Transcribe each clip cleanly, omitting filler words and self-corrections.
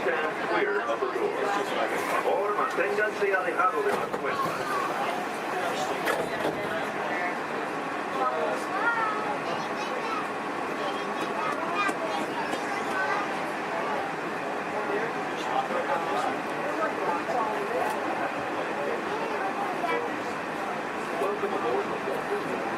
stand clear of the door. Por favor, manténganse alejado de las puertas. Welcome aboard the Walt Disney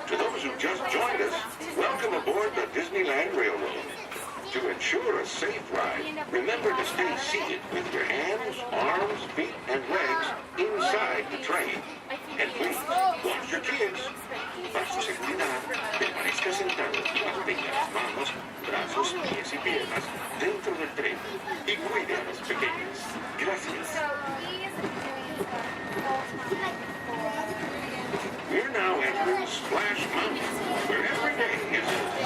To those who just joined us, welcome aboard the Disneyland Railroad. To ensure a safe ride, remember to stay seated with your hands, arms, feet, and legs inside the train. And please, watch your kids. Para su seguridad, permanezca sentado y mantenga las manos, brazos, pies y piernas dentro del tren y cuide a los pequeños. Gracias. We're now entering Splash Mountain, where every day is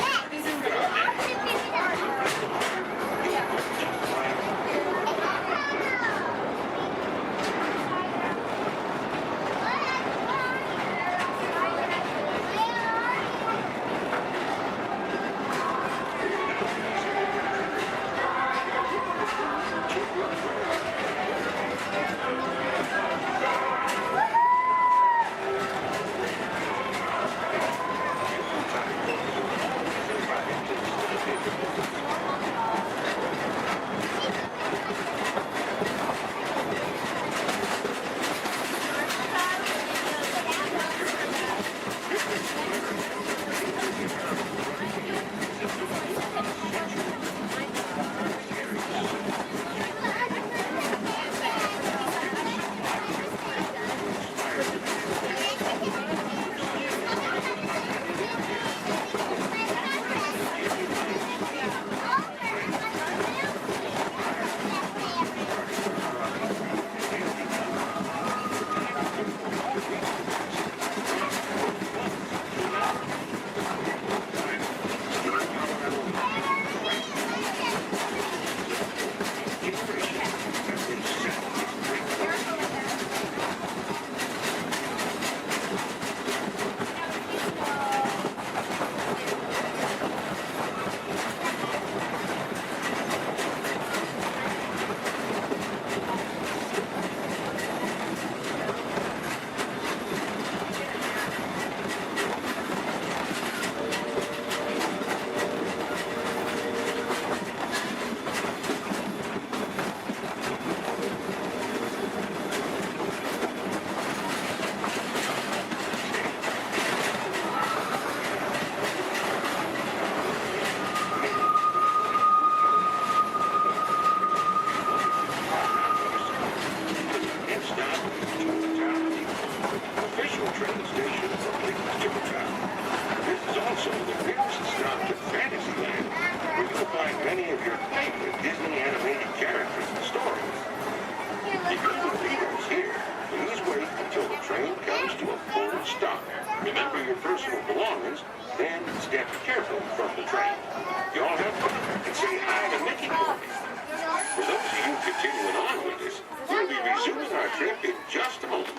Remember your personal belongings, then step carefully from the train. Y'all have fun and say hi to Mickey for me. For those of you continuing on with us, we'll be resuming our trip in just a moment.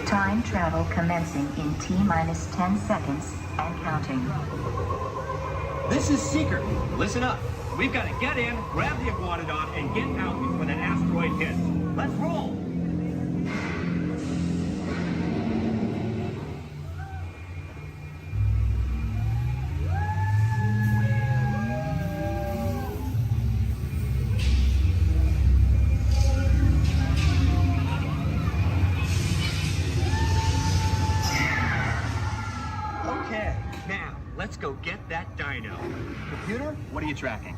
Time travel commencing in T-minus 10 seconds and counting. This is Seeker. Listen up. We've got to get in, grab the iguanodon, and get out before that asteroid hits. Let's roll! Okay, now, let's go get that dino. Computer, what are you tracking?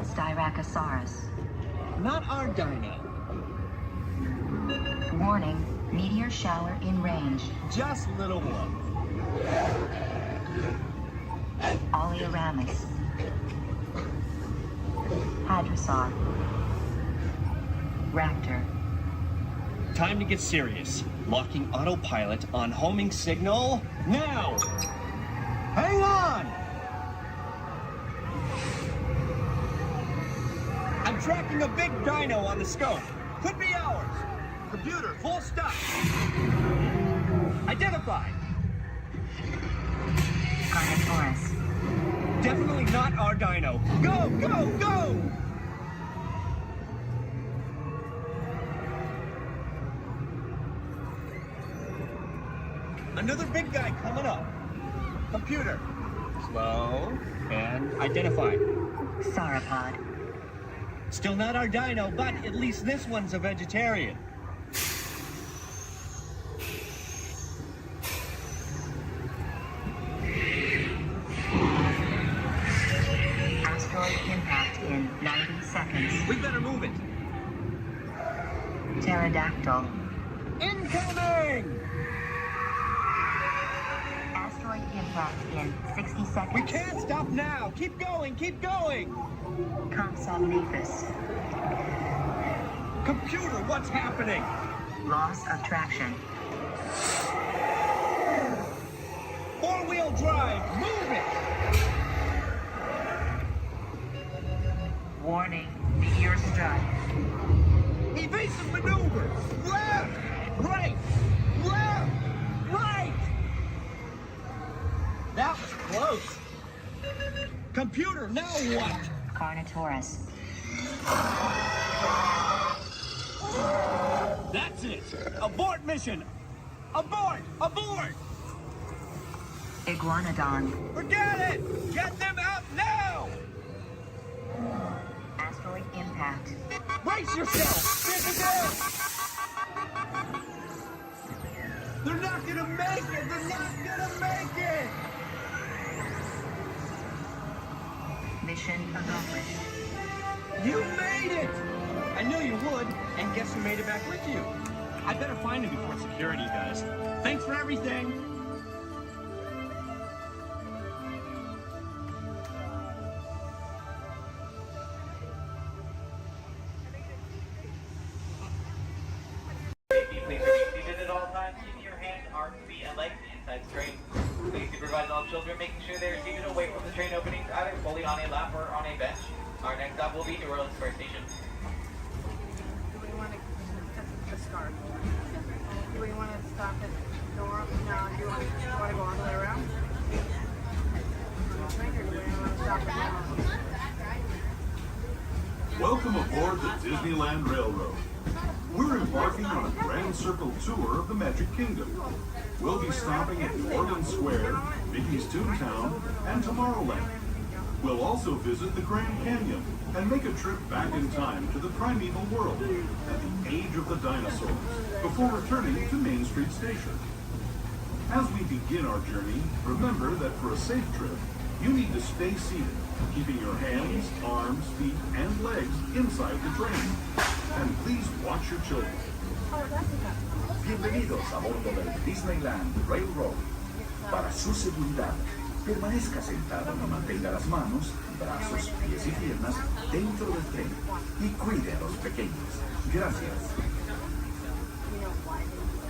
Styracosaurus. Not our dino. Warning, meteor shower in range. Just little one. Oleoramus. Hadrosaur. Raptor. Time to get serious. Locking autopilot on homing signal now! Hang on! I'm tracking a big dino on the scope. Could be ours. Computer, full stop. Identified. Carnotaurus. Definitely not our dino. Go, go, go! Another big guy coming up. Computer. Slow and identified. Sauropod. Still not our dino, but at least this one's a vegetarian. Asteroid impact in 90 seconds. We better move it. Pterodactyl. Incoming! Asteroid impact in 60 seconds. We can't stop now. Keep going, keep going. Compsognathus. Computer, what's happening? Loss of traction. Four-wheel drive, move it! Warning, meteor strike. Evasive maneuver! Left! Right! Left! Right! That was close. Computer, now what? Carnotaurus. That's it! Abort mission! Abort! Abort! Iguanodon. Forget it! Get them out now! Asteroid impact. Brace yourself! This is it! They're not gonna make it! They're not gonna make it! Mission accomplished. You made it! I knew you would, and guess who made it back with you? I better find him before security does. Thanks for everything! either seated away from the train openings, either fully on a lap or on a bench. Our next stop will be New Orleans Square Station. Do we want to the scarf? Do we want to stop at Nora? No, do you want to go all the way around? Or do we want to stop at Nora? Welcome aboard the Disneyland Railroad. We're embarking on a grand circle tour of the Magic Kingdom. We'll be stopping at New Orleans Square, Mickey's Toontown, and Tomorrowland. We'll also visit the Grand Canyon and make a trip back in time to the primeval world and the age of the dinosaurs before returning to Main Street Station. As we begin our journey, remember that for a safe trip, you need to stay seated, keeping your hands, arms, feet, and legs inside the train. And please watch your children. Bienvenidos a bordo del Disneyland Railroad. Para su seguridad, permanezca sentado y mantenga las manos, brazos, pies y piernas dentro del tren y cuide a los pequeños. Gracias.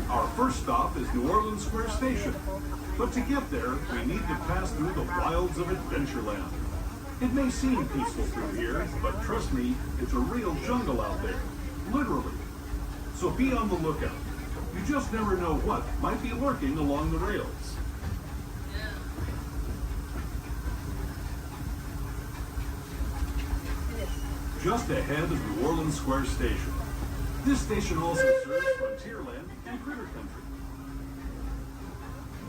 Our first stop is New Orleans Square Station. But to get there, we need to pass through the wilds of Adventureland. It may seem peaceful through here, but trust me, it's a real jungle out there. Literally. So be on the lookout. You just never know what might be lurking along the rails. Just ahead is New Orleans Square Station. This station also serves Frontierland and Critter Country.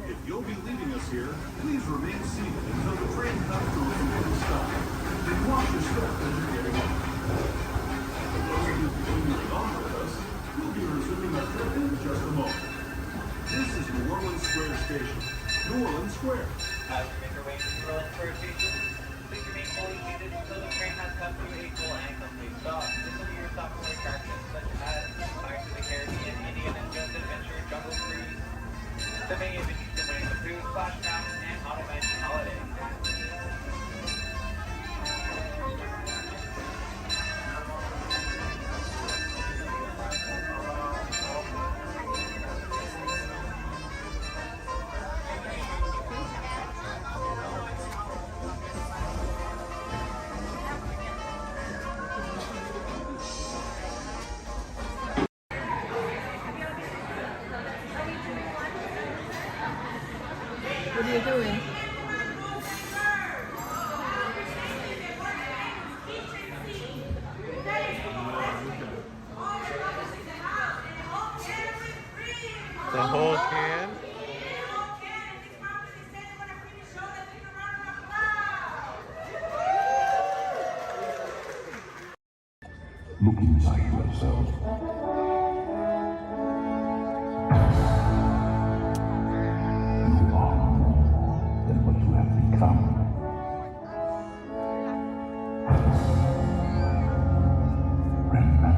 If you'll be leaving us here, please remain seated until the train comes to a complete stop. Then watch your step as you're getting off. For those of you continuing on with us, we'll be resuming our trip in just a moment. This is New Orleans Square Station. New Orleans Square. As you make your way to New Orleans Square Station, please remain fully seated until the train has come to a full and complete stop. This will be your stop for attractions such as Pirates of the Caribbean, Indiana Jones Adventure, Jungle Cruise, the many of the Houston Winning the Food, Splash Mountain, and Haunted Mansion Holiday. What are you doing? The whole can? Look inside yourself. You are more than what you have become. Remember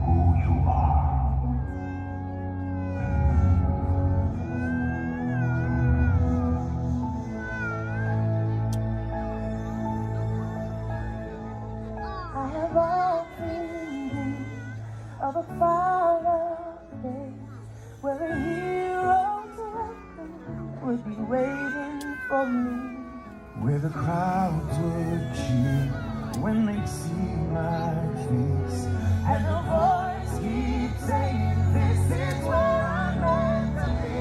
who you are. I have often dreamed of a fireplace where a hero's weapon would be waiting for me. Where the crowds would cheer when they see my face, And the voice keeps saying, this is where I'm meant to be.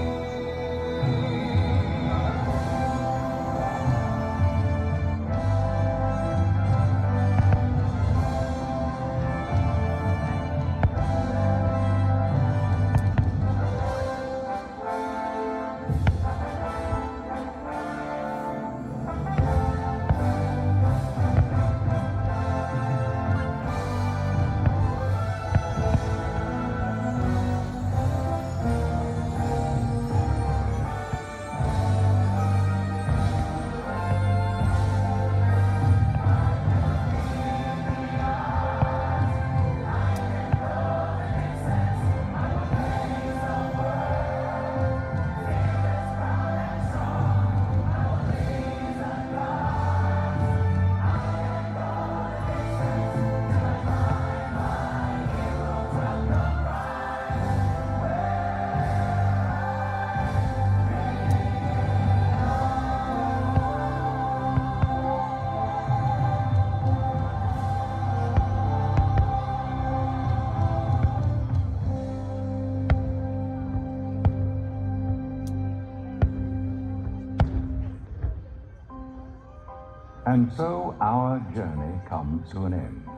And so our journey comes to an end,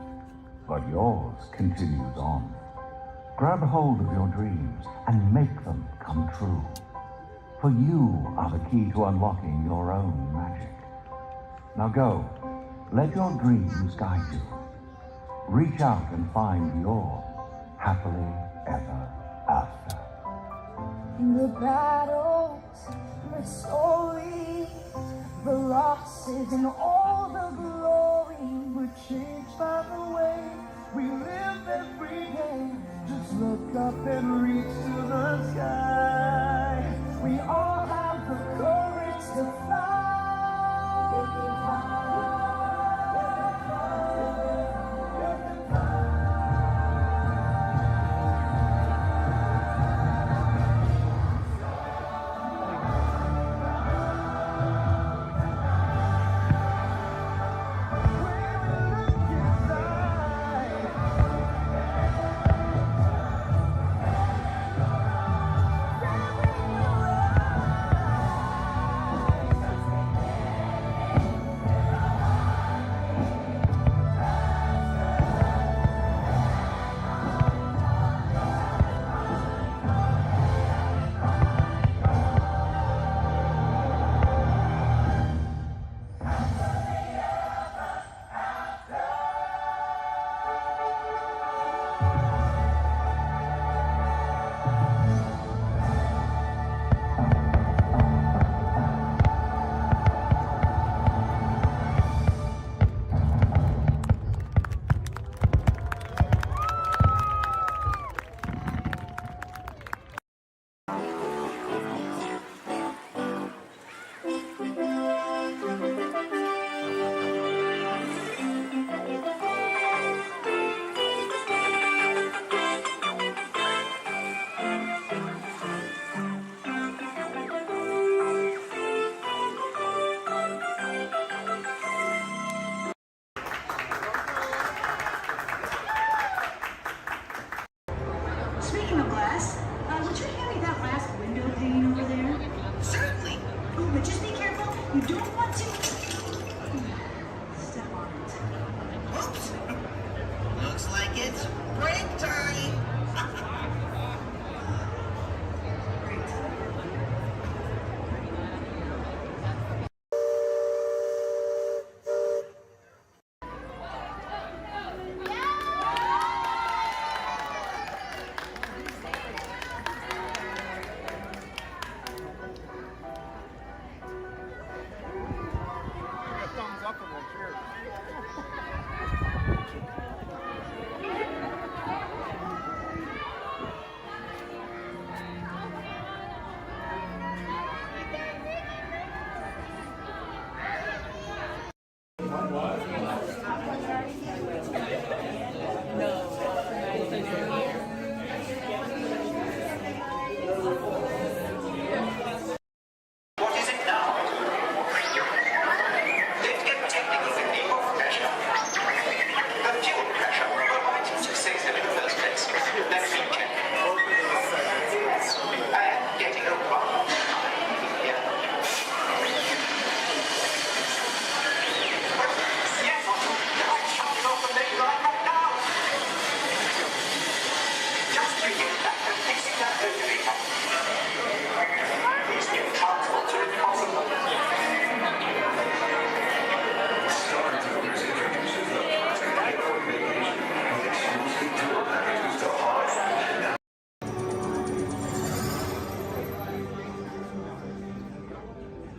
but yours continues on. Grab hold of your dreams and make them come true. For you are the key to unlocking your own magic. Now go, let your dreams guide you. Reach out and find your happily ever after. The battles, the stories, the losses, and all the glory were changed by the way we live every day. Just look up and reach to the sky. We all have the courage to fly. Speaking of glass, would you hand me that last window pane over there? Certainly. Oh, but just be careful. You don't want to step on it. Oops. Looks like it's break time.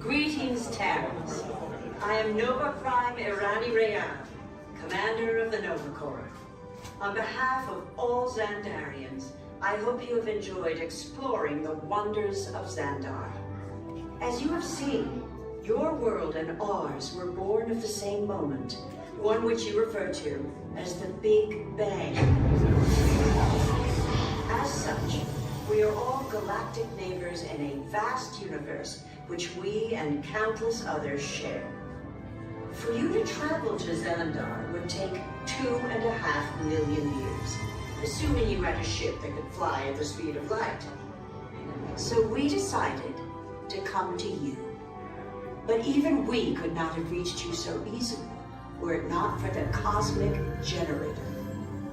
Greetings, Terrans. I am Nova Prime Irani Rayan, commander of the Nova Corps. On behalf of all Xandarians, I hope you have enjoyed exploring the wonders of Xandar. As you have seen, your world and ours were born of the same moment, one which you refer to as the Big Bang. As such, we are all galactic neighbors in a vast universe which we and countless others share. For you to travel to Xandar would take 2.5 million years, assuming you had a ship that could fly at the speed of light. So we decided to come to you. But even we could not have reached you so easily were it not for the cosmic generator,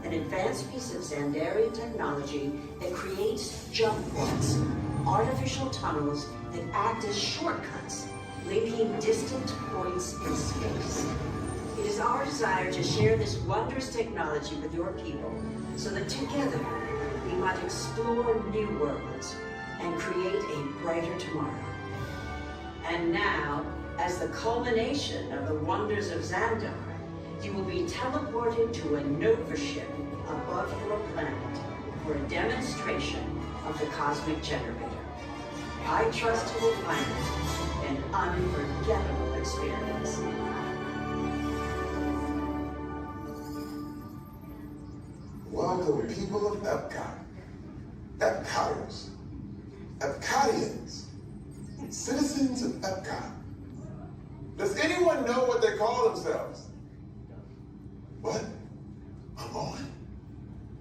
an advanced piece of Xandarian technology that creates jump points, artificial tunnels that act as shortcuts, linking distant points in space. It is our desire to share this wondrous technology with your people so that together we might explore new worlds and create a brighter tomorrow. And now, as the culmination of the wonders of Xandar, you will be teleported to a Nova ship above your planet for a demonstration of the cosmic generator. I trust you will find it an unforgettable experience. Welcome, people of Epcot, Epcoters, Epcotians, citizens of Epcot. Does anyone know what they call themselves? What? I'm on?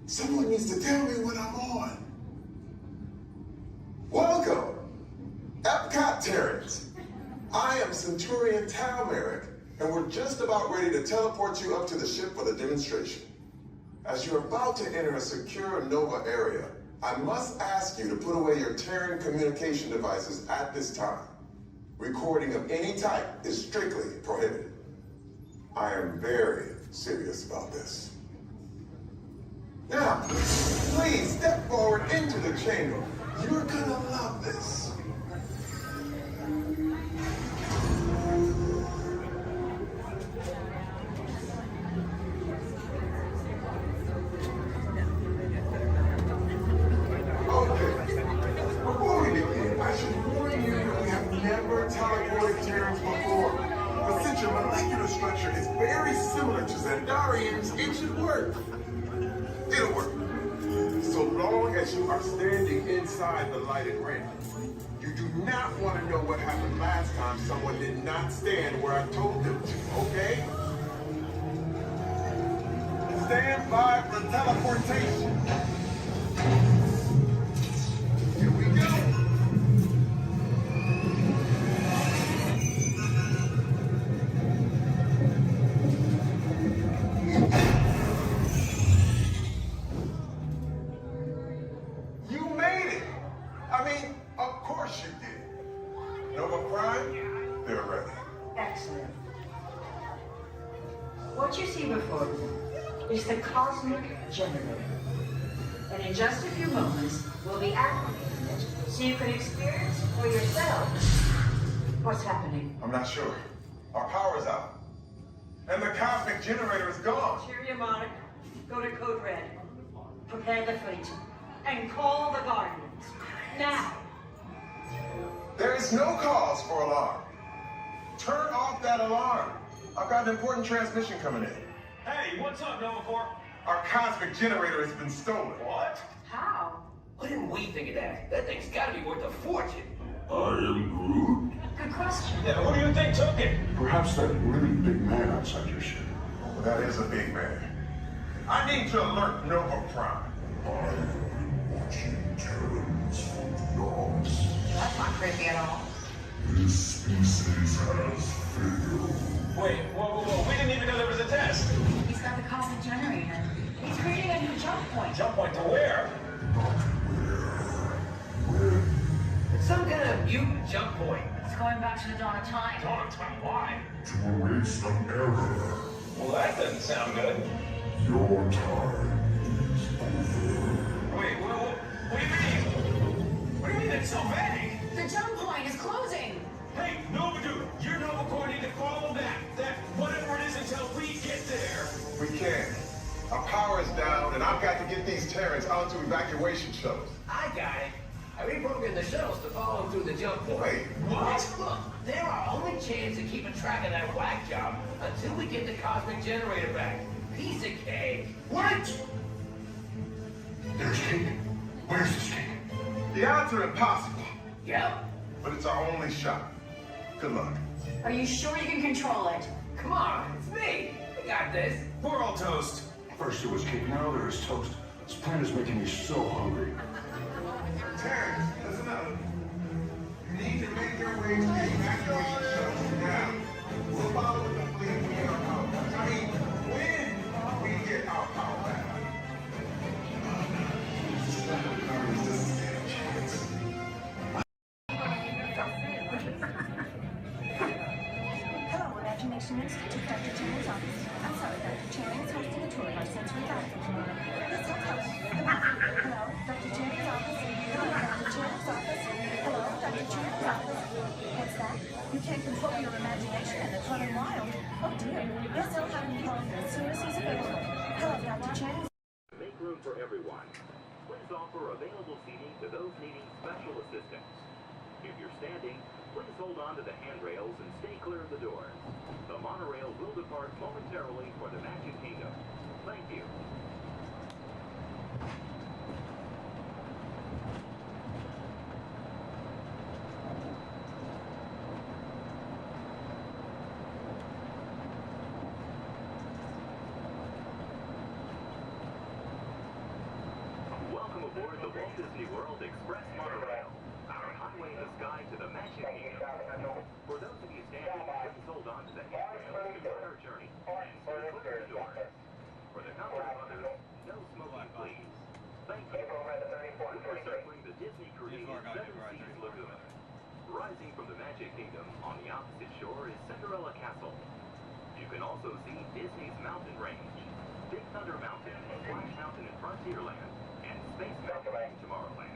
Someone needs to tell me what I'm on. Welcome, Epcot-tarians. I am Centurion Talmeric, and we're just about ready to teleport you up to the ship for the demonstration. As you're about to enter a secure Nova area, I must ask you to put away your Terran communication devices at this time. Recording of any type is strictly prohibited. I am very serious about this. Now, please step forward into the chamber. You're gonna love this. Structure is very similar to Xandarian's ancient work. It'll work. So long as you are standing inside the lighted ring. You do not want to know what happened last time someone did not stand where I told them to, okay? Stand by for teleportation. Here we go. What you see before you is the cosmic generator. And in just a few moments, we'll be activating it so you can experience for yourselves what's happening. I'm not sure. Our power's out. And the cosmic generator is gone. Cheerio, Monarch. Go to Code Red. Prepare the fleet. And call the Guardians. Now. There is no cause for alarm. Turn off that alarm. I've got an important transmission coming in. Hey, what's up, Nova Corps? Our cosmic generator has been stolen. What? How? Why didn't we think of that? That thing's gotta be worth a fortune. I am Groot. Good question. Yeah, who do you think took it? Perhaps that really big man outside your ship. Well, that is a big man. I need to alert Nova Prime. I have been watching Terrans for dogs. That's not creepy at all. This species has failed. Wait, whoa. We didn't even know there was a test. He's got the cosmic generator. He's creating a new jump point. Jump point to where? Not where. It's some kind of mutant jump point. It's going back to the dawn of time. Dawn of time, why? To erase an error. Well, that doesn't sound good. Your time is over. Wait, what do you mean? What do you mean it's so vague? The jump point is closing. Hey, Nova Dude, you're Nova Corps need to follow that whatever it is until we get there. We can't. Our power is down, and I've got to get these Terrans onto evacuation shuttles. I got it. I reprogrammed the shuttles to follow them through the jump point. Wait, what? Look, they're our only chance of keeping track of that whack job until we get the cosmic generator back. Piece of cake. Wait! There's cake. Where's this cake? The odds are impossible, Yep. but it's our only shot. Good luck. Are you sure you can control it? Come on, it's me. We got this. We're all toast. First it was cake, now there is toast. This plan is making me so hungry. Terrans, listen up. You need to make your way to the evacuation shelter now. We'll follow the fleet when we get our power back. I mean, when we get our power back. Hello, Imagination Institute, Dr. Channing's office. I'm sorry, Dr. Channing is hosting a tour of our sensory dining. Yes, I'll tell you. Hello, Dr. Channing's office. Hello, Dr. Channing's office. Hello, Dr. Channing's office. What's that? You can't control your imagination and it's running wild. Oh dear. Yes, I'll have him call you as soon as he's available. Hello, Dr. Channing. Make room for everyone. Please offer available seating to those needing special assistance. If you're standing, please hold on to the handrails and stay clear of the doors. The monorail will depart momentarily for the Magic Kingdom. Thank you. Welcome aboard the Walt Disney World Express monorail. Our highway in the sky to the Magic Kingdom. For those of you standing, please hold on to the handrails to start our journey and stay clear of the doors. For the comfort of others, no smoking, please. Thank you. We are circling the Disney-created Seven Seas Lagoon. Rising from the Magic Kingdom on the opposite shore is Cinderella Castle. You can also see Disney's mountain range, Big Thunder Mountain, Splash Mountain in Frontierland, and Space Mountain in Tomorrowland.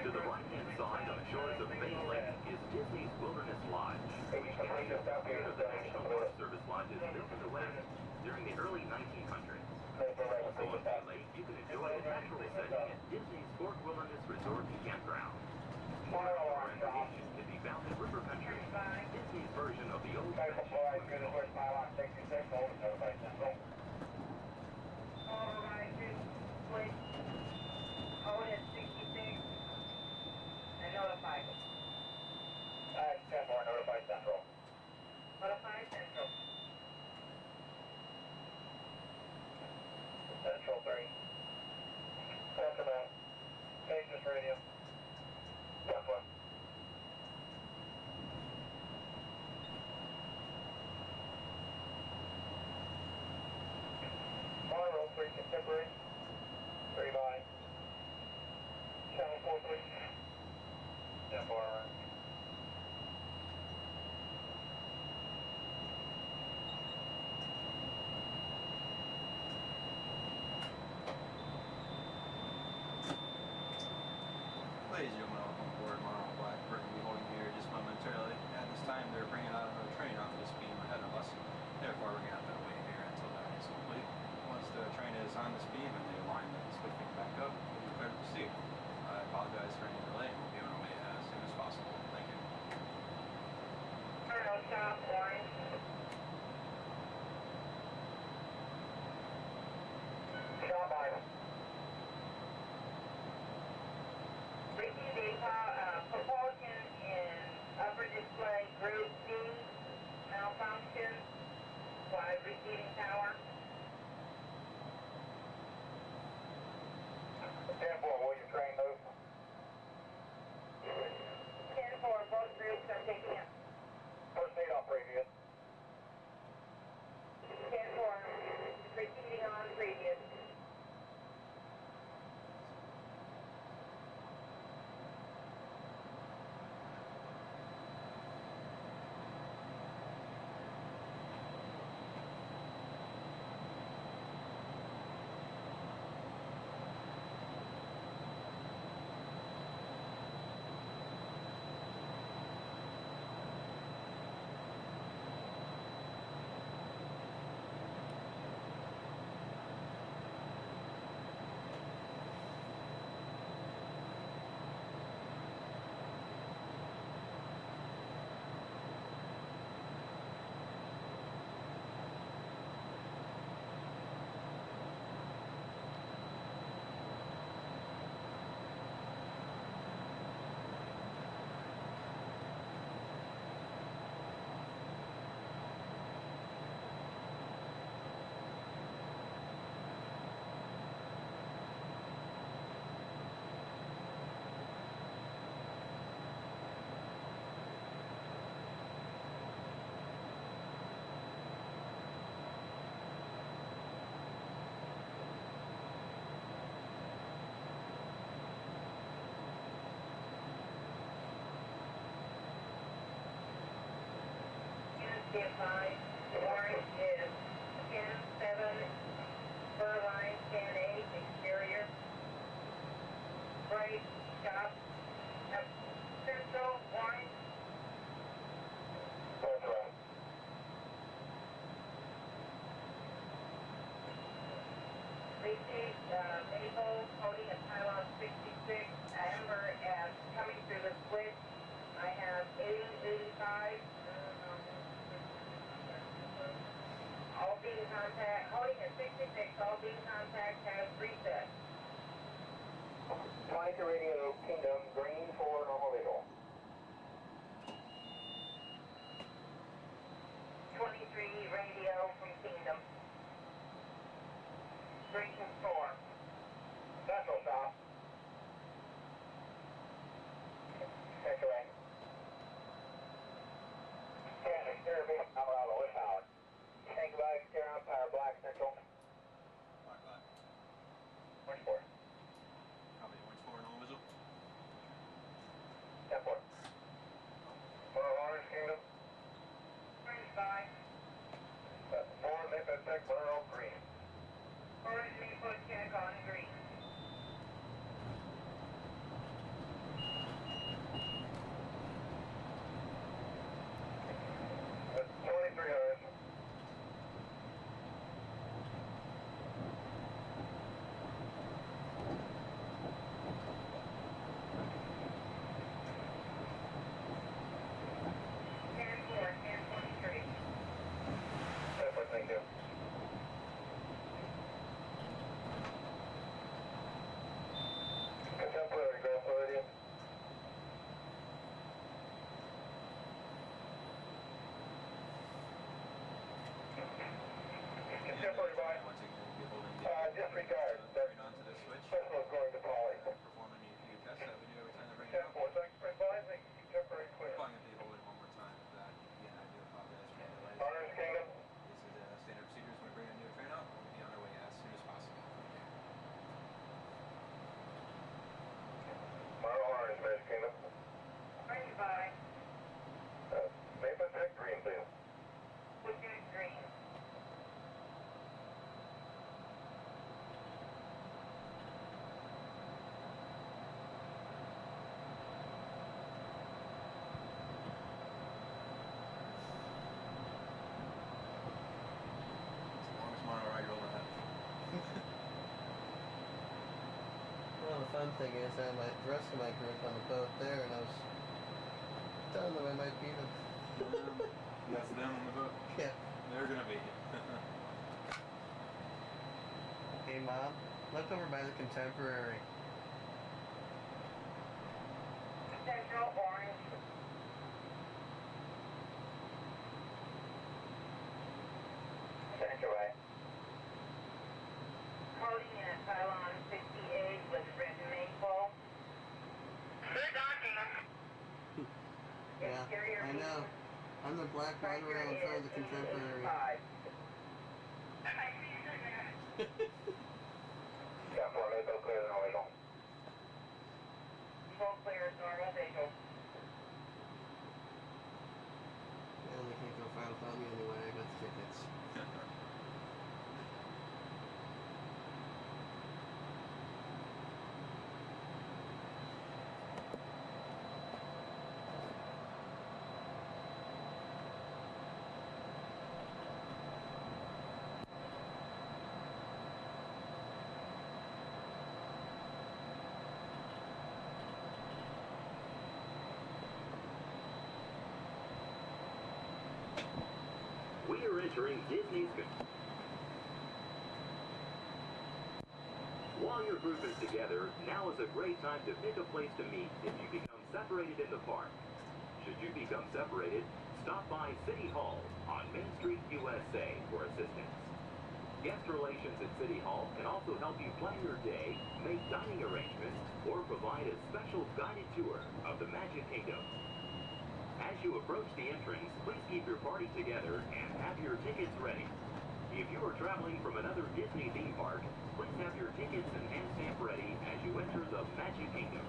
To the right-hand side on the shores of Bay Lake is Disney's Wilderness Lodge, which carries the spirit of the National Park Service lodges built in the West during the early 1900s. Also on Bay Lake, you can enjoy a natural setting at Disney's Fort Wilderness Resort and Campground. More outdoor recreation can be found in River Country, Disney's version of the old fashioned swimming pool. Code is 66 and notify. 10-4, notify Central. Notify Central. Central 3. Welcome out. Pages radio. Yes, one. Monorail 3 contemporary. 3 by. Channel 4, please. 10-4, right. Ladies and gentlemen, welcome aboard Monorail Blackbird. We'll be holding here just momentarily. At this time, they're bringing out a train off this beam ahead of us. Therefore, we're going to have to wait here until that is complete. Once the train is on this beam and the line is switching back up, we'll be clear to proceed. I apologize for any delay and we'll be on our way as soon as possible. Thank you. No stop, warning. Stop by. Ricky Data, propulsion in upper display group D, malfunction, wide receiving tower. be advised, orange is 10-7, fur line 10-8, exterior. Right, stop. Central, orange. That's right. Repeat, Maple, holding a pylon 66, Amber as coming through the switch. I have 80-85. All beam contact, holding at 66, all beam contact has reset. 22 radio, Kingdom, green for normal visual. 23 radio from Kingdom. Green 4. Central stop. Take away. Stand exterior beam, Colorado, with power. Tank by exterior on power, black central. Black, black. Orange 4. Copy, orange 4, normal visual. 10 4. For Orange Kingdom. Orange 5. 4, Maple check, Burrow, green. Orange Maple check on green. That's 23 orange. Thank you. Contemporary, Grand Floridian. Contemporary by. Disregard. That's onto the switch. Personal going to Polly. Perform any few tests that we do every time they bring it 10 up. 4, thanks for advising. Contemporary clear. Probably going to be holding one more time of that. Again, I do apologize for the delays. Orange Kingdom. This is standard procedures when we bring a new train out. We'll be on our way as soon as possible. Model Orange, Maple Kingdom. Orange 5. Maple check green, please. Lieutenant green. Well, the fun thing is I had the rest of my group on the boat there, and I was telling them I might beat them. That's them on the boat? Yeah. They're gonna beat you. Hey, Mom, look over by the Contemporary. Central orange. Central way. Coding in at pylon 68 with red maple. Good docking. Yeah, I know. I'm the black monorail in front of the Contemporary. Yeah, 4 maple clear, normal visual. Full clear, normal visual. Yeah, they can't go far without me anyway. I got the tickets. We are entering Disney's. While your group is together, now is a great time to pick a place to meet if you become separated in the park. Should you become separated, stop by City Hall on Main Street, USA for assistance. Guest relations at City Hall can also help you plan your day, make dining arrangements, or provide a special guided tour of the Magic Kingdom. As you approach the entrance, please keep your party together and have your tickets ready. If you are traveling from another Disney theme park, please have your tickets and hand stamp ready as you enter the Magic Kingdom.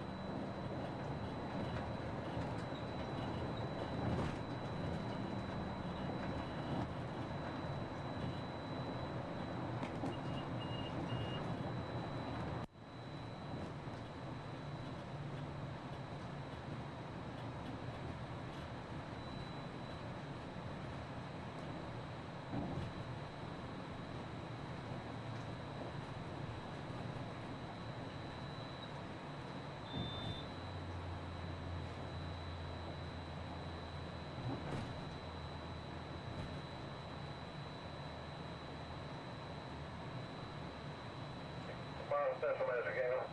Central Magic Kingdom.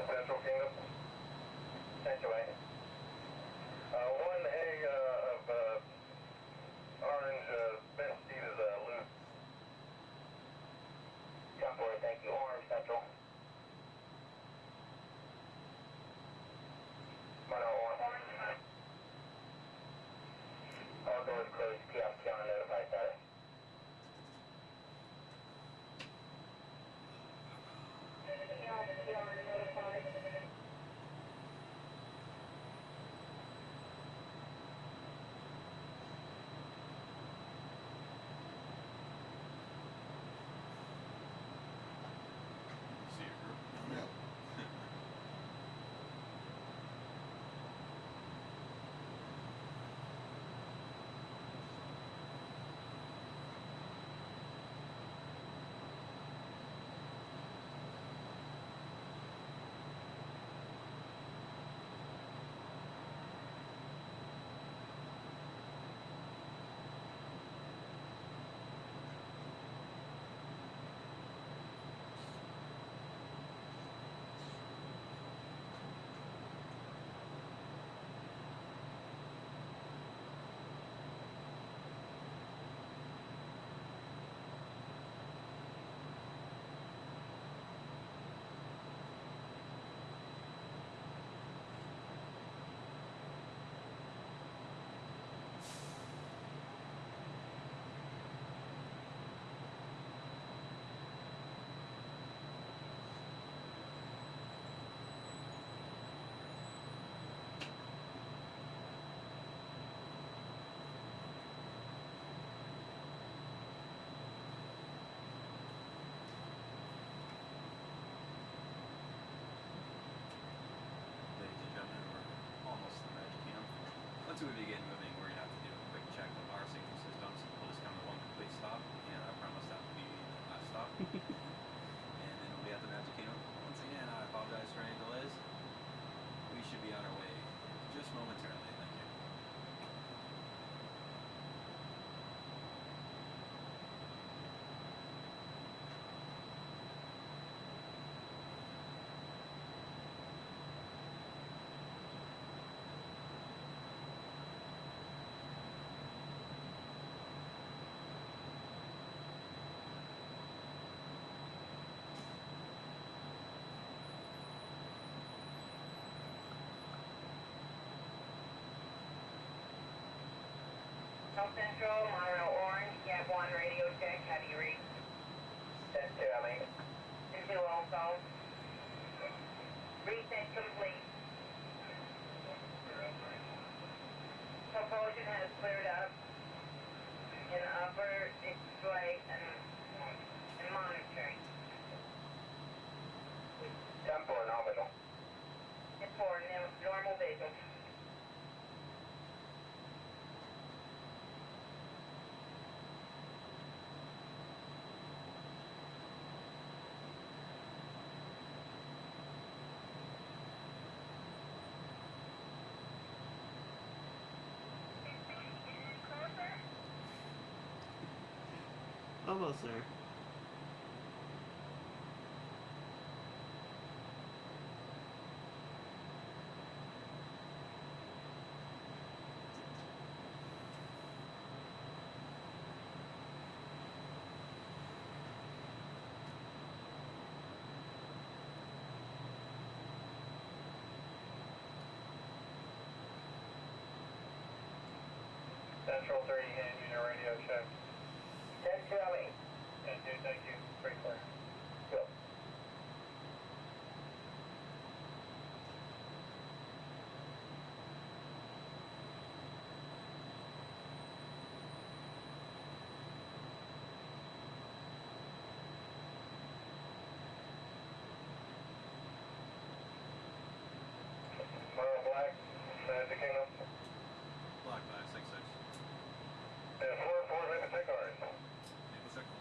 Central Kingdom. Sanctuary. One egg of orange best seed is loose. Temporary, thank you. Orange Central. Orange. All doors closed. Kiosk on notify status. See your group? Yeah. Ladies and gentlemen, we're almost to the Magic Kingdom. Once we begin moving, we're going to have to do a quick check of our safety systems. We'll just come to one complete stop, and I promise that will be the last stop. And then we'll be at the Magic Kingdom. Once again, I apologize for any delays. We should be on our way just momentarily. Thank you. South Central, Monorail Orange, Gap 1 radio check, how do you read? 10-2, I mean. 2 also. Reset complete. Propulsion has cleared up in upper display and monitoring. 10-4, nominal. It's for normal visual. Almost there. Central 3, hand unit radio check. 10-2, I mean. 10-2, thank you. Pretty clear. Go. Black, Magic Kingdom. Black 566. And 4-4, make a take ours. Maple Circle.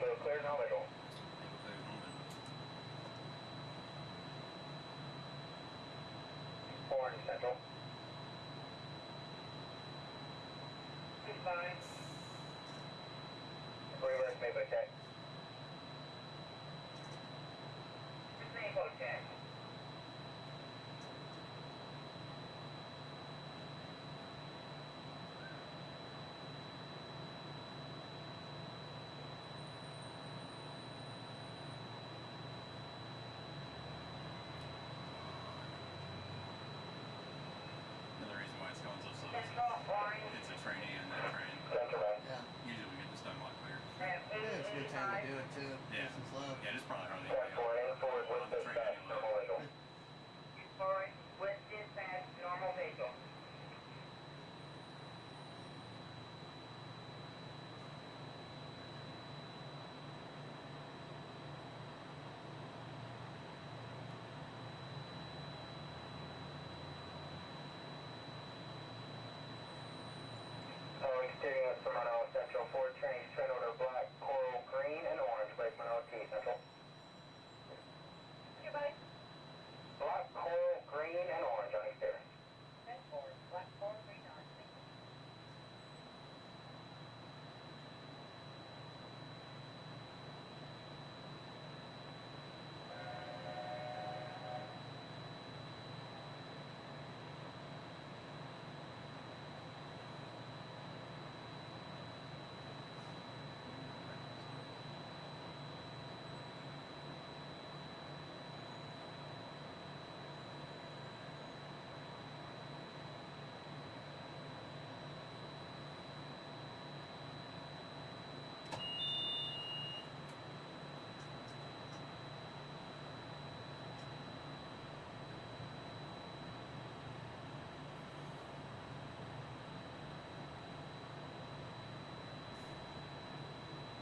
Tango clear, no visual. Orange Central. Fine. Reverse Maple check. Maple check. Another reason why it's going so slow is it's a trainee and that train. Yeah. Usually we get this done a lot quicker. Yeah, it's a good time to do it too. Yeah. Nice and slow. Yeah, it's probably hardly on the train anyway. Forward with dispatch, normal vehicle. Exterior of Toronto Central, 4 trains, train order black, coral, green, and orange, placement OT Central. Goodbye. Black, coral, green, and orange on exterior. Black, coral, green, orange.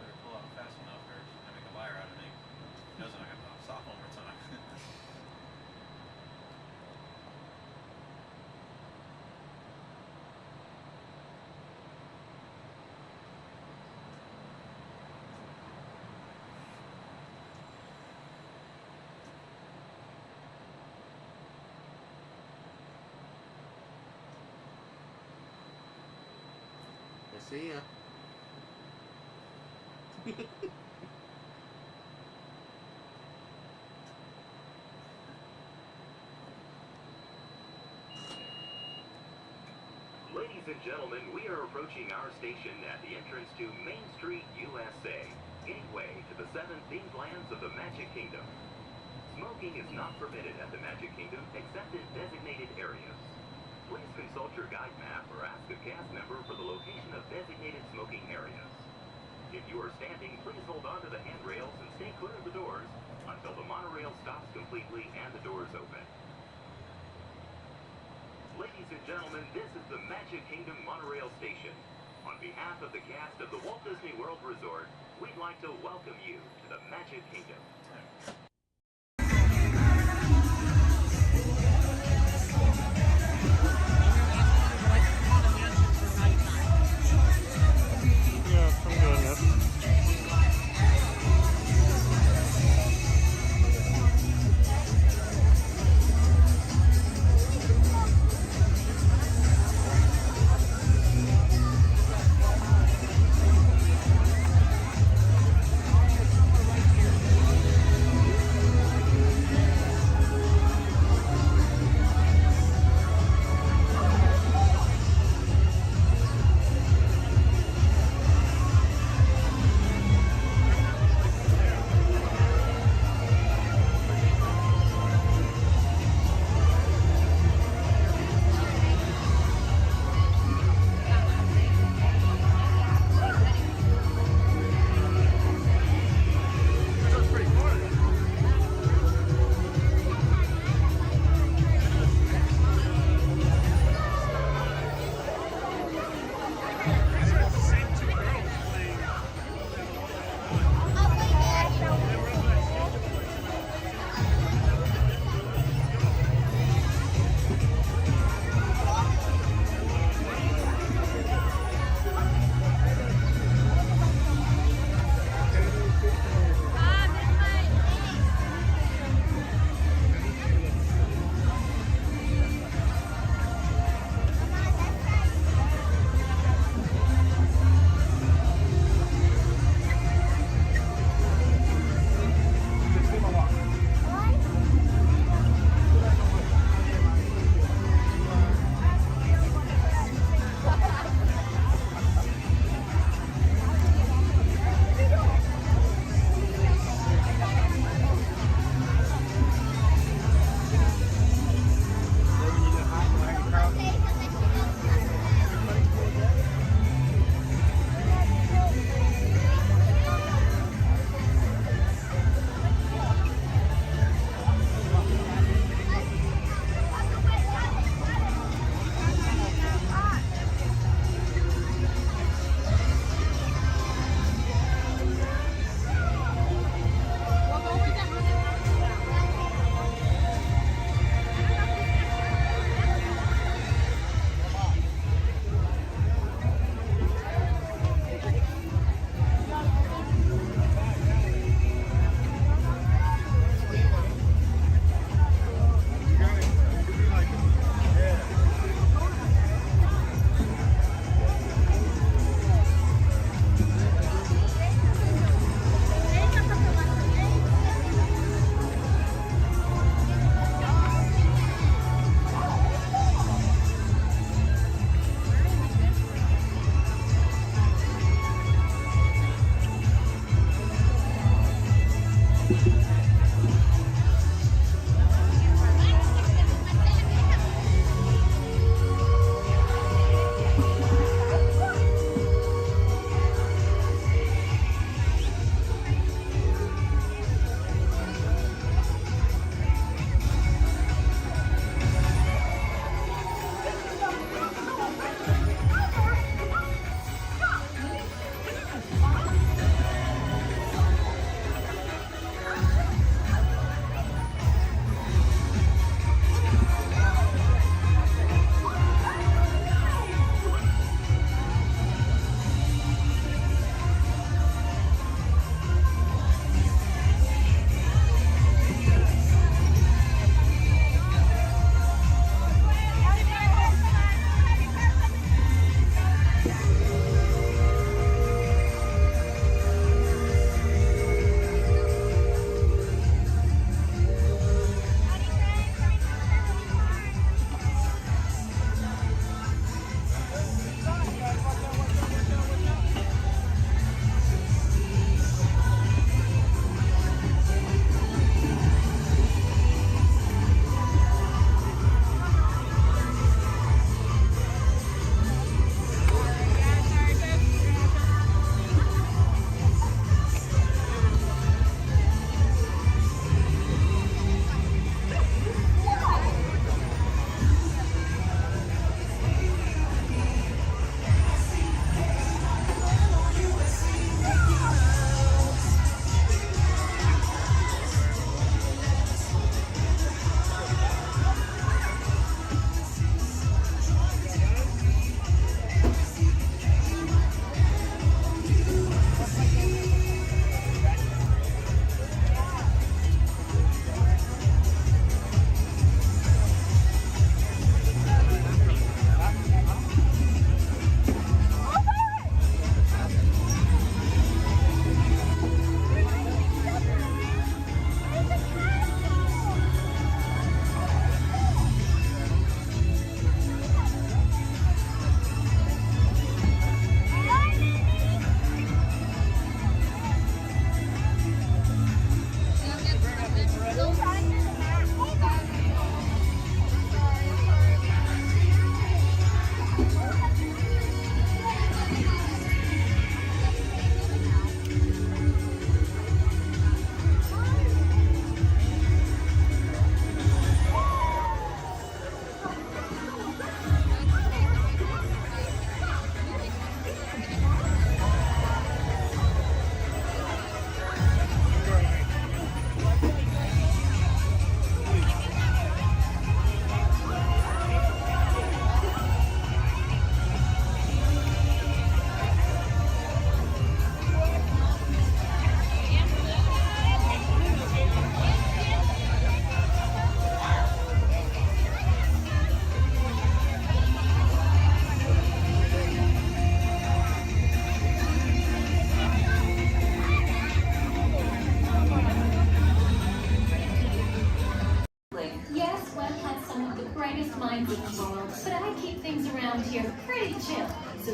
Better pull out fast enough or I make a liar out of me. If it doesn't, I got to stop one more time. I see ya. Ladies and gentlemen, we are approaching our station at the entrance to Main Street, USA, gateway to the 7 themed lands of the Magic Kingdom. Smoking is not permitted at the Magic Kingdom except in designated areas. Please consult your guide map or ask a cast member for the location of designated smoking areas. If you are standing, please hold on to the handrails and stay clear of the doors until the monorail stops completely and the doors open. Ladies and gentlemen, this is the Magic Kingdom Monorail Station. On behalf of the cast of the Walt Disney World Resort, we'd like to welcome you to the Magic Kingdom.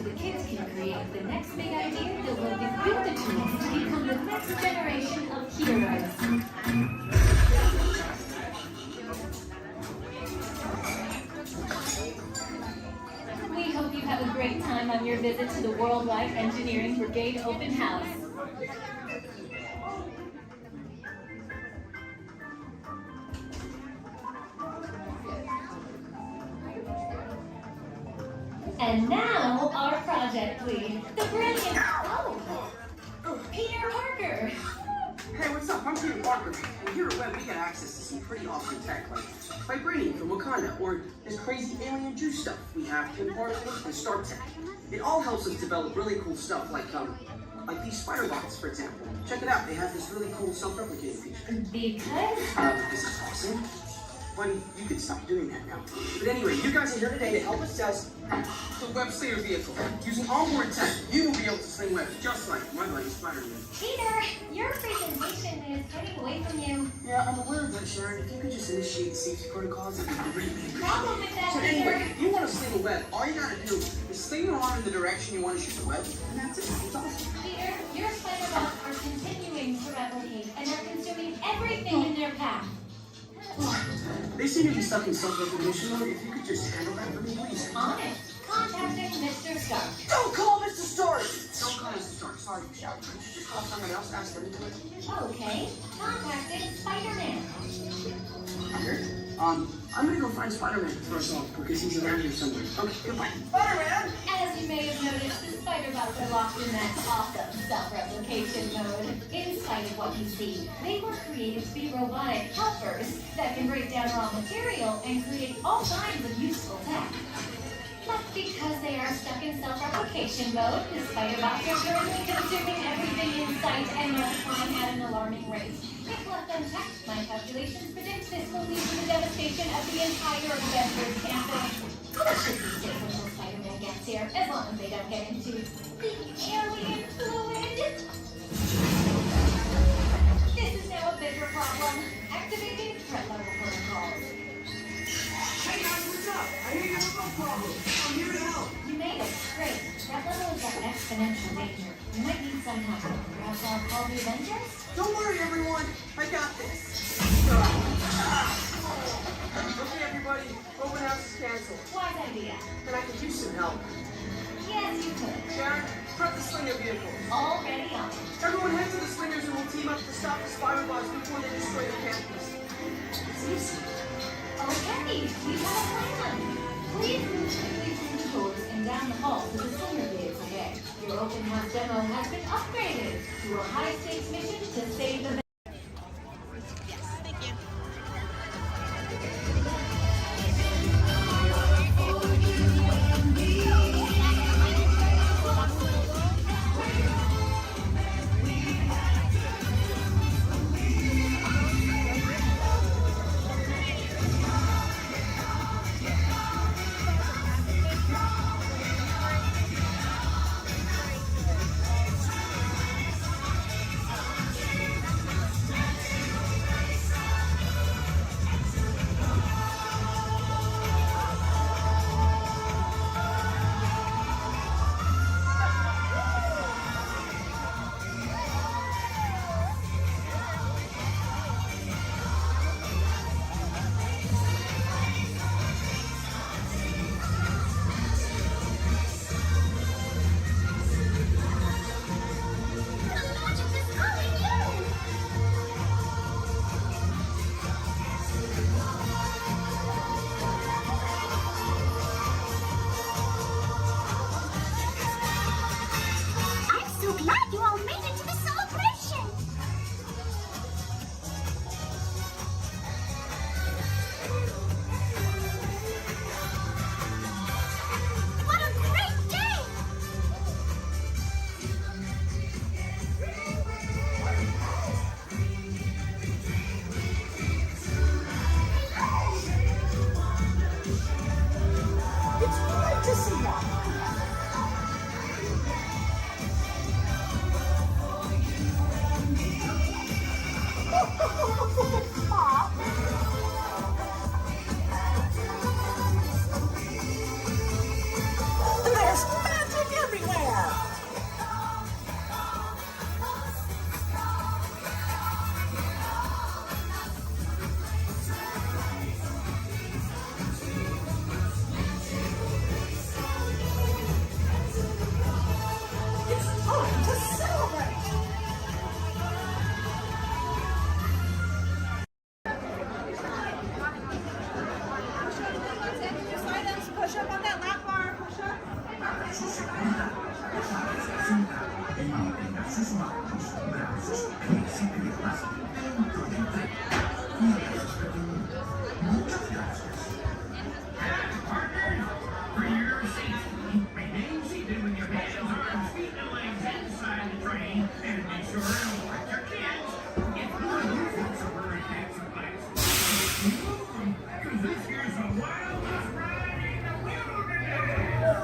the kids can create the next big idea that will equip the tools to become the next generation of heroes. We hope you have a great time on your visit to the Worldwide Engineering Brigade Open House. And now, our project lead, the brilliant... Peter Parker! Hey, what's up? I'm Peter Parker. And here at Web, we get access to some pretty awesome tech, like vibranium from Wakanda, or this crazy alien juice stuff. We have Kim Particle and Star Tech. It all helps us develop really cool stuff, like these spider bots, for example. Check it out. They have this really cool self-replicating feature. Because? This is awesome. Buddy, you can stop doing that now. But anyway, you guys are here today to help us test the Web Slayer vehicle. Using onboard tech, you will be able to sling webs just like my buddy Spider-Man. Peter, your presentation is getting away from you. Yeah, I'm aware of that, Sharon. If you could just initiate safety protocols, it'd be great. Problem with that, So Peter? anyway, if you want to sling a web, all you gotta do is sling your arm in the direction you want to shoot the web, and that's it. It's awesome. Peter, your spider bots are continuing to replicate and are consuming everything in their path. They seem to be stuck in self-recognition mode. If you could just handle that for me, please. On it. Contacting Mr. Stark. Don't call Mr. Stark! Don't call Mr. Stark. Sorry, Michelle. Could you just call someone else? Ask them to do it. Okay. Contacting Spider-Man. Here. I'm gonna go find Spider-Man first off, because he's around here somewhere. Okay, goodbye. Spider-Man! As you may have noticed, the spider bots are locked in that awesome self-replication mode. In spite of what you see, they were created to be robotic helpers that can break down raw material and create all kinds of useful tech. But because they are stuck in self-replication mode, the spider bots are currently consuming everything in sight and multiplying at an alarming rate. If left unchecked, my calculations predict this will lead to the devastation of the entire Avengers campus. That should be safe until Spider-Man gets here, as long as they don't get into the alien fluid. This is now a bigger problem. Activating threat level protocols. Hey guys, what's up? I hear you have no problem. I'm here to help. You made it. Great. Threat level is at exponential danger. You might need some help. Perhaps I'll call the Avengers? Don't worry, everyone. I got this. Okay, everybody. Open house is canceled. Wise idea. And I could use some help. Yes, you could. Sharon, prep the slinger vehicle. Already on. Everyone head to the slingers and we'll team up to stop the spider bots before they destroy the campus. It's easy. Okay, we have a plan. Please move quickly through the doors and down the hall to the slinger vehicle bay. Your open house demo has been upgraded to a high-stakes mission to save the... sus manos, brazos, pies y piernas dentro del tren. Y gracias, pequeño. Muchas gracias. Partners, for your safety, remain seated with your hands, arms, feet, and legs inside the train, and make sure to watch your kids. It's more usual to wear packs of ice. Move them, 'cause this here's the wildest ride in the wilderness.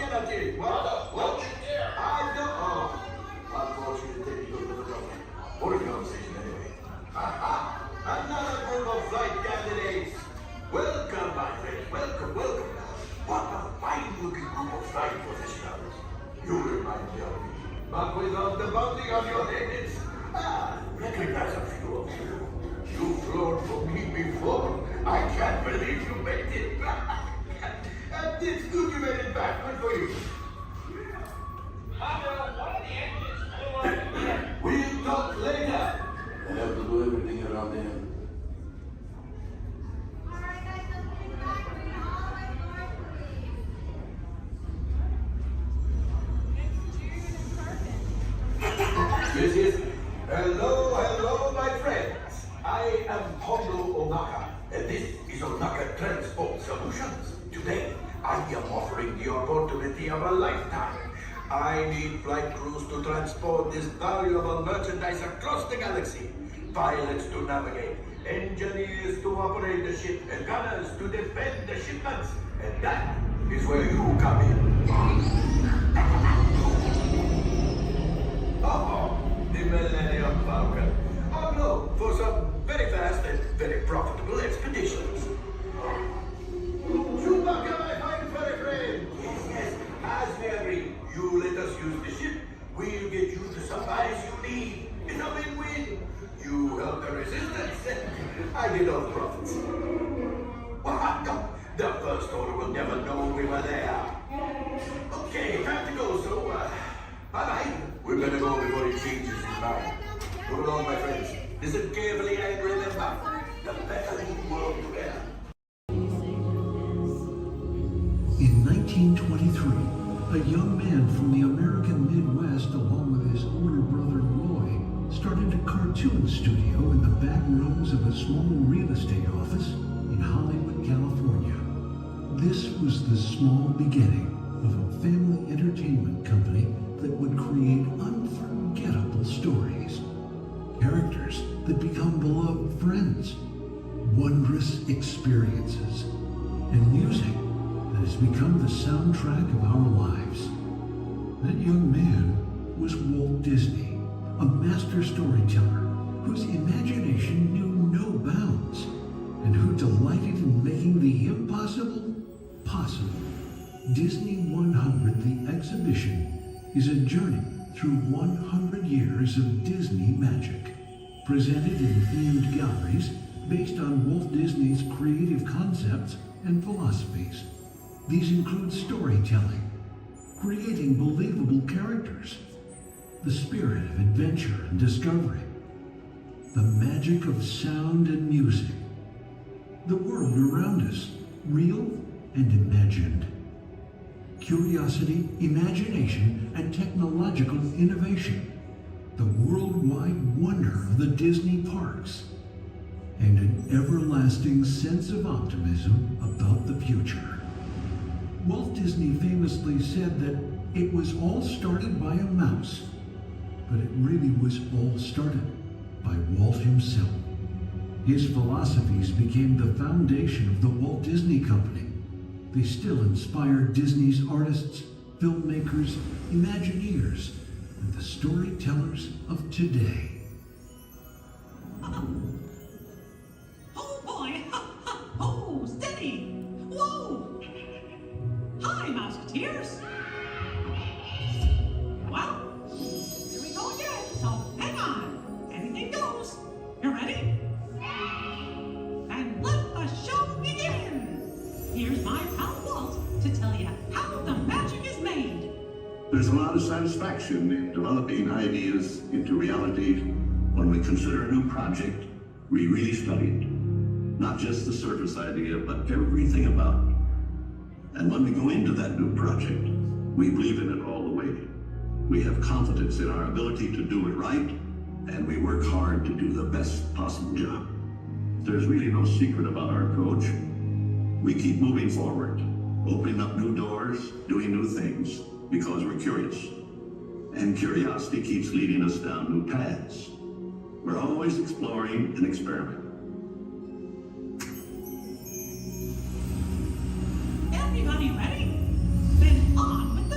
Kennedy. What? I don't. Oh, unfortunately, you don't know. What a conversation anyway. Aha! Another group of flight candidates. Welcome, my friend. Welcome. What a fine-looking group of flight professionals. You remind me of me. But without the bounding of your heads. Recognize a few of you. You've flown for me before. I can't believe you made it. And it's good you made it back. Good for you. We'll talk later. I have to do everything around him. This is hello, my friends. I am Hondo Onaka, and this is Onaka Transport Solutions. Today, I am offering the opportunity of a lifetime. I need flight crews to transport this valuable merchandise across the galaxy, pilots to navigate, engineers to operate the ship, and gunners to defend the shipments. And that is where you come in. Oh, the Millennium Falcon. Oh no, for some very fast and very profitable expeditions. Chewbacca, my fine furry friend. Yes, as we agreed, you let us use the ship, we'll get you the supplies you need. It's a win-win. You help the resistance, I get all the profits. Well, the First Order will never know we were there. Okay, time to go, so, bye-bye. We better go before he changes his mind. Move along, my friends. Listen carefully and remember, the better you work together. In 1923, a young man from the American Midwest, along with his older brother Roy, started a cartoon studio in the back rooms of a small real estate office in Hollywood, California. This was the small beginning of a family entertainment company that would create unforgettable stories, characters that become beloved friends, wondrous experiences, and music that has become the soundtrack of our lives. That young man was Walt Disney, a master storyteller whose imagination knew no bounds and who delighted in making the impossible possible. Disney 100, the exhibition, is a journey through 100 years of Disney magic, presented in themed galleries based on Walt Disney's creative concepts and philosophies. These include storytelling, creating believable characters, the spirit of adventure and discovery, the magic of sound and music, the world around us, real and imagined, curiosity, imagination, and technological innovation, the worldwide wonder of the Disney parks, and an everlasting sense of optimism about the future. Walt Disney famously said that it was all started by a mouse, but it really was all started by Walt himself. His philosophies became the foundation of the Walt Disney Company. They still inspire Disney's artists, filmmakers, Imagineers, and the storytellers of today. Oh boy! Oh, steady! Whoa! Hi, Mouseketeers! Well, here we go again, so hang on. Anything goes. You ready? And let the show begin! Here's my pal Walt to tell you how the magic is made. There's a lot of satisfaction in developing ideas into reality when we consider a new project we really studied. Not just the surface idea, but everything about it. And when we go into that new project, we believe in it all the way. We have confidence in our ability to do it right, and we work hard to do the best possible job. There's really no secret about our approach. We keep moving forward, opening up new doors, doing new things, because we're curious. And curiosity keeps leading us down new paths. We're always exploring and experimenting. Everybody ready? Then on with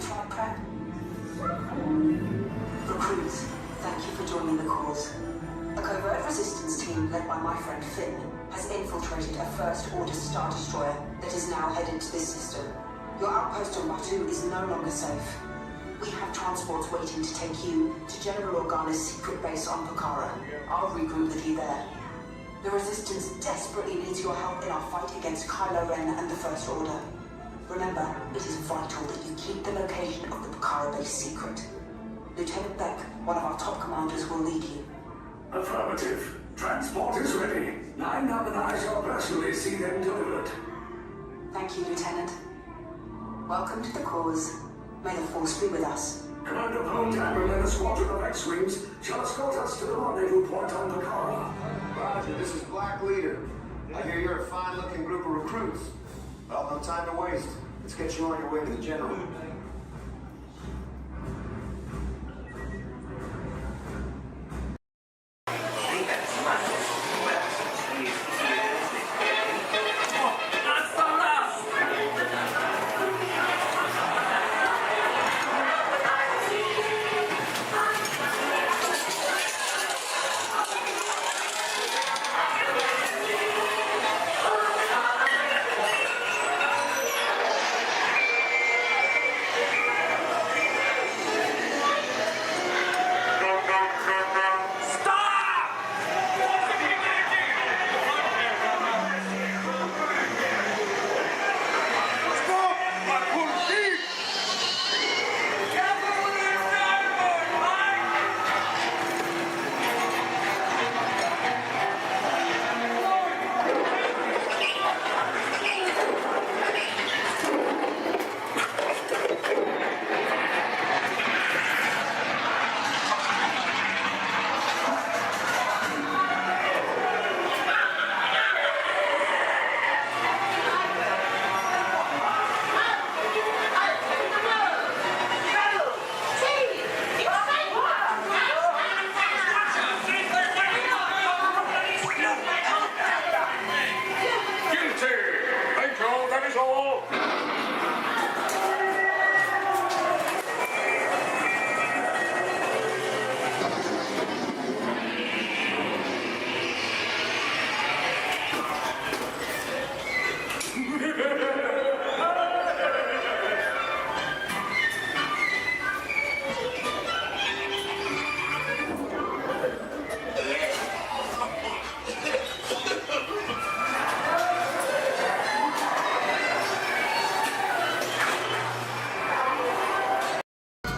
flight prep. Recruits, thank you for joining the cause. A covert resistance team led by my friend Finn has infiltrated a First-Order Star Destroyer that is now headed to this system. Your outpost on Batu is no longer safe. We have transports waiting to take you to General Organa's secret base on Pokhara. I'll regroup with you there. The Resistance desperately needs your help in our fight against Kylo Ren and the First Order. Remember, it is vital that you keep the location of the Pokhara base secret. Lieutenant Beck, one of our top commanders, will lead you. Affirmative. Transport is ready. Line up and I shall personally see them delivered. Thank you, Lieutenant. Welcome to the cause. May the Force be with us. Commander Poltam and a squadron of X-Wings shall escort us to the rendezvous point on Pokhara. Roger, this is Black Leader. I hear you're a fine-looking group of recruits. Well, no time to waste. Let's get you on your way to the General.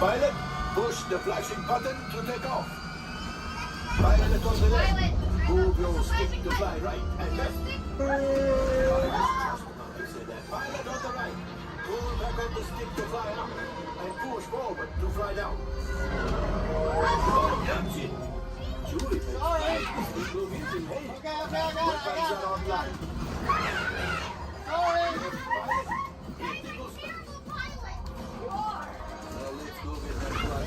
Pilot, push the flashing button to take off. Pilot on the left. Move your stick to fly right and left. Pilot on the right. Pull back on the stick to fly up. And push forward to fly down. Oh, that's it. Julie, sorry. Weapons are online. Sorry. Let's go get that fly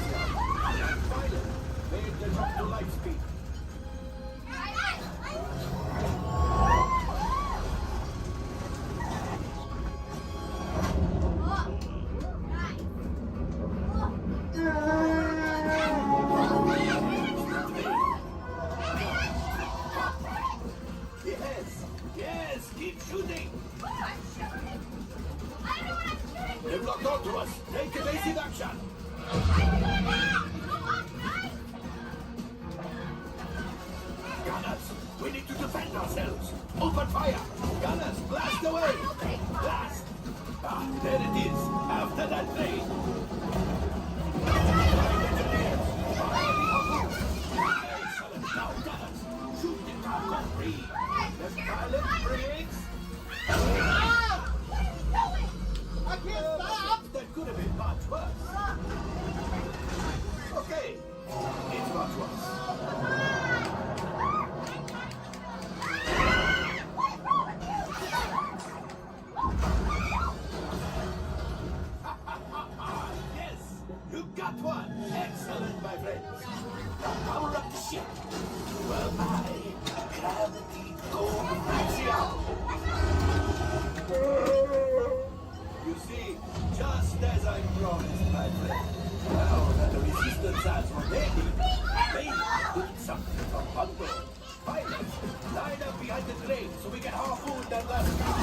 down. Pilot, make the jump to light speed. Yes, keep shooting. They've locked onto us. Take evasive action. Gunners, we need to defend ourselves. Open fire. Gunners, blast away. Blast. Ah, there it is. After that blade. Excellent. Now, gunners, shoot the cargo free. The pilot brakes. I can't stop! That could have been much worse. Okay, it's much worse. Yes, you got one. Excellent, my friends. Now power up the ship. Well, gravity goes out. You see, Just as I promised, my friend. Now that the resistance has already, they did something for Hondo. Pilots, line up behind the train so we can harpoon that last guy.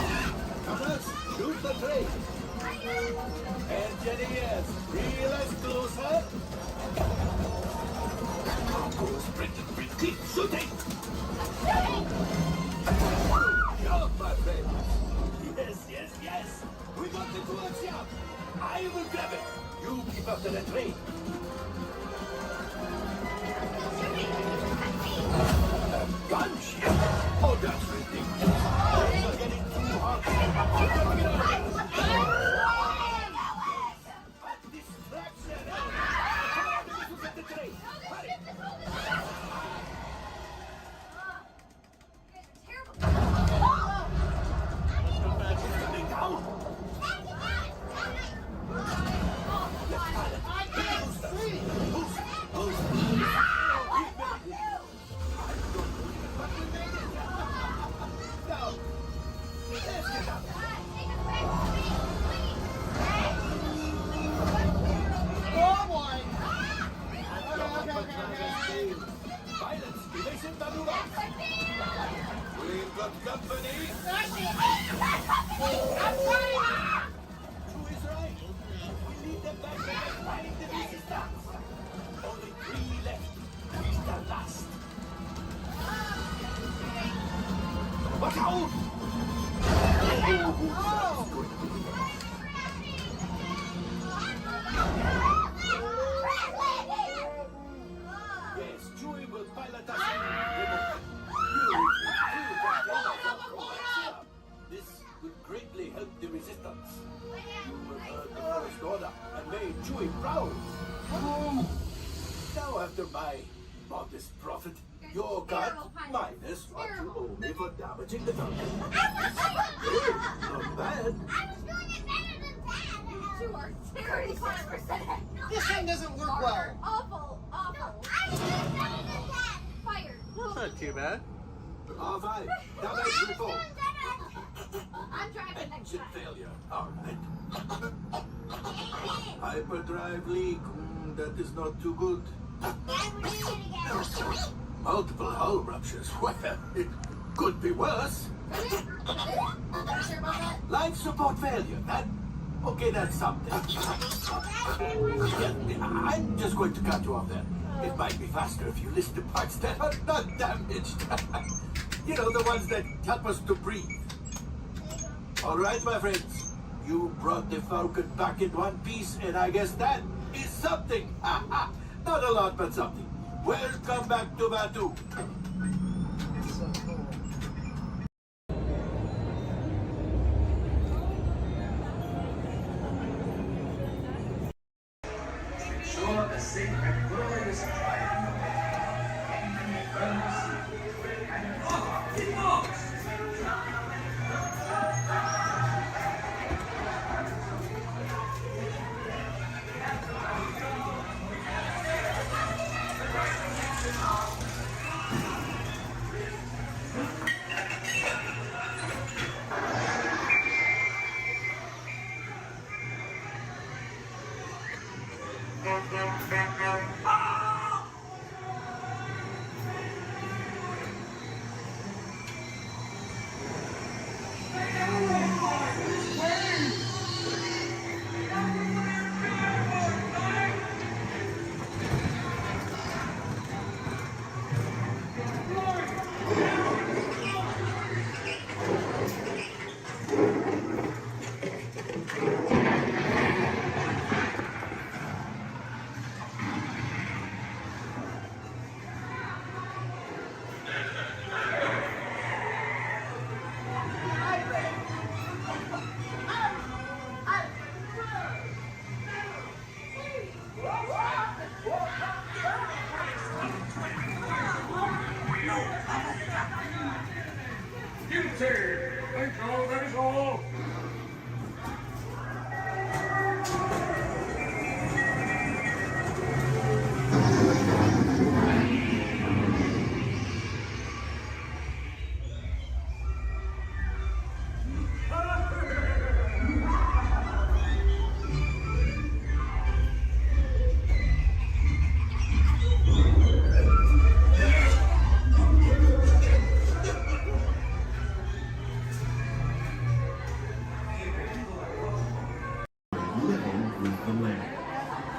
Gunners, shoot the train. Engineers, realize closer. Harpoons, keep shooting. Jump, my friend. Yes. We got the tools, yeah. I will grab it. You keep up to the train. Gunship? Oh, that's ridiculous. Things are getting too hot. We'll never get out of this. A distraction. Come on, we get the train. Hurry. It's coming down. I can't see. Now, let's get up. Oh boy! Okay. Violence, evasive maneuver. We've got company. I'm trying. Who is right? We need them back there fighting the resistance. Only 3 left. He's the last. Watch out! Yes, Chewie will pilot us. This would greatly help the resistance. You will earn the first order and made Chewie proud. Now, after my modest profit, your cut minus what you owe me for damaging the Falcon. Not bad. You are seriously 100%. This thing doesn't work well. Awful. Fired. That's not too bad. R5, damage report. I'm driving next Engine time. failure. All right. Hyperdrive leak. That is not too good. Multiple hull ruptures. Well, it could be worse. Life support failure. That's something. Yeah, I'm just going to cut you off there. It might be faster if you list the parts that are not damaged. You know, the ones that help us to breathe. All right, my friends. You brought the Falcon back in one piece, and I guess that is something. Not a lot, but something. Welcome back to Batu. Ensure the sacred word is tried in the way. In the eternal sea. And it moves!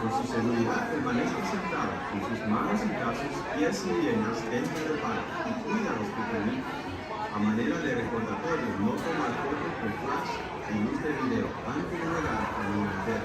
Por su seguridad, permanezca sentado con sus manos y brazos, pies y piernas dentro del baño y cuida a los pequeñitos. A manera de recordatorio, no tomar fotos con flash y luz de video antes de llegar a la universidad.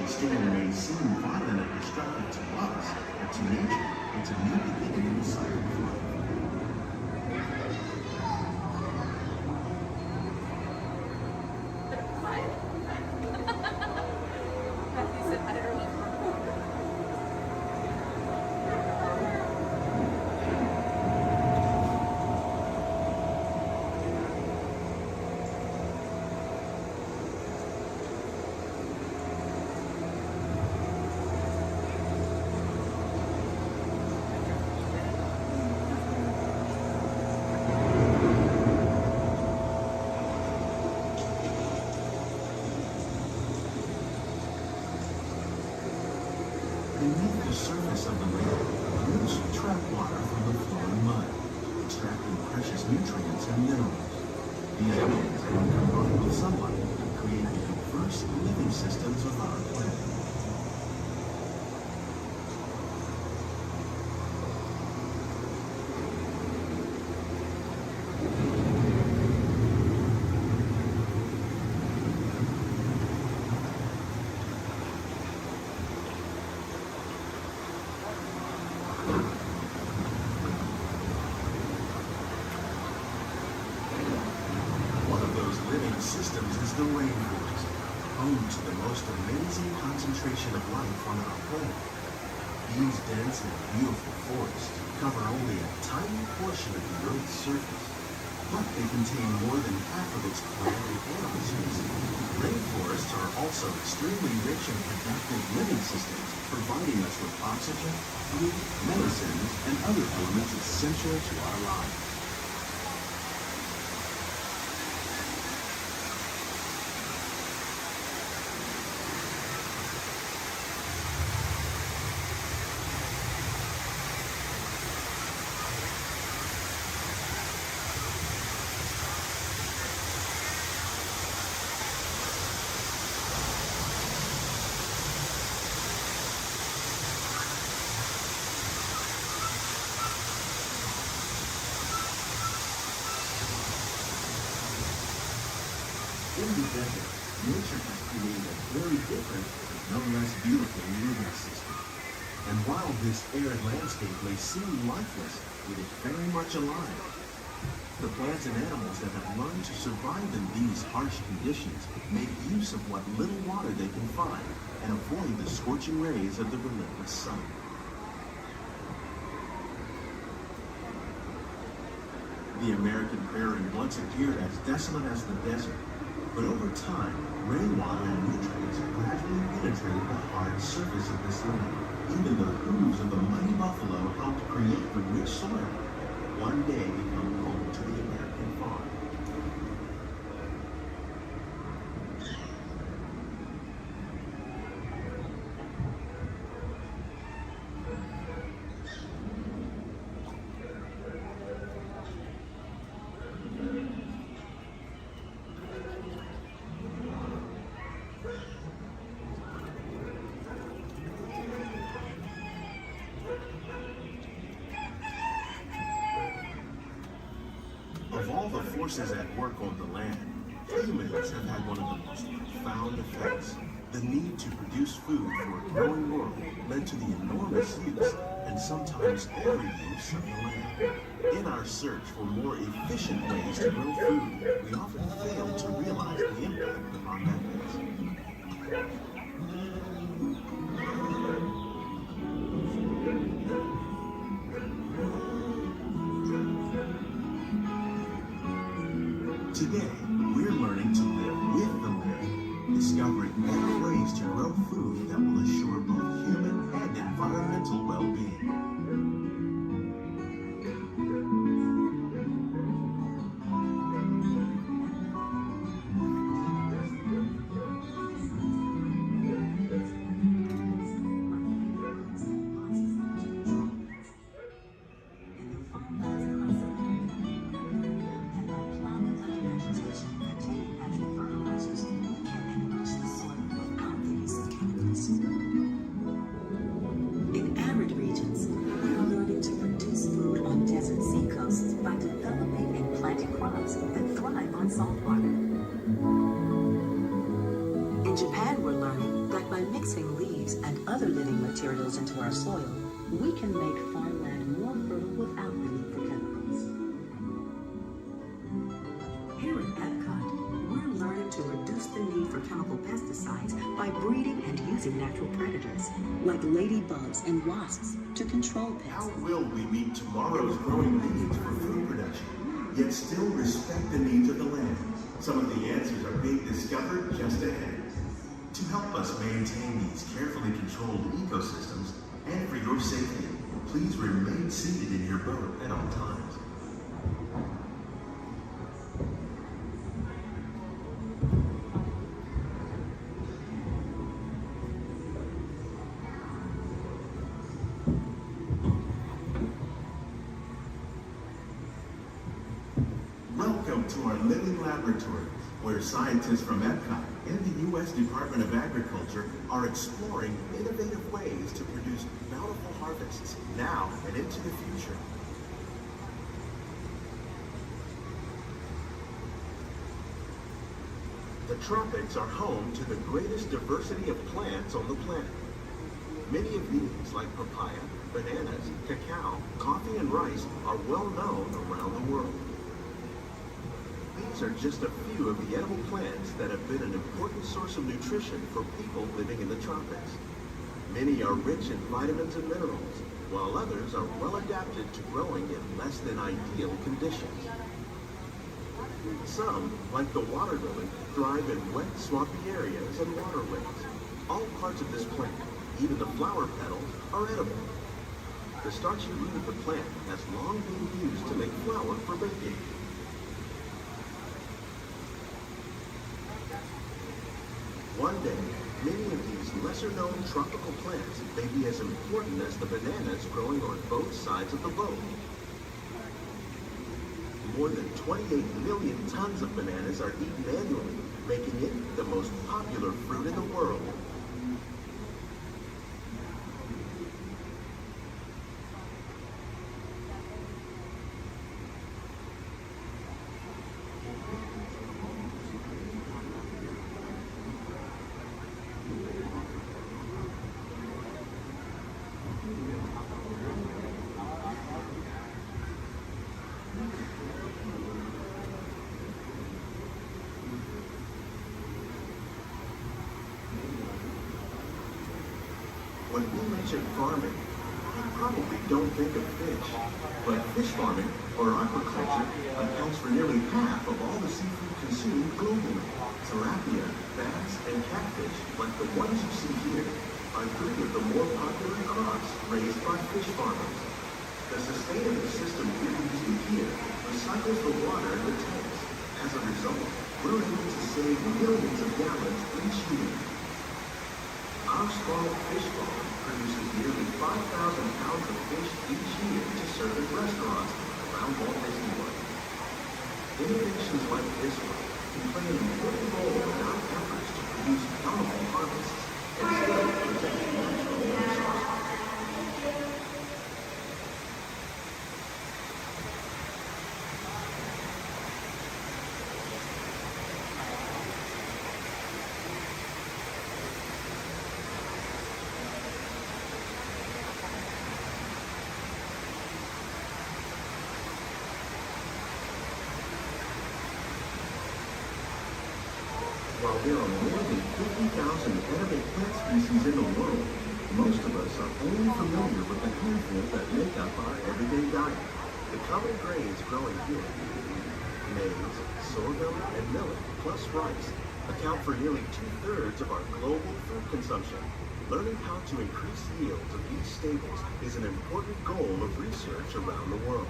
Storm may seem violent and destructive to us, but to nature, it's a new beginning in the cycle of life. Beneath the surface of the lake, roots trap water from the flowing mud, extracting precious nutrients and minerals. These minerals, when combined with sunlight, create the diverse living systems of our planet. Systems is the rainforest, home to the most amazing concentration of life on our planet. These dense and beautiful forests cover only a tiny portion of the Earth's surface, but they contain more than half of its plant and animal species. Rainforests are also extremely rich in productive living systems, providing us with oxygen, food, medicines, and other elements essential to our lives. In the desert, nature has created a very different, but no less beautiful living system. And while this arid landscape may seem lifeless, it is very much alive. The plants and animals that have learned to survive in these harsh conditions make use of what little water they can find and avoid the scorching rays of the relentless sun. The American prairie once appeared as desolate as the desert. But over time, rainwater and nutrients gradually penetrated the hard surface of this land. Even the hooves of the mighty buffalo helped create the rich soil, one day become home to the American farm. Of all the forces at work on the land, humans have had one of the most profound effects. The need to produce food for a growing world led to the enormous use and sometimes overuse of the land. In our search for more efficient ways to grow food, we often fail to realize the impact of our methods. Today, we're learning to live with the living, discovering better ways to grow food that will assure both human and environmental well-being. In arid regions, we are learning to produce food on desert seacoasts by developing and planting crops that thrive on salt water. In Japan, we're learning that by mixing leaves and other living materials into our soil, we can make farmland more fertile without the need for chemicals. Here at Epcot, we're learning to reduce the need for chemical pesticides by breeding and using natural predators, like ladybugs and wasps, to control pests. How will we meet tomorrow's growing needs for food production, yet still respect the needs of the land? Some of the answers are being discovered just ahead. To help us maintain these carefully controlled ecosystems, and for your safety, please remain seated in your boat at all times. Welcome to our living laboratory, where scientists from Epcot and the U.S. Department of Agriculture are exploring innovative ways to produce bountiful harvests now and into the future. The tropics are home to the greatest diversity of plants on the planet. Many of these, like papaya, bananas, cacao, coffee, and rice, are well known around the world. These are just a few of the edible plants that have been an important source of nutrition for people living in the tropics. Many are rich in vitamins and minerals, while others are well adapted to growing in less than ideal conditions. Some, like the water lily, thrive in wet, swampy areas and waterways. All parts of this plant, even the flower petals, are edible. The starchy root of the plant has long been used to make flour for baking. One day, many of these lesser-known tropical plants may be as important as the bananas growing on both sides of the boat. More than 28 million tons of bananas are eaten annually, making it the most popular fruit in the world. When we mention farming, you probably don't think of fish. But fish farming, or aquaculture, accounts for nearly half of all the seafood consumed globally. Tilapia, bass, and catfish, like the ones you see here, are three of the more popular crops raised by fish farmers. The sustainable system we're using here recycles the water in the tanks. As a result, we're able to save millions of gallons each year. Our small fish farm produces nearly 5,000 pounds of fish each year to serve in restaurants around Walt Disney World. Innovations like this one can play an important role in our efforts to produce bountiful harvests and still protect natural resources. While there are more than 50,000 edible plant species in the world, most of us are only familiar with the handful that make up our everyday diet. The common grains growing here: maize, sorghum and millet plus rice account for nearly 2/3 of our global food consumption. Learning how to increase yields of these staples is an important goal of research around the world.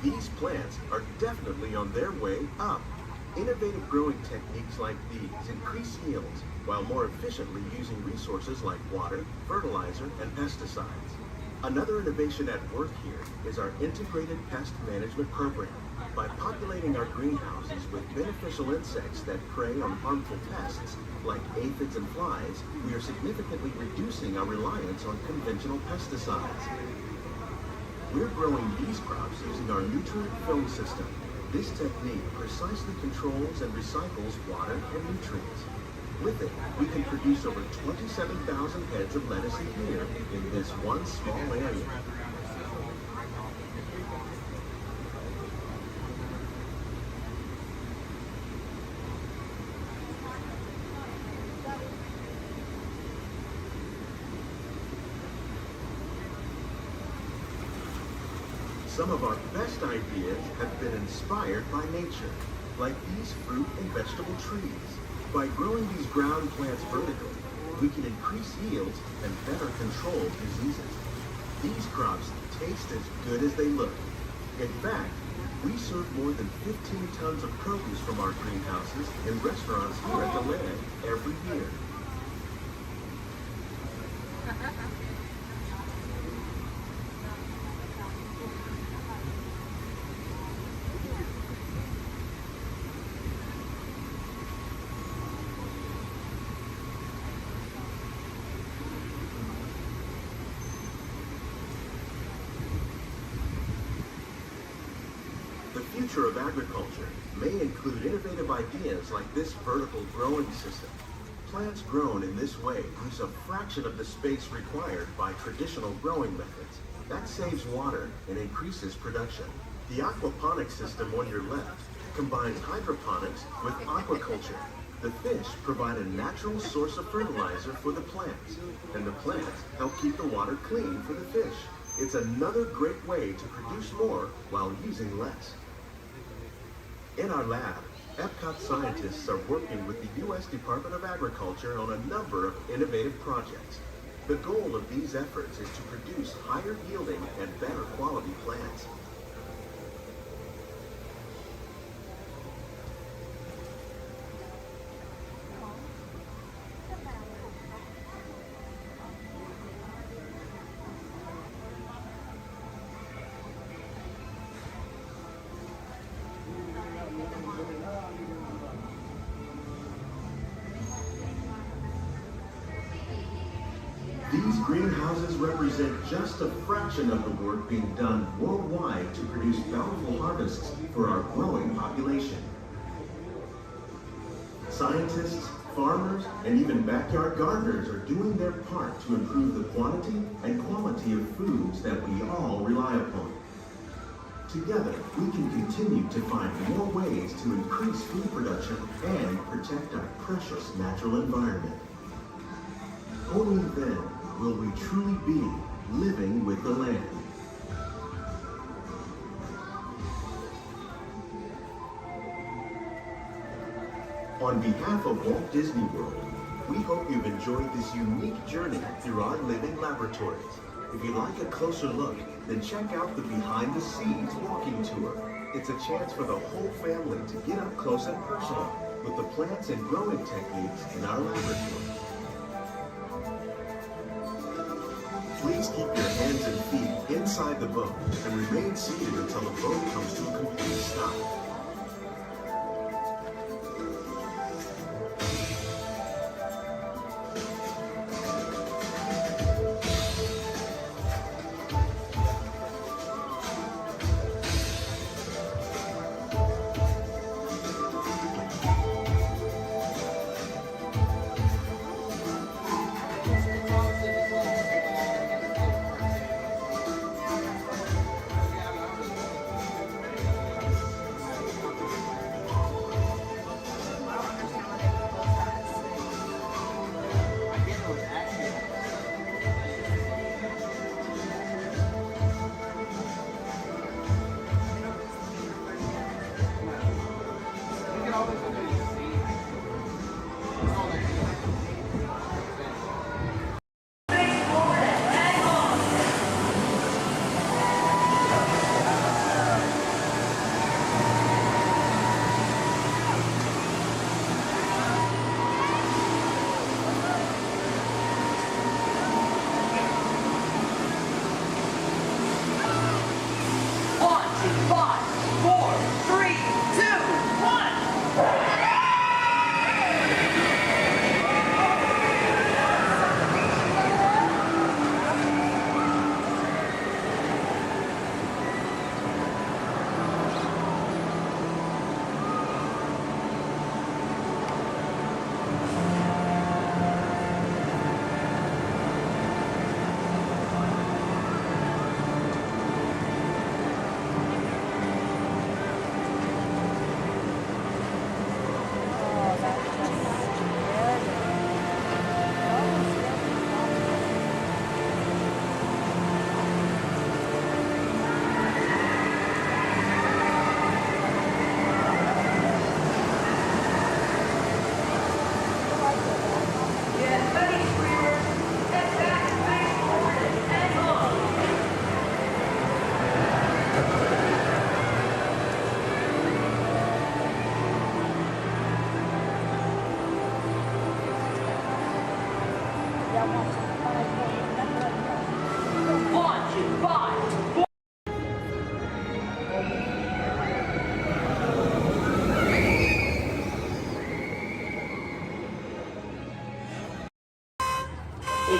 These plants are definitely on their way up. Innovative growing techniques like these increase yields while more efficiently using resources like water, fertilizer, and pesticides. Another innovation at work here is our integrated pest management program. By populating our greenhouses with beneficial insects that prey on harmful pests like aphids and flies, we are significantly reducing our reliance on conventional pesticides. We're growing these crops using our nutrient film system. This technique precisely controls and recycles water and nutrients. With it, we can produce over 27,000 heads of lettuce a year in this one small area. Some of our best ideas have been inspired by nature, like these fruit and vegetable trees. By growing these ground plants vertically, we can increase yields and better control diseases. These crops taste as good as they look. In fact, we serve more than 15 tons of produce from our greenhouses in restaurants here at the land every year. The future of agriculture may include innovative ideas like this vertical growing system. Plants grown in this way use a fraction of the space required by traditional growing methods. That saves water and increases production. The aquaponics system on your left combines hydroponics with aquaculture. The fish provide a natural source of fertilizer for the plants, and the plants help keep the water clean for the fish. It's another great way to produce more while using less. In our lab, Epcot scientists are working with the U.S. Department of Agriculture on a number of innovative projects. The goal of these efforts is to produce higher yielding and better quality plants. These greenhouses represent just a fraction of the work being done worldwide to produce bountiful harvests for our growing population. Scientists, farmers, and even backyard gardeners are doing their part to improve the quantity and quality of foods that we all rely upon. Together, we can continue to find more ways to increase food production and protect our precious natural environment. Only then will we truly be living with the land. On behalf of Walt Disney World, we hope you've enjoyed this unique journey through our living laboratories. If you'd like a closer look, then check out the Behind the Scenes walking tour. It's a chance for the whole family to get up close and personal with the plants and growing techniques in our laboratory. Please keep your hands and feet inside the boat and remain seated until the boat comes to a complete stop.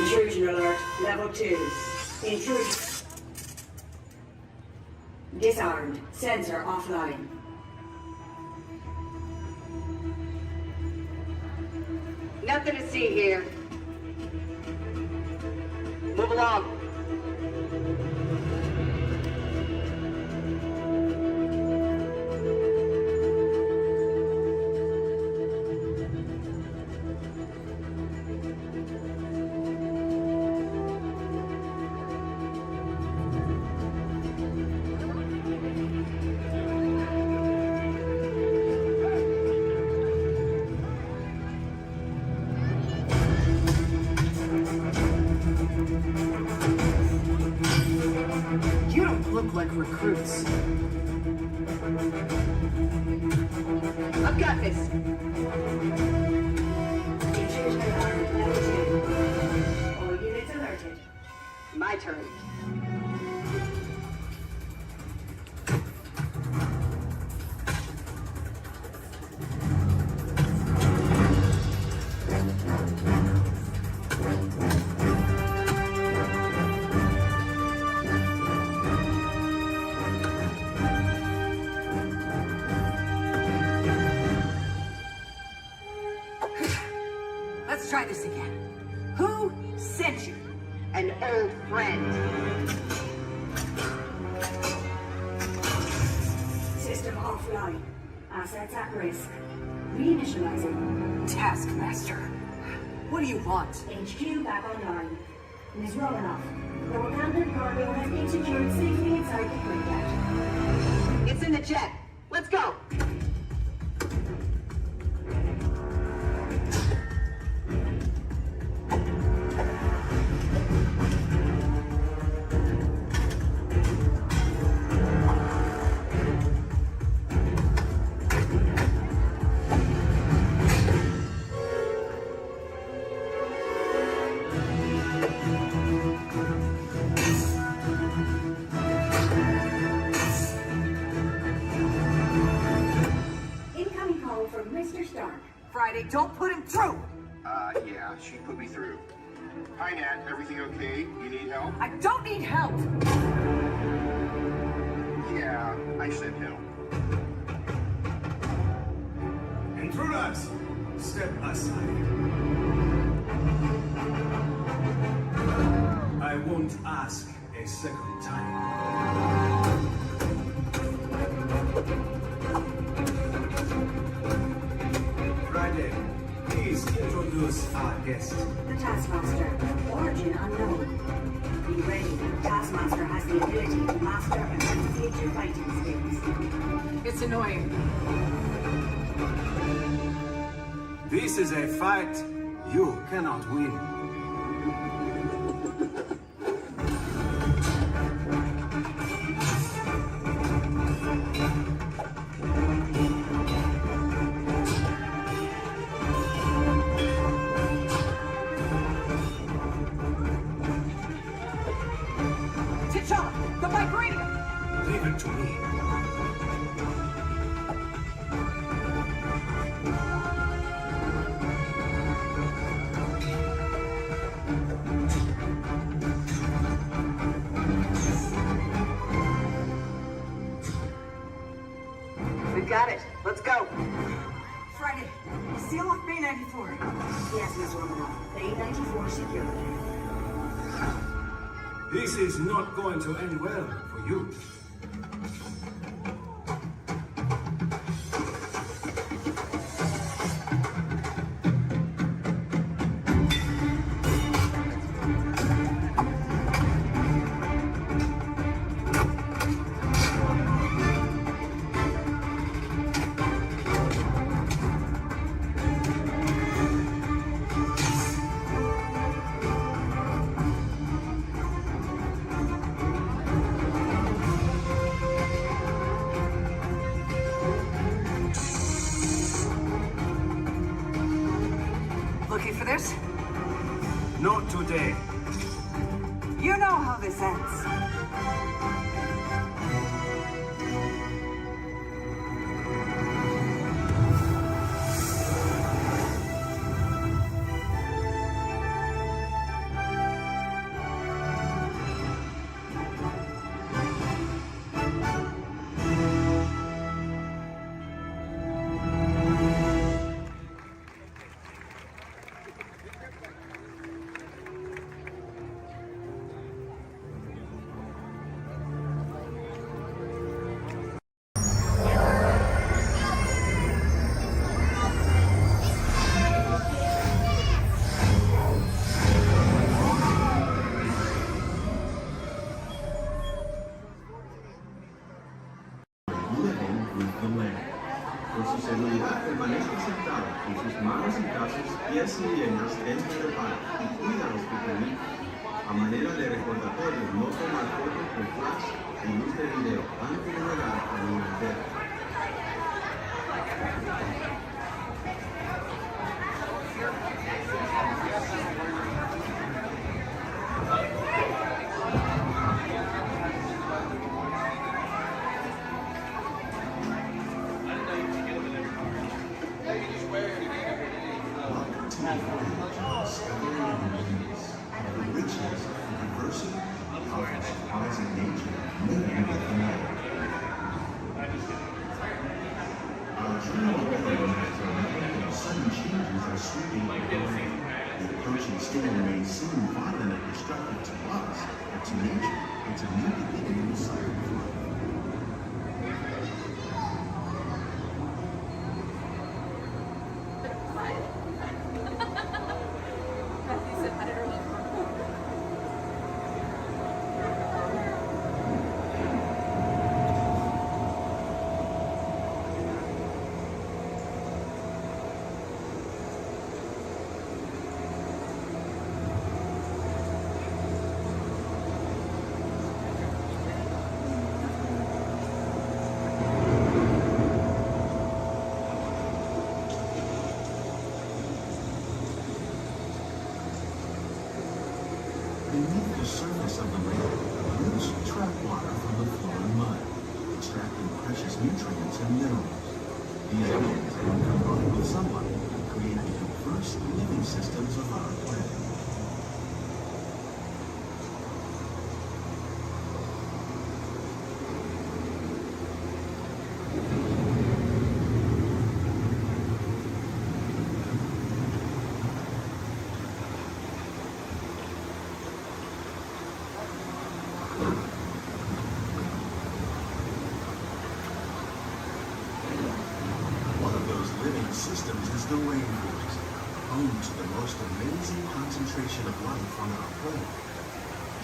Intrusion alert, level 2. Intrusion. Disarmed. Sensor offline. Nothing to see here. Move along. You don't look like recruits. I've got this. Intrusion alarm, level 2. All units alerted. My turn. Let's try this again. Who sent you? An old friend. System offline. Assets at risk. Reinitializing. Taskmaster. What do you want? HQ back online. Ms. Romanoff, the Wakandan cargo has been secured safely inside the grid. It's in the jet. Let's go. Incoming call from Mr. Stark. Friday, don't put him through! Yeah, she put me through. Hi, Nat. Everything okay? You need help? I don't need help! Yeah, I said help. Intruders, step aside. I won't ask a second time. Friday, please introduce our guest. The Taskmaster. Origin unknown. Be ready. Taskmaster has the ability to master and manipulate your fighting skills. It's annoying. This is a fight you cannot win. T'Challa, the vibranium! Leave it to me. We've got it. Let's go. Friday, seal off Bay 94. Yes, Ms. Romanoff. Bay 94 secured. This is not going to end well for you. Looking for this? Not today. You know how this ends. cuidado con sus manos y brazos, pies y piernas dentro del parque y cuida a los pequeñitos. A manera de recordatorio, no tomar fotos con flash y luz de video antes de llegar a un hotel. Beneath the surface of the lake, roots trap water from the flowing mud, extracting precious nutrients and minerals. These elements, when combined with sunlight, create the diverse living systems of our planet. Systems is the rainforest, home to the most amazing concentration of life on our planet.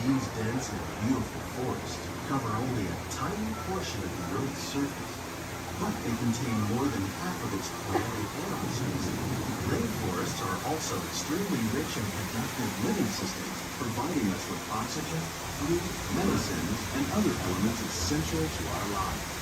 These dense and beautiful forests cover only a tiny portion of the Earth's surface, but they contain more than half of its plant and animal species. Rainforests are also extremely rich and productive living systems, providing us with oxygen, food, medicines, and other elements essential to our lives.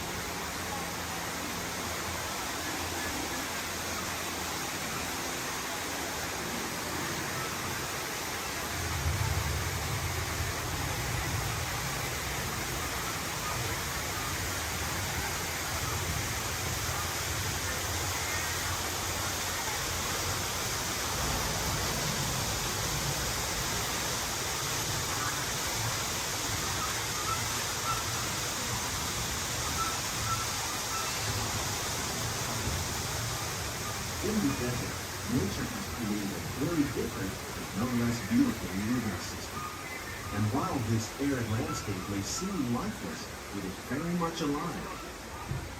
In the desert, nature has created a very different, but no less beautiful living system. And while this arid landscape may seem lifeless, it is very much alive.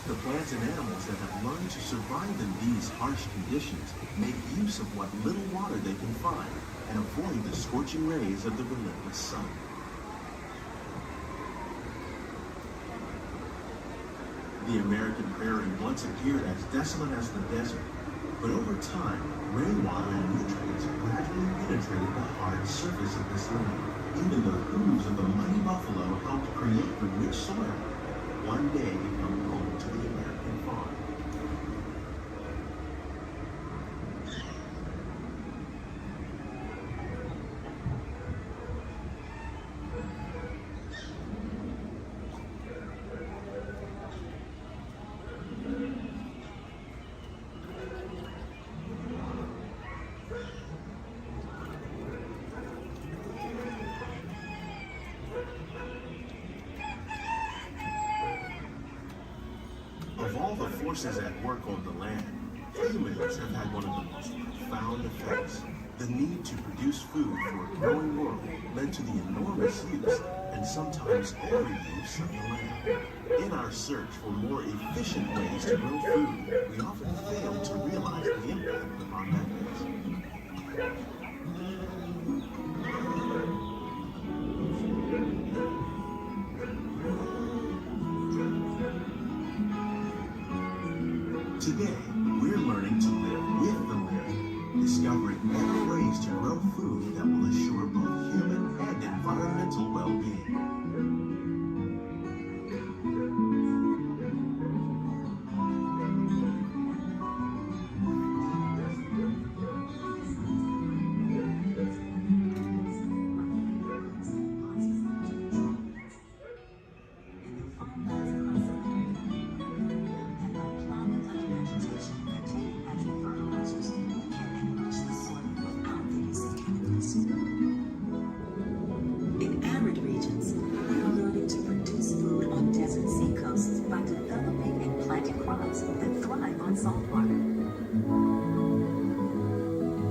The plants and animals that have learned to survive in these harsh conditions make use of what little water they can find and avoid the scorching rays of the relentless sun. The American prairie once appeared as desolate as the desert. But over time, rainwater and nutrients gradually penetrated the hard surface of this land. Even the hooves of the mighty buffalo helped create the rich soil, one day become home to the American farm. Of all the forces at work on the land, humans have had one of the most profound effects. The need to produce food for a growing world led to the enormous use and sometimes overuse of the land. In our search for more efficient ways to grow food, we often fail to realize the impact of our methods. Today, we're learning to live with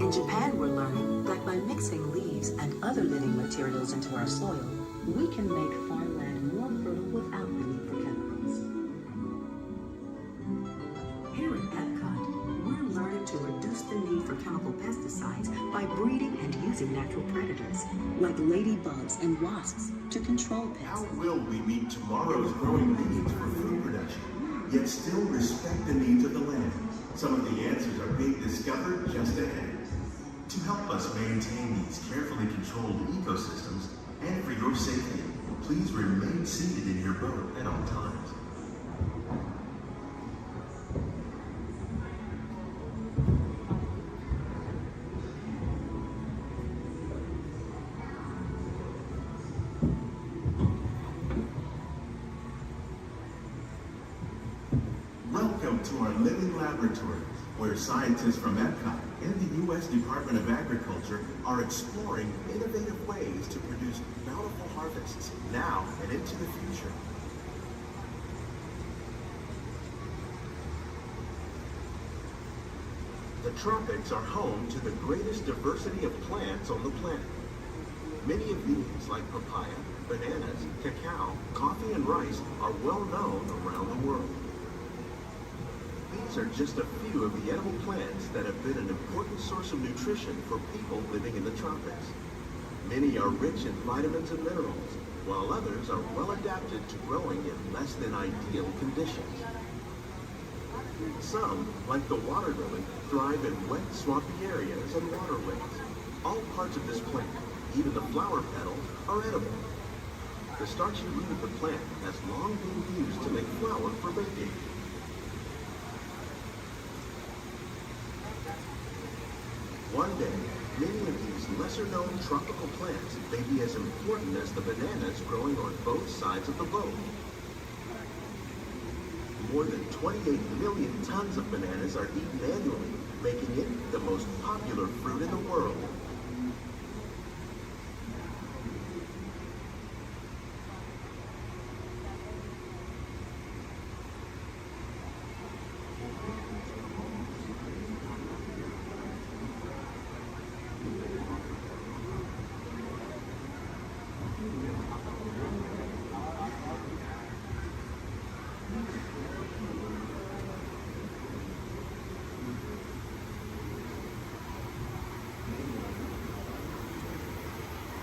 In Japan, we're learning that by mixing leaves and other living materials into our soil, we can make farmland more fertile without the need for chemicals. Here at Epcot, we're learning to reduce the need for chemical pesticides by breeding and using natural predators, like ladybugs and wasps, to control pests. How will we meet tomorrow's growing needs for food production, yet still respect the needs of the land? Some of the answers are being discovered just ahead. To help us maintain these carefully controlled ecosystems, and for your safety, please remain seated in your boat at all times. Welcome to our living laboratories, where scientists from Epcot and the U.S. Department of Agriculture are exploring innovative ways to produce bountiful harvests now and into the future. The tropics are home to the greatest diversity of plants on the planet. Many of these, like papaya, bananas, cacao, coffee, and rice, are well known around the world. These are just a few of the edible plants that have been an important source of nutrition for people living in the tropics. Many are rich in vitamins and minerals, while others are well adapted to growing in less than ideal conditions. Some, like the water lily, thrive in wet, swampy areas and waterways. All parts of this plant, even the flower petals, are edible. The starchy root of the plant has long been used to make flour for baking. One day, many of these lesser-known tropical plants may be as important as the bananas growing on both sides of the boat. More than 28 million tons of bananas are eaten annually, making it the most popular fruit in the world.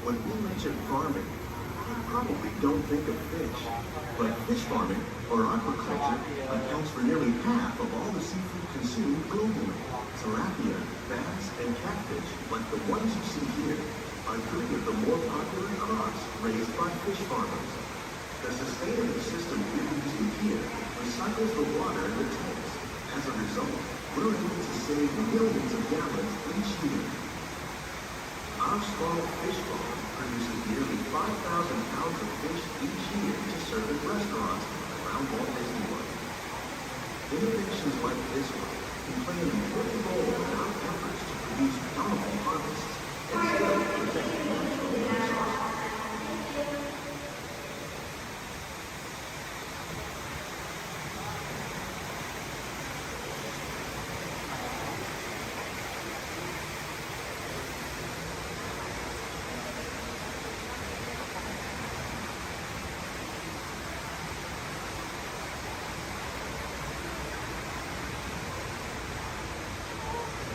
When we mention farming, we probably don't think of fish. But fish farming, or aquaculture, accounts for nearly half of all the seafood consumed globally. Tilapia, bass, and catfish, like the ones you see here, are three of the more popular crops raised by fish farmers. The sustainable system we're using here recycles the water in the tanks. As a result, we're able to save millions of gallons each year. Our small fish farm produces nearly 5,000 pounds of fish each year to serve in restaurants around Walt Disney World. Innovations like this one can play an important role in our efforts to produce bountiful harvests and still protect the natural resources.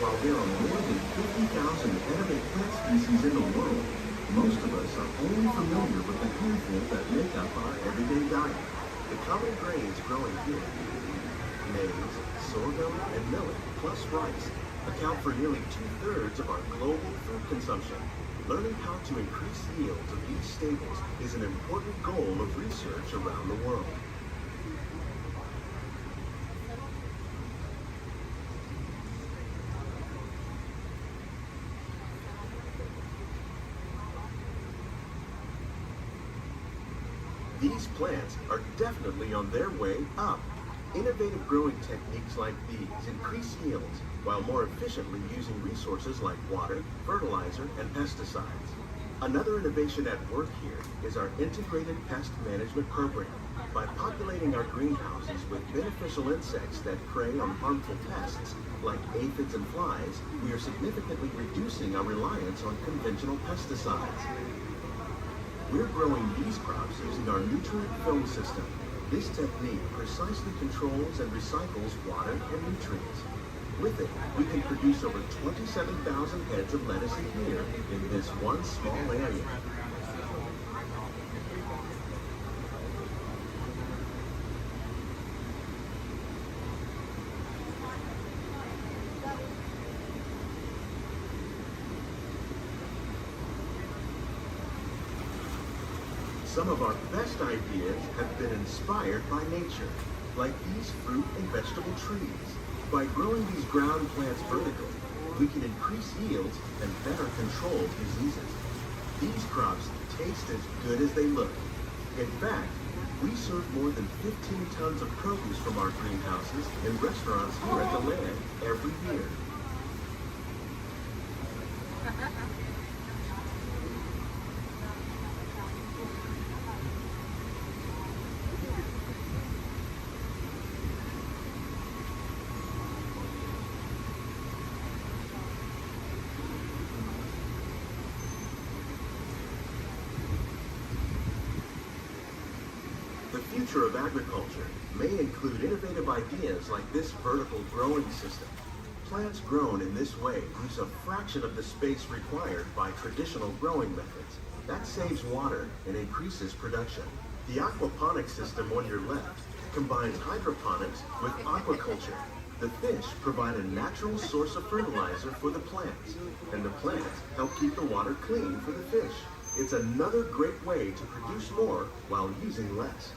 While there are more than 50,000 edible plant species in the world, most of us are only familiar with the handful that make up our everyday diet. The common grains growing here, maize, sorghum, and millet, plus rice, account for nearly 2/3 of our global food consumption. Learning how to increase yields of these staples is an important goal of research around the world. These plants are definitely on their way up. Innovative growing techniques like these increase yields while more efficiently using resources like water, fertilizer, and pesticides. Another innovation at work here is our integrated pest management program. By populating our greenhouses with beneficial insects that prey on harmful pests, like aphids and flies, we are significantly reducing our reliance on conventional pesticides. We're growing these crops using our nutrient film system. This technique precisely controls and recycles water and nutrients. With it, we can produce over 27,000 heads of lettuce a year in this one small area. Some of our best ideas have been inspired by nature, like these fruit and vegetable trees. By growing these ground plants vertically, we can increase yields and better control diseases. These crops taste as good as they look. In fact, we serve more than 15 tons of produce from our greenhouses in restaurants here at the Land every year. The future of agriculture may include innovative ideas like this vertical growing system. Plants grown in this way use a fraction of the space required by traditional growing methods. That saves water and increases production. The aquaponics system on your left combines hydroponics with aquaculture. The fish provide a natural source of fertilizer for the plants, and the plants help keep the water clean for the fish. It's another great way to produce more while using less.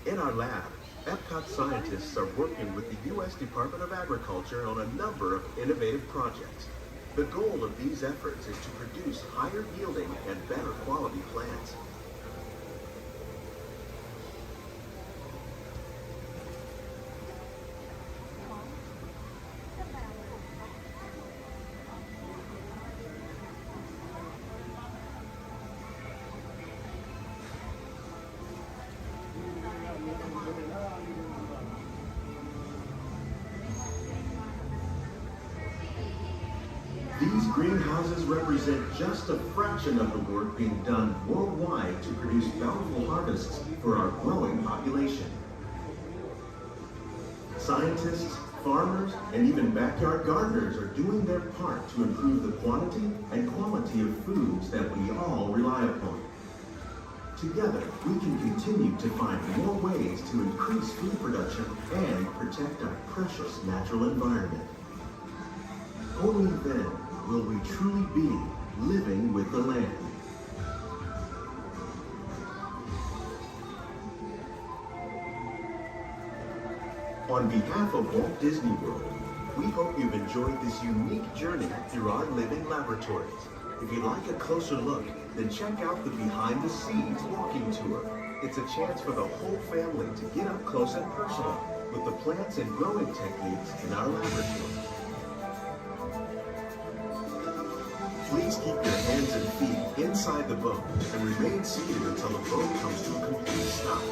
In our lab, Epcot scientists are working with the U.S. Department of Agriculture on a number of innovative projects. The goal of these efforts is to produce higher yielding and better quality plants. These greenhouses represent just a fraction of the work being done worldwide to produce bountiful harvests for our growing population. Scientists, farmers, and even backyard gardeners are doing their part to improve the quantity and quality of foods that we all rely upon. Together, we can continue to find more ways to increase food production and protect our precious natural environment. Only then will we truly be living with the land. On behalf of Walt Disney World, we hope you've enjoyed this unique journey through our living laboratories. If you'd like a closer look, then check out the Behind the Scenes walking tour. It's a chance for the whole family to get up close and personal with the plants and growing techniques in our laboratory. Please keep your hands and feet inside the boat and remain seated until the boat comes to a complete stop.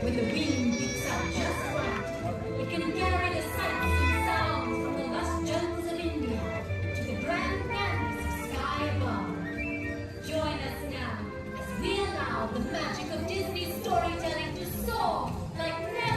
When the wind picks up just right, it can carry the sights and sounds from the lush jungles of India to the grand canvas of sky above. Join us now as we allow the magic of Disney storytelling to soar like never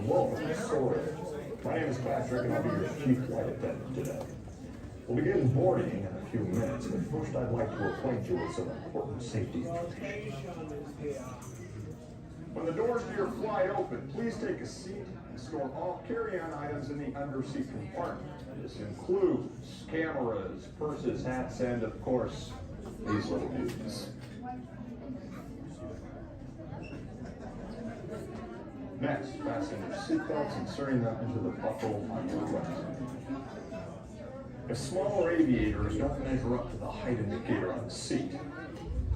and welcome to Soaring. My name is Patrick, and I'll be your chief flight attendant today. We'll begin boarding in a few minutes, but first I'd like to acquaint you with some important safety information. When the doors to your flight open, please take a seat and store all carry-on items in the underseat compartment. This includes cameras, purses, hats, and of course, these little dudes. Next, fasten your seatbelts, inserting them into the buckle on your left. If smaller aviators don't measure up to the height indicator on the seat,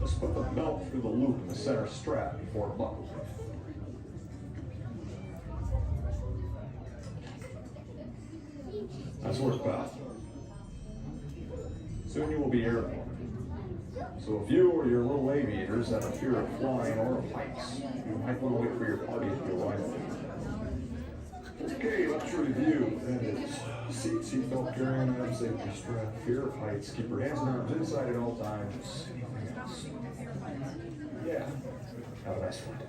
just put the belt through the loop in the center strap before buckling. Nice work, pal. Soon you will be airborne. So if you or your little aviators have a fear of flying or of heights, you might want to wait for your party to arrive. Okay, let's review. That is seatbelt, carry-on items, safety strap, fear of heights, keep your hands and arms inside at all times. Anything else? Yeah. Have a nice flight.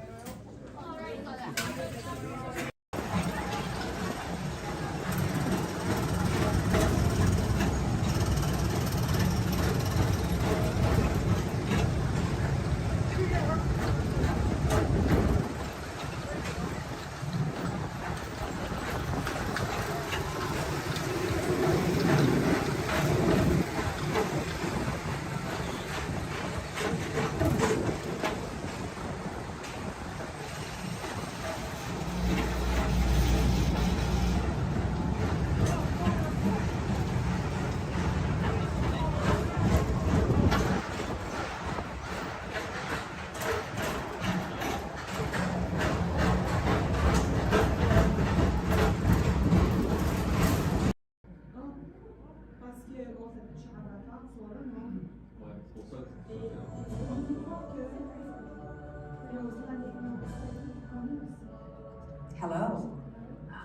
Hello,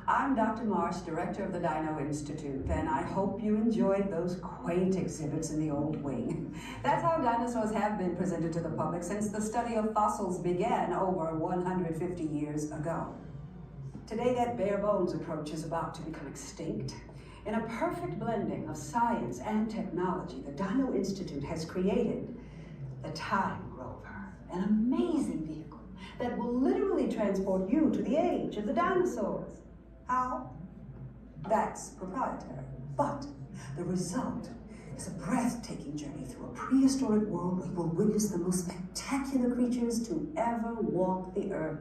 I'm Dr. Marsh, director of the Dino Institute, and I hope you enjoyed those quaint exhibits in the old wing. That's how dinosaurs have been presented to the public since the study of fossils began over 150 years ago. Today, that bare bones approach is about to become extinct. In a perfect blending of science and technology, the Dino Institute has created the Time Rover, an amazing vehicle that will literally transport you to the age of the dinosaurs. How? That's proprietary. But the result is a breathtaking journey through a prehistoric world where you will witness the most spectacular creatures to ever walk the earth.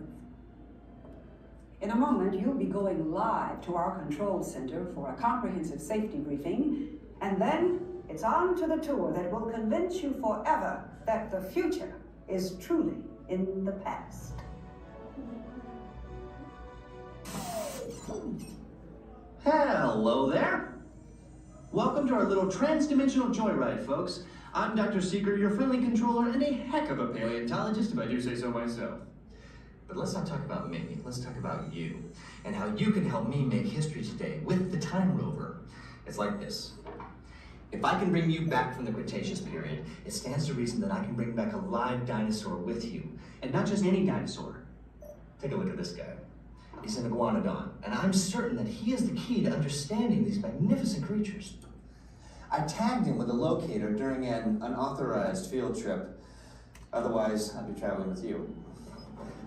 In a moment, you'll be going live to our control center for a comprehensive safety briefing, and then it's on to the tour that will convince you forever that the future is truly in the past. Hello there. Welcome to our little trans-dimensional joyride, folks. I'm Dr. Seeker, your friendly controller and a heck of a paleontologist, if I do say so myself. But let's not talk about me, let's talk about you, and how you can help me make history today with the Time Rover. It's like this. If I can bring you back from the Cretaceous period, it stands to reason that I can bring back a live dinosaur with you. And not just any dinosaur. Take a look at this guy. He's an iguanodon, and I'm certain that he is the key to understanding these magnificent creatures. I tagged him with a locator during an unauthorized field trip. Otherwise, I'd be traveling with you.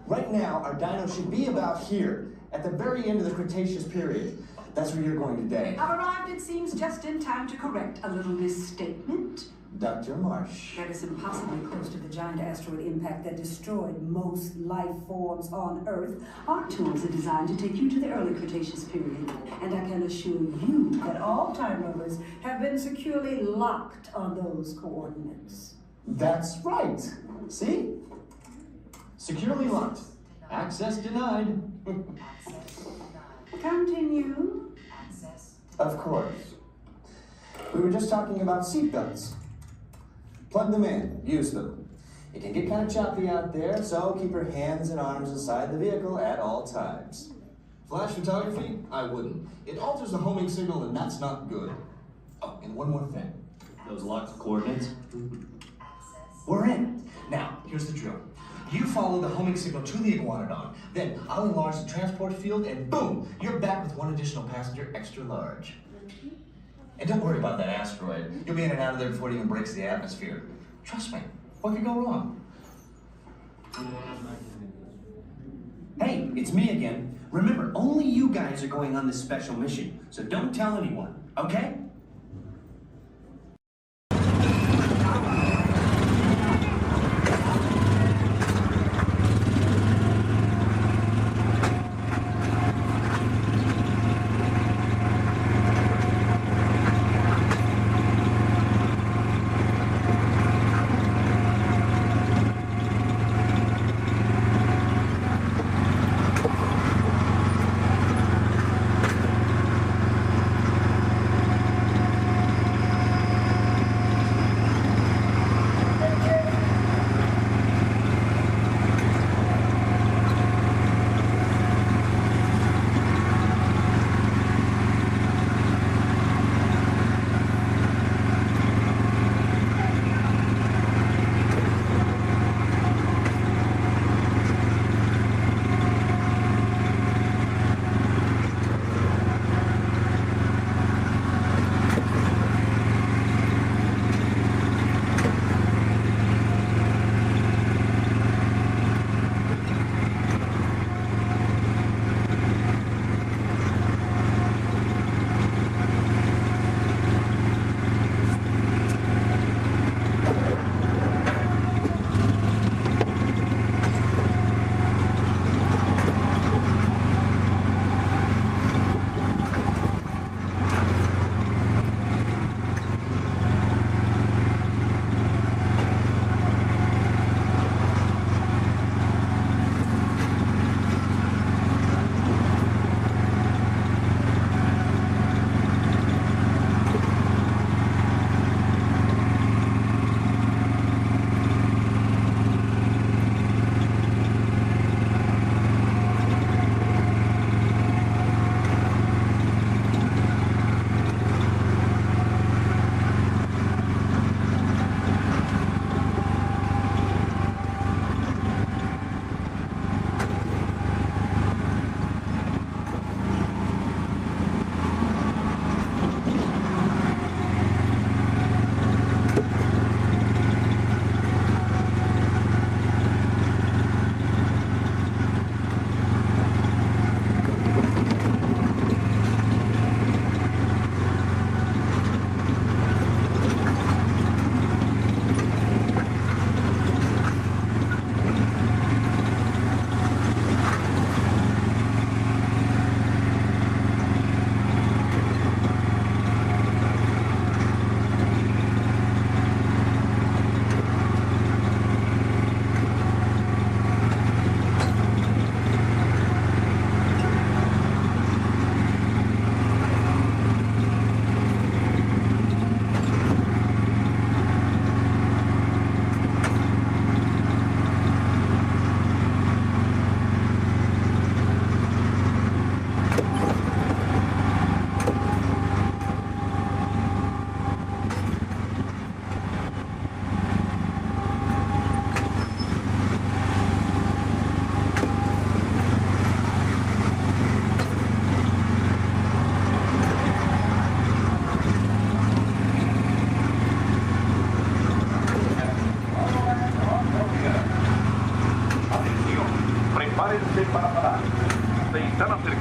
Right now, our dino should be about here, at the very end of the Cretaceous period. That's where you're going today. I've arrived, it seems, just in time to correct a little misstatement. Dr. Marsh. That is impossibly close to the giant asteroid impact that destroyed most life forms on Earth. Our tools are designed to take you to the early Cretaceous period. And I can assure you that all Time Rovers have been securely locked on those coordinates. That's right. See? Securely locked. Access denied. Continue. Of course. We were just talking about seatbelts. Plug them in, use them. It can get kind of choppy out there, so keep your hands and arms inside the vehicle at all times. Flash photography? I wouldn't. It alters the homing signal, and that's not good. Oh, and one more thing. Those locked coordinates? We're in. Now, here's the drill. You follow the homing signal to the iguanodon. Then I'll enlarge the transport field, and boom, you're back with one additional passenger, extra large. And don't worry about that asteroid. You'll be in and out of there before it even breaks the atmosphere. Trust me, what could go wrong? Hey, it's me again. Remember, only you guys are going on this special mission, so don't tell anyone, okay?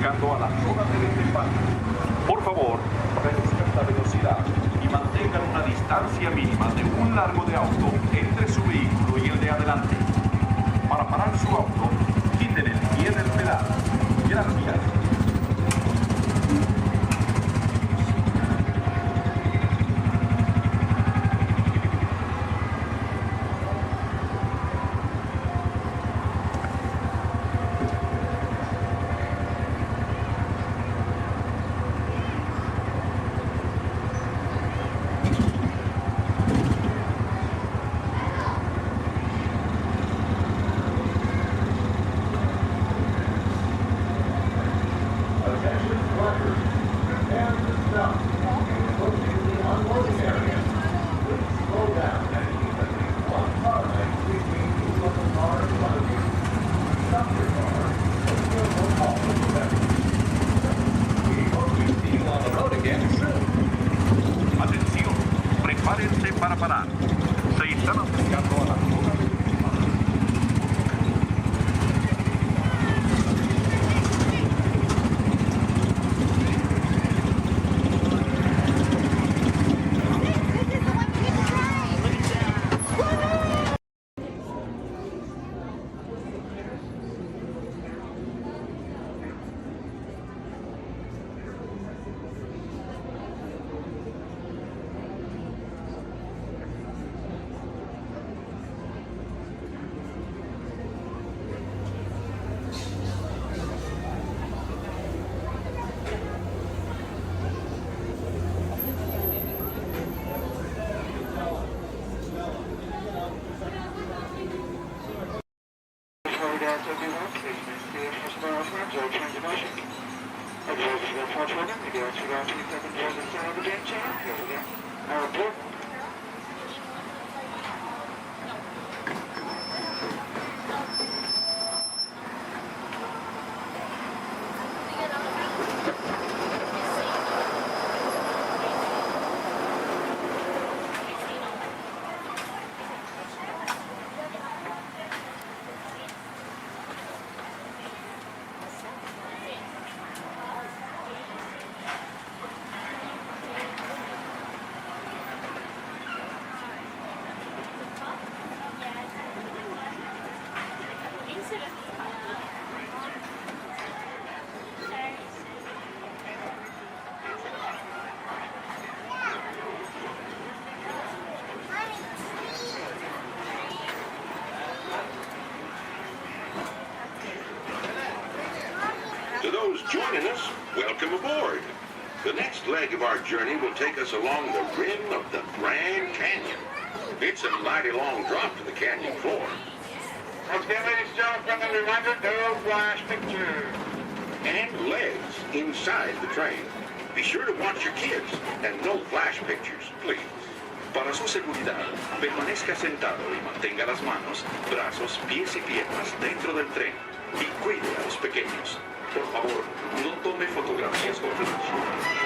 llegando a la zona de desembarco. Por favor, reduzcan la velocidad y mantengan una distancia mínima de un largo de auto entre su vehículo y el de adelante. Para parar su auto, quiten el pie del pedal. Gracias. Prepárense para parar. Se están acercando a la zona de disparo. To those joining us, welcome aboard. The next leg of our journey will take us along the rim of the Grand Canyon. It's a mighty long drop to the canyon floor. Once again, ladies and gentlemen, friendly reminder, no flash pictures. And legs inside the train. Be sure to watch your kids and no flash pictures, please. Para su seguridad, permanezca sentado y mantenga las manos, brazos, pies y piernas dentro del tren y cuide a los pequeños. Por favor, no tome fotografías con flash.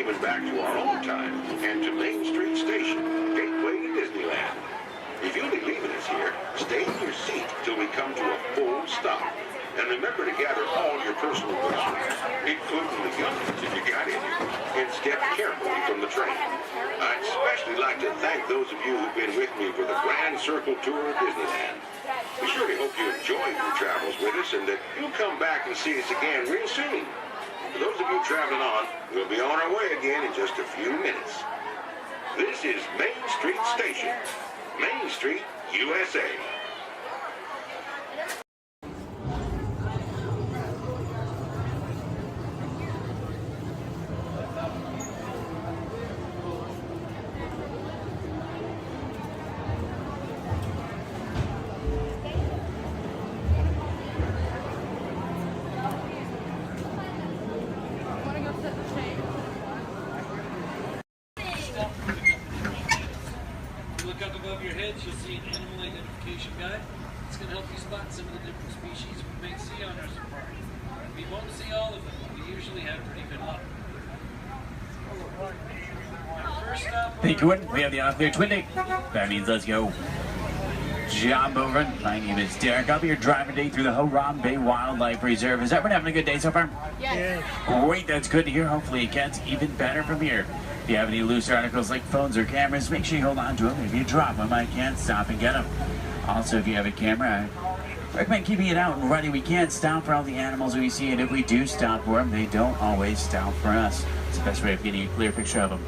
even back to our own time and to Main Street Station, gateway to Disneyland. If you'll be leaving us here, stay in your seat till we come to a full stop. And remember to gather all your personal belongings, including the guns if you got any, and step carefully from the train. I'd especially like to thank those of you who've been with me for the Grand Circle Tour of Disneyland. We surely hope you enjoyed your travels with us and that you'll come back and see us again real soon. For those of you traveling on, we'll be on our way again in just a few minutes. This is Main Street Station, Main Street, USA. Look up above your heads, you'll see an animal identification guide. It's going to help you spot some of the different species we may see on our safari. We won't see all of them, but we usually have pretty good luck. Our first stop. Hey, Twin, we have the off-clear twin day. That means let's go. Job over. My name is Derek. I'll be your driver today through the Harambe Wildlife Reserve. Is everyone having a good day so far? Yes. Great, that's good to hear. Hopefully it gets even better from here. If you have any loose articles like phones or cameras, make sure you hold on to them. If you drop them, I can't stop and get them. Also, if you have a camera, I recommend keeping it out and ready. We can't stop for all the animals we see, and if we do stop for them, they don't always stop for us. It's the best way of getting a clear picture of them.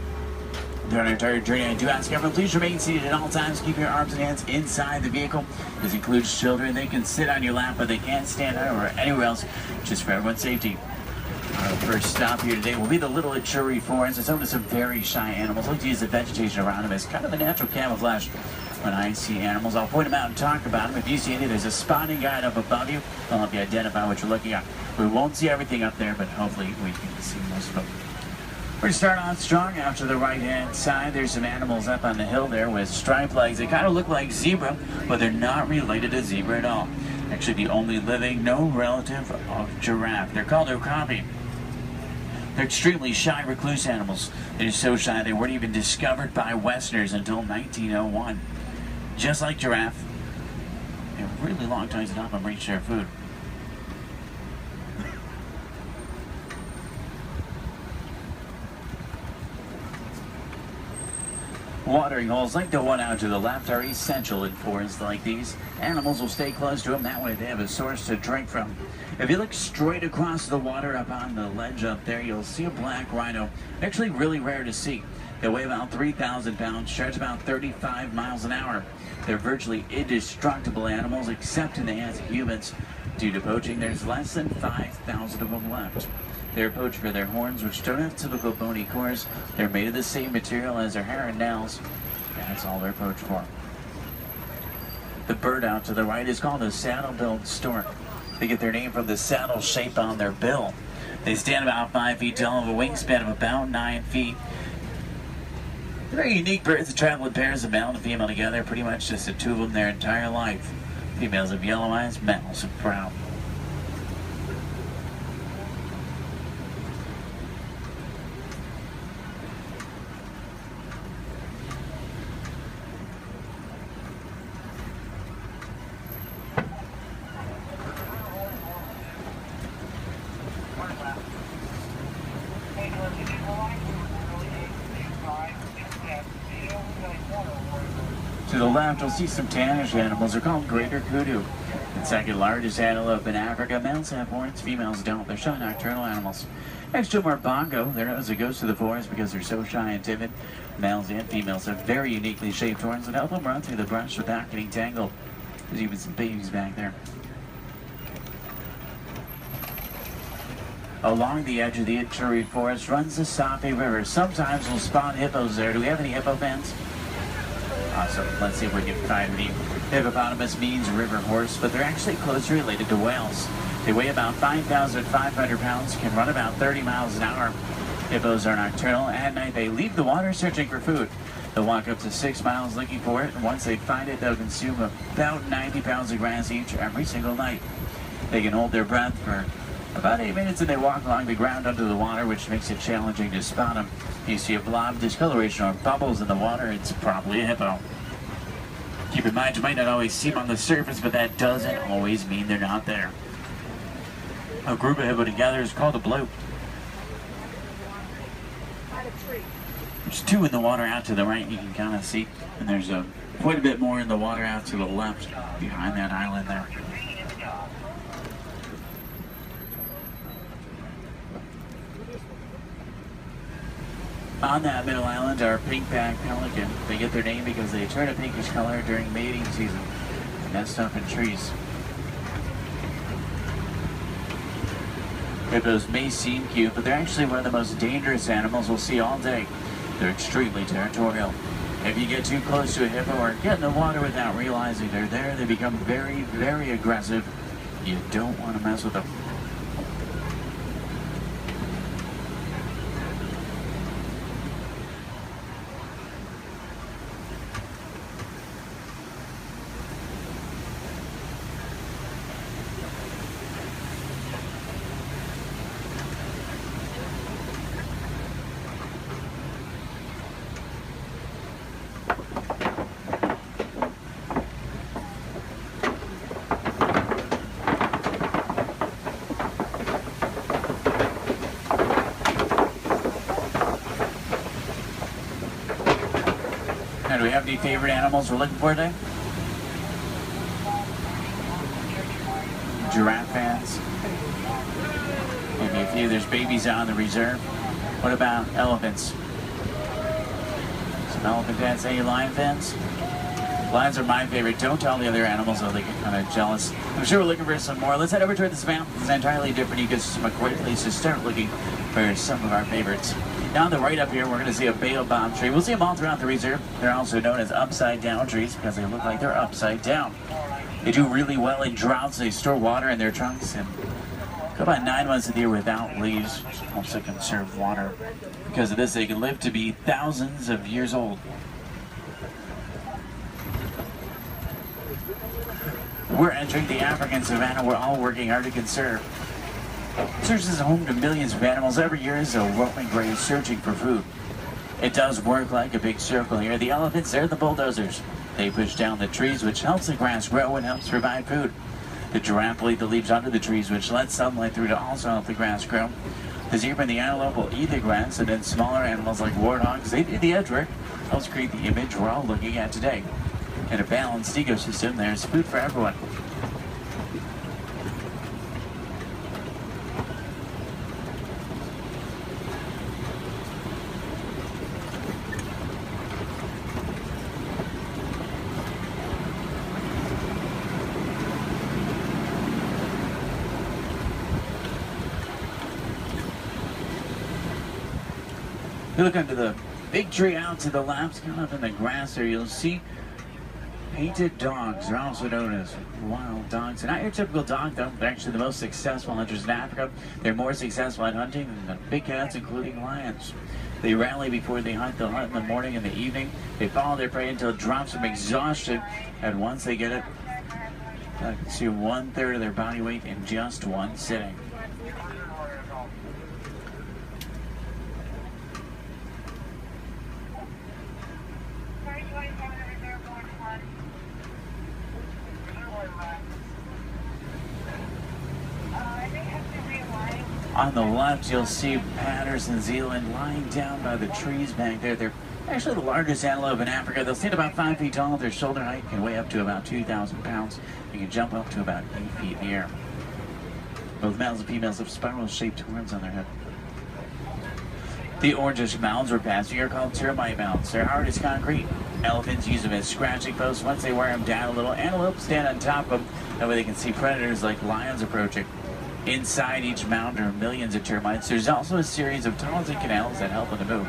During our entire journey, I do ask everyone, please remain seated at all times. Keep your arms and hands inside the vehicle. This includes children. They can sit on your lap, but they can't stand out or anywhere else, just for everyone's safety. Our first stop here today will be the Little Ituri Forest. It's home to some very shy animals. I like to use the vegetation around them as kind of a natural camouflage. When I see animals, I'll point them out and talk about them. If you see any, there's a spotting guide up above you. I'll help you identify what you're looking at. We won't see everything up there, but hopefully we can see most of them. We're going to start off strong out to the right-hand side. There's some animals up on the hill there with striped legs. They kind of look like zebra, but they're not related to zebra at all. Actually, the only living, known relative of giraffe. They're called okapi. They're extremely shy, recluse animals. They're so shy they weren't even discovered by Westerners until 1901. Just like giraffe, they have really long tongues to help them reach their food. Watering holes like the one out to the left are essential in forests like these. Animals will stay close to them, that way they have a source to drink from. If you look straight across the water up on the ledge up there, you'll see a black rhino. Actually really rare to see. They weigh about 3,000 pounds, charge about 35 miles an hour. They're virtually indestructible animals except in the hands of humans. Due to poaching, there's less than 5,000 of them left. They're poached for their horns, which don't have typical bony cores. They're made of the same material as their hair and nails. That's all they're poached for. The bird out to the right is called a saddle-billed stork. They get their name from the saddle shape on their bill. They stand about 5 feet tall, have a wingspan of about 9 feet. They're very unique birds that travel in pairs of male and female together, pretty much just the two of them their entire life. Females have yellow eyes, males have brown. To the left, you'll see some tannish animals. They're called greater kudu. The second largest antelope in Africa. Males have horns, females don't. They're shy nocturnal animals. Next to them are bongo. They're known as the ghosts of the forest because they're so shy and timid. Males and females have very uniquely shaped horns that help them run through the brush without getting tangled. There's even some babies back there. Along the edge of the Ituri Forest runs the Safe River. Sometimes we'll spot hippos there. Do we have any hippo fans? Awesome. Let's see if we can find any. Hippopotamus means river horse, but they're actually closely related to whales. They weigh about 5,500 pounds, can run about 30 miles an hour. Hippos are nocturnal. At night, they leave the water searching for food. They'll walk up to 6 miles looking for it, and once they find it, they'll consume about 90 pounds of grass each every single night. They can hold their breath for About 8 minutes and they walk along the ground under the water, which makes it challenging to spot them. You see a blob discoloration or bubbles in the water, it's probably a hippo. Keep in mind, you might not always see them on the surface, but that doesn't always mean they're not there. A group of hippo together is called a bloat. There's 2 in the water out to the right, you can kind of see, and there's quite a bit more in the water out to the left behind that island there. On that middle island are pink-backed pelican. They get their name because they turn a pinkish color during mating season and nest up in trees. Hippos may seem cute, but they're actually one of the most dangerous animals we'll see all day. They're extremely territorial. If you get too close to a hippo or get in the water without realizing they're there, they become very, very aggressive. You don't want to mess with them. Now, do we have any favorite animals we're looking for today? Giraffe fans. Maybe a few. There's babies out in the reserve. What about elephants? Some elephant fans. Any lion fans? Lions are my favorite. Don't tell the other animals, though they get kind of jealous. I'm sure we're looking for some more. Let's head over to the savannah. It's an entirely different ecosystem. A great place to start looking for some of our favorites. Now on the right up here, we're going to see a baobab tree. We'll see them all throughout the reserve. They're also known as upside-down trees because they look like they're upside down. They do really well in droughts. They store water in their trunks and go about 9 months of the year without leaves, which helps to conserve water. Because of this, they can live to be thousands of years old. We're entering the African savanna we're all working hard to conserve. Serves as a home to millions of animals every year as a roaming grave searching for food. It does work like a big circle here. The elephants, they're the bulldozers. They push down the trees, which helps the grass grow and helps provide food. The giraffe will eat the leaves under the trees, which lets sunlight through to also help the grass grow. The zebra and the antelope will eat the grass, and then smaller animals like warthogs, they do the edge work. Helps create the image we're all looking at today. In a balanced ecosystem, there's food for everyone. You look under the big tree out to the left, kind of in the grass there, you'll see painted dogs. They're also known as wild dogs. They're not your typical dog, though. They're actually the most successful hunters in Africa. They're more successful at hunting than the big cats, including lions. They rally before they hunt. They'll hunt in the morning and the evening. They follow their prey until it drops from exhaustion. And once they get it, they consume 1/3 of their body weight in just one sitting. On the left, you'll see Patterson Zealand lying down by the trees back there. They're actually the largest antelope in Africa. They'll stand about 5 feet tall. Their shoulder height can weigh up to about 2,000 pounds. They can jump up to about 8 feet in the air. Both males and females have spiral-shaped horns on their head. The orangish mounds we're passing are called termite mounds. They're hard as concrete. Elephants use them as scratching posts. Once they wear them down a little, antelopes stand on top of them. That way they can see predators like lions approaching. Inside each mound are millions of termites. There's also a series of tunnels and canals that help them to move.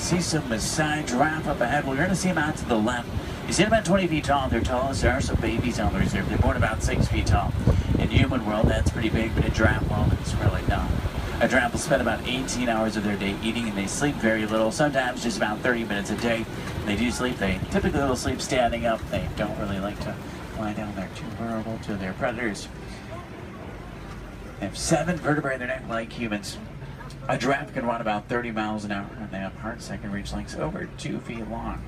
see some Maasai giraffe up ahead. We're going to see them out to the left. You see them about 20 feet tall. They're tallest. There are some babies on the reserve. They're born about 6 feet tall. In human world, that's pretty big, but in giraffe world, it's really not. A giraffe will spend about 18 hours of their day eating, and they sleep very little, sometimes just about 30 minutes a day. When they do sleep, they typically will sleep standing up. They don't really like to lie down. They're too vulnerable to their predators. They have 7 vertebrae in their neck like humans. A giraffe can run about 30 miles an hour, and they have hearts that can reach lengths over 2 feet long.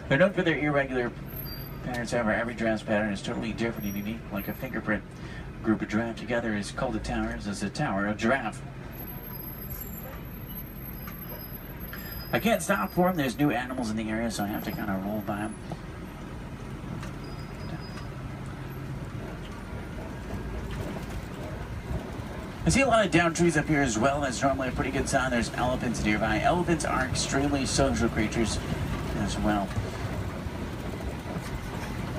They're known for their irregular patterns. However, every giraffe's pattern is totally different and unique, like a fingerprint. A group of giraffe together is called a tower, as a tower of giraffe. I can't stop for them. There's new animals in the area, so I have to kind of roll by them. I see a lot of down trees up here as well. That's normally a pretty good sign. There's elephants nearby. Elephants are extremely social creatures as well.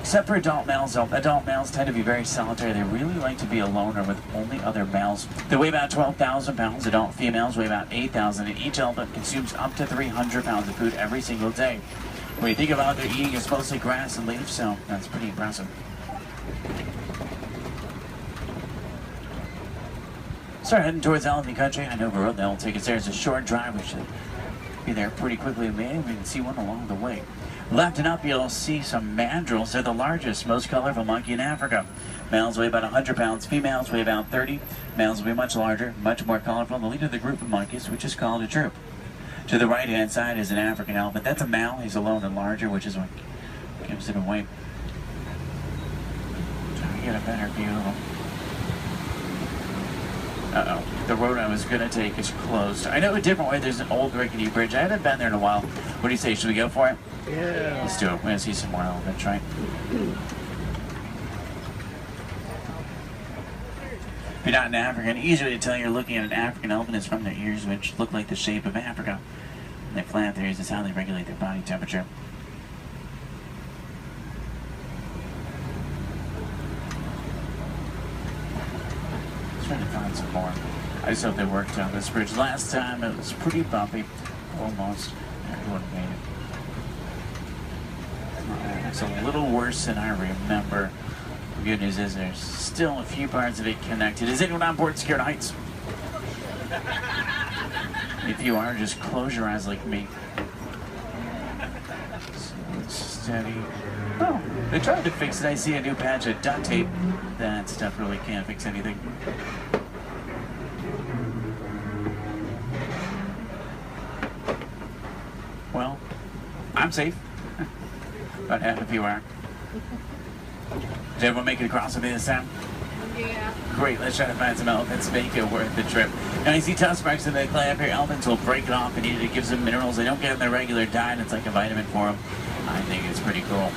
Except for adult males, though. Adult males tend to be very solitary. They really like to be alone or with only other males. They weigh about 12,000 pounds. Adult females weigh about 8,000, and each elephant consumes up to 300 pounds of food every single day. When you think about their eating, it's mostly grass and leaves, so that's pretty impressive. Start heading towards elephant country. I know of a road that will take us there. It's a short drive. We should be there pretty quickly. Maybe we can see one along the way. Left and up, you'll see some mandrills. They're the largest, most colorful monkey in Africa. Males weigh about 100 pounds. Females weigh about 30. Males will be much larger, much more colorful. The leader of the group of monkeys, which is called a troop. To the right-hand side is an African elephant. That's a male. He's alone and larger, which is what gives it away. Trying to get a better view of him. Uh-oh. The road I was going to take is closed. I know a different way. There's an old rickety bridge. I haven't been there in a while. What do you say? Should we go for it? Yeah. Let's do it. We're going to see some more elephants, right? If you're not an African, easy to tell you're looking at an African elephant is from their ears, which look like the shape of Africa. And they flap their ears is how they regulate their body temperature. Trying to find some more. I just hope they worked on this bridge. Last time it was pretty bumpy. Almost. Everyone made it. It's a little worse than I remember. The good news is there's still a few parts of it connected. Is anyone on board Scared Heights? If you are, just close your eyes like me. Steady. Oh, they tried to fix it. I see a new patch of duct tape. That stuff really can't fix anything. Well, I'm safe. About half of you are. Did everyone make it across with me this time? Yeah. Great, let's try to find some elephants, make it worth the trip. Now you see tusk marks in the clay up here. Elephants will break it off and eat it. It gives them minerals they don't get in their regular diet. It's like a vitamin for them. I think it's pretty cool.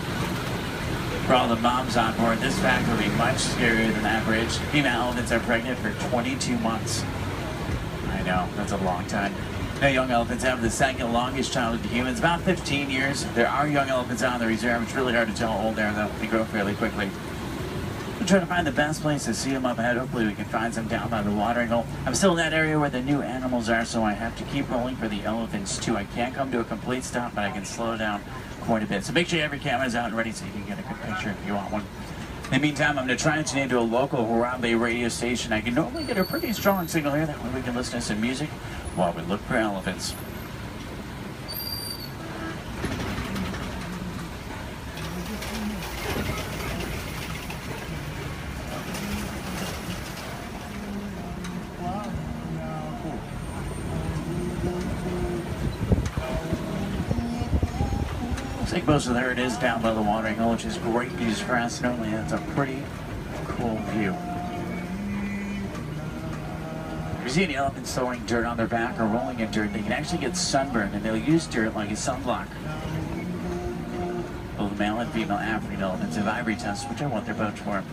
For all the moms on board, this fact will be much scarier than average. Female elephants are pregnant for 22 months. I know, that's a long time. Now, young elephants have the second longest childhood to humans, about 15 years. There are young elephants on the reserve. It's really hard to tell how old they are, though. They grow fairly quickly. We're trying to find the best place to see them up ahead. Hopefully we can find some down by the watering hole. I'm still in that area where the new animals are, so I have to keep rolling for the elephants, too. I can't come to a complete stop, but I can slow down quite a bit. So make sure you have your cameras out and ready so you can get a good picture if you want one. In the meantime, I'm going to try and tune into a local Harambe radio station. I can normally get a pretty strong signal here. That way we can listen to some music while we look for elephants. Looks like most of the herd is down by the watering hole, which is great news for us. Normally that's a pretty cool view. If you see any elephants throwing dirt on their back or rolling in dirt, they can actually get sunburned, and they'll use dirt like a sunblock. Both male and female African elephants have ivory tusks, which I want their boats for.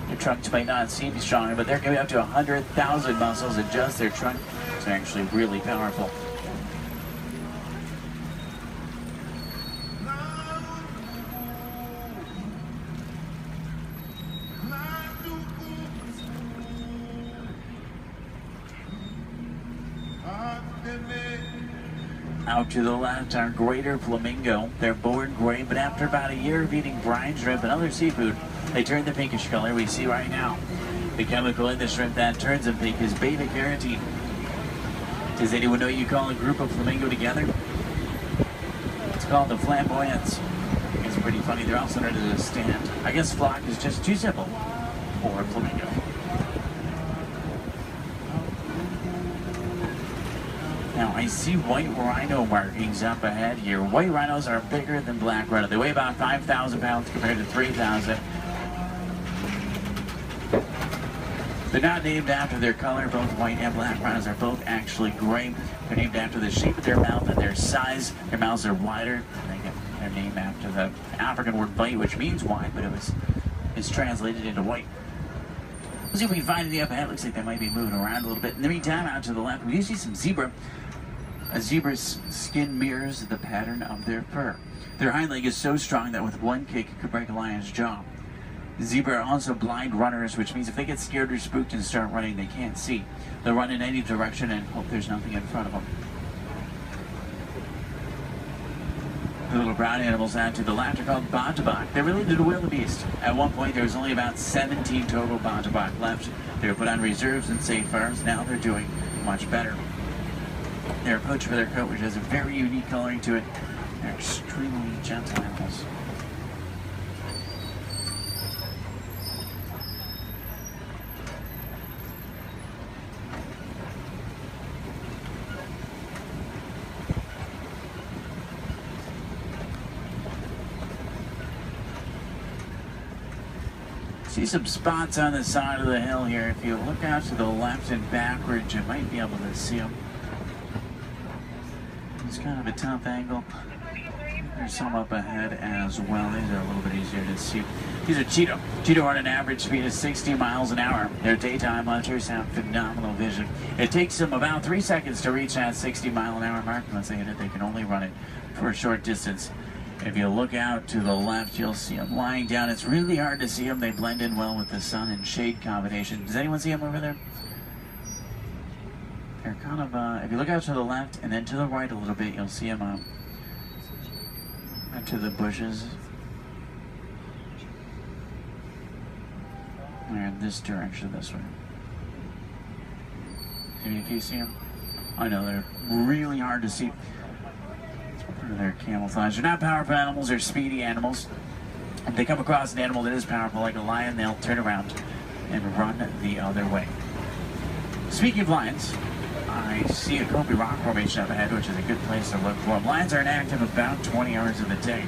Their trunks might not seem stronger, but they're going to be up to 100,000 muscles in just their trunk. It's actually really powerful. Out to the left are greater flamingo. They're born gray, but after about a year of eating brine shrimp and other seafood, they turn the pinkish color we see right now. The chemical in the shrimp that turns them pink is beta-carotene. Does anyone know you call a group of flamingo together? It's called the flamboyants. It's pretty funny. They're also known as a stand. I guess flock is just too simple for flamingo. Now, I see white rhino markings up ahead here. White rhinos are bigger than black rhino. They weigh about 5,000 pounds compared to 3,000. They're not named after their color. Both white and black rhinos are both actually gray. They're named after the shape of their mouth and their size. Their mouths are wider. They get their name after the African word bite, which means wide, but it's translated into white. Let's see if we can find any up ahead. Looks like they might be moving around a little bit. In the meantime, out to the left, we do see some zebra. A zebra's skin mirrors the pattern of their fur. Their hind leg is so strong that with one kick it could break a lion's jaw. Zebra are also blind runners, which means if they get scared or spooked and start running, they can't see. They'll run in any direction and hope there's nothing in front of them. The little brown animals out to the left are called bontebok. They're related to wildebeest. At one point, there was only about 17 total bontebok left. They were put on reserves and safe farms. Now they're doing much better. They're poached for their coat, which has a very unique coloring to it. They're extremely gentle animals. See some spots on the side of the hill here. If you look out to the left and backwards, you might be able to see them. It's kind of a tough angle. There's some up ahead as well. These are a little bit easier to see. These are cheetah. Cheetah are at an average speed of 60 miles an hour. Their daytime hunters have phenomenal vision. It takes them about 3 seconds to reach that 60-mile-an-hour mark. Once they hit it, they can only run it for a short distance. If you look out to the left, you'll see them lying down. It's really hard to see them. They blend in well with the sun and shade combination. Does anyone see them over there? They're kind of, if you look out to the left and then to the right a little bit, you'll see them into the bushes. They're in this direction, this way. Can you see them? I know, they're really hard to see. They're camouflage. They're not powerful animals, they're speedy animals. If they come across an animal that is powerful like a lion, they'll turn around and run the other way. Speaking of lions, I see a Kobe rock formation up ahead, which is a good place to look for them. Lions are inactive about 20 hours of the day.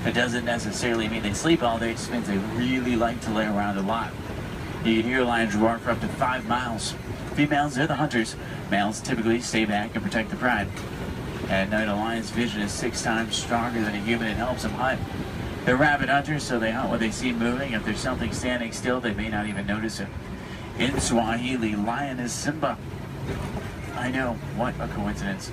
That doesn't necessarily mean they sleep all day, it just means they really like to lay around a lot. You can hear lions roar for up to 5 miles. Females are the hunters. Males typically stay back and protect the pride. At night, a lion's vision is 6 times stronger than a human and helps them hunt. They're rabid hunters, so they hunt what they see moving. If there's something standing still, they may not even notice it. In Swahili, lion is Simba. I know, what a coincidence.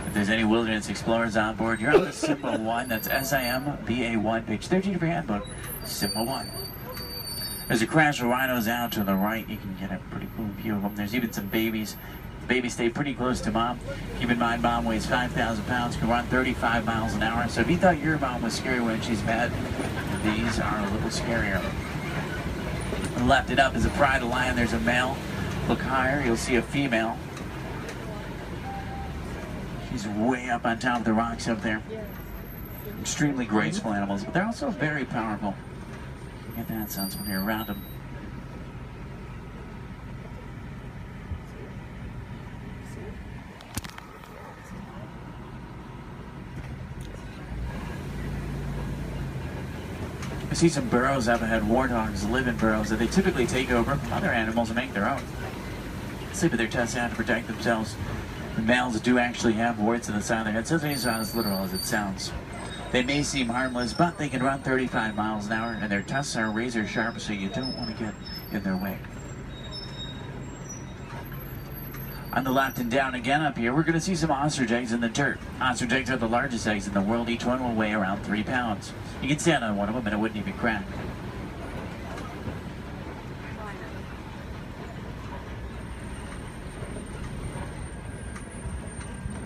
If there's any wilderness explorers on board, you're on the Simba 1. That's SIMBA1, page 13 of your handbook, Simba 1. There's a crash of rhinos out to the right. You can get a pretty cool view of them. There's even some babies. Babies stay pretty close to mom. Keep in mind, mom weighs 5,000 pounds, can run 35 miles an hour. So if you thought your mom was scary when she's mad, these are a little scarier. Left it up is a pride of lion. There's a male. Look higher, you'll see a female. She's way up on top of the rocks up there. Extremely graceful animals, but they're also very powerful. You get that sense when you're around them. I see some burrows up ahead. Warthogs live in burrows that they typically take over from other animals and make their own. Sleep with their tusks out to protect themselves. The males do actually have warts in the side of their head, so it's not as literal as it sounds. They may seem harmless, but they can run 35 miles an hour, and their tusks are razor sharp, so you don't want to get in their way. On the left and down again up here, we're going to see some ostrich eggs in the dirt. Ostrich eggs are the largest eggs in the world. Each one will weigh around 3 pounds. You can stand on one of them and it wouldn't even crack.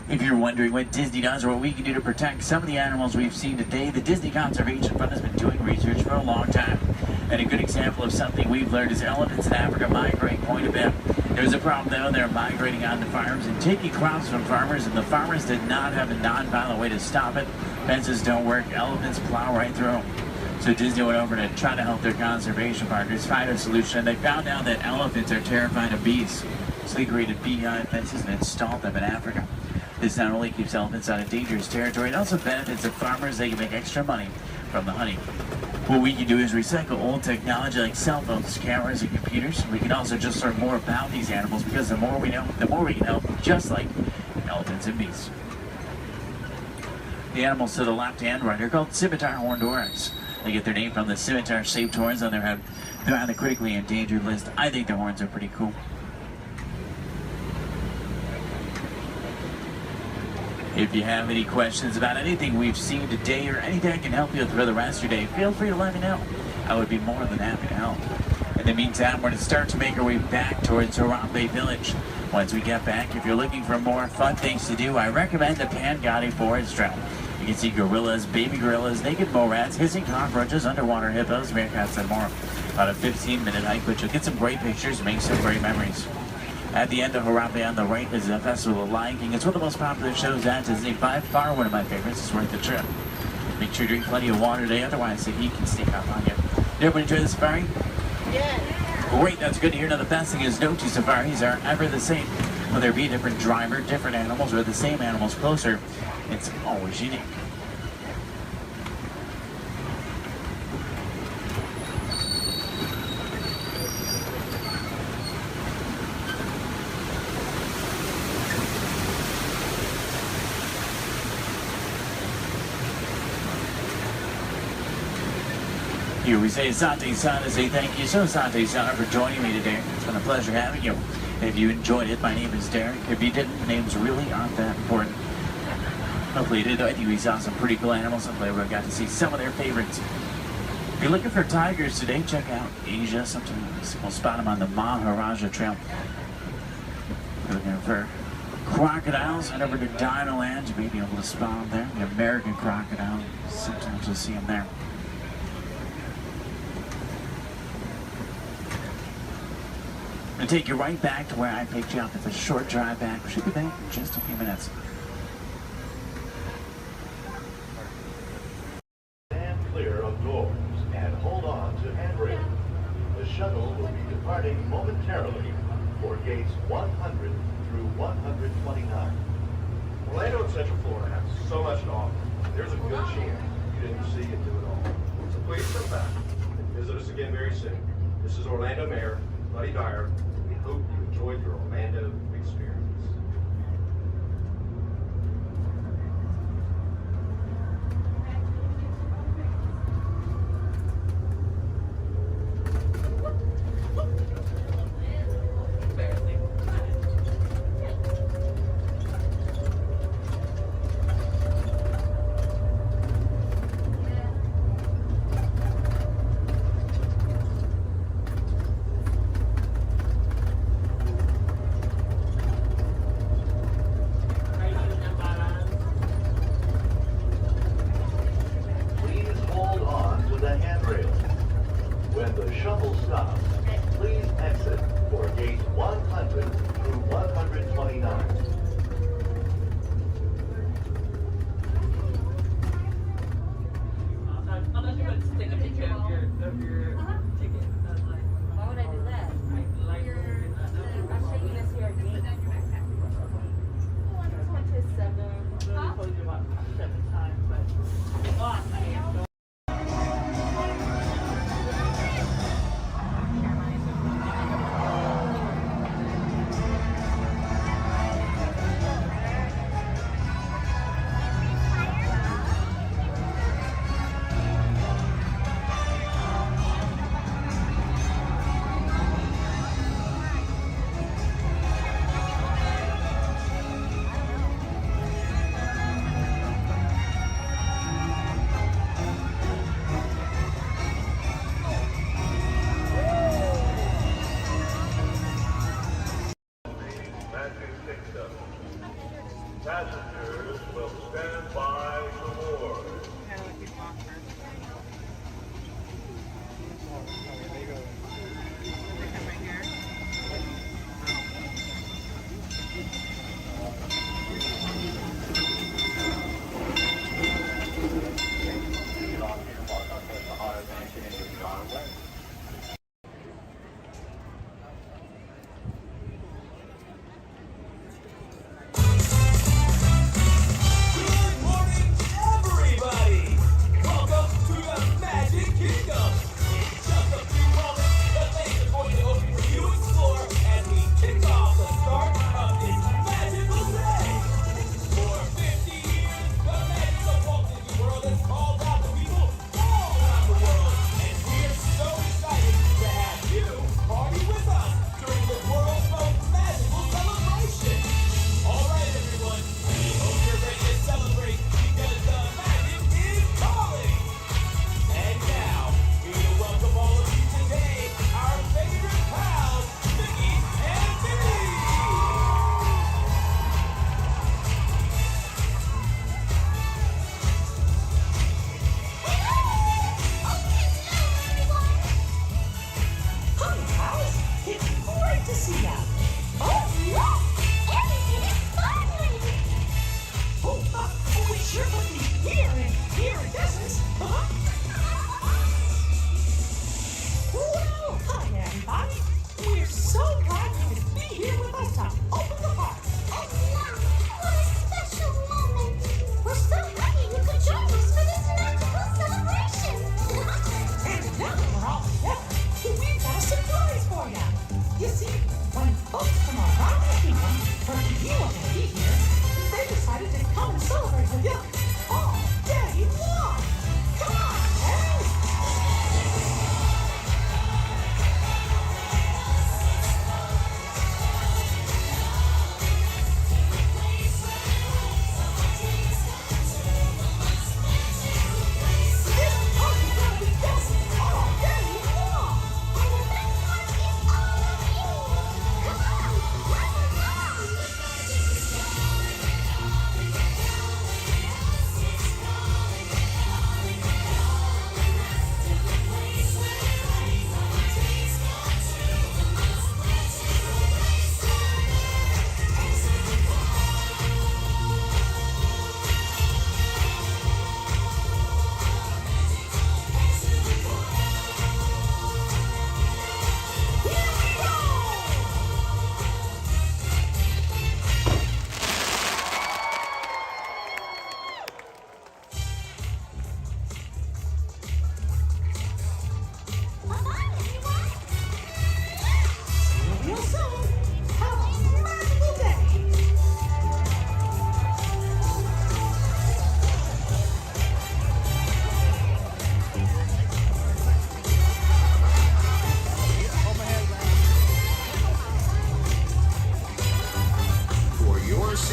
If you're wondering what Disney does or what we can do to protect some of the animals we've seen today, the Disney Conservation Fund has been doing research for a long time. And a good example of something we've learned is elephants in Africa migrate quite a bit. There's a problem though, they're migrating onto farms and taking crops from farmers, and the farmers did not have a non-violent way to stop it. Fences don't work, elephants plow right through them. So Disney went over to try to help their conservation partners find a solution. They found out that elephants are terrified of bees. So they created beehive fences and installed them in Africa. This not only keeps elephants out of dangerous territory, it also benefits the farmers. They can make extra money from the honey. What we can do is recycle old technology like cell phones, cameras, and computers. We can also just learn more about these animals, because the more we know, the more we can help, just like elephants and bees. The animals to the left and right are called scimitar horned oryx. They get their name from the scimitar-shaped horns on their head. They're on the critically endangered list. I think their horns are pretty cool. If you have any questions about anything we've seen today or anything I can help you with for the rest of your day, feel free to let me know. I would be more than happy to help. In the meantime, we're going to start to make our way back towards Harambe Village. Once we get back, if you're looking for more fun things to do, I recommend the Pangati Forest Trail. You can see gorillas, baby gorillas, naked mole rats, hissing cockroaches, underwater hippos, meerkats, and more. About a 15-minute hike, but you'll get some great pictures, make some great memories. At the end of Harambe on the right is the Festival of Lion King. It's one of the most popular shows at Disney. By far one of my favorites. It's worth the trip. Make sure you drink plenty of water today, otherwise the heat can sneak up on you. Did everyone enjoy the safari? Yeah. Great, that's good to hear. Now the best thing is no two safaris are ever the same. Whether it be a different driver, different animals, or the same animals closer, it's always unique. Here we say Asante Sana, say thank you so Asante Sana for joining me today. It's been a pleasure having you. If you enjoyed it, my name is Derek. If you didn't, names really aren't that important. Hopefully you did. I think we saw some pretty cool animals. Hopefully we got to see some of their favorites. If you're looking for tigers today, check out Asia. Sometimes we'll spot them on the Maharaja Trail. If you're looking for crocodiles, head over to Dinoland. You may be able to spot them there. The American crocodile. Sometimes you'll see them there. I'm going to take you right back to where I picked you up. It's a short drive back. We should be back in just a few minutes. Stand clear of doors and hold on to handrails. The shuttle will be departing momentarily for gates 100 through 129. Orlando and Central Florida have so much to offer. There's a good chance you didn't see and do it all. So please come back and visit us again very soon. This is Orlando Mayor Buddy Dyer. We hope you enjoyed your Orlando experience.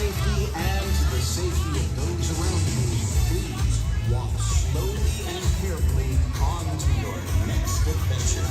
safety and the safety of those around you, please walk slowly and carefully on to your next adventure.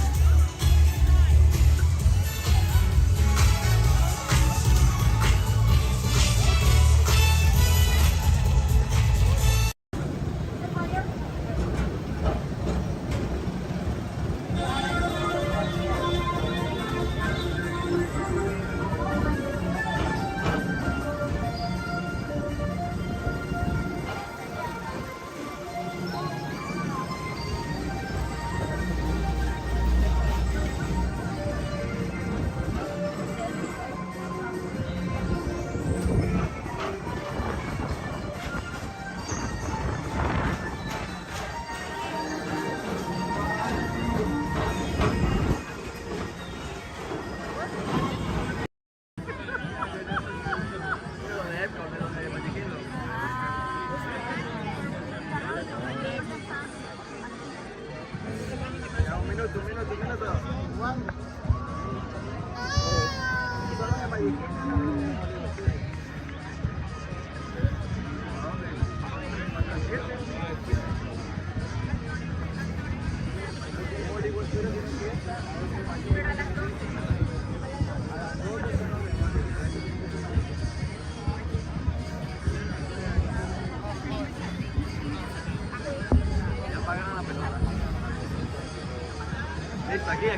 Aquí.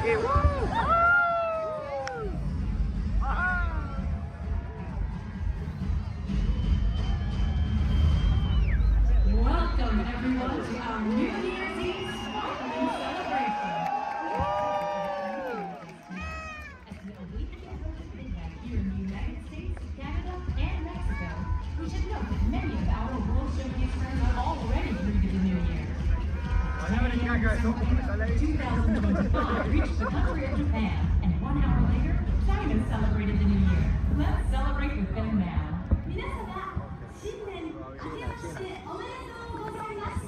Welcome everyone to our New Year's Eve sparkling celebration. As we await the event here in the United States, Canada, and Mexico, we should note that many of our World Showcase friends are already greeted the New Year. 2025 reached the country of Japan, and 1 hour later, China celebrated the New Year. Let's celebrate with them now. 皆様、新年明けましておめでとうございます。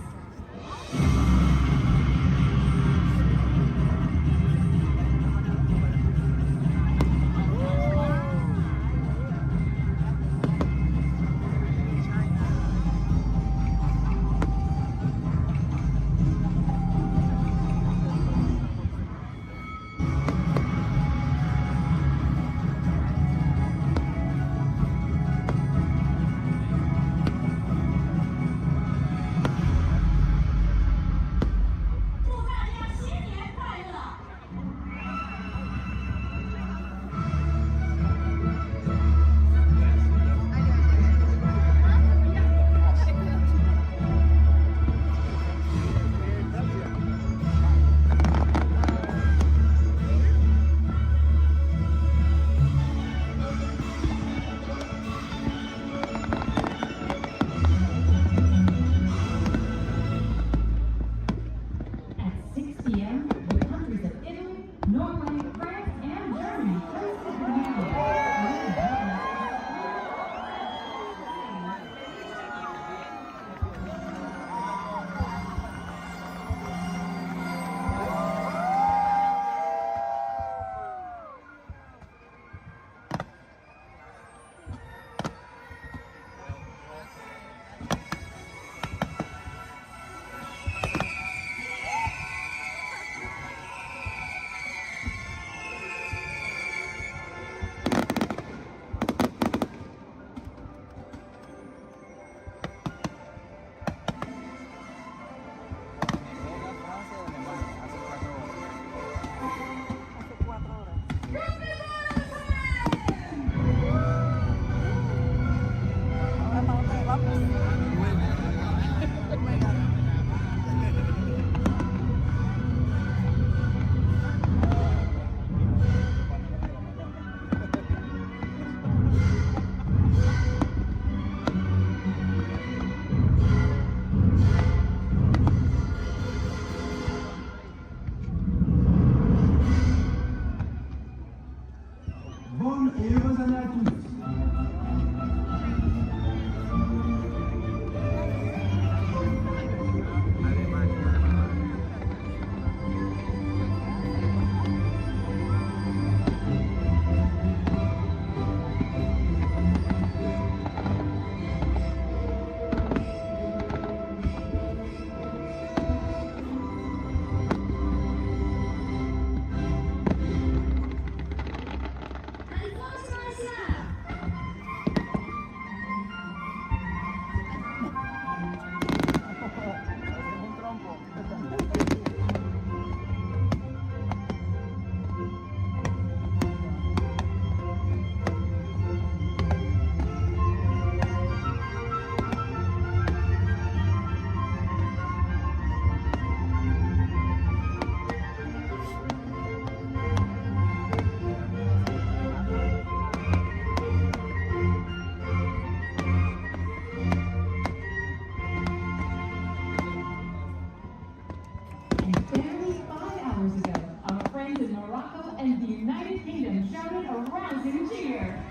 Barely 5 hours ago, our friends in Morocco and the United Kingdom shouted a rousing cheer.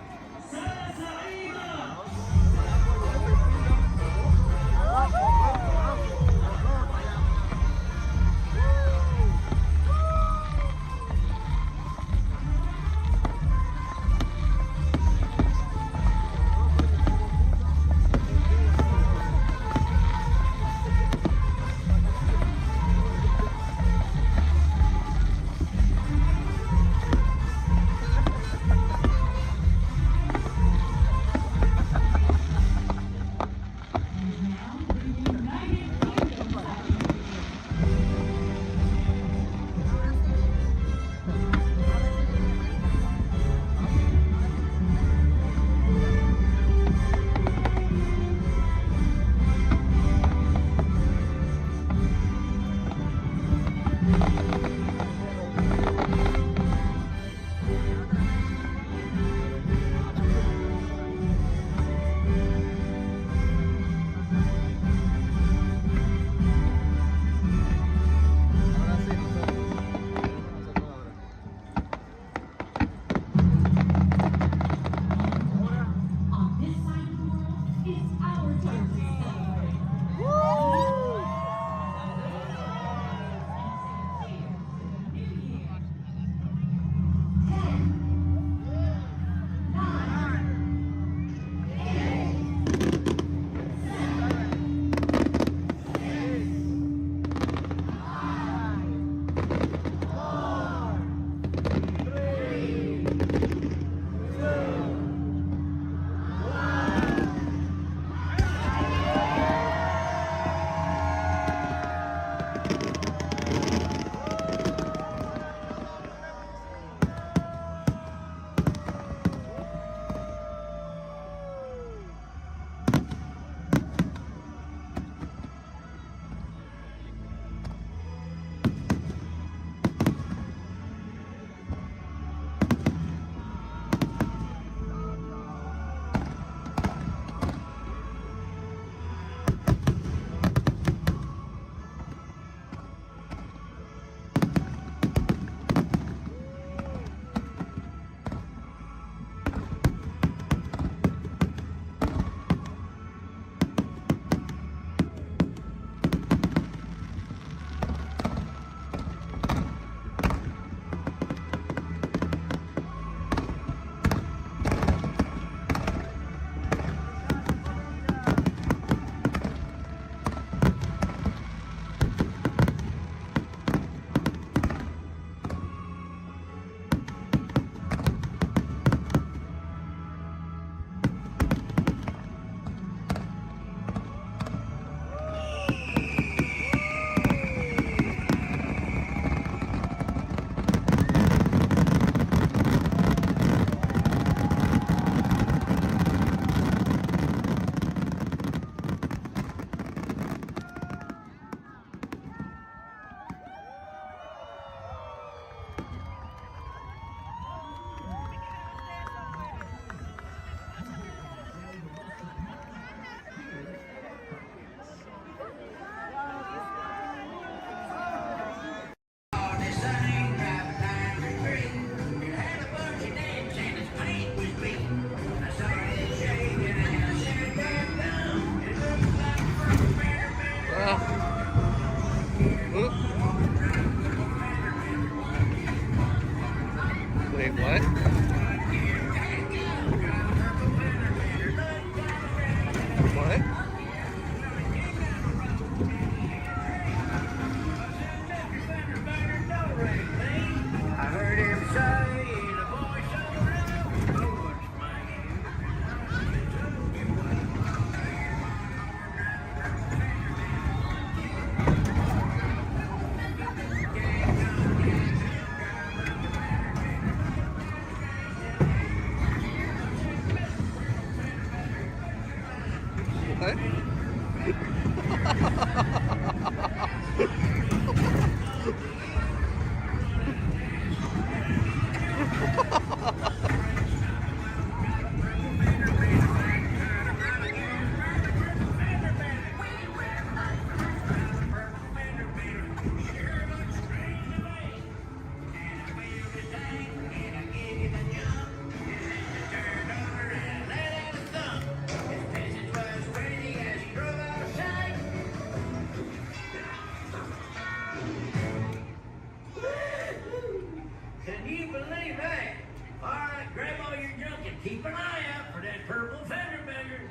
Can you believe that? All right, grab all your junk and keep an eye out for that purple fender bender.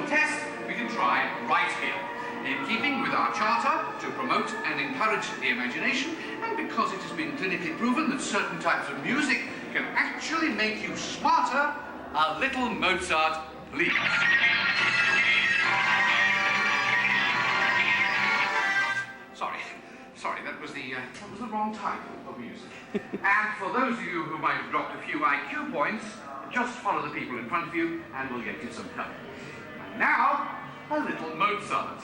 Test we can try right here. In keeping with our charter to promote and encourage the imagination, and because it has been clinically proven that certain types of music can actually make you smarter, a little Mozart, please. Sorry, that was the wrong type of music. And for those of you who might have dropped a few IQ points, just follow the people in front of you and we'll get you some help. And now, a little Mozart.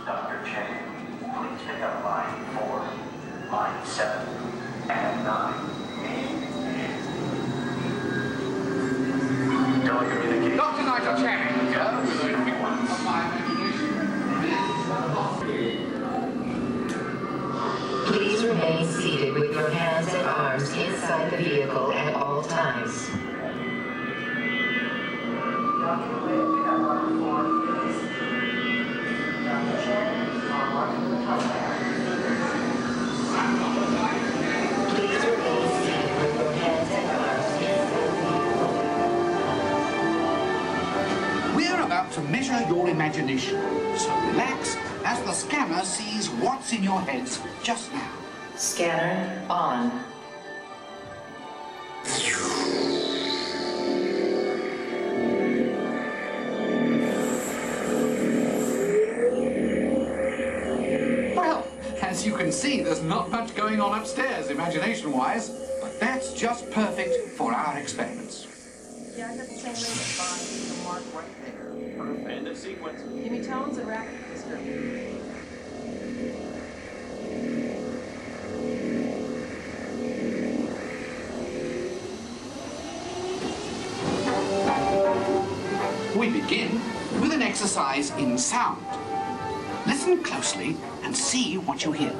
Dr. Chang, please pick up line 4, line 7, and 9. Telecommunication. Dr. Nigel Channing, here with a quick one of my Please remain seated with your hands and arms inside the vehicle at all times. Please remain seated with your hands and arms inside the vehicle. We're about to measure your imagination, so relax as the scanner sees what's in your heads just now. Scanner on. Well, as you can see, there's not much going on upstairs, imagination-wise, but that's just perfect for our experiments. Yeah, I got the same rate at 5, the mark right there. End of sequence. Give me tones and racket description. We begin with an exercise in sound. Listen closely and see what you hear.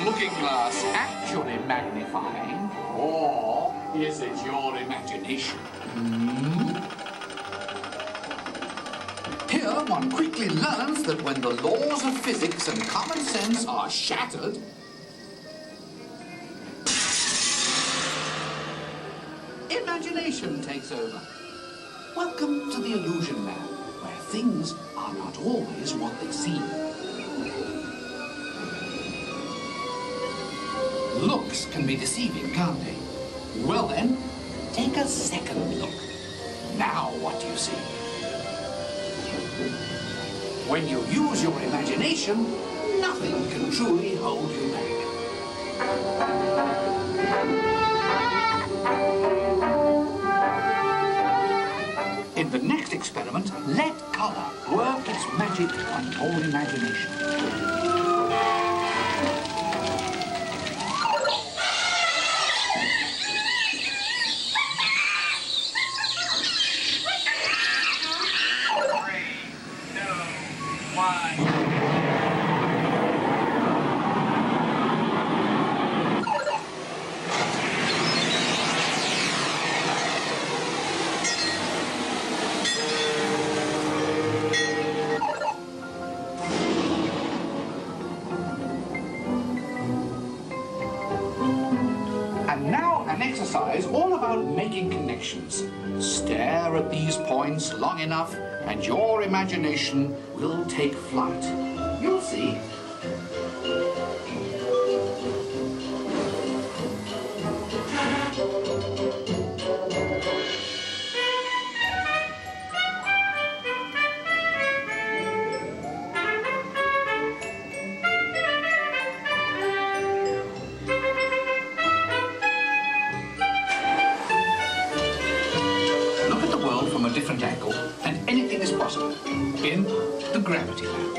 looking glass actually magnifying, or is it your imagination? Here, one quickly learns that when the laws of physics and common sense are shattered, imagination takes over. Welcome to the illusion land, where things are not always what they seem. Looks can be deceiving, can't they? Well then, take a second look. Now what do you see? When you use your imagination, nothing can truly hold you back. In the next experiment, let color work its magic on your imagination. And now an exercise all about making connections. Stare at these points long enough and your imagination will take flight. You'll see. Look at the world from a different angle, and anything is possible in the gravity land.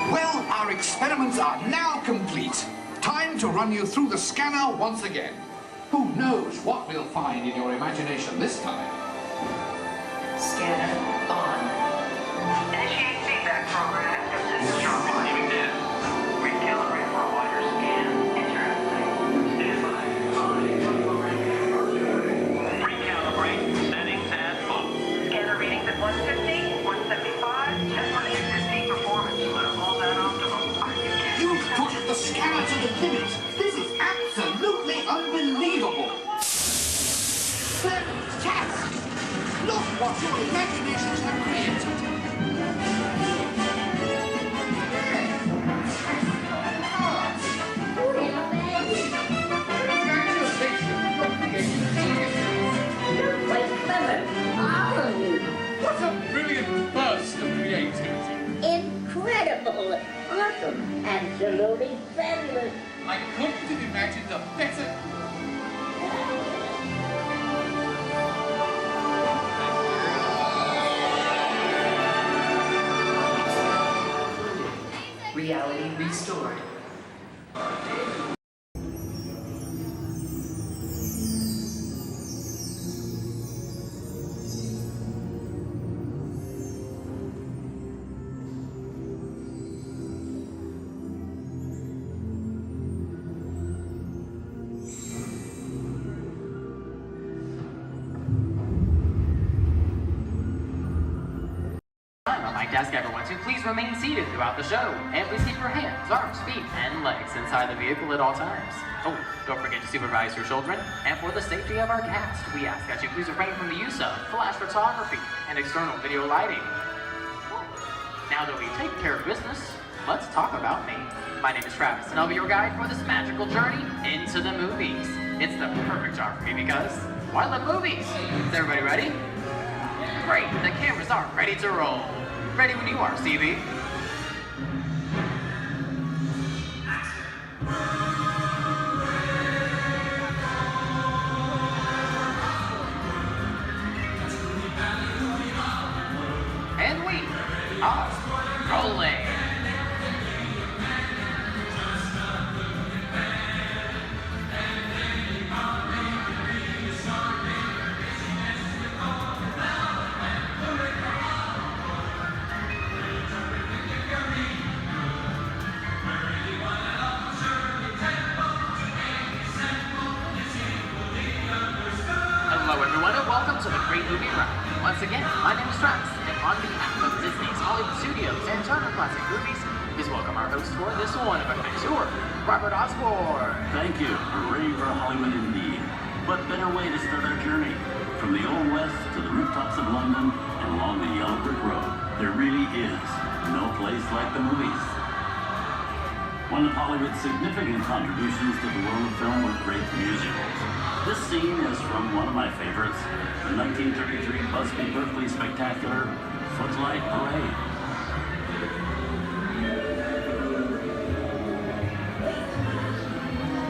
Well, our experiments are now complete. Time to run you through the scanner once again. Who knows what we'll find in your imagination this time? Scanner on. Initiate feedback program. This is John. Receiving data. Recalibrate for a wider scan. Interesting. Recalibrate. Settings as full. Scanner readings at 150, 175. Just for existing performance level at optimum. You've pushed the scanner to the limit. This is absolutely unbelievable. Fantastic! Look what your imaginations have created. What a brilliant burst of creativity. Incredible, awesome, absolutely fabulous. I couldn't have imagined a better... Reality restored. On my desk, everyone, so please remain seated throughout the show. And please keep your hands, arms, feet, and legs inside the vehicle at all times. Oh, don't forget to supervise your children. And for the safety of our cast, we ask that you please refrain from the use of flash photography and external video lighting. Now that we've taken care of business, let's talk about me. My name is Travis, and I'll be your guide for this magical journey into the movies. It's the perfect job for me because, well, I love movies. Is everybody ready? Great, the cameras are ready to roll. Ready when you are, CB. And we are rolling. Hello everyone and welcome to the Great Movie Ride. Once again, my name is Travis, and on behalf of Disney's Hollywood Studios and Turner Classic Movies, please welcome our host for this one-of-a-kind tour, Robert Osborne. Thank you. We're ready for Hollywood indeed. What better way to start our journey? From the Old West to the rooftops of London and along the yellow brick road, there really is no place like the movies. One of Hollywood's significant contributions to the world of film were great musicals. This scene is from one of my favorites, the 1933 Busby Berkeley spectacular, Footlight Parade.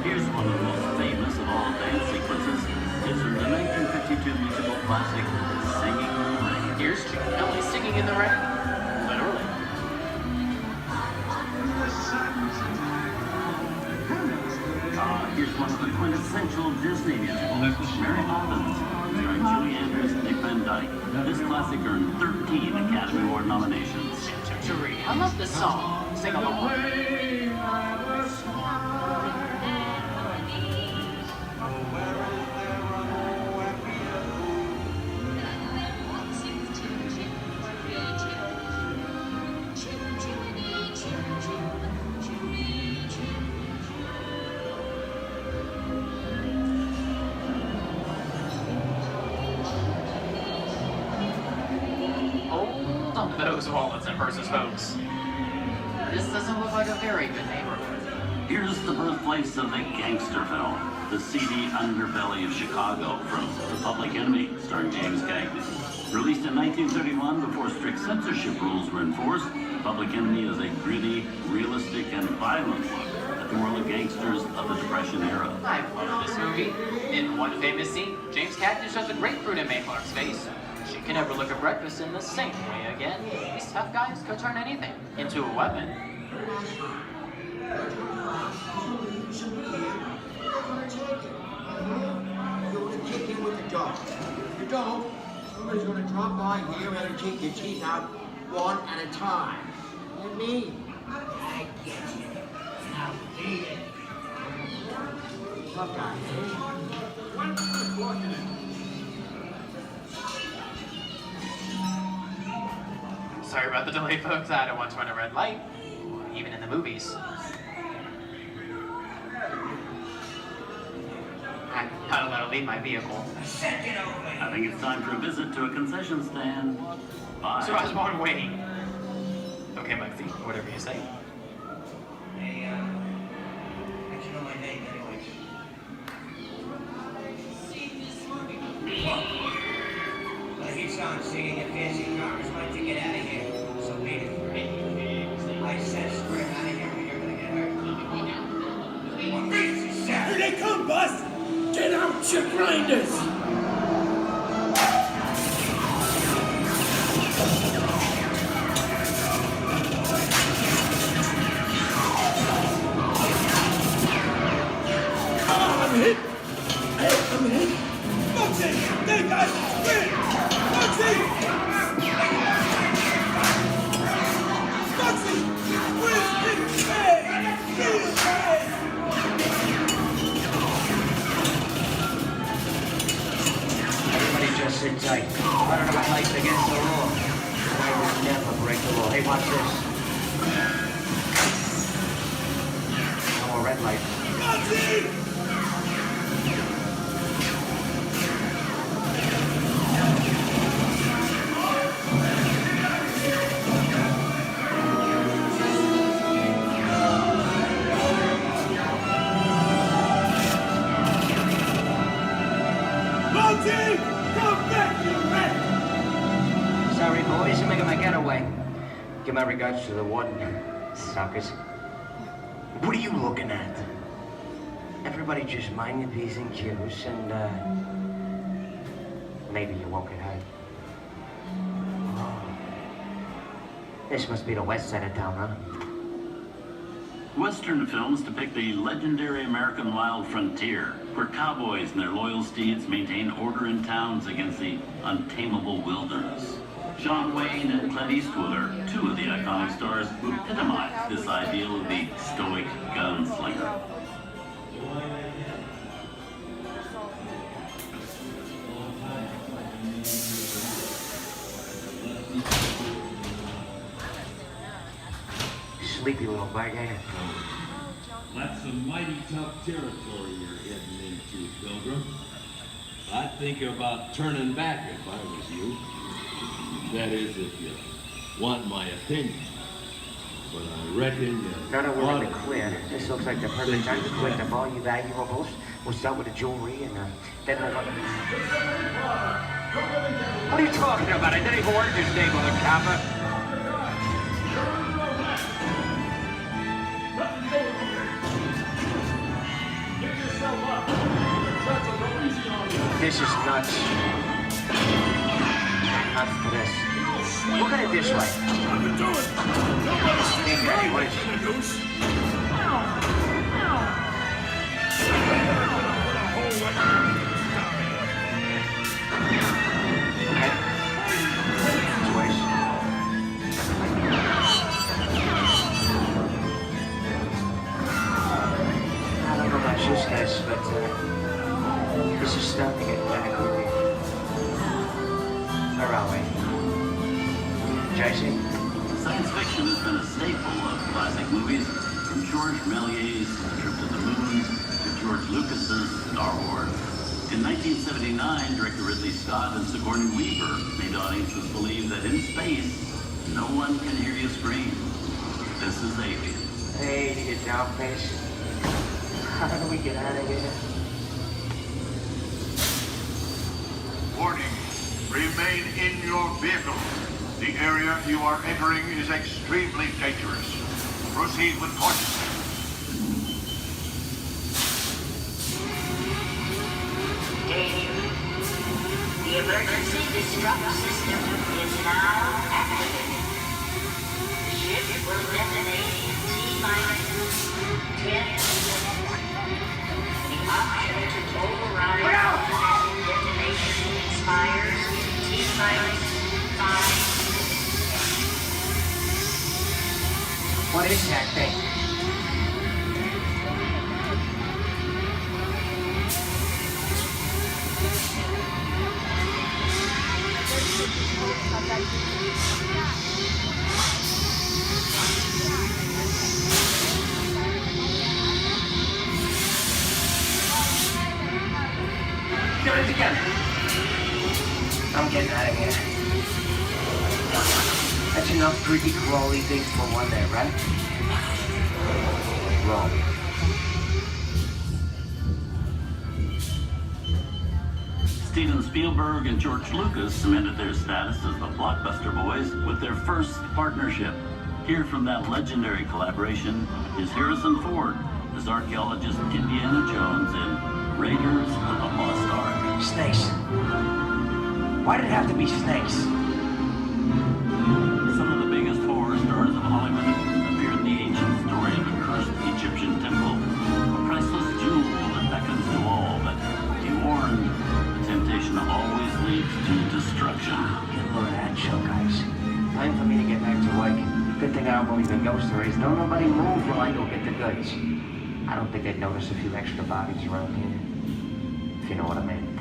Here's one of the most famous of all dance sequences. It's from the 1952 musical classic, Singing in the Rain. Here's Jim Kelly singing in the rain. Literally. Here's one of the quintessential Disney musicals, Mary Poppins, starring Julie Andrews and Dick Van Dyke. This classic earned 13 Academy Award nominations. I love this song. Sing along. Those wallets and purses, folks. This doesn't look like a very good neighborhood. Here's the birthplace of the gangster film, the seedy underbelly of Chicago from The Public Enemy, starring James Cagney. Released in 1931 before strict censorship rules were enforced, Public Enemy is a gritty, realistic, and violent look at the world of gangsters of the Depression era. I love this movie. In one famous scene, James Cagney shows a grapefruit in May Clark's face. She can never look at breakfast in the same way again. These tough guys could turn anything into a weapon. You're going to kick in with the dog. If you don't, somebody's going to drop by here and take your teeth out one at a time. You me? I get you. Now beat it. Tough guy. Sorry about the delay, folks. I don't want to run a red light, even in the movies. I don't let her leave my vehicle. I think it's time for a visit to a concession stand. Bye. So Osborne, wait. Okay, Mike, whatever you say. Hey, how'd you know my name anyways? Well, he sounds singing your fancy cars like to get out of here. So beat it. I said swear out of here or you're gonna get hurt. Here they come, Bus! Get out your grinders! I'm hit! I'm hit! Foxy! They got it! Foxy! Foxy! Where's his head? His head! Everybody just sit tight. Running red lights against the law. I will never break the law. Hey, watch this. No more red lights. Foxy! Guilty! Come back, you rat! Sorry, boys, I'm making my getaway. Give my regards to the warden. Suckers. What are you looking at? Everybody just mind your P's and Q's and, maybe you won't get hurt. Oh. This must be the west side of town, huh? Western films depict the legendary American wild frontier, where cowboys and their loyal steeds maintain order in towns against the untamable wilderness. John Wayne and Clint Eastwood are two of the iconic stars who epitomize this ideal of the stoic gunslinger. Sleepy little bug, ain't it? That's some mighty tough territory you're heading into, Pilgrim. I'd think about turning back if I was you. That is, if you want my opinion. But I reckon you Now that we're in the clear, this looks like the perfect time to collect up all your valuables. We'll start with the jewelry and then we'll... What are you talking about? I didn't even work this neighborhood, copper. This is nuts. Nuts to this. Look at it this way. Think anyways. I don't know about you guys, but this is starting to get kind of creepy. Where are we? JC? Science fiction has been a staple of classic movies, from George Méliès's Trip to the Moon to George Lucas's Star Wars. In 1979, director Ridley Scott and Sigourney Weaver made audiences believe that in space, no one can hear you scream. This is Alien. Hey, you down face. How do we get out of here? Warning, remain in your vehicle. The area you are entering is extremely dangerous. Proceed with caution. Danger. The emergency disrupt system is now activated. The ship will detonate in T-minus 10 seconds. The option to override automatic detonation expires in T-minus 5. What is that thing? Get it together. I'm getting out of here. That's enough creepy crawly things for one day, right? Wrong. Steven Spielberg and George Lucas cemented their status as the blockbuster boys with their first partnership. Here from that legendary collaboration is Harrison Ford as archaeologist Indiana Jones in Raiders of the Lost Ark. Snakes. Why did it have to be snakes? Some of the biggest horror stars of Hollywood appear in the ancient story of a cursed Egyptian temple, a priceless jewel that beckons to all, but be warned, temptation always leads to destruction. Look at that show, guys. Time for me to get back to work. Good thing I don't believe in ghost stories. Don't nobody move while I go get the goods. I don't think they'd notice a few extra bodies around here, if you know what I mean.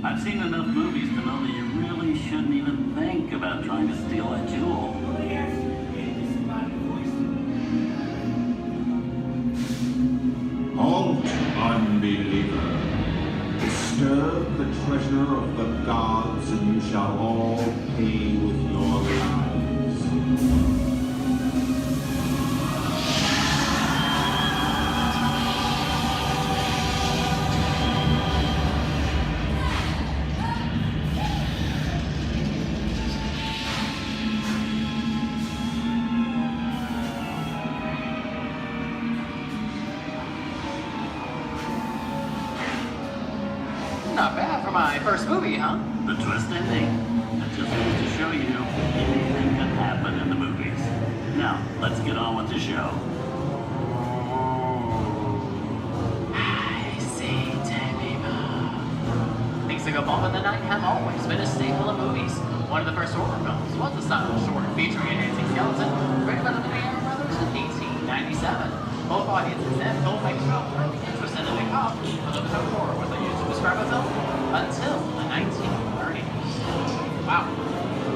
I've seen enough movies to know that you really shouldn't even think about trying to steal a jewel. Halt, unbeliever. Disturb the treasure of the gods and You shall all pay with your lives. Not bad for my first movie, huh? The twist ending. That just goes to show you anything can happen in the movies. Now, let's get on with the show. I see, things that go bump in the night have always been a staple of movies. One of the first horror films was a silent short featuring a dancing skeleton, written by the Lumiere brothers in 1897. Both audiences and filmmakers were interested in a cop, but there was no horror was used to describe a film until the 1930s. Wow,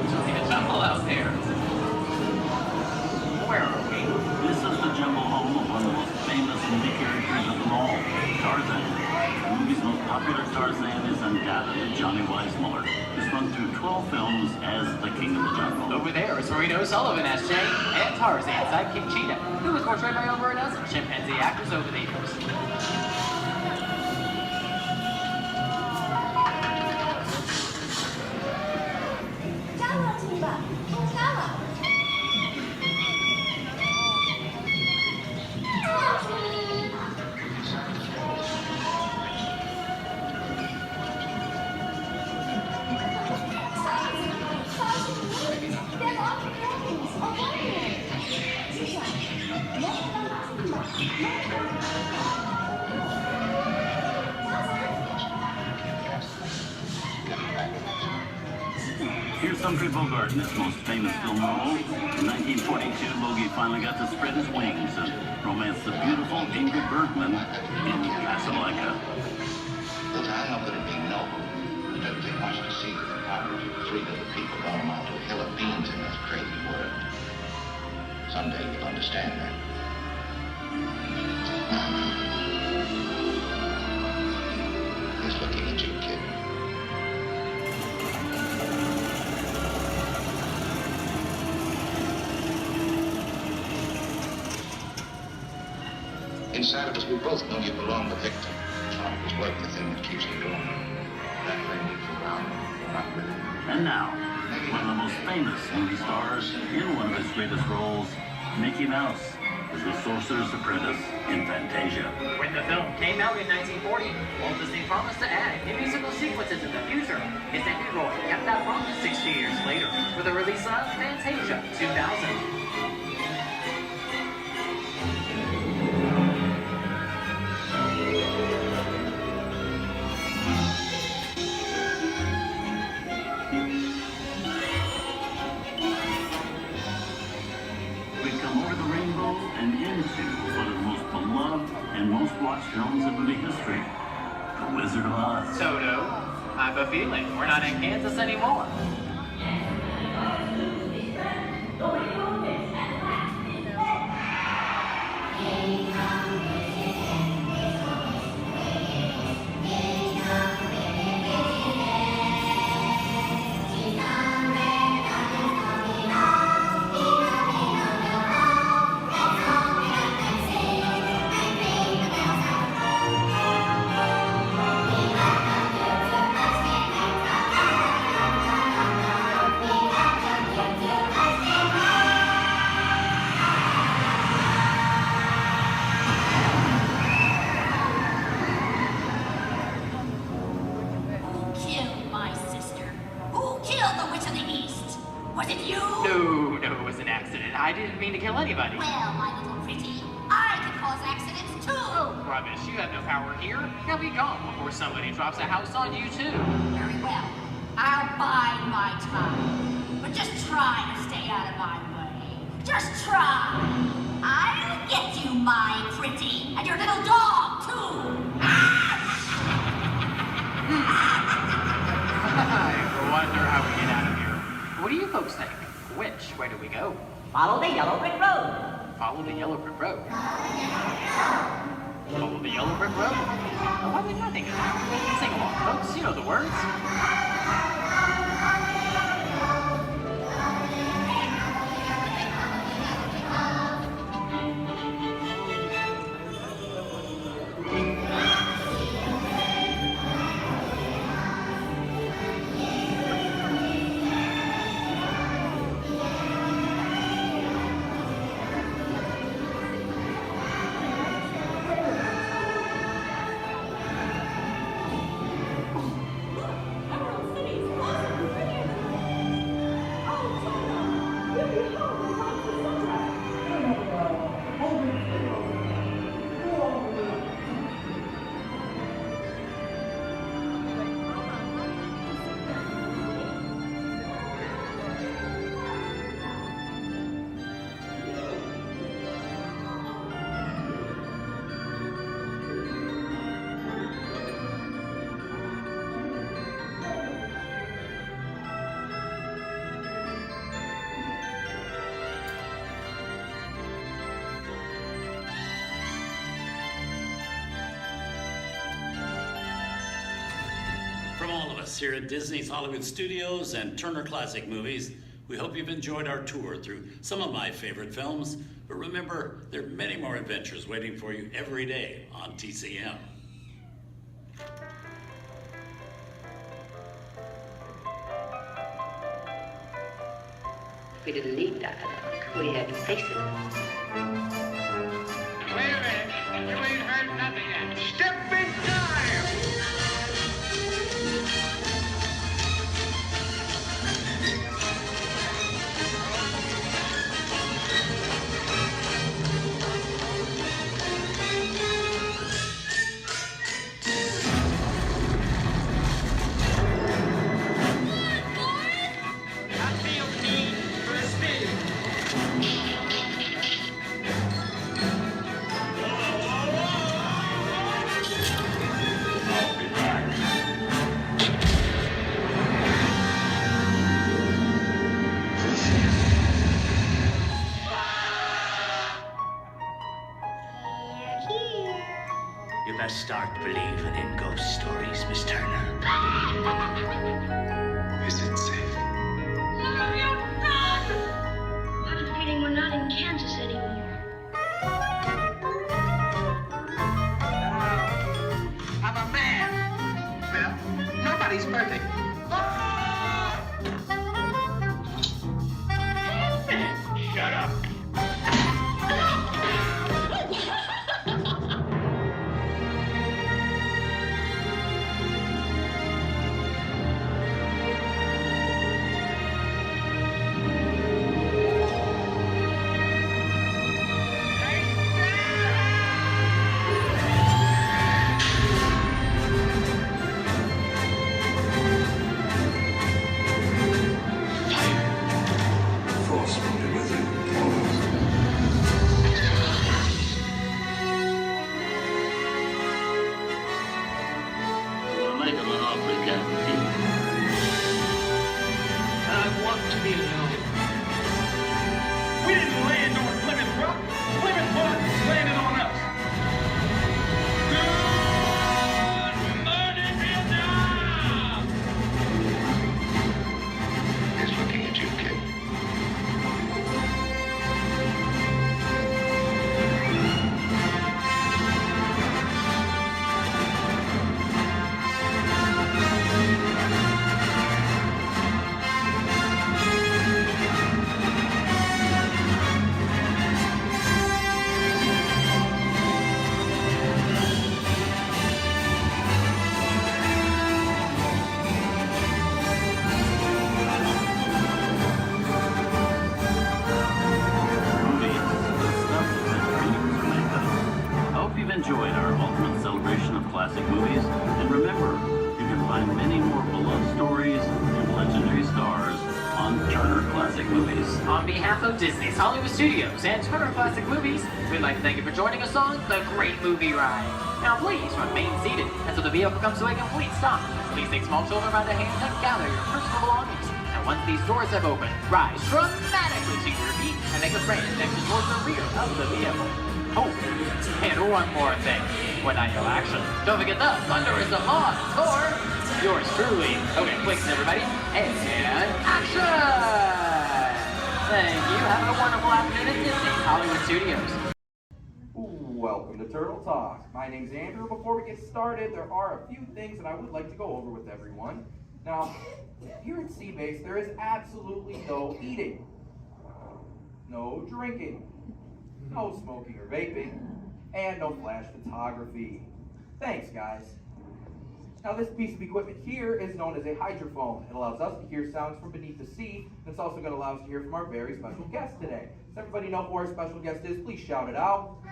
it's really a jungle out there. Where are we? This is the jungle home of one of the most famous movie characters of them all, Tarzan. The movie's most popular Tarzan is undoubtedly Johnny Weissmuller, who's run through 12 films as the King of the Jungle. Over there is Marino Sullivan as Jay, and Tarzan sidekick Cheetah, who was portrayed by over a dozen chimpanzee actors over the years. Here's Humphrey Bogart in his most famous film role. In 1942, Bogey finally got to spread his wings and romance the beautiful Ingrid Bergman in Casablanca. Look, I know that it'd be noble, but it would take much to see that the powers of 3 little people don't amount to a hill of beans in this crazy world. Someday you'll understand that. He's looking at you, kid. Inside of us, we both know you belong to Victor. It's work the thing that keeps you going. That thing keeps you around. Not with it. And now, one of the most famous movie stars in one of his greatest roles, Mickey Mouse, is the Sorcerer's Apprentice in Fantasia. When the film came out in 1940, Walt Disney promised to add new musical sequences in the future. His nephew Roy kept that promise 60 years later for the release of Fantasia 2000. And most watched films in movie history, The Wizard of Oz. Toto, I have a feeling we're not in Kansas anymore. I didn't mean to kill anybody. Well, my little pretty, I can cause accidents too. Oh, rubbish. You have no power here. Now be gone before somebody drops a house on you too. Very well. I'll bide my time. But just try to stay out of my way. Just try. I'll get you, my pretty, and your little dog too. I wonder how we get out of here. What do you folks think? Which way do we go? Follow the yellow brick road. Follow the yellow brick road. Follow the yellow brick road? Oh, why would I think of that? Sing along, folks. You know the words. us here at Disney's Hollywood Studios and Turner Classic Movies. We hope you've enjoyed our tour through some of my favorite films, but remember, there are many more adventures waiting for you every day on TCM. We didn't need dialogue. We had faces. Wait a minute. You ain't heard nothing yet. Step in time! I feel the need for a spin. You best start believing in ghost stories, Miss Turner. Is it safe? I have a feeling we're not in Kansas anymore. I'm a man. Well, nobody's perfect. Shut up. Force will be with you always. We're making an awfully Captain Pete. I want to be alone. We didn't land on Plymouth Rock. Plymouth Rock landed on us. Good morning, Vietnam! He's looking at you, kid. Movies, the stuff that dreams are made of. I hope you've enjoyed our ultimate celebration of classic movies. And remember, you can find many more beloved stories and legendary stars on Turner Classic Movies. On behalf of Disney's Hollywood Studios and Turner Classic Movies, we'd like to thank you for joining us on The Great Movie Ride. Now please remain seated until the vehicle comes to a complete stop. Please take small children by the hand and gather your personal belongings. And once these doors have opened, rise dramatically to your feet and make a frantic exit towards the rear of the vehicle. Oh, and one more thing. When I yell action, don't forget the thunder is the law for yours truly. Okay, quick, everybody. And action! Thank you. Have a wonderful afternoon at Disney's Hollywood Studios. Welcome to Turtle Talk. My name's Andrew. Before we get started, there are a few things that I would like to go over with everyone. Now, here at Seabase, there is absolutely no eating, no drinking, no smoking or vaping, and no flash photography. Thanks, guys. Now, this piece of equipment here is known as a hydrophone. It allows us to hear sounds from beneath the sea, and it's also going to allow us to hear from our very special guest today. Does everybody know who our special guest is? Please shout it out.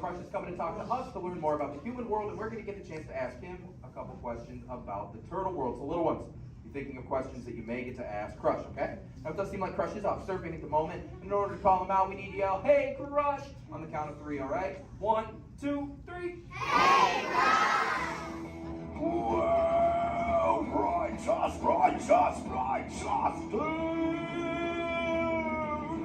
Crush is coming to talk to us to learn more about the human world, and we're going to get a chance to ask him a couple questions about the turtle world. So, little ones, you're thinking of questions that you may get to ask Crush, okay? Now, it does seem like Crush is off surfing at the moment. In order to call him out, we need to yell, "Hey, Crush!" on the count of 3, all right? 1, 2, 3. Hey, Crush! Well, righteous,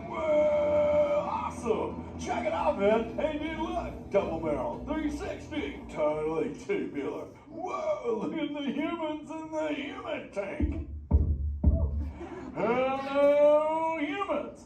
well, awesome. Check it out, man. Hey, new look. Double barrel, 360, totally tubular. Whoa! Whoa, look at the humans in the human tank. Hello, humans.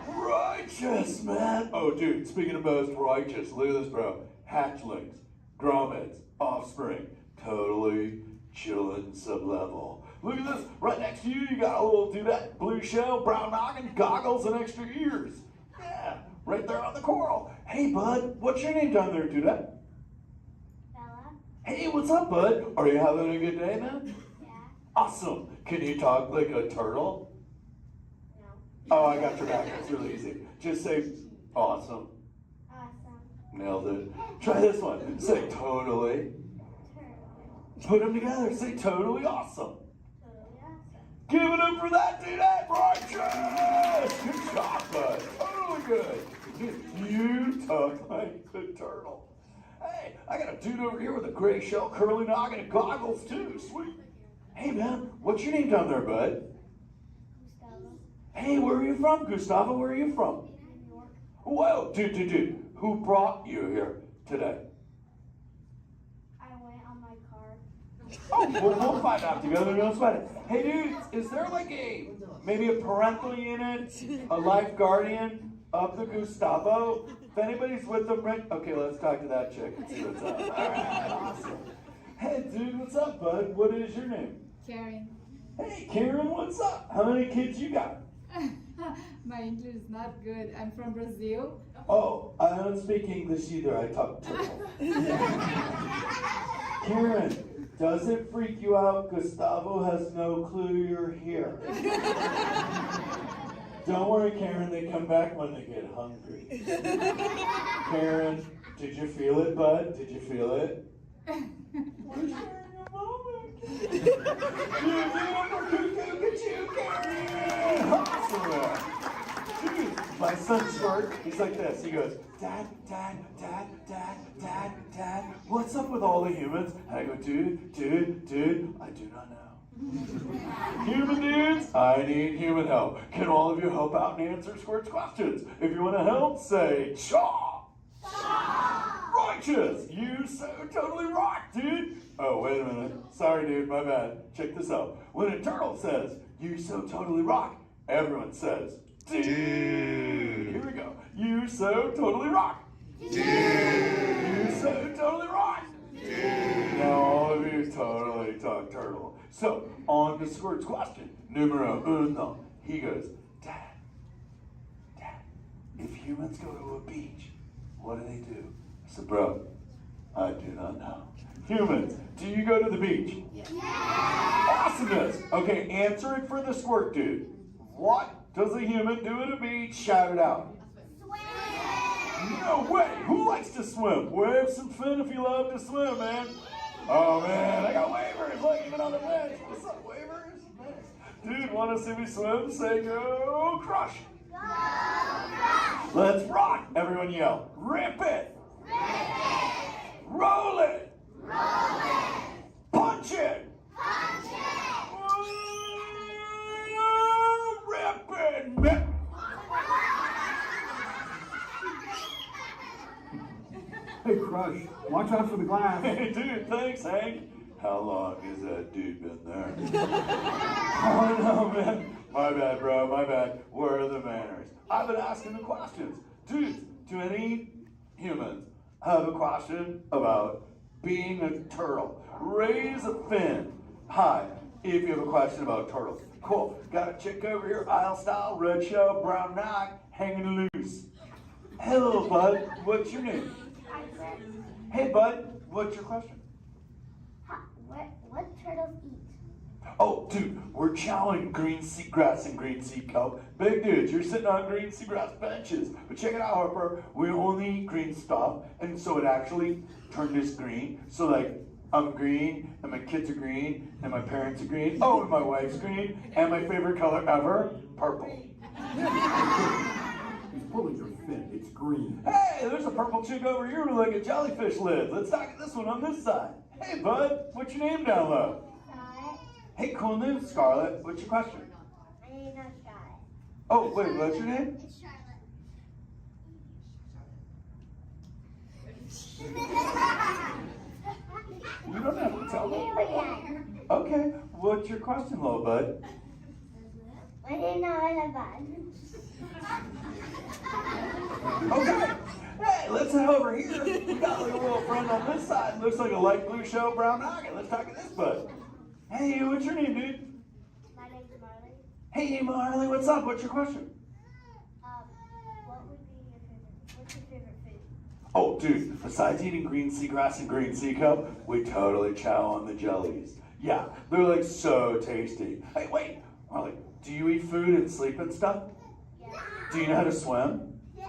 Righteous, man. Oh, dude, speaking of most righteous, look at this, bro. Hatchlings, grommets, offspring, totally chillin' sub-level. Look at this, right next to you, you got a little dudette, blue shell, brown noggin, goggles, and extra ears. Yeah, right there on the coral. Hey, bud, what's your name down there, dudette? Bella? Hey, what's up, bud? Are you having a good day, man? Yeah. Awesome. Can you talk like a turtle? No. Oh, I got your back. It's really easy. Just say, awesome. Awesome. Nailed it. Try this one. Say, totally. Put them together. Say, totally awesome. Totally awesome. Give it up for that dude. That righteous. Good job, bud. Totally good. You talk like a turtle. Hey, I got a dude over here with a gray shell, curly noggin, and goggles, too. Sweet. Hey, man, what's your name down there, bud? Gustavo. Hey, where are you from, Gustavo? Where are you from? New York. Whoa, dude. Who brought you here today? I went on my car. Oh, we'll find out together. Don't sweat it. Hey, dudes, is there like maybe a parental unit, a life guardian of the Gustavo? If anybody's with them, right? Okay, let's talk to that chick and see what's up. All right, awesome. Hey, dude, what's up, bud? What is your name? Karen. Hey, Karen, what's up? How many kids you got? My English is not good. I'm from Brazil. Oh, I don't speak English either. I talk turtle. Karen, does it freak you out? Gustavo has no clue you're here. Don't worry, Karen. They come back when they get hungry. Karen, did you feel it, bud? Did you feel it? We're sharing a moment. Get you, Karen. Awesome. Dude, my son Squirt, he's like this. He goes, Dad, what's up with all the humans? And I go, dude, I do not know. Human dudes, I need human help. Can all of you help out and answer Squirt's questions? If you want to help, say, Chaw! Righteous! You so totally rock, dude! Oh, wait a minute. Sorry, dude, my bad. Check this out. When a turtle says, you so totally rock, everyone says, dude! Here we go. You so totally rock! Dude! You so totally rock! Dude! Now all of you totally talk turtle. So, on to Squirt's question. Numero uno. He goes, Dad, if humans go to a beach, what do they do? I said, bro, I do not know. Humans, do you go to the beach? Yes. Awesomeness. Okay, answer it for the Squirt dude. What does a human do at a beach? Shout it out. Swim. No way. Who likes to swim? Wave some fin if you love to swim, man. Oh, man, I got wavers, like even on the bench. What's up, wavers? Nice. Dude, want to see me swim? Say go crush. Go crush. Let's rock. Everyone yell. Rip it. Rip it. Roll it. Roll it. Punch it. Punch it. Rip it. Rip. Hey, Crush, watch out for the glass. Hey, dude, thanks, Hank. How long has that dude been there? Oh, no, man. My bad, bro, my bad. Where are the manners? I've been asking the questions. Dudes, do any humans have a question about being a turtle? Raise a fin. Hi, if you have a question about turtles. Cool. Got a chick over here, aisle style, red shell, brown knock, hanging loose. Hello, bud. What's your name? Hey, bud, what's your question? What turtles eat? Oh, dude, we're chowing green seagrass and green sea kelp. Big dudes, you're sitting on green seagrass benches. But check it out, Harper. We only eat green stuff, and so it actually turned this green. So, like, I'm green, and my kids are green, and my parents are green. Oh, and my wife's green, and my favorite color ever, purple. He's pulling your fin. It's green. Hey, there's a purple chick over here with like a jellyfish lid. Let's talk at this one on this side. Hey, bud, what's your name down low? Scarlet. Hey, cool name, Scarlet. What's your question? My name is not Scarlet. Oh, wait, what's your name? It's Charlotte. You don't have to tell me. Okay, what's your question, little bud? I didn't know I had fun. Okay. Hey, let's head over here. We got like a little friend on this side. Looks like a light blue shell, brown noggin. Let's talk to this bud. Hey, what's your name, dude? My name's Marley. Hey, Marley, what's up? What's your question? What's your favorite food? Oh, dude, besides eating green seagrass and green sea cup, we totally chow on the jellies. Yeah, they're like so tasty. Hey, wait, Marley, do you eat food and sleep and stuff? Yeah. Do you know how to swim? Yeah.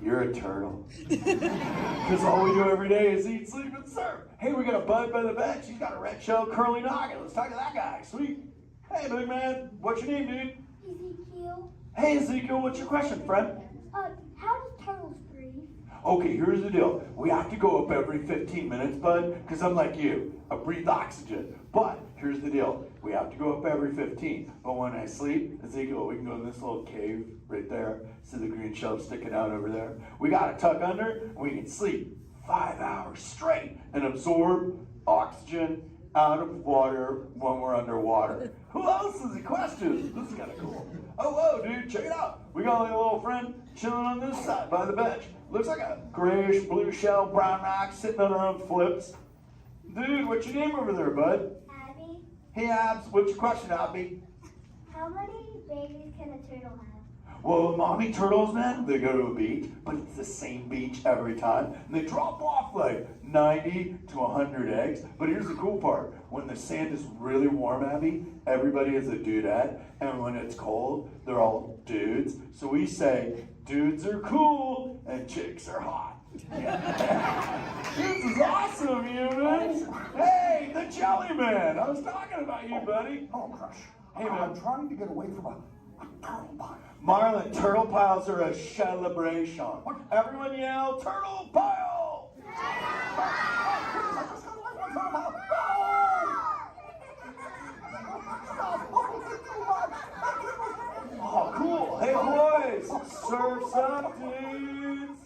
You're a turtle. Because all we do every day is eat, sleep, and surf. Hey, we got a bud by the bench. He's got a red shell curly noggin. Let's talk to that guy. Sweet. Hey, big man. What's your name, dude? Ezekiel. Hey, Ezekiel. What's your question, friend? How does turtles breathe? Okay, here's the deal. We have to go up every 15 minutes, bud, because I'm like you. I breathe oxygen. But here's the deal. We have to go up every 15. But when I sleep, Ezekiel, we can go in this little cave right there. See the green shell sticking out over there? We got to tuck under, and we can sleep 5 hours straight and absorb oxygen out of water when we're underwater. Who else has a question? This is kind of cool. Oh, whoa, dude, check it out. We got like a little friend chilling on this side by the bench. Looks like a grayish blue shell, brown rock sitting on her own flips. Dude, what's your name over there, bud? Abby. Hey, Abs, what's your question, Abby? How many babies can a turtle have? Well, mommy turtles, man, they go to a beach, but it's the same beach every time. And they drop off like 90 to 100 eggs. But here's the cool part. When the sand is really warm, Abby, everybody is a dudette. And when it's cold, they're all dudes. So we say, dudes are cool and chicks are hot. This is awesome, humans. Hey, the Jelly Man. I was talking about you, buddy. Oh, Crush. Hey, man. I'm trying to get away from a turtle pile. Marlin, turtle piles are a celebration. Everyone yell, turtle pile! Oh, cool. Hey, boys, surf's up, dudes.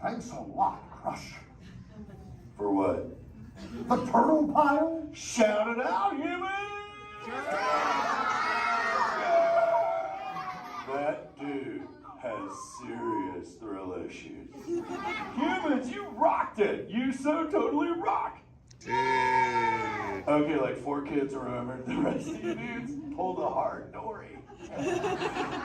Thanks a lot, Crush. For what? The turtle pile? Shout it out, humans! That dude has serious thrill issues. Humans, you rocked it! You so totally rock! Okay, like 4 kids remembered. The rest of you dudes pulled a hard dory.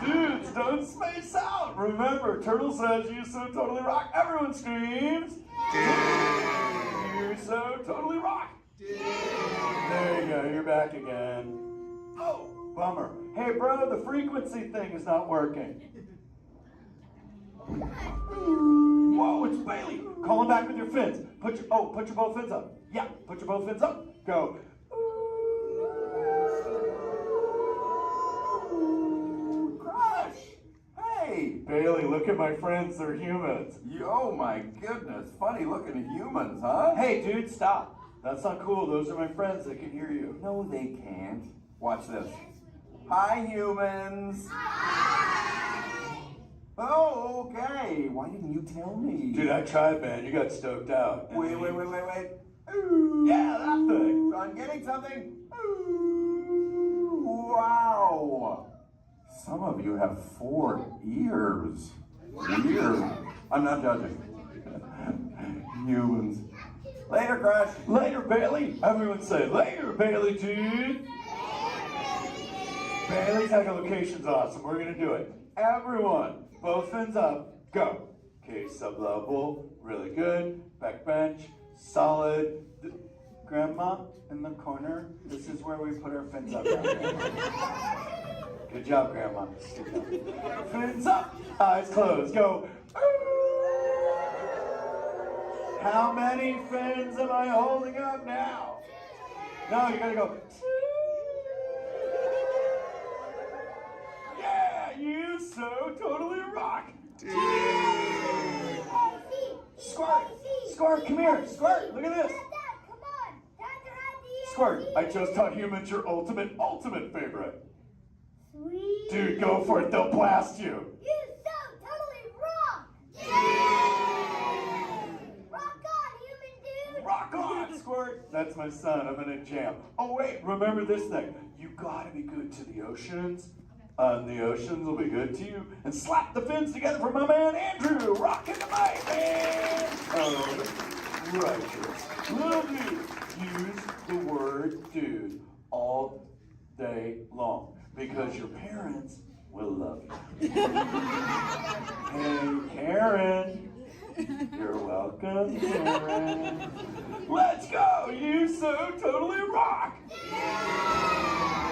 Dudes, don't space out! Remember, Turtle says you so totally rock. Everyone screams! You so totally rock! There you go, you're back again. Oh, bummer. Hey, bro, the frequency thing is not working. Whoa, it's Bailey. Call him back with your fins. Put your both fins up. Yeah, put your both fins up. Go. Crush. Hey, Bailey, look at my friends. They're humans. Oh my goodness, funny looking humans, huh? Hey, dude, stop. That's not cool. Those are my friends. They can hear you. No, they can't. Watch this. Hi, humans. Oh, okay. Why didn't you tell me? Dude, I tried, man. You got stoked out. Wait. Ooh. Yeah, that thing. I'm getting something. Ooh, wow. Some of you have 4 ears. Weird. I'm not judging. Humans. Later, Crush. Later, Bailey. Everyone say, later, Bailey, dude. Bailey's echolocation's awesome. We're going to do it. Everyone, both fins up. Go. Okay, sub-level. Really good. Back bench. Solid. Grandma, in the corner. This is where we put our fins up. Good job, Grandma. Good job. Fins up. Eyes closed. Go. How many fins am I holding up now? No, you gotta go. Yeah, you so totally rock. Squirt, come here. Squirt, look at this. Squirt, I just taught humans your ultimate favorite. Sweet. Dude, go for it. They'll blast you. You so totally rock. Squirt. That's my son. I'm in a jam. Oh, wait, remember this thing. You gotta be good to the oceans. And the oceans will be good to you. And slap the fins together for my man Andrew. Rockin' the mic, man. Oh, righteous. Little dude. Use the word dude all day long. Because your parents will love you. Hey, Karen. You're welcome, Karen. Let's go! You so totally rock!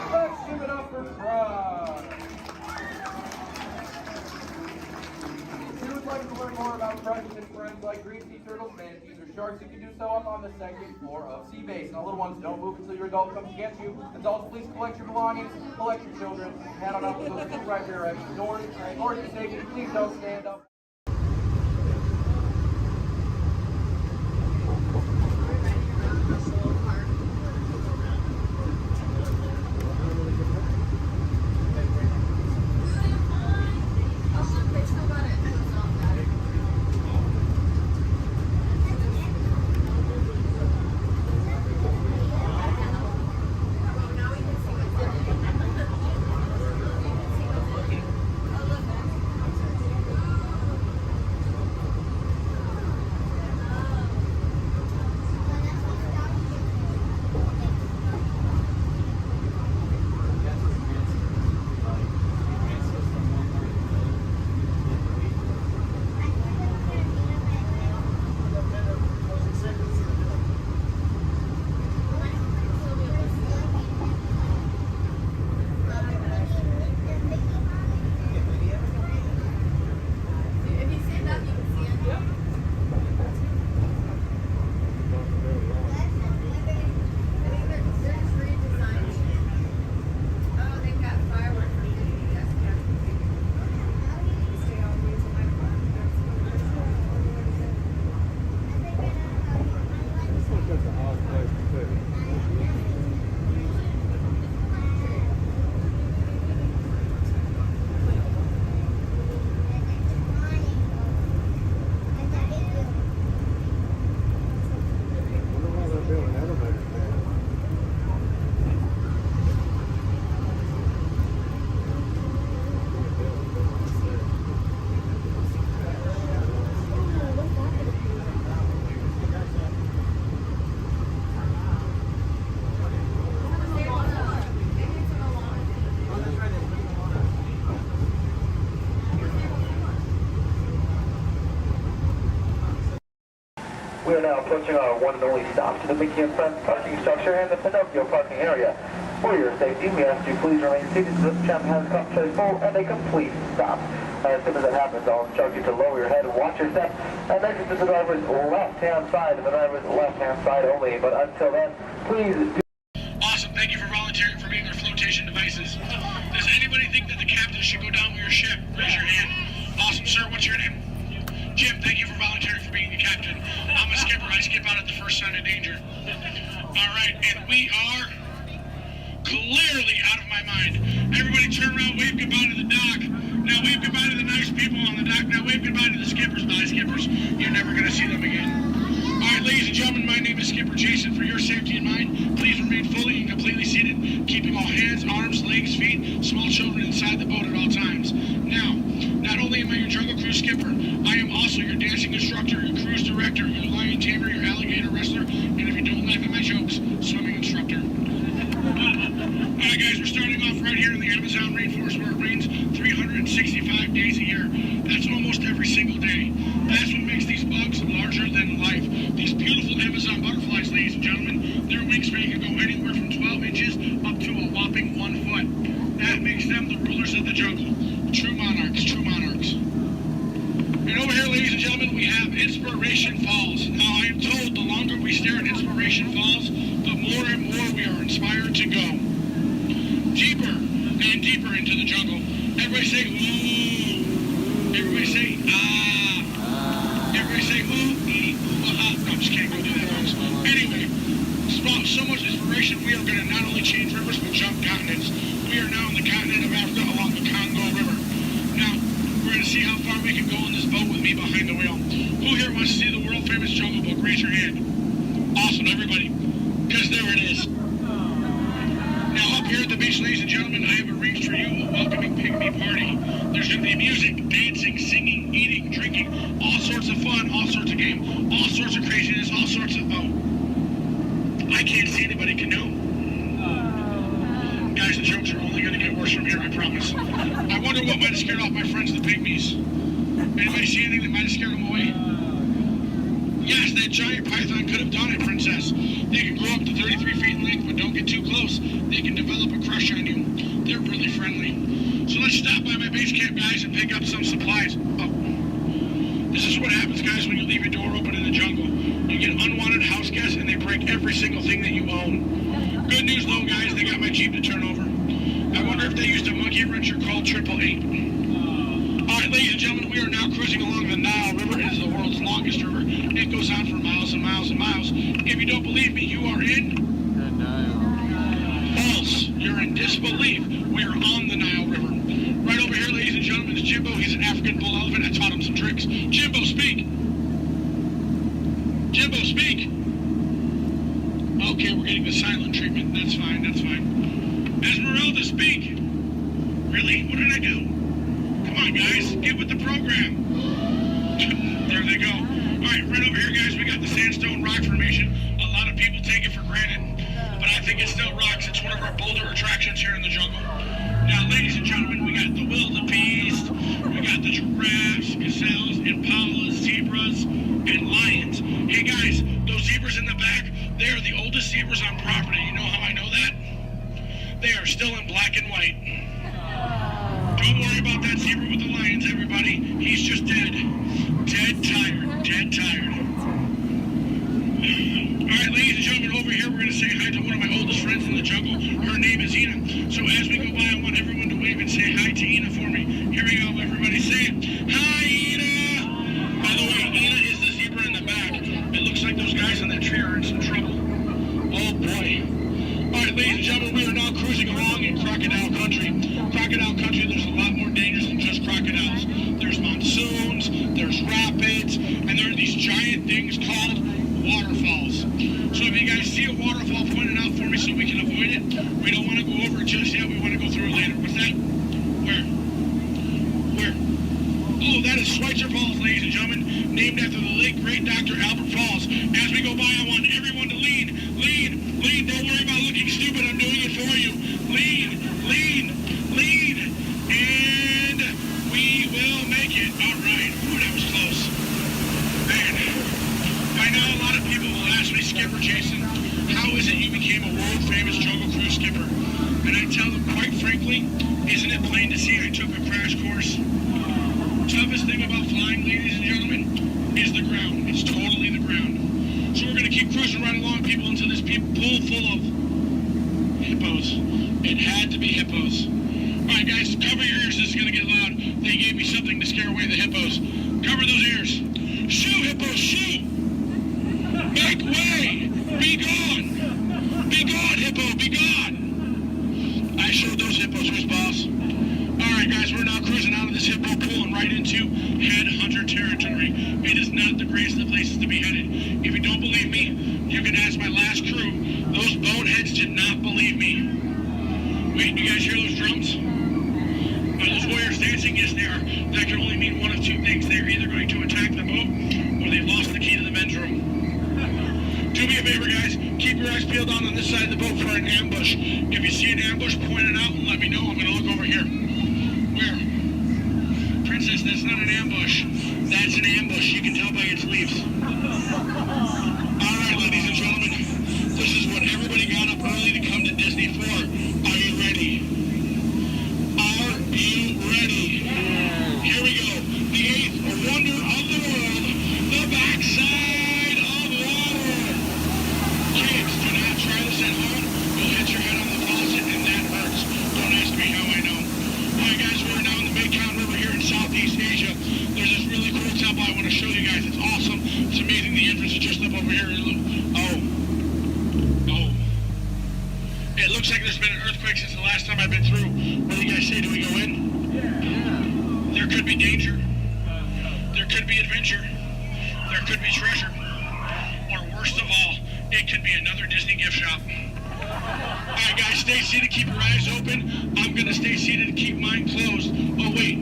Let's give it up for Crush. If you would like to learn more about Crush and friends like green sea turtles, manatees, or sharks, you can do so up on the second floor of Sea Base. Now, little ones, don't move until your adult comes to get you. Adults, please collect your belongings, collect your children, head on up to those two right there exit doors. Doors are safety, please don't stand up. We are now approaching our one and only stop to the Mickey and Friends parking structure and the Pinocchio parking area. For your safety, we ask you please remain seated so this tram has come to a full and a complete stop. As soon as that happens, I'll instruct you to lower your head and watch your step and exit to the driver's left-hand side and the driver's left-hand side only. But until then, please do... Awesome. Thank you for volunteering for being our flotation devices. Does anybody think that the captain should go down with your ship? Raise your hand. Awesome, sir. What's your name? Jim, thank you for volunteering for being the captain. I'm a skipper. I skip out at the first sign of danger. All right, and we are clearly out of my mind. Everybody turn around, wave goodbye to the dock. Now wave goodbye to the nice people on the dock. Now wave goodbye to the skippers. Bye, skippers. You're never going to see them again. All right, ladies and gentlemen, my name is Skipper Jason. For your safety and mine, please remain fully and completely seated, keeping all hands, arms, legs, feet, small children inside the boat at all times. Now, not only am I your jungle cruise skipper, I am also your dancing instructor, your cruise director, your lion tamer, your alligator wrestler, and if you don't laugh at my jokes, swimming instructor. Alright guys, we're starting off right here in the Amazon rainforest where it rains 365 days a year. That's almost every single day. That's what makes these bugs larger than life. These beautiful Amazon butterflies, ladies and gentlemen, their wingspan can go anywhere from 12 inches up to a whopping 1 foot. That makes them the rulers of the jungle. True monarchs, true monarchs. And over here, ladies and gentlemen, we have Inspiration Falls. Now, I am told the longer we stare at Inspiration Falls, the more and more we are inspired to go. Deeper and deeper into the jungle. Everybody say, ooh. Everybody say, ah. Everybody say, ooh, ee, ooh, ah. No, I'm just kidding. Don't do that, folks. Anyway, so much inspiration, we are going to not only change rivers, but jump continents. We are now on the continent of Africa along the Congo River. Now, we're going to see how far we can go on this boat with me behind the wheel. Who here wants to see the world famous Jungle Book? Raise your hand. Awesome. So everybody, because there it is. Now up here at the beach, ladies and gentlemen, I have arranged for you a welcoming pygmy party. There's going to be music, dancing, singing, eating, drinking, all sorts of fun, all sorts of game, all sorts of craziness, all sorts of, I can't see anybody canoe. Guys, the jokes are only going to get worse from here, I promise. I wonder what might have scared off my friends, the pygmies. Anybody see anything that might have scared them away? Yes, that giant python could have done it, princess. They can grow up to 33 feet in length, but don't get too close. They can develop a crush on you. They're really friendly. So let's stop by my base camp, guys, and pick up some supplies. Oh. This is what happens, guys, when you leave your door open in the jungle. You get unwanted house guests, and they break every single thing that you own. Good news, though, guys, they got my Jeep to turn over. I wonder if they used a monkey wrencher called 888. All right, ladies and gentlemen, we are now cruising along the Nile River. It is the world's longest river. It goes on for miles and miles and miles. If you don't believe me, you are in? The Nile. False. You're in disbelief. We are on the Nile River. Right over here, ladies and gentlemen, is Jimbo. He's an African bull elephant. I taught him some tricks. Jimbo, speak. Jimbo, speak. Okay, we're getting the silent treatment. That's fine, that's fine. Esmeralda, speak. Really? What did I do? Come on, guys. Get with the program. There they go. All right, right over here, guys, we got the sandstone rock formation. A lot of people take it for granted, but I think it still rocks. It's one of our bolder attractions here in the jungle. Now, ladies and gentlemen, we got the wildebeest, we got the giraffes, gazelles, impalas, zebras, and lions. Hey, guys, those zebras in the back, they are the oldest zebras on property. You know how I know that? They are still in black and white. Don't worry about that zebra with the lions, everybody. He's just dead. Dead tired. Dead tired. All right, ladies and gentlemen, over here, we're going to say hi to one of my oldest friends in the jungle. Her name is Ina. So as we go by, I want everyone to wave and say hi to Ina for me. Here we go, everybody. Say it. Hi, Ina. By the way, Ina is the zebra in the back. It looks like those guys on that tree are in some trouble. Oh, boy. All right, ladies and gentlemen, we are now cruising along in crocodile country. Crocodile country, there's a lot more dangers than just crocodiles. There's monsoons, there's rapids, and there are these giant things called waterfalls. So if you guys see a waterfall, point it out for me so we can avoid it. We don't want to go over it just yet. We want to go through it later. What's that? Where? Where? Oh, that is Schweitzer Falls, ladies and gentlemen, named after the late great Dr. Albert Falls. As we go by, I want everyone to lean. Lean. Lean. Don't worry about looking stupid. I'm doing it for you. Lean. Lean. Lean. And we will make it. All right. Ooh, that was close. Man, I know a lot of people will ask me, Skipper Jason, how is it you became a world-famous Jungle Cruise skipper? And I tell them, quite frankly, isn't it plain to see I took a crash course? Toughest thing about flying, ladies and gentlemen, is the ground. It's totally the ground. So we're going to keep cruising right along, people, until this pool full of hippos. It had to be hippos. All right, guys, cover your ears. This is going to get loud. They gave me something to scare away the hippos. Cover those ears. Shoo, hippos, shoo! Make way! Be gone! Be gone, hippo, be gone! I showed those hippos who's boss. All right, guys, we're now cruising out of this hippo pool and right into headhunter territory. It is not the greatest of places to be headed. If you don't believe me, you can ask my last crew. Those boneheads did not believe me. Wait, you guys hear those drums? Are those warriors dancing? Yes, they are. That can only mean one of two things. They're either going to attack the boat or they've lost the key to the men's room. Do me a favor, guys. Keep your eyes peeled on this side of the boat for an ambush. If you see an ambush, point it out and let me know. I'm going to look over here. Where? Princess, that's not an ambush. That's an ambush. You can tell by its leaves. All right, ladies and gentlemen. This is what everybody got up early to come to Disney for. Are you ready? Are you ready? Here we go. The eighth wonder of the world. The backside of water. Kids, do not try this at home. You'll hit your head on the faucet and that hurts. Don't ask me how I know. All right, guys, we're now in the Mekong River here in Southeast Asia. There's this really cool temple I want to show you guys. It's awesome. It's amazing. The entrance is just up over here. It looks like there's been an earthquake since the last time I've been through. What do you guys say? Do we go in? Yeah. There could be danger. There could be adventure. There could be treasure. Or worst of all, it could be another Disney gift shop. Alright guys, stay seated, keep your eyes open. I'm gonna stay seated and keep mine closed. Oh wait,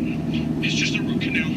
it's just a root canal.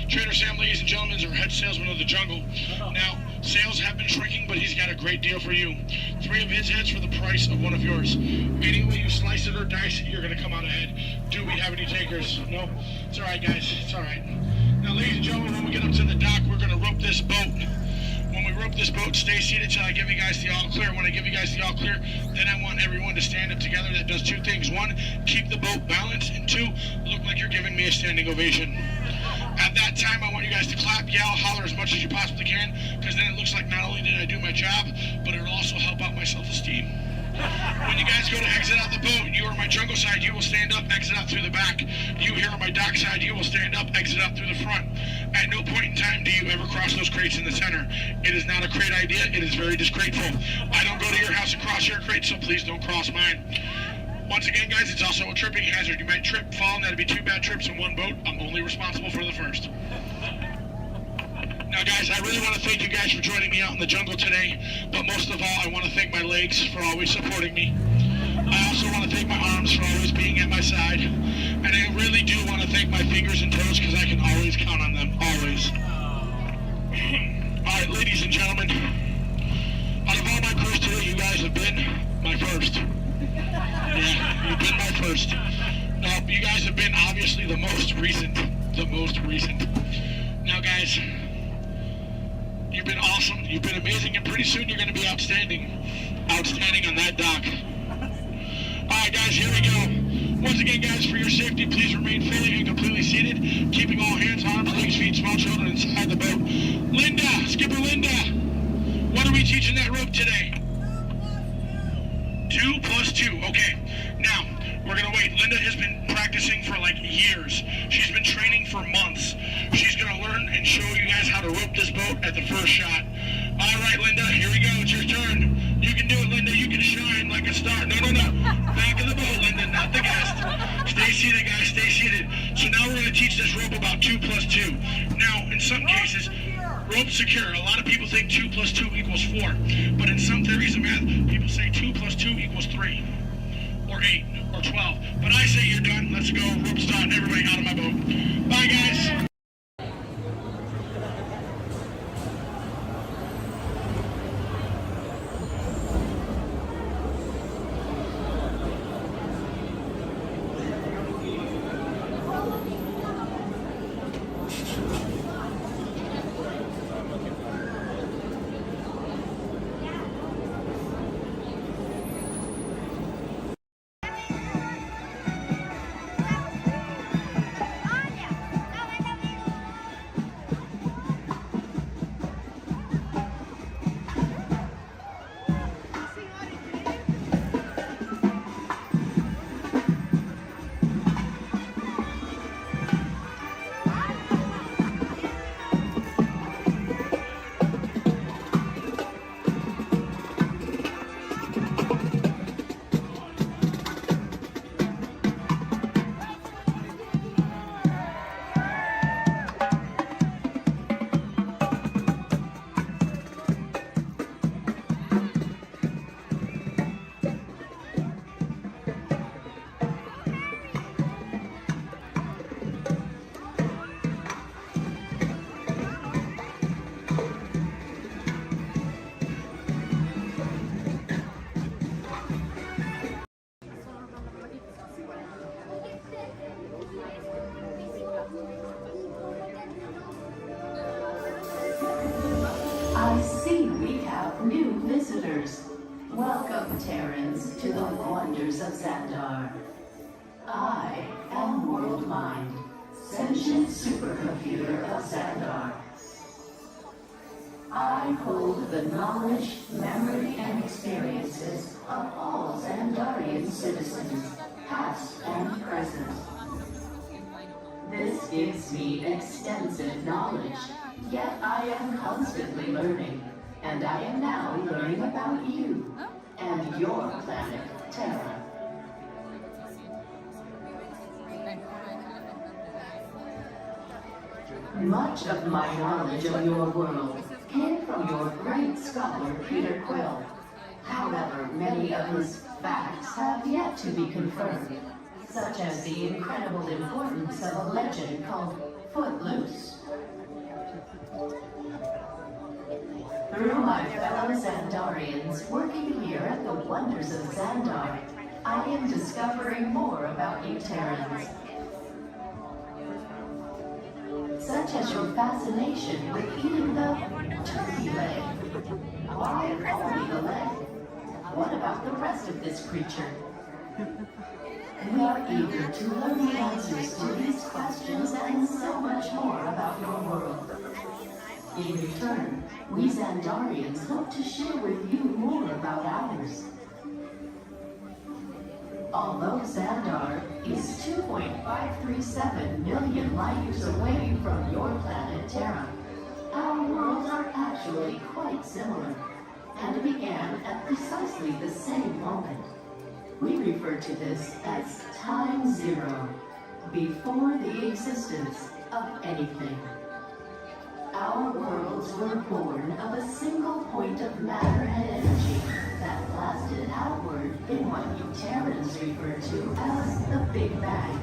Trader Sam, ladies and gentlemen, is our head salesman of the jungle. Now, sales have been shrinking, but he's got a great deal for you. 3 of his heads for the price of 1 of yours. Any way you slice it or dice it, you're going to come out ahead. Do we have any takers? No? It's all right, guys. It's all right. Now, ladies and gentlemen, when we get up to the dock, we're going to rope this boat. When we rope this boat, stay seated till I give you guys the all clear. When I give you guys the all clear, then I want everyone to stand up together. That does 2 things. 1, keep the boat balanced, and 2, look like you're giving me a standing ovation. At that time, I want you guys to clap, yell, holler as much as you possibly can, because then it looks like not only did I do my job, but it'll also help out my self-esteem. When you guys go to exit out the boat, you are on my jungle side, you will stand up, exit out through the back. You here on my dock side, you will stand up, exit out through the front. At no point in time do you ever cross those crates in the center. It is not a crate idea, it is very disgraceful. I don't go to your house and cross your crate, so please don't cross mine. Once again, guys, it's also a tripping hazard. You might trip, fall, and that'd be 2 bad trips in one boat. I'm only responsible for the first. Now, guys, I really want to thank you guys for joining me out in the jungle today, but most of all, I want to thank my legs for always supporting me. I also want to thank my arms for always being at my side, and I really do want to thank my fingers and toes because I can always count on them, always. All right, ladies and gentlemen, out of all my crews today, you guys have been my first. Yeah, you've been my first. Now, you guys have been obviously the most recent. Now, guys, you've been awesome. You've been amazing, and pretty soon you're going to be outstanding. Outstanding on that dock. All right, guys, here we go. Once again, guys, for your safety, please remain fully and completely seated, keeping all hands, arms, legs, feet, small children inside the boat. Linda, Skipper Linda, what are we teaching that rope today? 2 plus 2. Okay. Now, we're going to wait. Linda has been practicing for like years. She's been training for months. She's going to learn and show you guys how to rope this boat at the first shot. All right, Linda, here we go. It's your turn. You can do it, Linda. You can shine like a star. No. Back of the boat, Linda, not the guest. Stay seated, guys. Stay seated. So now we're going to teach this rope about 2 plus 2. Now, in some cases, rope secure. A lot of people think 2 plus 2 equals 4. But in some theories of math, people say 2 plus 2 equals 3. Or 8. Or 12. But I say you're done. Let's go. Rope start. Everybody out of my boat. Bye, guys. Welcome, Terrans, to the wonders of Xandar. I am World Mind, sentient supercomputer of Xandar. I hold the knowledge, memory, and experiences of all Xandarian citizens, past and present. This gives me extensive knowledge, yet I am constantly learning, and I am now learning about you and your planet, Terra. Much of my knowledge of your world came from your great scholar, Peter Quill. However, many of his facts have yet to be confirmed, such as the incredible importance of a legend called Footloose. Through my fellow Xandarians working here at the wonders of Xandar, I am discovering more about you Terrans. Such as your fascination with eating the turkey leg. Why only the leg? What about the rest of this creature? We are eager to learn the answers to these questions and so much more about your world. In return, we Xandarians hope to share with you more about ours. Although Xandar is 2.537 million light years away from your planet Terra, our worlds are actually quite similar and began at precisely the same moment. We refer to this as time zero, before the existence of anything. Our worlds were born of a single point of matter and energy that blasted outward in what you Terrans refer to as the Big Bang.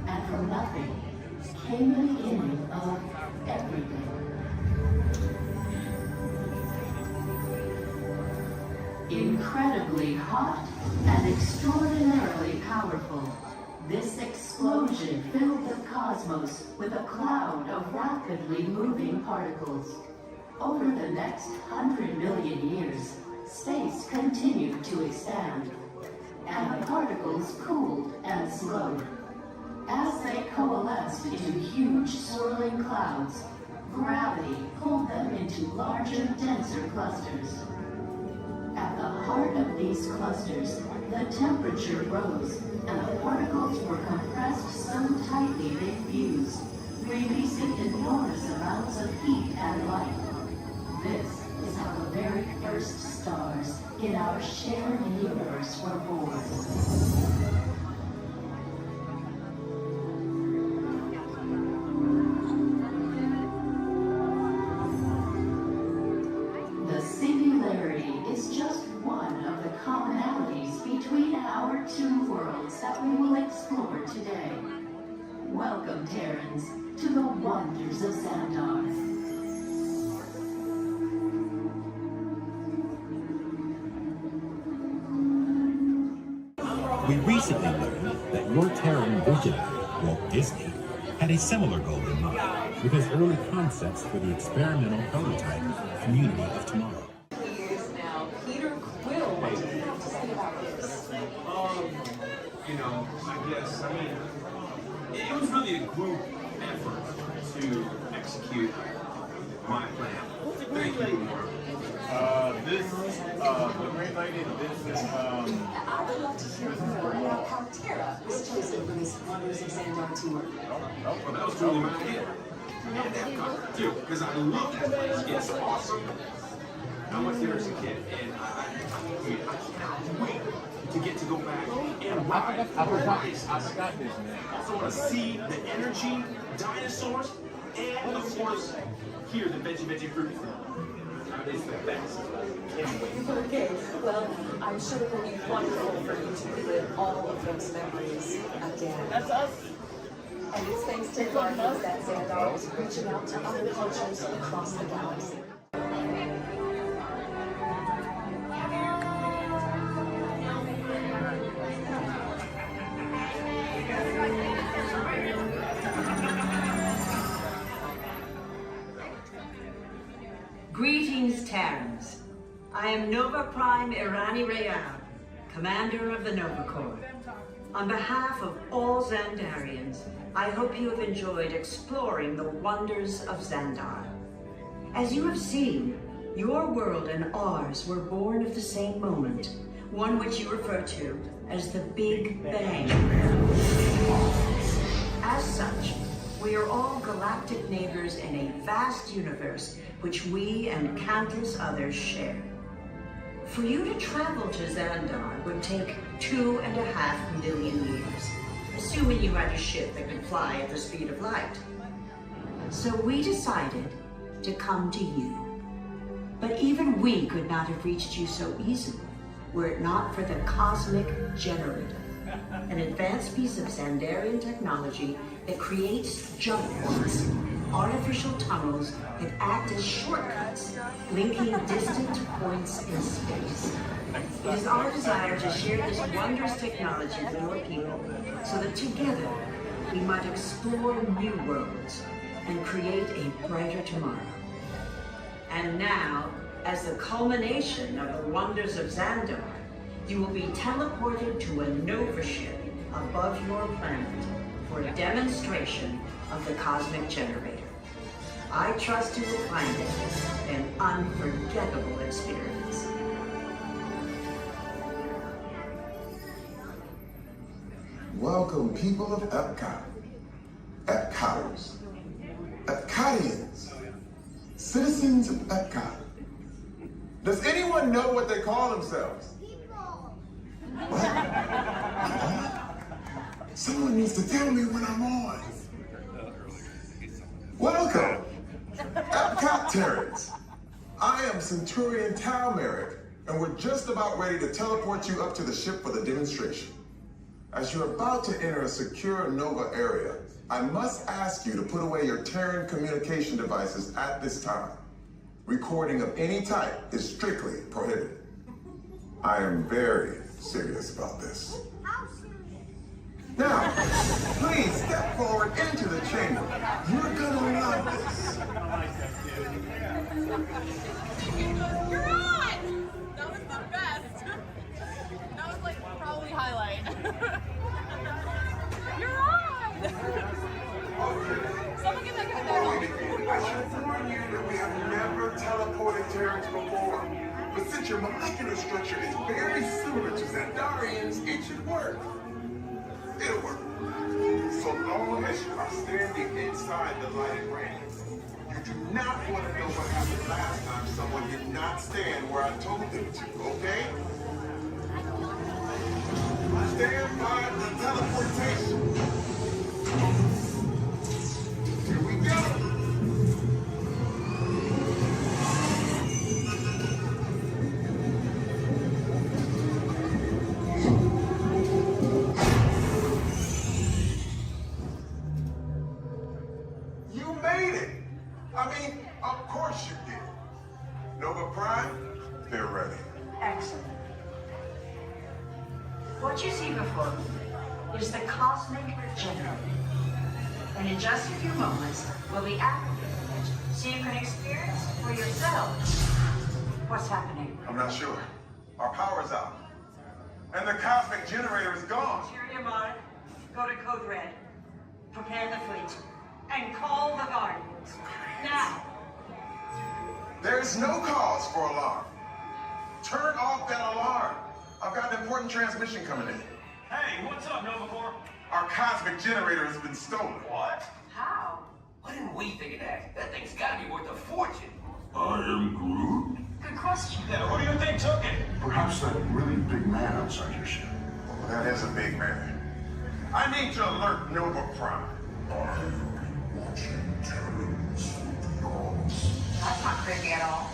And from nothing came the beginning of everything. Incredibly hot and extraordinarily powerful, this explosion filled the cosmos with a cloud of rapidly moving particles. Over the next 100 million years, space continued to expand, and the particles cooled and slowed. As they coalesced into huge swirling clouds, gravity pulled them into larger, denser clusters. At the heart of these clusters, the temperature rose, and the particles were compressed so tightly they fused, releasing enormous amounts of heat and light. This is how the very first stars in our shared universe were born. The singularity is just one of the commonalities between our two worlds that we will explore today. Welcome, Terrans, to the wonders of Xandar. We recently learned that your Terran visionary, Walt Disney, had a similar goal in mind with his early concepts for the experimental prototype Community of Tomorrow. Years now, Peter Quill, what do you have to say about this? You know, I guess, it was really a group effort to execute my plan. Thank you, Mark. The Great Lady, I would love to hear more about how Terra was chosen for this Wonders of Xandar tour. Well, that was totally my idea. And Epcot, too, because I love that place. It's awesome. I went there as a kid, and I cannot wait to get to go back and ride the rides. I also want to see the energy, dinosaurs, and of course, hear the veggie fruit. It's the best. Can't wait. Okay, well, I'm sure it will be wonderful for you to relive all of those memories again. That's us. And it's thanks to the Wonders that Xandar is reaching out to other cultures across the galaxy. Greetings, Terrans. I am Nova Prime Irani Rayan, Commander of the Nova Corps. On behalf of all Xandarians, I hope you have enjoyed exploring the wonders of Xandar. As you have seen, your world and ours were born of the same moment, one which you refer to as the Big Bang. As such, we are all galactic neighbors in a vast universe which we and countless others share. For you to travel to Xandar would take 2.5 million years, assuming you had a ship that could fly at the speed of light. So we decided to come to you. But even we could not have reached you so easily were it not for the Cosmic Generator, an advanced piece of Xandarian technology that creates jump points, artificial tunnels that act as shortcuts, linking distant points in space. It is our desire to share this wondrous technology with your people so that together we might explore new worlds and create a brighter tomorrow. And now, as the culmination of the wonders of Xandar, you will be teleported to a Nova ship above your planet for a demonstration of the Cosmic Generator. I trust you will find it an unforgettable experience. Welcome, people of Epcot, Epcoters, Epcotians, citizens of Epcot. Does anyone know what they call themselves? What? Someone needs to tell me when I'm on. Welcome, Epcot-tarians. I am Centurion Tal Merrick, and we're just about ready to teleport you up to the ship for the demonstration. As you're about to enter a secure Nova area, I must ask you to put away your Terran communication devices at this time. Recording of any type is strictly prohibited. I am very serious about this. Now, please step forward into the chamber. You're gonna love this. You're on! That was the best. That was like probably highlight. You're on! Someone get that guy back. I should warn you that we have never teleported Terrans before. But since your molecular structure is very similar to Xandarians, it should work. It'll work. So long as you are standing inside the lighted range. You do not want to know what happened last time someone did not stand where I told them to, okay? Stand by the teleportation. Here we go. You made it. I mean, of course you did. Nova Prime, they're ready. Excellent. What you see before you is the Cosmic Generator. And in just a few moments, we'll be activating it so you can experience for yourselves what's happening. I'm not sure. Our power's out. And the Cosmic Generator is gone. Interior Mark, go to Code Red. Prepare the fleet. And call the Guardians. Now. There is no cause for alarm. Turn off that alarm. I've got an important transmission coming in. Hey, what's up, Nova Corps? Our Cosmic Generator has been stolen. What? How? Why didn't we think of that? That thing's gotta be worth a fortune. I am Groot. Good question. Yeah, who do you think took it? Perhaps that really big man outside your ship. Oh, that is a big man. I need to alert Nova Prime. I'm watching Terrans from beyond. That's not creepy at all.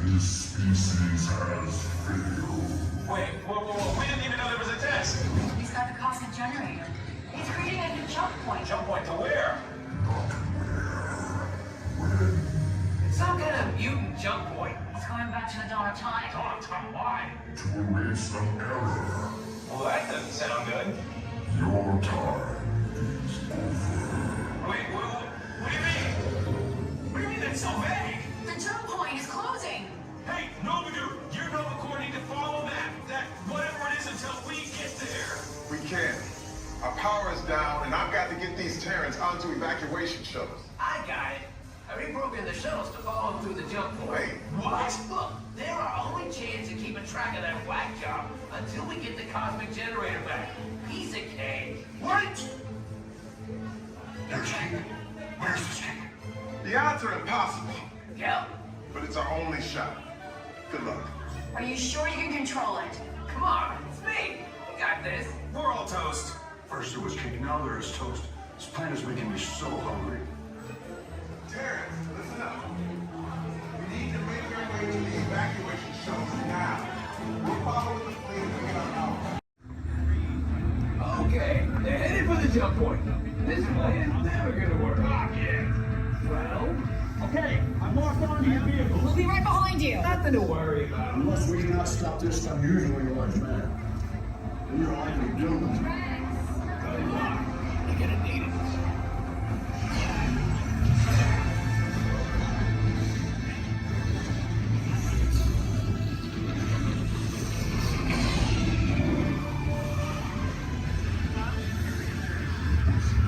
This species has failed. Wait, whoa, we didn't even know there was a test. He's got the Cosmic Generator. He's creating a new jump point. Jump point to where? Not where. When. It's some kind of mutant jump point. He's going back to the dawn of time. Dawn of time, why? To erase some error. Well, that doesn't sound good. Your time is over. Wait, what do you mean? What do you mean that's so vague? The jump point is closing. Hey, Nova Dude, your Nova Corps need to follow that whatever it is that's get these Terrans onto evacuation shuttles. I got it. I reprogrammed the shuttles to follow them through the jump point. Wait, what? Look, they're our only chance of keeping track of that whack job until we get the cosmic generator back. Piece of cake. Wait! There's King. Where's this King? The odds are impossible. Yeah. But it's our only shot. Good luck. Are you sure you can control it? Come on, it's me. We got this. We're all toast. First there was cake, now there is toast. This plan is making me so hungry. Terrence, listen up. We need to make our way to the evacuation shuttles now. We'll follow with the fleet and get our power. Okay, they're headed for the jump point. This plan's never gonna work. Well, Okay, I'm locked onto your vehicle. We'll be right behind you. nothing to worry about. Unless we cannot stop this unusually large man. You're likely doomed. Good luck. You're gonna need it.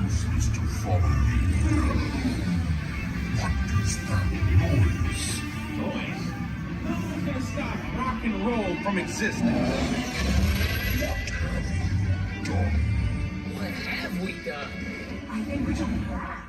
Supposed to follow me. What is that noise? Boys, no one's gonna stop rock and roll from existing. What have we done? I think we can crack.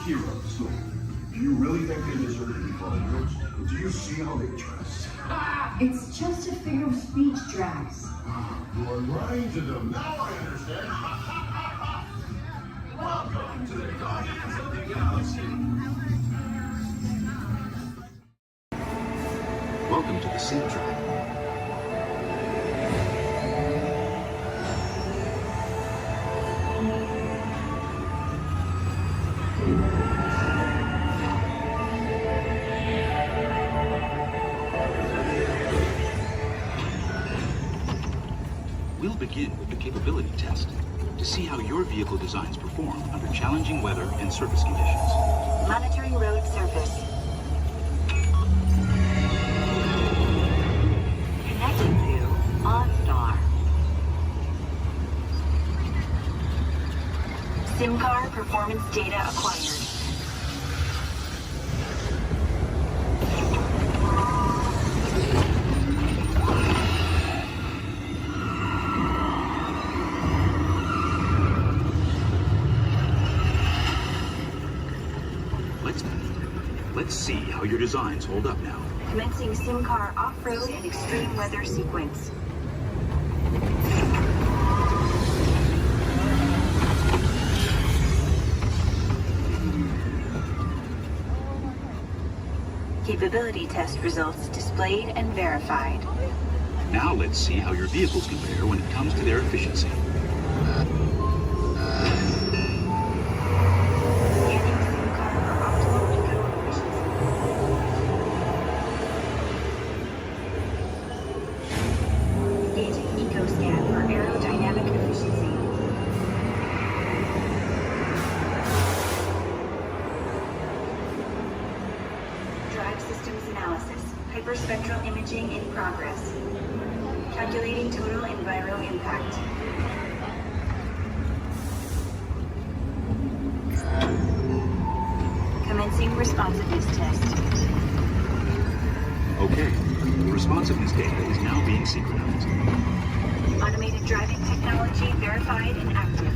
Heroes. So, do you really think they deserve to be called heroes? Do you see how they dress? It's just a figure of speech, Drax. You are lying to them. Now I understand. Welcome to the Guardians of the Galaxy. Welcome to the sync track. We'll begin with the capability test to see how your vehicle designs perform under challenging weather and surface conditions. Monitoring road surface. Connecting to OnStar. SIM card performance data acquired. Let's see how your designs hold up now. Commencing SIM car off-road and extreme weather sequence. Capability test results displayed and verified. Now let's see how your vehicles compare when it comes to their efficiency. Spectral imaging in progress. Calculating total enviro impact. Commencing responsiveness test. Okay, the responsiveness data is now being synchronized. Automated driving technology verified and active.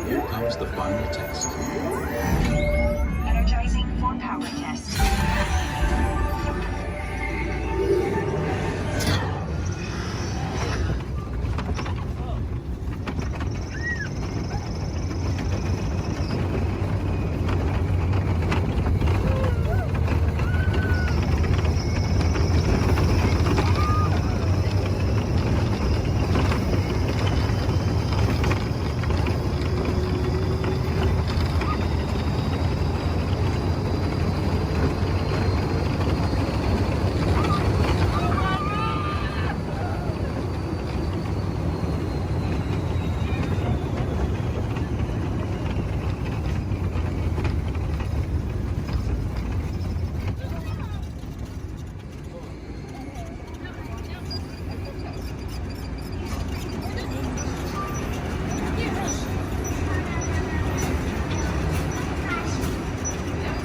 Here comes the final test. Energizing for power test.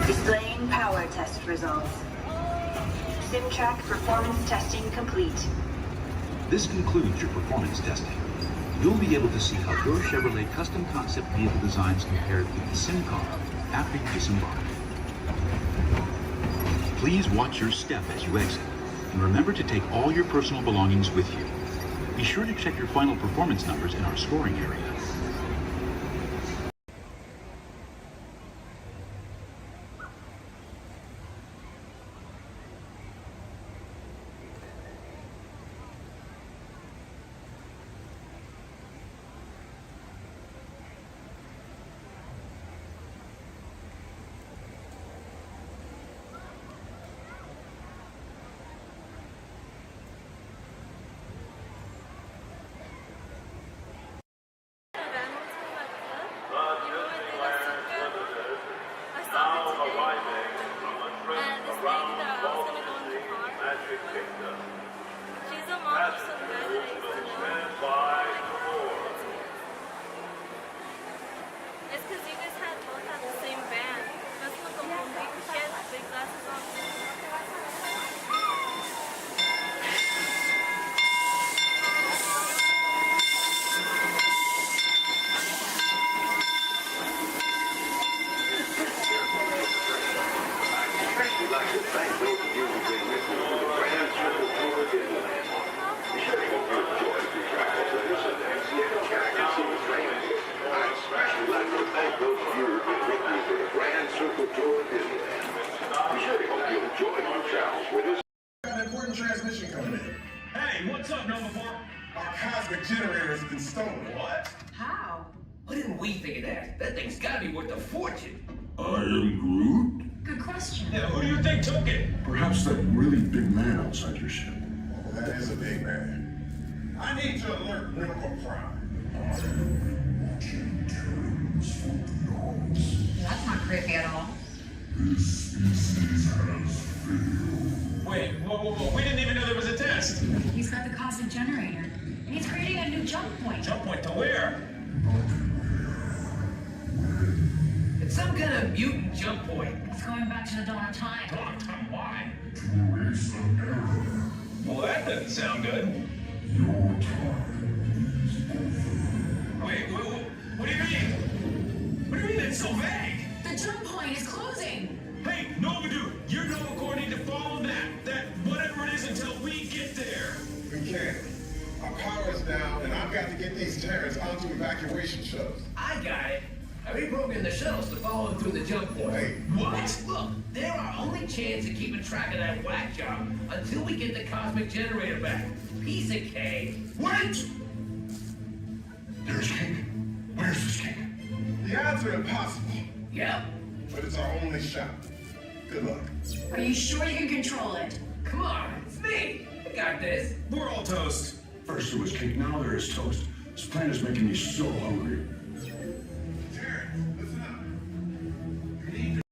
Displaying power test results. SimTrack performance testing complete. This concludes your performance testing. You'll be able to see how your Chevrolet custom concept vehicle designs compared with the sim car after you disembark. Please watch your step as you exit, and remember to take all your personal belongings with you. Be sure to check your final performance numbers in our scoring area. Transmission coming in. Hey, what's up, number 4? Our cosmic generator has been stolen. What? How? Why didn't we think of that? That thing's gotta be worth a fortune. I am Groot? Good question. Yeah, who do you think took it? Perhaps that really big man outside your ship. That is a big man. I need to alert Miracle Prime. That's not creepy at all. This species has failed. Wait, whoa, we didn't even know there was a test. He's got the cosmic generator, and he's creating a new jump point. Jump point to where? It's some kind of mutant jump point. It's going back to the dawn of time. Dawn of time, why? To erase the error. Well, that doesn't sound good. Your time is over. Wait, what do you mean? What do you mean that's so vague? The jump point is closing. Hey, Nova Dude, you're Nova Corps need to follow that whatever it is until we get there. We can't. Our power is down, and I've got to get these Terrans onto evacuation shuttles. I got it. I reprogrammed the shuttles to follow them through the jump point. Wait. What? Look, they're our only chance of keeping track of that whack job until we get the cosmic generator back. Piece of cake. Wait! There's cake. Where's this cake? The odds are impossible, Yep. but it's our only shot. Good luck. Are you sure you can control it? Come on, it's me. I got this. We're all toast. First there was cake, now there is toast. This plan is making me so hungry. Terrans, listen up. You need to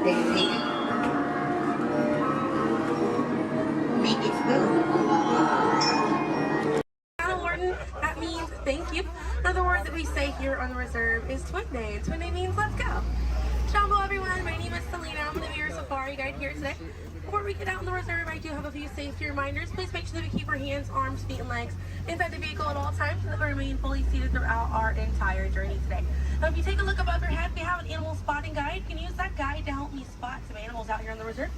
Daisy. Make it move. That means thank you. Another word that we say here on the reserve is twin day. And twin day means let's go. Jumbo everyone, my name is Selena. I'm going to be your safari guide here today. Before we get out on the reserve, I do have a few safety reminders. Please make sure that we keep our hands, arms, feet, and legs inside the vehicle at all times so that we remain fully seated throughout our entire journey today. Now, if you take a look above your head, we have an animal spotting guide. You can use that guide to help me spot some animals out here on the reserve.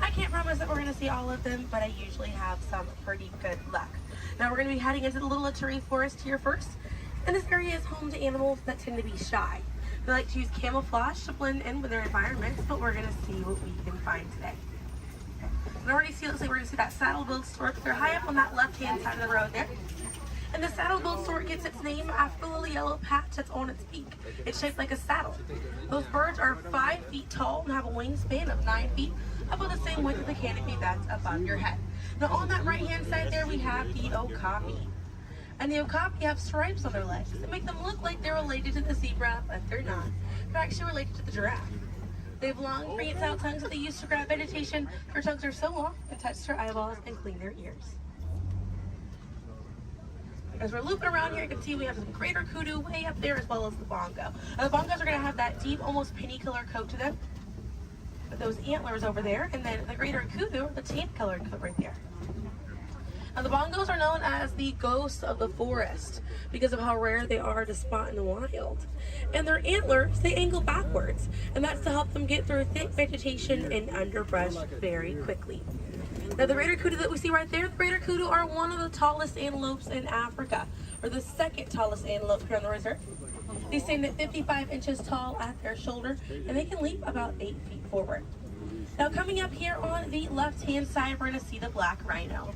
I can't promise that we're going to see all of them, but I usually have some pretty good luck. Now, we're going to be heading into the Little Terry Forest here first. And this area is home to animals that tend to be shy. They like to use camouflage to blend in with their environments, but we're going to see what we can find today. And already see, looks like we're going to see that saddle-billed stork. They're high up on that left-hand side of the road there. And the saddle-billed stork gets its name after the little yellow patch that's on its beak. It's shaped like a saddle. Those birds are 5 feet tall and have a wingspan of 9 feet, about the same width of the canopy that's above your head. Now on that right-hand side there, we have the okapi. And the okapi have stripes on their legs that make them look like they're related to the zebra, but they're not. They're actually related to the giraffe. They have long, prehensile tongues that they use to grab vegetation. Their tongues are so long, they touch their eyeballs and clean their ears. As we're looping around here, you can see we have some greater kudu way up there, as well as the bongo. Now, the bongos are going to have that deep, almost penny-colored coat to them, with those antlers over there, and then the greater kudu, the tan-colored coat right there. Now, the bongos are known as the ghosts of the forest because of how rare they are to spot in the wild. And their antlers, they angle backwards, and that's to help them get through thick vegetation and underbrush very quickly. Now, the greater kudu that we see right there, the greater kudu are one of the tallest antelopes in Africa, or the second tallest antelope here on the reserve. They stand at 55 inches tall at their shoulder, and they can leap about 8 feet forward. Now, coming up here on the left-hand side, we're going to see the black rhino.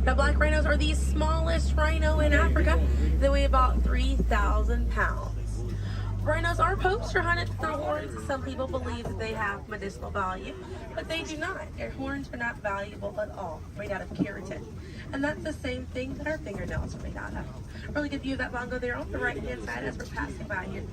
Now, black rhinos are the smallest rhino in Africa. They weigh about 3,000 pounds. Rhinos are poached or hunted for their horns. Some people believe that they have medicinal value, but they do not. Their horns are not valuable at all, made out of keratin. And that's the same thing that our fingernails are made out of. Really good view of that bongo there on the right-hand side as we're passing by here.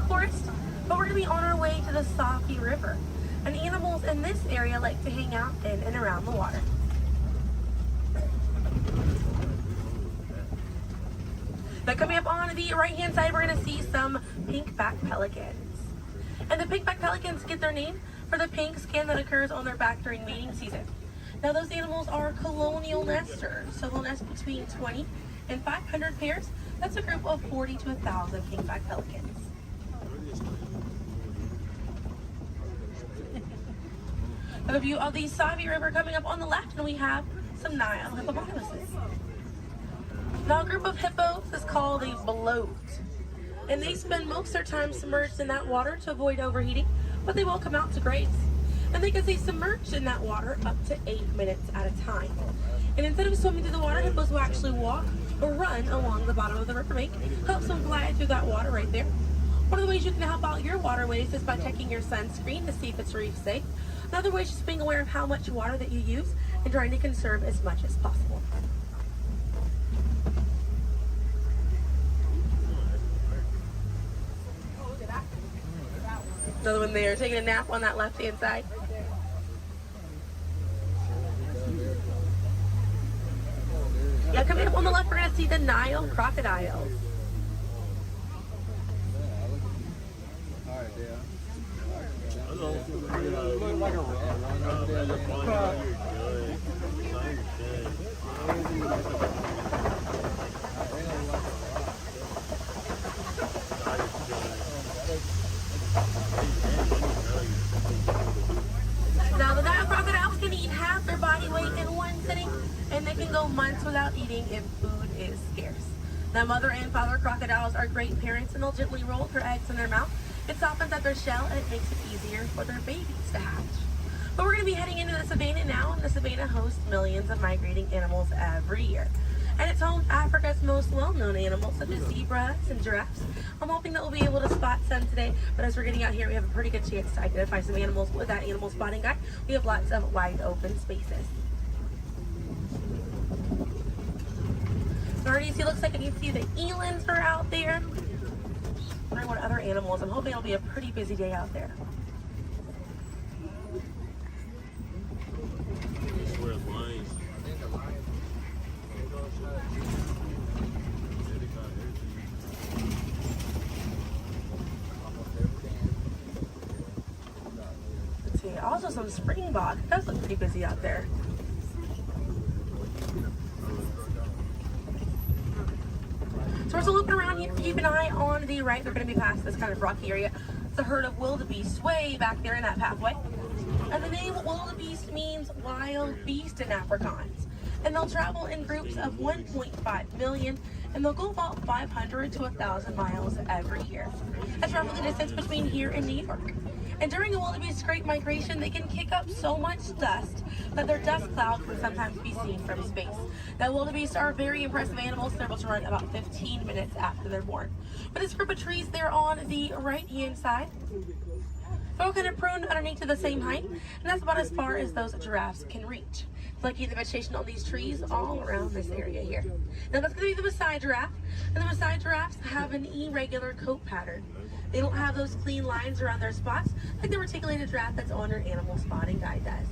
Forest, but we're going to be on our way to the Safi River, and animals in this area like to hang out in and around the water. Now, coming up on the right-hand side, we're going to see some pink-back pelicans. And the pink-back pelicans get their name for the pink skin that occurs on their back during mating season. Now, those animals are colonial nesters, so they'll nest between 20 and 500 pairs. That's a group of 40 to 1,000 pink-back pelicans. A view of the Savi River coming up on the left, and we have some Nile hippopotamuses. Now, a group of hippos is called a bloat, and they spend most of their time submerged in that water to avoid overheating, but they will come out to graze. And they can stay submerged in that water up to 8 minutes at a time. And instead of swimming through the water, hippos will actually walk or run along the bottom of the riverbank, helps them glide through that water right there. One of the ways you can help out your waterways is by checking your sunscreen to see if it's reef safe. Another way is just being aware of how much water that you use and trying to conserve as much as possible. Another one there, taking a nap on that left-hand side. Yeah, coming up on the left, we're going to see the Nile crocodiles. Now, mother and father crocodiles are great parents, and they'll gently roll their eggs in their mouth. It softens up their shell, and it makes it easier for their babies to hatch. But we're going to be heading into the savannah now, and the savannah hosts millions of migrating animals every year. And it's home to Africa's most well-known animals, such as zebras and giraffes. I'm hoping that we'll be able to spot some today, but as we're getting out here, we have a pretty good chance to identify some animals with that animal spotting guide. We have lots of wide open spaces. Already see, looks like I can see the elands are out there. Wondering what other animals. I'm hoping it'll be a pretty busy day out there. Let's see, also some springbok. It does look pretty busy out there. So we're still looking around here. Keep an eye on the right. They're going to be past this kind of rocky area. It's a herd of wildebeest way back there in that pathway. And the name wildebeest means wild beast in Afrikaans. And they'll travel in groups of 1.5 million, and they'll go about 500 to 1,000 miles every year. That's roughly the distance between here and New York. And during a wildebeest's great migration, they can kick up so much dust that their dust cloud can sometimes be seen from space. Now, wildebeest are very impressive animals. They're able to run about 15 minutes after they're born. But this group of trees there on the right-hand side, they're all kind of pruned underneath to the same height, and that's about as far as those giraffes can reach. Lucky the vegetation on these trees all around this area here. Now that's going to be the Maasai giraffe, and the Maasai giraffes have an irregular coat pattern. They don't have those clean lines around their spots like the reticulated giraffe that's on your animal spotting guide does.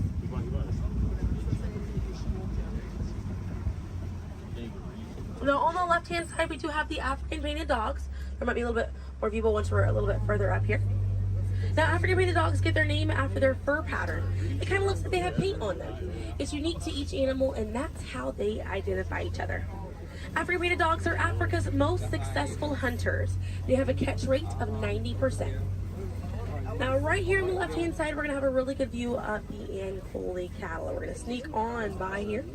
Now on the left-hand side, we do have the African painted dogs. There might be a little bit more people once we're a little bit further up here. Now, African painted dogs get their name after their fur pattern. It kind of looks like they have paint on them. It's unique to each animal, and that's how they identify each other. African painted dogs are Africa's most successful hunters. They have a catch rate of 90%. Now, right here on the left-hand side, we're going to have a really good view of the Ankole cattle. We're going to sneak on by here.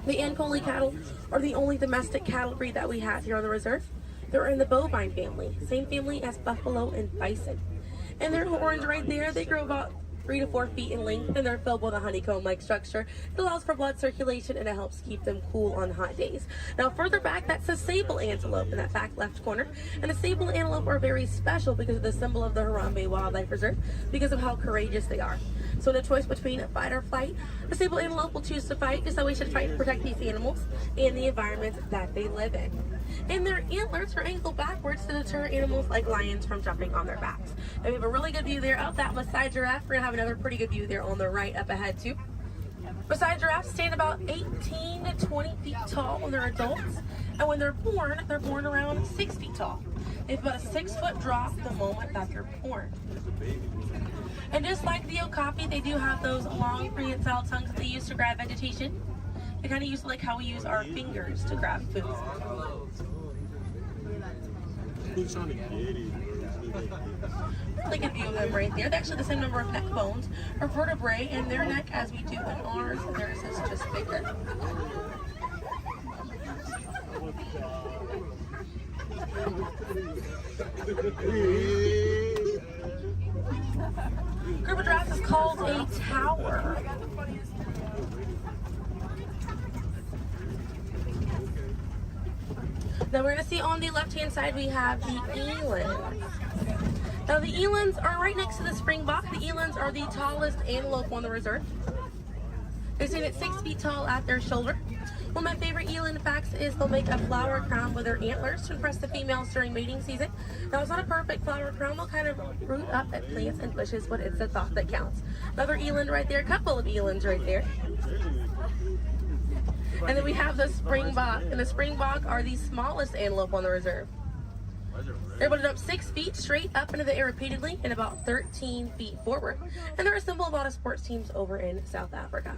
The Ankole cattle are the only domestic cattle breed that we have here on the reserve. They're in the bovine family, same family as buffalo and bison. And their horns right there, they grow about 3 to 4 feet in length, and they're filled with a honeycomb-like structure. It allows for blood circulation, and it helps keep them cool on hot days. Now, further back, that's a sable antelope in that back left corner. And the sable antelope are very special because of the symbol of the Harambe Wildlife Reserve, because of how courageous they are. So in a choice between fight or flight, the sable antelope will choose to fight, just how we should fight to protect these animals and the environment that they live in. And their antlers are angled backwards to deter animals like lions from jumping on their backs. And we have a really good view there of that Maasai giraffe. We're going to have another pretty good view there on the right up ahead too. Maasai giraffes stand about 18 to 20 feet tall when they're adults. And when they're born around 6 feet tall. They have about a 6-foot drop the moment that they're born. And just like the okapi, they do have those long prehensile tongues that they use to grab vegetation. They kind of use like how we use our fingers to grab food. Really good view of them right there. They're actually the same number of neck bones or vertebrae in their neck as we do in ours. Theirs is just bigger. Group of giraffes is called a tower. Now we're going to see on the left-hand side we have the elands. Now the elands are right next to the springbok. The elands are the tallest antelope on the reserve. They stand at 6 feet tall at their shoulder. One of my favorite eland facts is they'll make a flower crown with their antlers to impress the females during mating season. Now it's not a perfect flower crown, they'll kind of root up at plants and bushes, but it's the thought that counts. Another eland right there, a couple of elands right there. And then we have the springbok, and the springbok are the smallest antelope on the reserve. They're able to jump 6 feet straight up into the air repeatedly and about 13 feet forward. And they're a symbol of a lot of sports teams over in South Africa.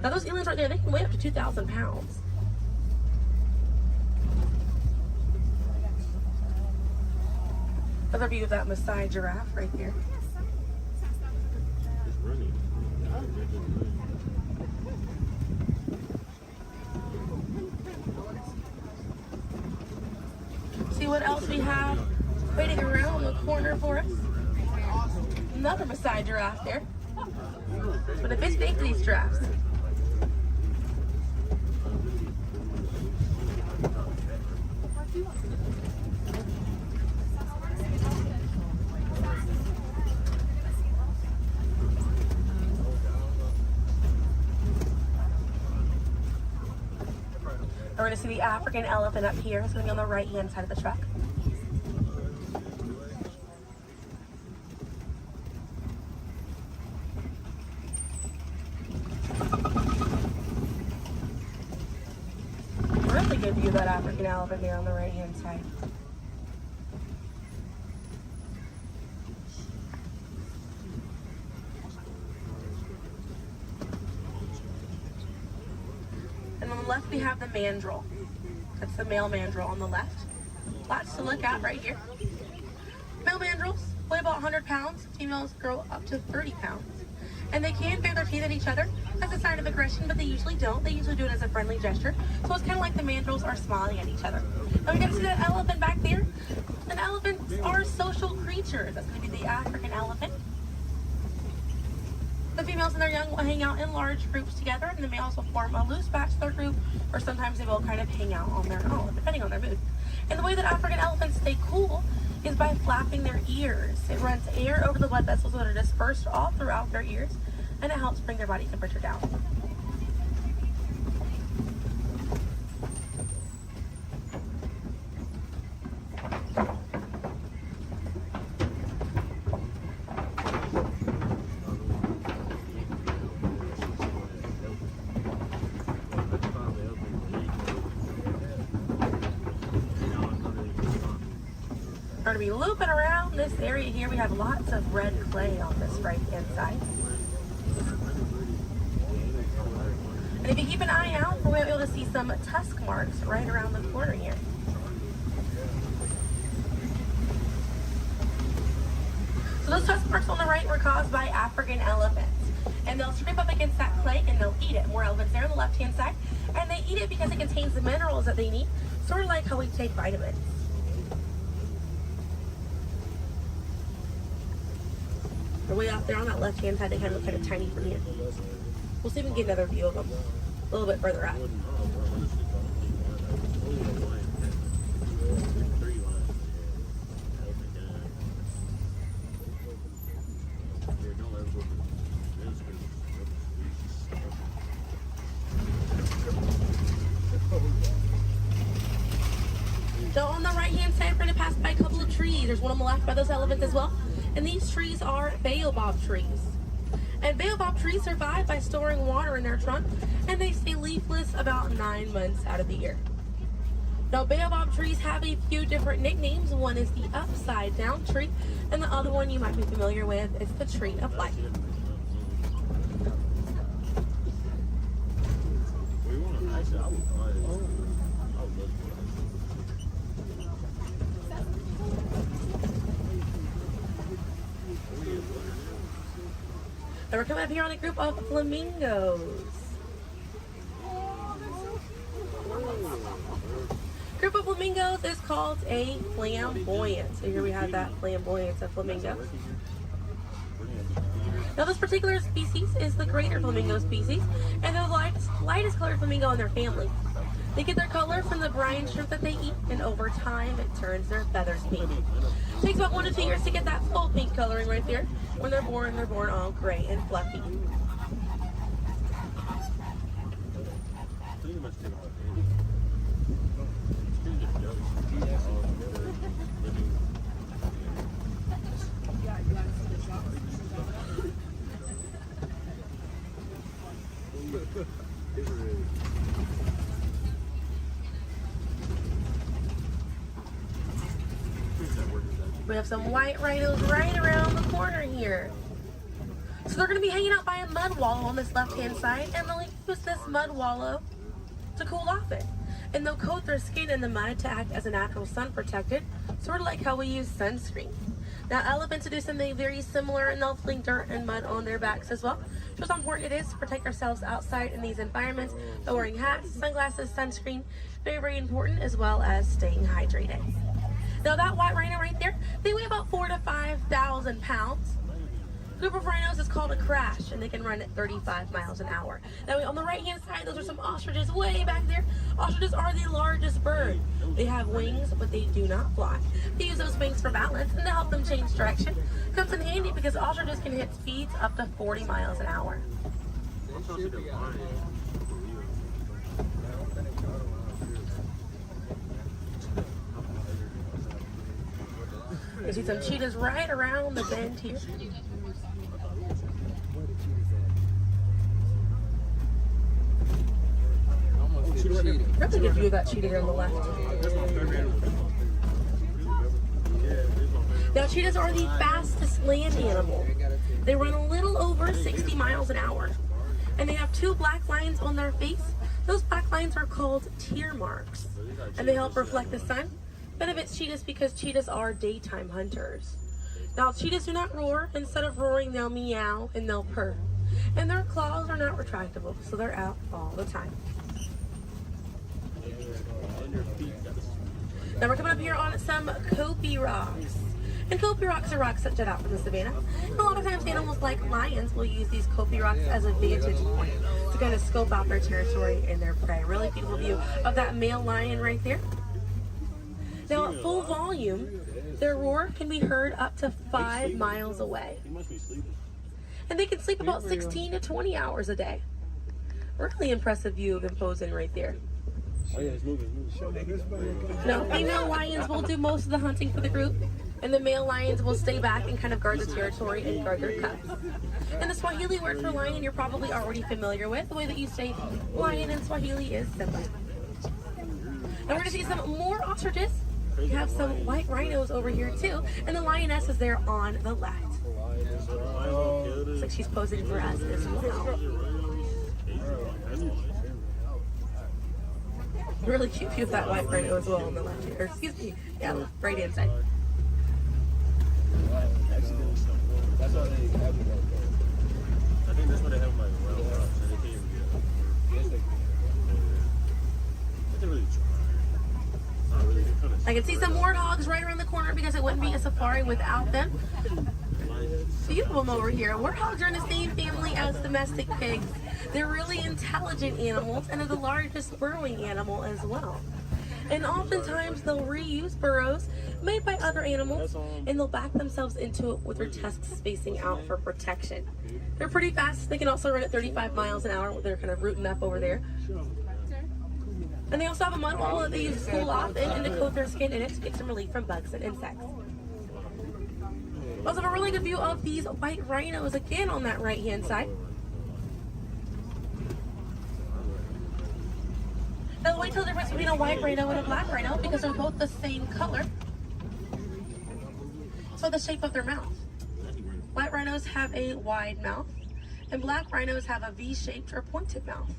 Now those elands right there, they can weigh up to 2,000 pounds. Another view of that Maasai giraffe right there. see what else we have waiting around the corner for us. Another Maasai giraffe there. But a bit big, these giraffes. We're going to see the African elephant up here. It's going to be on the right-hand side of the truck. Really good view of that African elephant there on the right-hand side. And on the left we have the mandrill. That's the male mandrill on the left. Lots to look at right here. Male mandrills weigh about 100 pounds. Females grow up to 30 pounds. And they can bare their teeth at each other as a sign of aggression, but they usually don't. They usually do it as a friendly gesture. So it's kind of like the mandrills are smiling at each other. Now we can see that elephant back there. And elephants are social creatures. That's going to be the African elephant. The females and their young will hang out in large groups together, and the males will form a loose bachelor group, or sometimes they will kind of hang out on their own, depending on their mood. And the way that African elephants stay cool is by flapping their ears. It runs air over the blood vessels that are dispersed all throughout their ears, and it helps bring their body temperature down. We're going to be looping around this area here. We have lots of red clay on this right-hand side. And if you keep an eye out, we're going to be able to see some tusk marks right around the corner here. So those tusk marks on the right were caused by African elephants. And they'll scrape up against that clay and they'll eat it. More elephants there on the left-hand side. And they eat it because it contains the minerals that they need, sort of like how we take vitamins. They're way off there on that left-hand side. They kind of look kind of tiny from here. We'll see if we can get another view of them a little bit further out. So on the right-hand side, we're going to pass by a couple of trees. There's one on the left by those elephants as well. And these trees are baobab trees. And baobab trees survive by storing water in their trunk, and they stay leafless about 9 months out of the year. Now, baobab trees have a few different nicknames. One is the upside down tree, and the other one you might be familiar with is the tree of life. And we're coming up here on a group of flamingos. Group of flamingos is called a flamboyant. So here we have that flamboyance of flamingos. Now this particular species is the greater flamingo species, and they're the lightest colored flamingo in their family. They get their color from the brine shrimp that they eat, and over time it turns their feathers pink. It takes about 1 to 2 years to get that full pink coloring right there. When they're born all gray and fluffy. We have some white rhinos right around the corner here. So they're going to be hanging out by a mud wallow on this left-hand side, and they'll use this mud wallow to cool off it. And they'll coat their skin in the mud to act as a natural sun protectant, sort of like how we use sunscreen. Now elephants do something very similar, and they'll fling dirt and mud on their backs as well. Just how important it is to protect ourselves outside in these environments by wearing hats, sunglasses, sunscreen. Very, very important, as well as staying hydrated. Now that white rhino right there, they weigh about 4,000 to 5,000 pounds. Group of rhinos is called a crash, and they can run at 35 miles an hour. Now on the right-hand side, those are some ostriches way back there. Ostriches are the largest bird. They have wings, but they do not fly. They use those wings for balance and to help them change direction. Comes in handy because ostriches can hit speeds up to 40 miles an hour. You see some cheetahs right around the bend here. That's a good view of that cheetah there on the left. Now cheetahs are the fastest land animal. They run a little over 60 miles an hour. And they have 2 black lines on their face. Those black lines are called tear marks. And they help reflect the sun. Benefits cheetahs because cheetahs are daytime hunters. Now cheetahs do not roar. Instead of roaring, they'll meow and they'll purr. And their claws are not retractable, so they're out all the time. Now we're coming up here on some Kopi rocks. And Kopi rocks are rocks that jut out from the savannah. And a lot of times animals like lions will use these Kopi rocks as a vantage point to kind of scope out their territory and their prey. Really beautiful view of that male lion right there. Now at full volume, their roar can be heard up to 5 miles away. And they can sleep about 16 to 20 hours a day. Really impressive view of them posing right there. Now, female lions will do most of the hunting for the group, and the male lions will stay back and kind of guard the territory and guard their cubs. And the Swahili word for lion you're probably already familiar with. The way that you say lion in Swahili is simba. And we're going to see some more ostriches. We have some white rhinos over here too, and the lioness is there on the left. Looks like she's posing for us as well. Really cute view of that white rhino as well on the left here. Or excuse me, yeah, right hand side. That's all they have. I think that's what they have in my wild house, so they can't even get it. They really try. I can see some warthogs right around the corner because it wouldn't be a safari without them. Few of them over here. Warthogs are in the same family as domestic pigs. They're really intelligent animals and are the largest burrowing animal as well. And oftentimes they'll reuse burrows made by other animals and they'll back themselves into it with their tusks spacing out for protection. They're pretty fast. They can also run at 35 miles an hour. They're kind of rooting up over there. And they also have a mud wall that they use to cool off and to coat their skin in it to get some relief from bugs and insects. We also have a really good view of these white rhinos again on that right hand side. Now wait till the difference between a white rhino and a black rhino because they're both the same color. So the shape of their mouth. White rhinos have a wide mouth and black rhinos have a V-shaped or pointed mouth.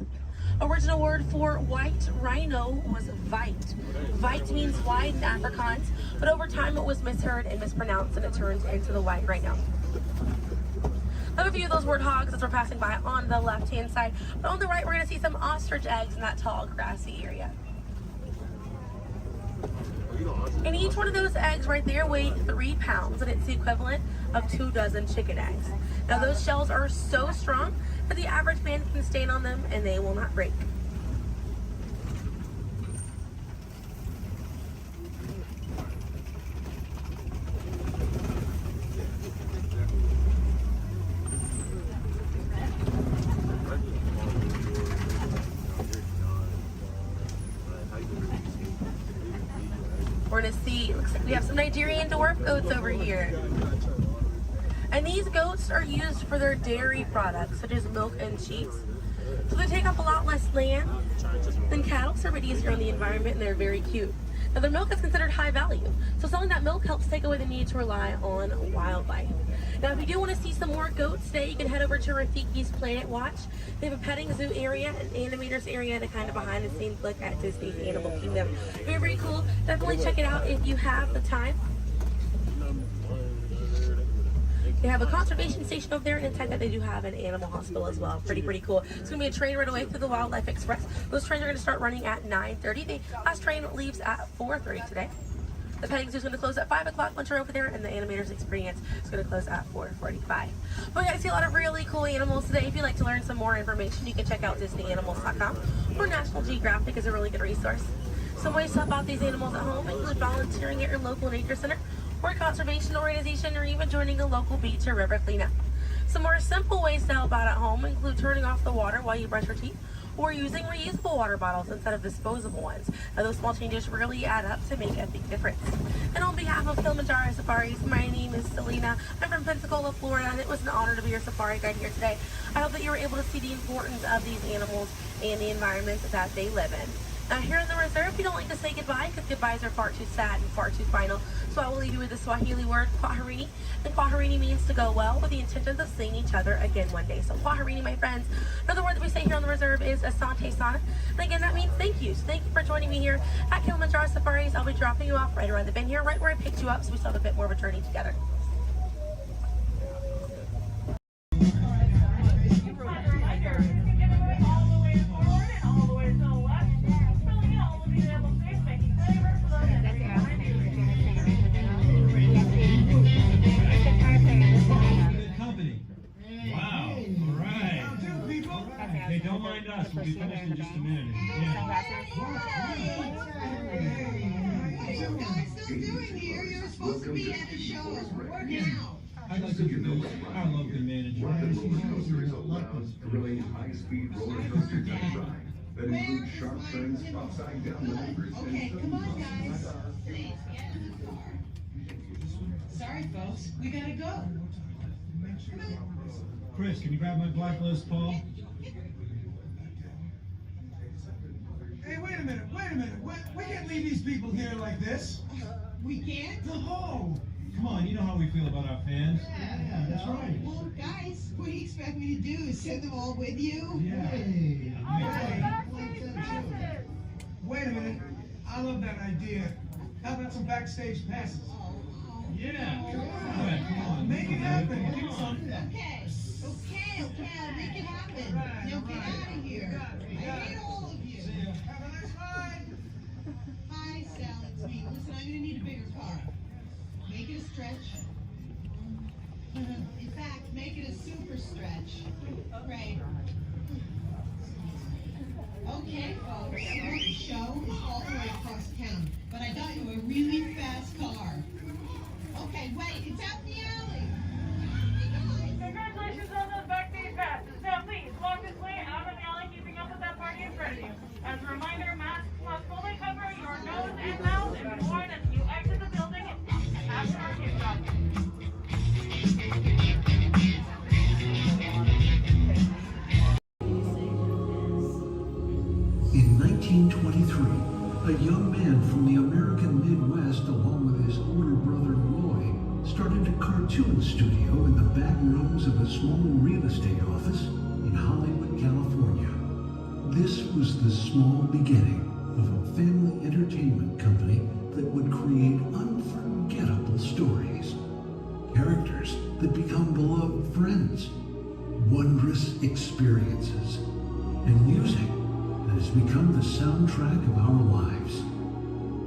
Original word for white rhino was vite. Vite means wide in Afrikaans, but over time it was misheard and mispronounced and it turns into the white rhino. I have a few of those warthogs as we're passing by on the left-hand side, but on the right we're going to see some ostrich eggs in that tall grassy area. And each one of those eggs right there weigh 3 pounds, and it's the equivalent of 2 dozen chicken eggs. Now those shells are so strong that the average man can stand on them and they will not break. We're gonna see, looks like we have some Nigerian dwarf goats over here. And these goats are used for their dairy products, such as milk and cheese. So they take up a lot less land than cattle, so they're easier on the environment, and they're very cute. Now their milk is considered high value, so selling that milk helps take away the need to rely on wildlife. Now if you do want to see some more goats today, you can head over to Rafiki's Planet Watch. They have a petting zoo area, an animators area, and a kind of behind the scenes look at Disney's Animal Kingdom. Very, very cool. Definitely check it out if you have the time. They have a conservation station over there, and inside that they do have an animal hospital as well. Pretty cool. It's going to be a train right away through the Wildlife Express. Those trains are going to start running at 9:30. The last train leaves at 4:30 today. The petting zoo is going to close at 5 o'clock once you're over there, and the animators experience is going to close at 4:45. But we got to see a lot of really cool animals today. If you'd like to learn some more information, you can check out DisneyAnimals.com, or National Geographic is a really good resource. Some ways to help out these animals at home include volunteering at your local nature center, or a conservation organization, or even joining a local beach or river cleanup. Some more simple ways to help out at home include turning off the water while you brush your teeth, or using reusable water bottles instead of disposable ones. Now, those small changes really add up to make a big difference. And on behalf of Kilimanjaro Safaris, my name is Selena. I'm from Pensacola, Florida, and it was an honor to be your safari guide here today. I hope that you were able to see the importance of these animals and the environment that they live in. Now, here in the reserve, we don't like to say goodbye because goodbyes are far too sad and far too final. So I will leave you with the Swahili word, kwaherini. And kwaherini means to go well, with the intentions of seeing each other again one day. So kwaherini, my friends. Another word that we say here on the reserve is asante sana. And again, that means thank you. So thank you for joining me here at Kilimanjaro Safaris. I'll be dropping you off right around the bend here, right where I picked you up, so we still have a bit more of a journey together. Hey, don't mind us. We'll be finished in just a minute. Yeah. What are you guys still doing here? You're supposed to be at the show. Work now. I'd like to introduce our local manager. Rocket Roller Coaster is allowed thrilling high-speed roller coaster test ride that includes sharp turns, upside-down maneuvers, Okay, come on, guys. Please get in the car. Sorry, folks. We gotta go. Come on. Chris, can you grab my blacklist, Paul? Hey, wait a minute. We can't leave these people here like this. We can't? No! Come on, you know how we feel about our fans. Yeah, that's right. Well, guys, what do you expect me to do? Send them all with you? Yeah. Wait a minute. I love that idea. How about some backstage passes? Yeah. Come on. Make it happen. Give us some. Okay, I'll make it happen. Now get out of here. I hate all of you. Have a nice ride. Hi, Sal, it's me. Listen, I'm gonna need a bigger car. Make it a stretch. In fact, make it a super stretch. Right. Okay, folks, the show is all the way across town, but I got you a really fast car. Okay, wait, it's out in the alley. Congratulations on those backstage passes. Now please, walk this way out of the alley, keeping up with that party in front of you. As a reminder, masks must fully cover your nose and mouth and be worn as you exit the building after our kickoff. In 1923, a young man from the American Midwest, along with his older brother Roy, started a cartoon studio in the back rooms of a small real estate office in Hollywood, California. This was the small beginning of a family entertainment company that would create unforgettable stories, characters that become beloved friends, wondrous experiences, and music that has become the soundtrack of our lives.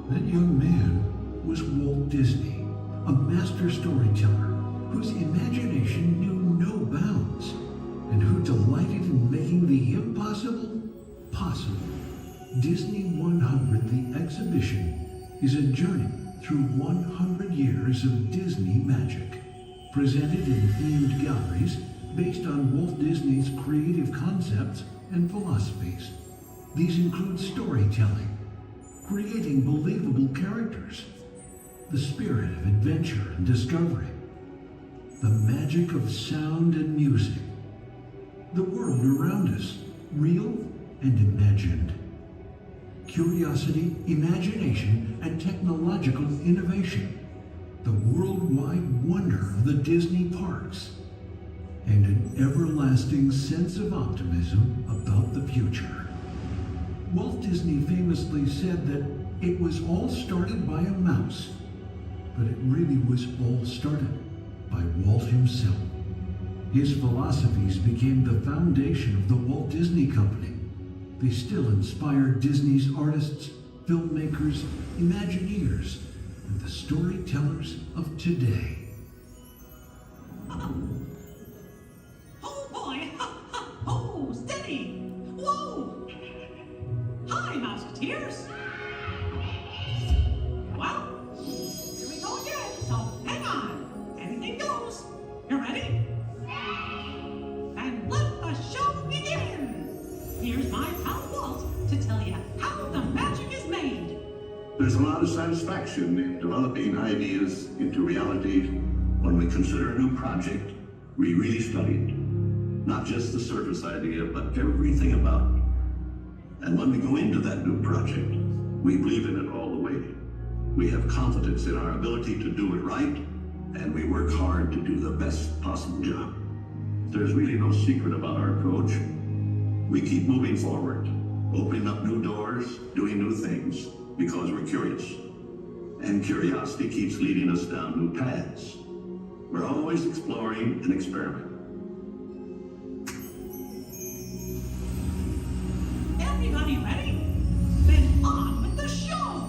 That young man was Walt Disney, a master storyteller whose imagination knew no bounds and who delighted in making the impossible possible. Disney 100, the exhibition, is a journey through 100 years of Disney magic, presented in themed galleries based on Walt Disney's creative concepts and philosophies. These include storytelling, creating believable characters, the spirit of adventure and discovery, the magic of sound and music, the world around us, real and imagined, curiosity, imagination, and technological innovation, the worldwide wonder of the Disney parks, and an everlasting sense of optimism about the future. Walt Disney famously said that it was all started by a mouse, but it really was all started by Walt himself. His philosophies became the foundation of the Walt Disney Company. They still inspire Disney's artists, filmmakers, Imagineers, and the storytellers of today. Oh boy! Oh, steady! Whoa! Hi, Musketeers! Well, here we go again, so hang on. Anything goes. You ready? And let the show begin! Here's my pal Walt to tell you how the magic is made. There's a lot of satisfaction in developing ideas into reality when we consider a new project we really studied. Not just the surface idea, but everything about it. And when we go into that new project, we believe in it all the way. We have confidence in our ability to do it right, and we work hard to do the best possible job. There's really no secret about our approach. We keep moving forward, opening up new doors, doing new things, because we're curious. And curiosity keeps leading us down new paths. We're always exploring and experimenting. Everybody ready? Then on with the show!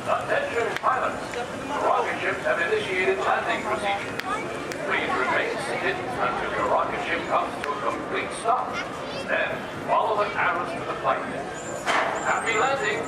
Attention pilots, rocket ships have initiated landing procedures. Please remain seated until your rocket ship comes to a complete stop. Then follow the arrows to the flight deck. Happy landing!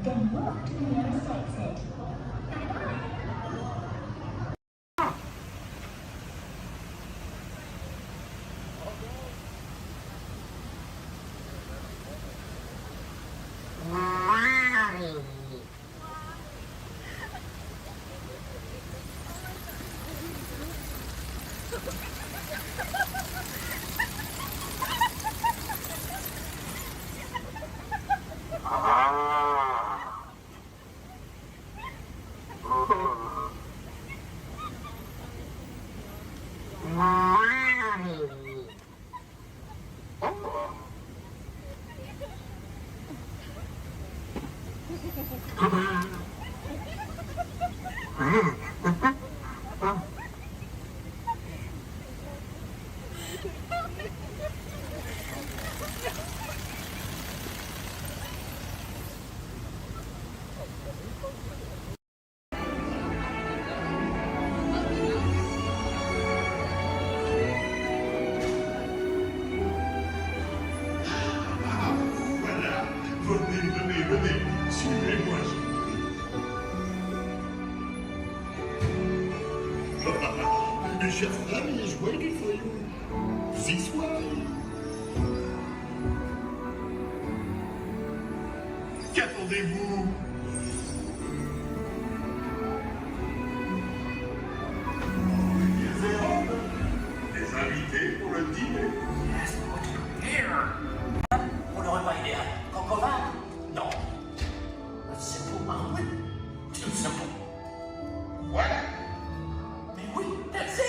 Then walk to the nearest exit. Venez, suivez-moi. Mes chers amis, waiting for you. This way. Qu'attendez-vous? Des invités pour le dîner. Yes, but here. Vous n'aurez pas idée. Cocola? No. A simple omelet? Too simple. Voilà. Mais oui, that's it.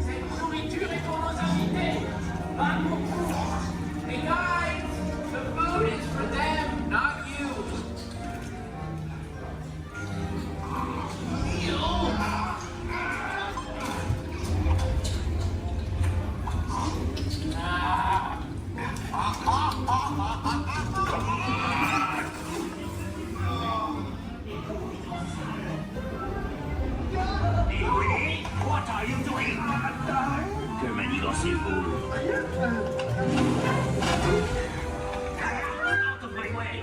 Cette nourriture est pour nos invités, pas pour vous. Hey guys, the food is for them, not you. What are you doing? Que manigancez-vous? Out of my way!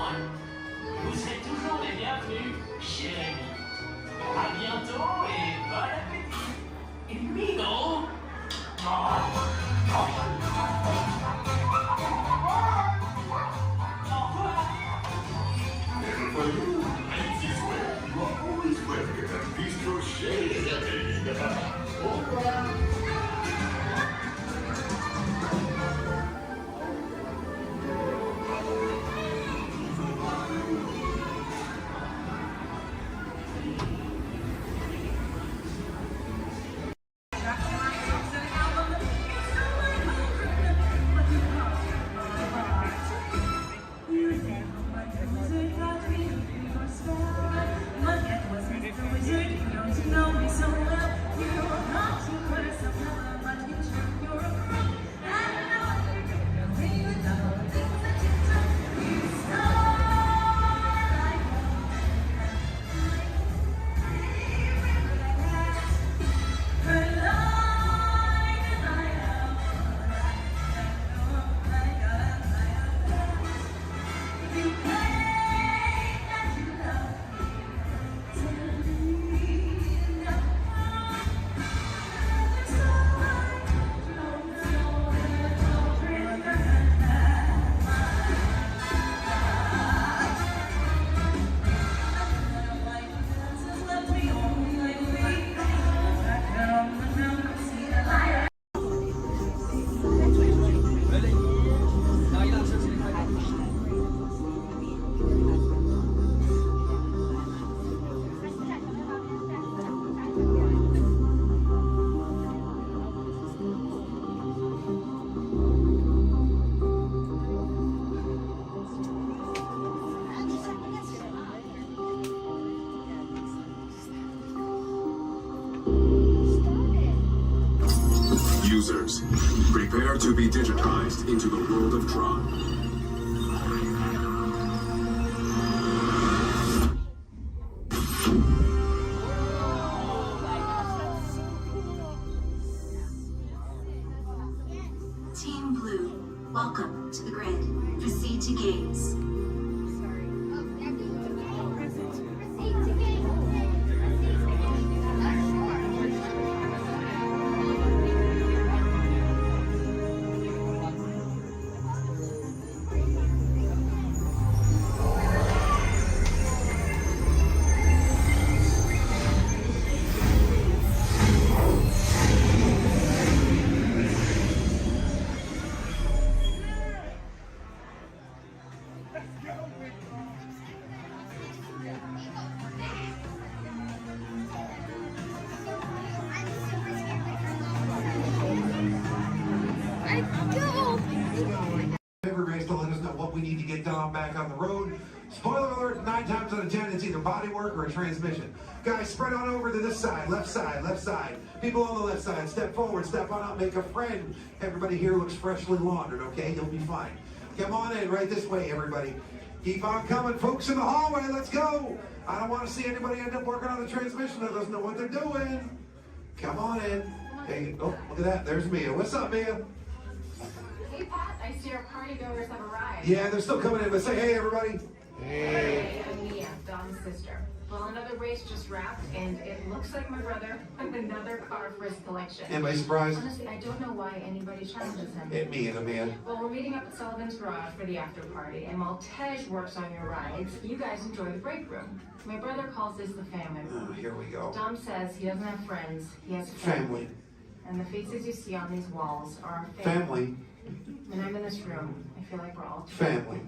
everyone. Vous êtes toujours les bienvenus chez Rémi. À bientôt et bon appétit. Et puis, gros. For you, Fancy Square, you are always welcome at Bistro Shade. Au revoir. Users, prepare to be digitized into the world of Tron. Team Blue, welcome to the grid. Proceed to games. Everybody's to let us know what we need to get done back on the road. Spoiler alert, 9 times out of 10, it's either body work or a transmission. Guys, spread on over to this side, left side, left side. People on the left side, step forward, step on up, make a friend. Everybody here looks freshly laundered, okay? You'll be fine. Come on in, right this way, everybody. Keep on coming, folks in the hallway, let's go. I don't want to see anybody end up working on the transmission that doesn't know what they're doing. Come on in. Hey, oh, look at that, there's Mia. What's up, Mia? Hey Pat, I see our party goers have arrived. Yeah, they're still coming in, but say hey, everybody. Hey, I'm Mia, Dom's sister. Well, another race just wrapped, and it looks like my brother with another car for his collection. Anybody surprised? Honestly, I don't know why anybody challenges him. Hit me in a man. Well, we're meeting up at Sullivan's Garage for the after party, and while Tej works on your rides, you guys enjoy the break room. My brother calls this the family room. Oh, here we go. Dom says he doesn't have friends, he has Family. And the faces you see on these walls are our Family. When I'm in this room, I feel like we're all Family.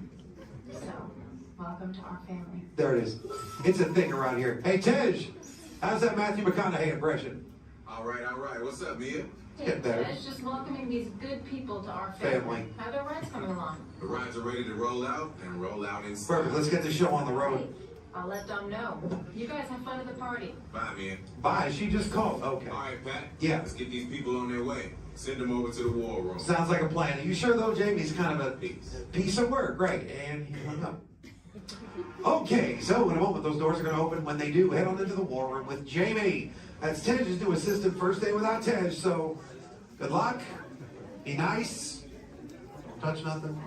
So, welcome to our family. There it is. It's a thing around here. Hey, Tej, how's that Matthew McConaughey impression? All right. What's up, Mia? Hey, Tej, just welcoming these good people to our family. How are their rides coming along? The rides are ready to roll out and roll out in style. Perfect. Let's get the show on the road. I'll let Dom know. You guys have fun at the party. Bye, Mia. Bye. She just called. Okay. All right, Pat. Yeah. Let's get these people on their way. Send them over to the war room. Sounds like a plan. Are you sure, though, Jamie's kind of a piece of work? Right. And he hung up. Okay, so in a moment, those doors are going to open. When they do, head on into the war room with Jamie. That's Tej's new assistant. First day without Tej, so good luck. Be nice. Don't touch nothing.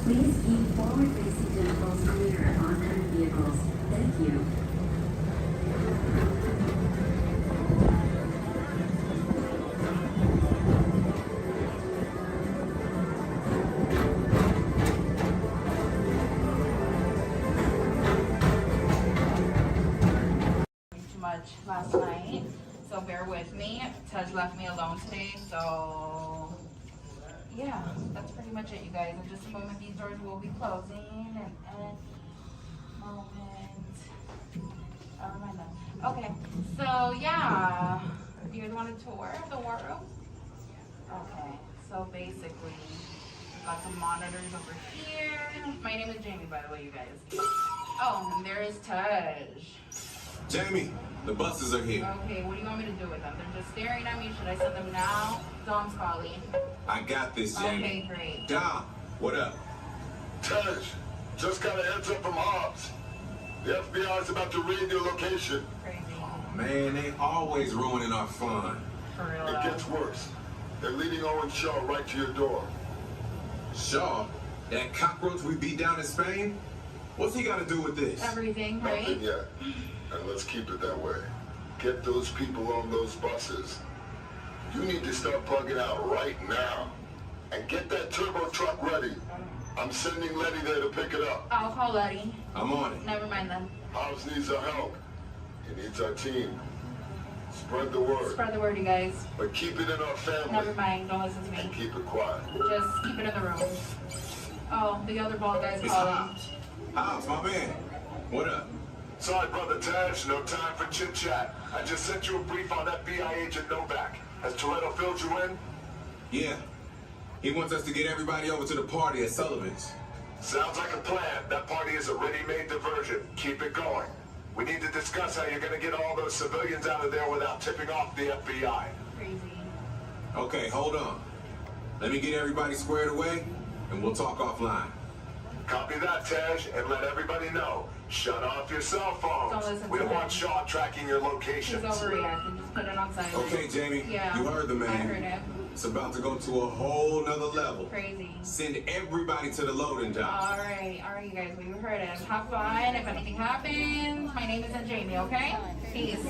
Please keep forward-facing vehicles clear of oncoming vehicles. Thank you. Too much last night, so bear with me. Tej left me alone today, so yeah, that's pretty much it, you guys. In just a moment, these doors will be closing, and moment. Oh, mind that. Okay, so yeah, you guys want a tour of the war room? Okay, so basically, we've got some monitors over here. My name is Jamie, by the way, you guys. Oh, and there is Tej. Jamie, the buses are here. Okay, what do you want me to do with them? They're just staring at me. Should I send them now? Dom's calling. I got this, Jamie. Okay, great. Dom, what up? Tej, just got a heads up from Hobbs. The FBI's about to raid your location. Crazy. Man, they always ruining our fun. For real. It gets worse. They're leading Owen Shaw right to your door. Shaw? That cockroach we beat down in Spain? What's he got to do with this? Everything, right? Nothing yet. And let's keep it that way. Get those people on those buses. You need to start plugging out right now. And get that turbo truck ready. I'm sending Letty there to pick it up. I'll call Letty. I'm on it. Never mind then. Hobbs needs our help. He needs our team. Spread the word. Spread the word, you guys. But keep it in our family. Never mind. Don't listen to me. And keep it quiet. Just keep it in the room. Oh, the other bald guy's It's calling. Hobbs. Hobbs, my man. What up? Sorry, Brother Tej, no time for chit-chat. I just sent you a brief on FBI agent Novak. Has Toretto filled you in? Yeah. He wants us to get everybody over to the party at Sullivan's. Sounds like a plan. That party is a ready-made diversion. Keep it going. We need to discuss how you're going to get all those civilians out of there without tipping off the FBI. Crazy. Okay, hold on. Let me get everybody squared away, and we'll talk offline. Copy that, Tej, and let everybody know. Shut off your cell phones. Don't listen We to don't him. want Shaw tracking your He's locations. overreacting. Just put it on silent. Okay, Jamie, Yeah. you heard the man. I heard him. It's about to go to a whole nother level. Crazy. Send everybody to the loading dock. All right, you guys. We heard him. Have fun. If anything happens, my name isn't Jamie. Okay? Peace.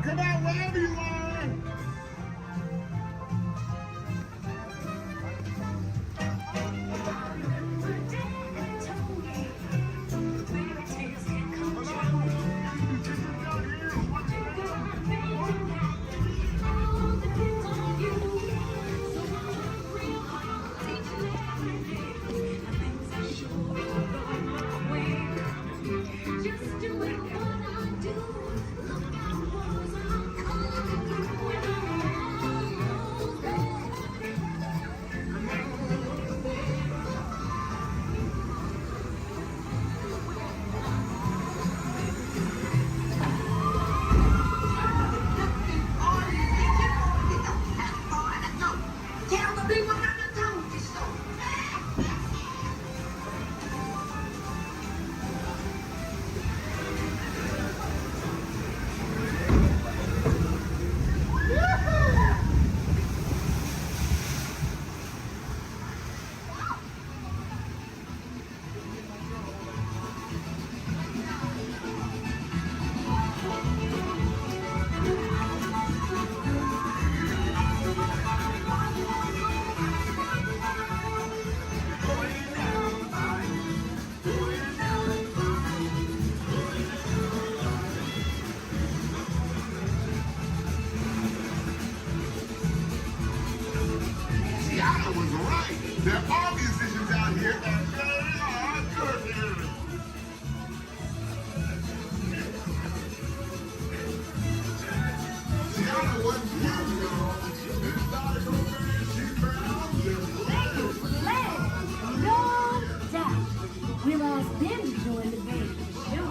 Come out, wherever you are. Just doing what I do. Look at the walls I'm calling. No doubt. We'll ask them to join the band for the show.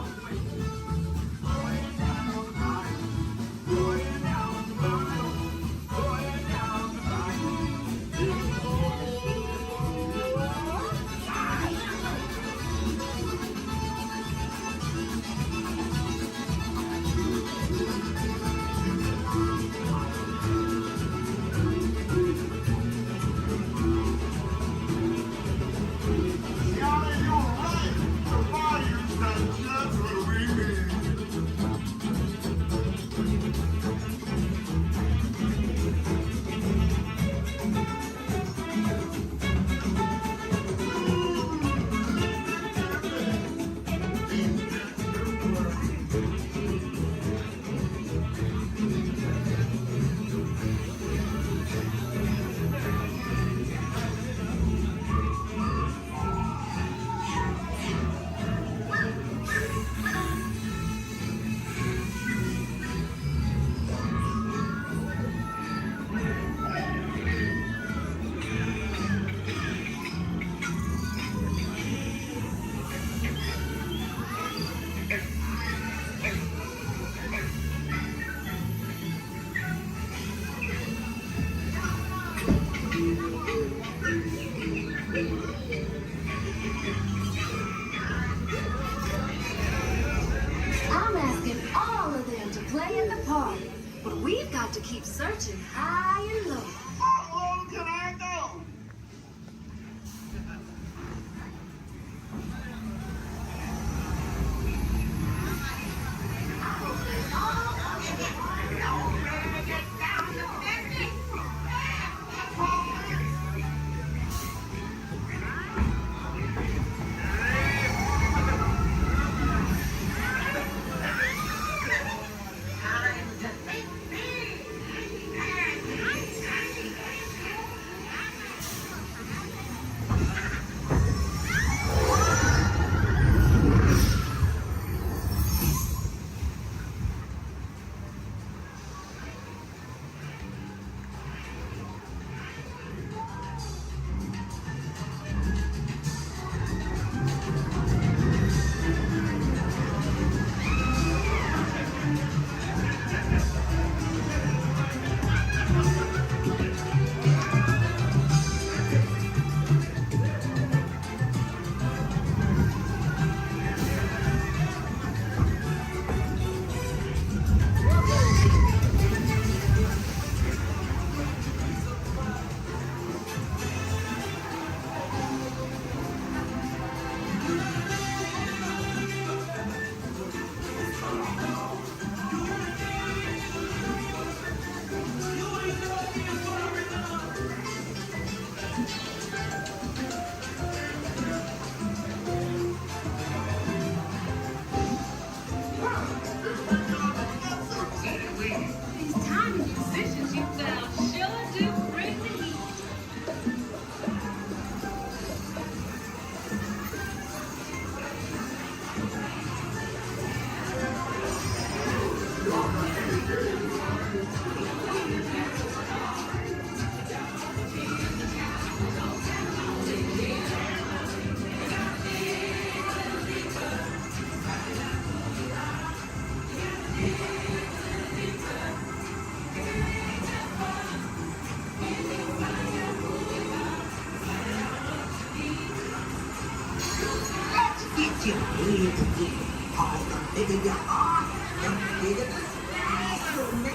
I'm asking all of them to play in the party, but we've got to keep searching high and low. How low can I go? Get your hands again. Cause the bigger you are, the bigger the splash will make.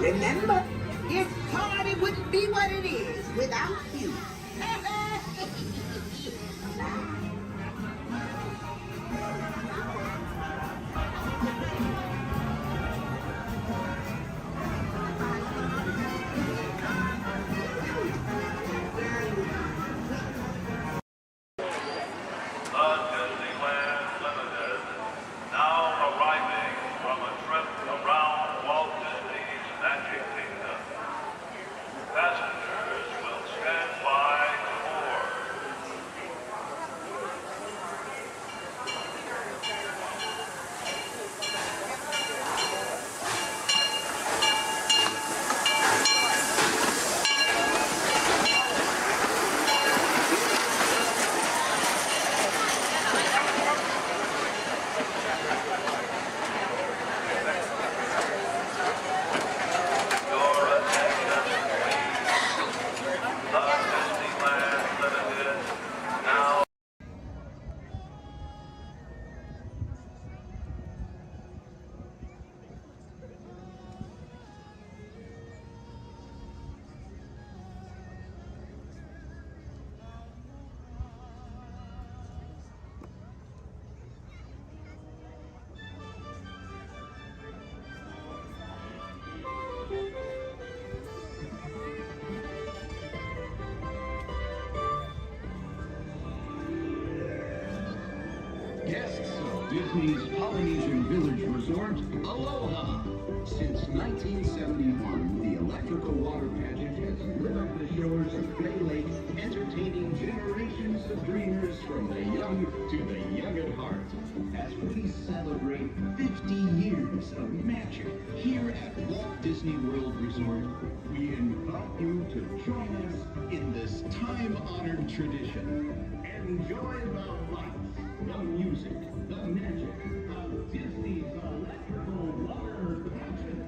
Remember, this party wouldn't be what it is without you. Disneyland Limited, now arriving from a trip around Walt Disney's Magic Kingdom. Passengers will stand by to board. Guests of Disney's Polynesian Village Resort, aloha! Since 1971, the electrical water pageant has lit up the shores of Bay Lake, entertaining generations of dreamers from the young to the young at heart. As we celebrate 50 years of magic here at Walt Disney World Resort, we invite you to join us in this time-honored tradition. Enjoy the lights, the music, the magic of Disney's electrical water pageant.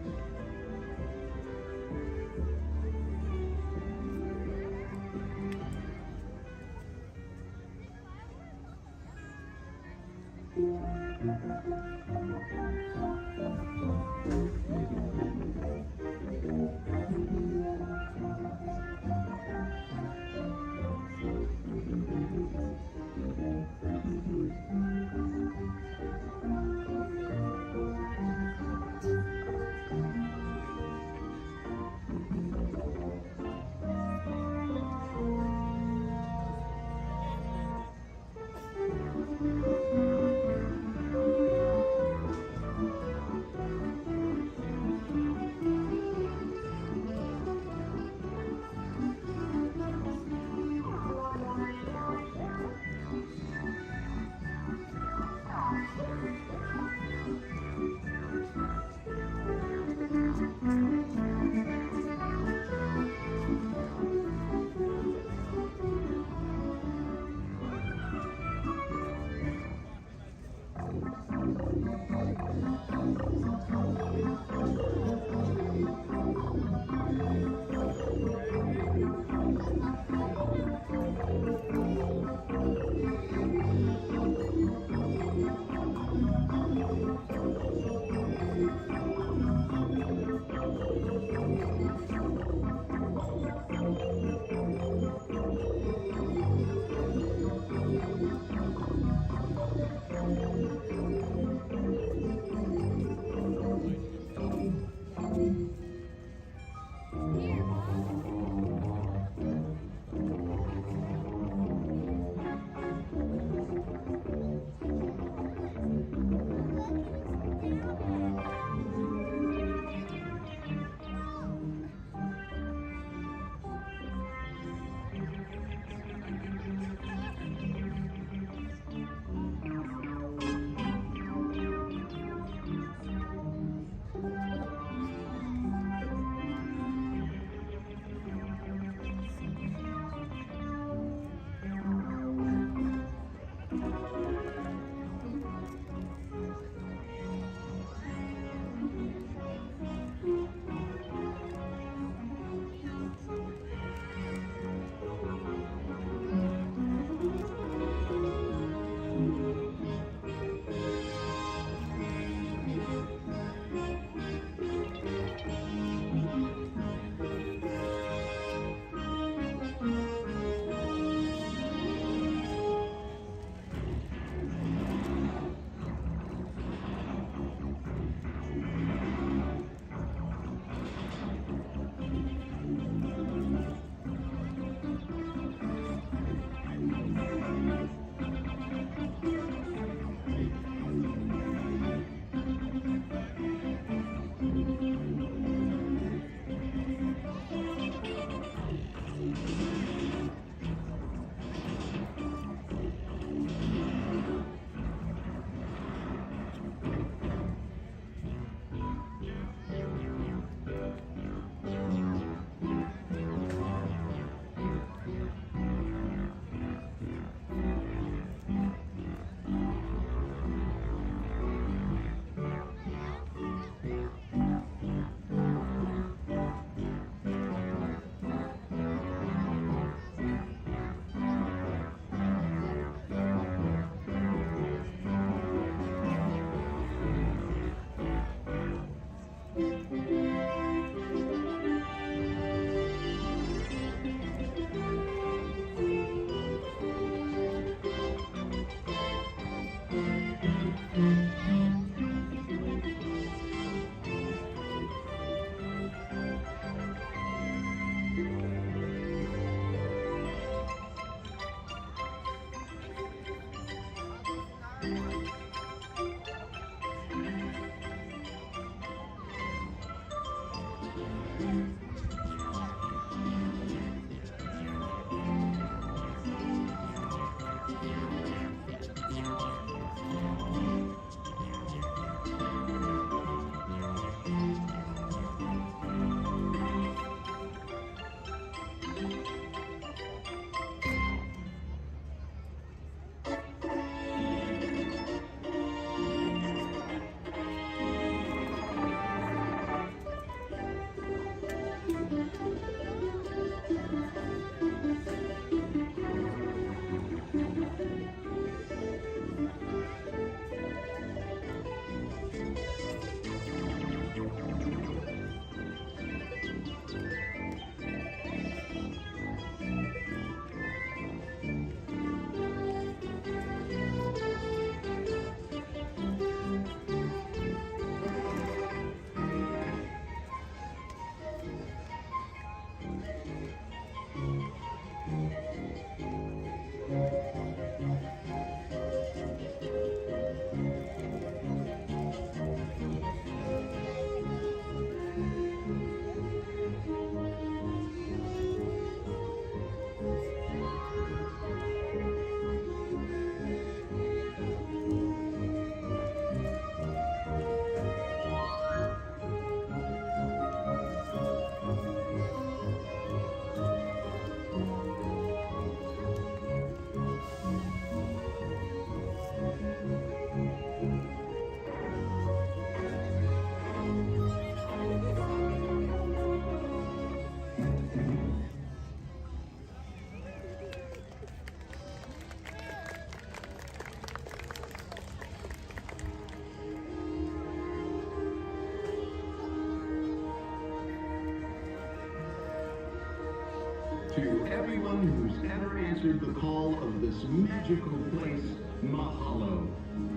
everyone who's ever answered the call of this magical place, mahalo.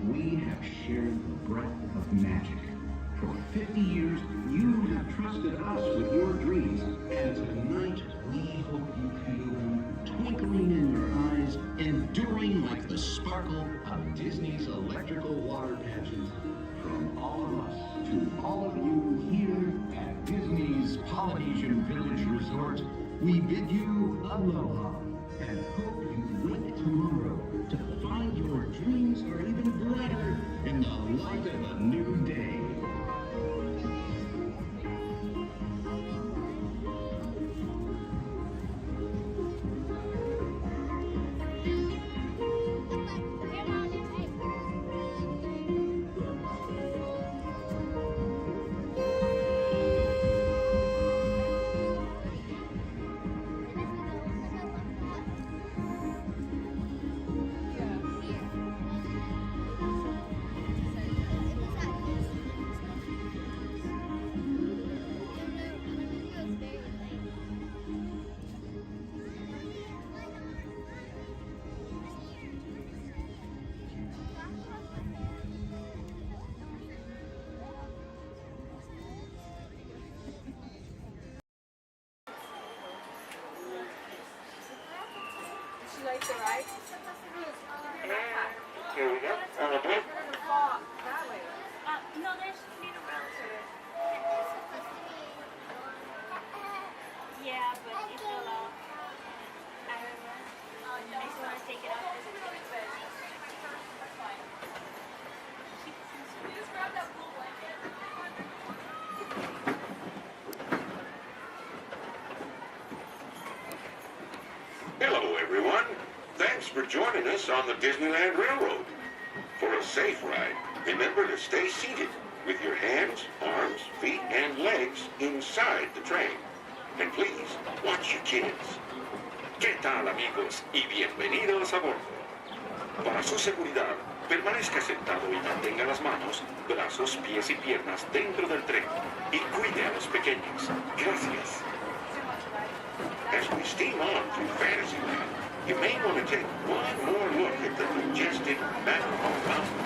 We have shared the breath of magic. For 50 years, you have trusted us with your dreams, and tonight we hope you feel them twinkling in your eyes, enduring like the sparkle of Disney's electrical water pageant. From all of us to all of you here at Disney's Polynesian Village Resort, we bid you aloha and hope you wake tomorrow to find your dreams are even brighter in the light of a new day. She likes it, right? Here we go. That way. No, there's need a relative. Yeah, but it fell off. I don't know. I just want to take it off. Just grab that blue blanket. Hello, everyone. Thanks for joining us on the Disneyland Railroad. For a safe ride, remember to stay seated with your hands, arms, feet, and legs inside the train. And please, watch your kids. ¿Qué tal, amigos? Y bienvenidos a bordo. Para su seguridad, permanezca sentado y mantenga las manos, brazos, pies y piernas dentro del tren. Y cuide a los pequeños. Gracias. As we steam on through Fantasyland, you may want to take one more look at the majestic Matterhorn Mountain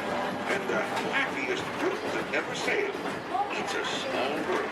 and the happiest group that ever sailed. It's a small world.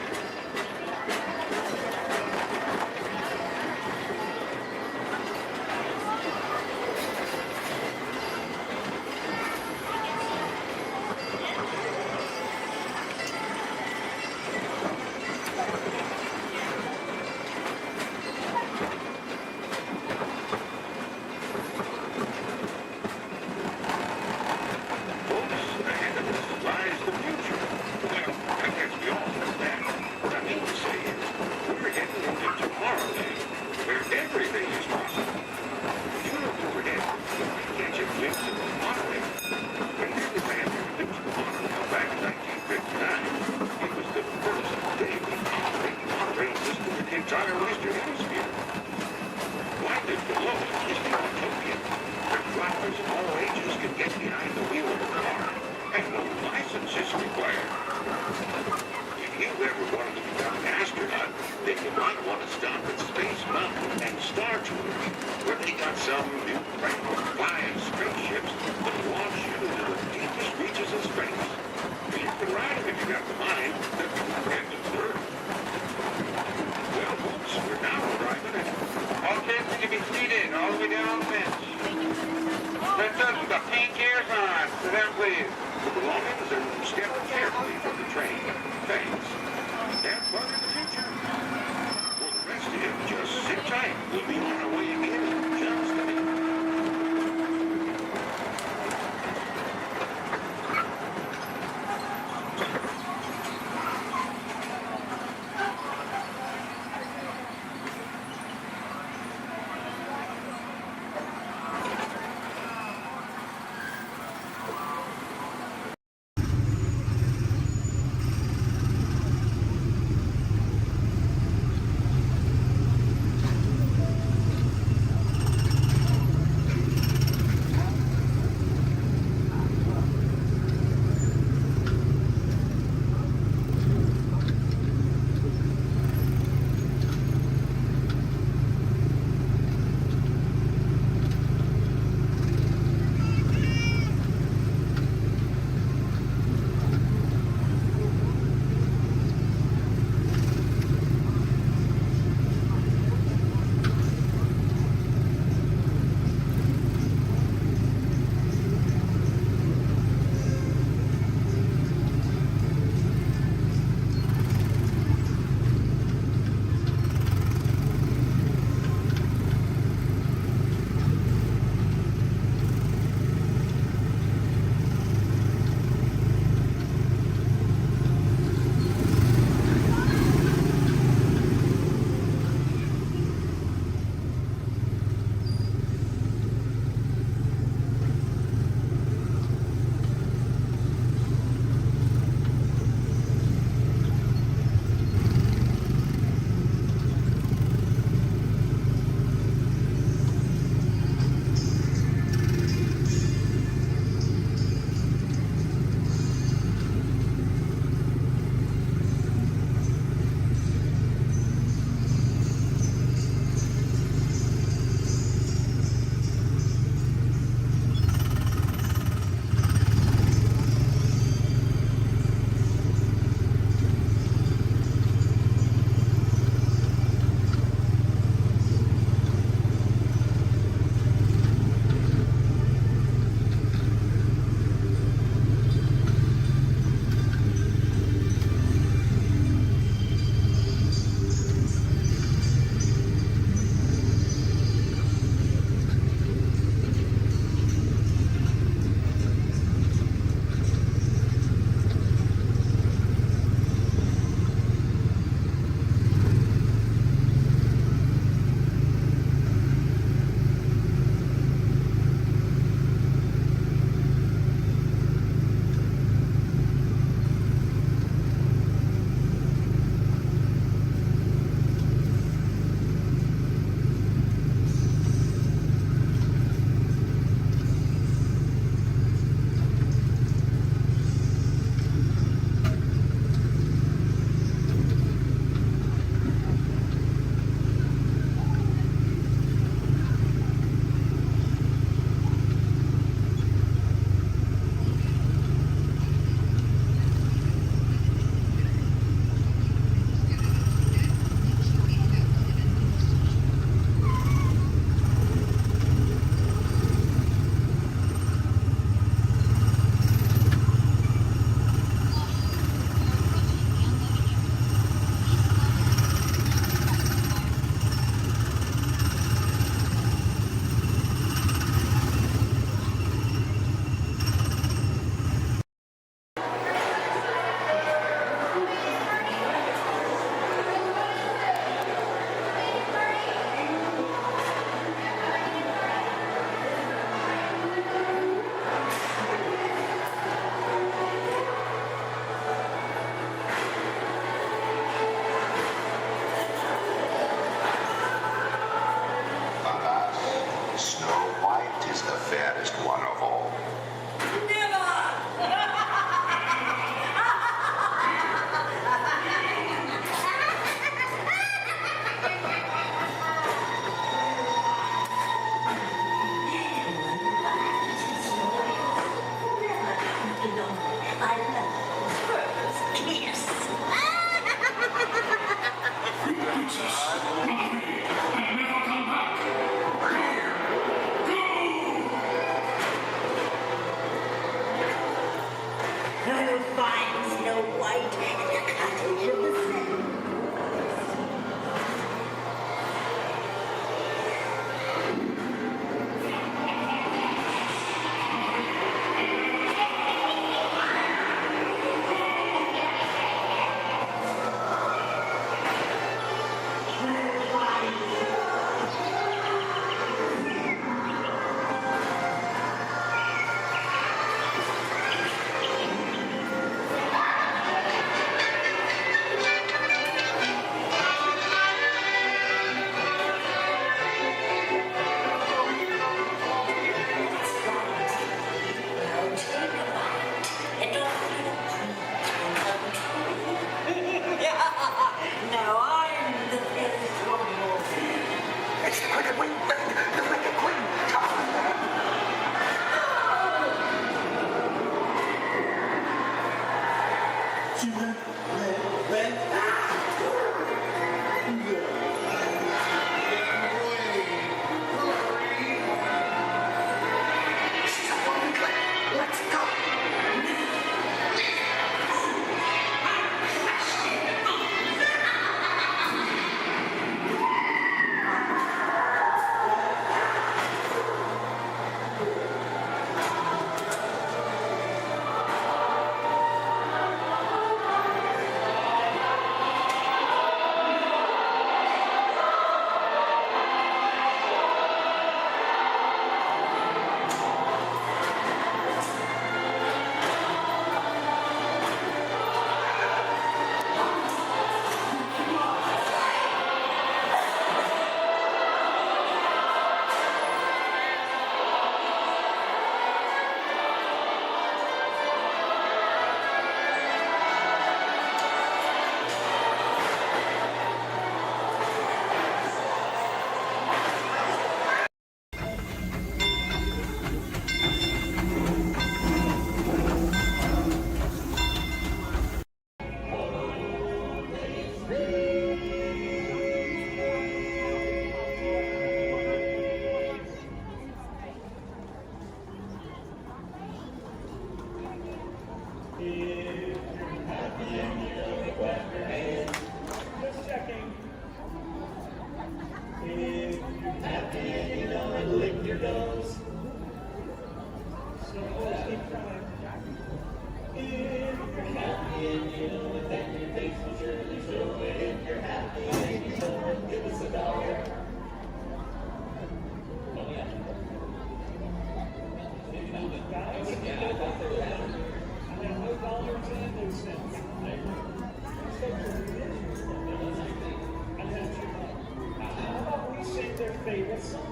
Their favorite song.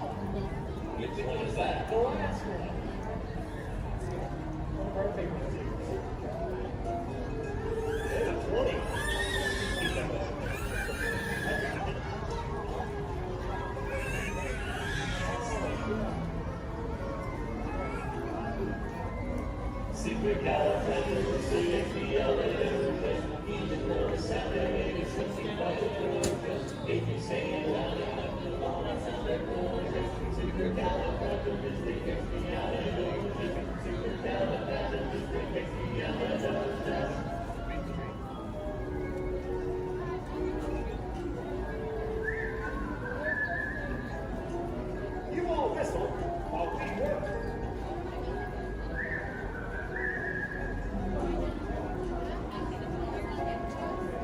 Which one is that? The last one. One of our favorites. It's 20. Even though it's Saturday, it's something about the progress. If you say it loud enough, the law is on the gorgeous. Supercalifragilistic, gets me out of the Supercalifragilistic, gets me out of the You all whistle while we work.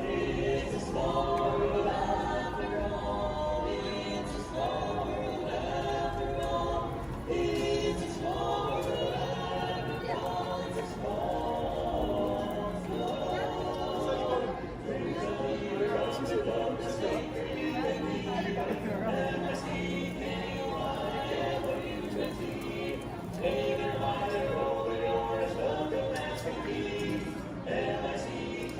It's a small world after all. It's a small world after all. It's a small world after all. It's a small, small. There's a leader on the boat to stay for you and me. MSC-KY-LOU-20. Take your mind and roll it over as welcome as can be. MSC-KY-LOU-20.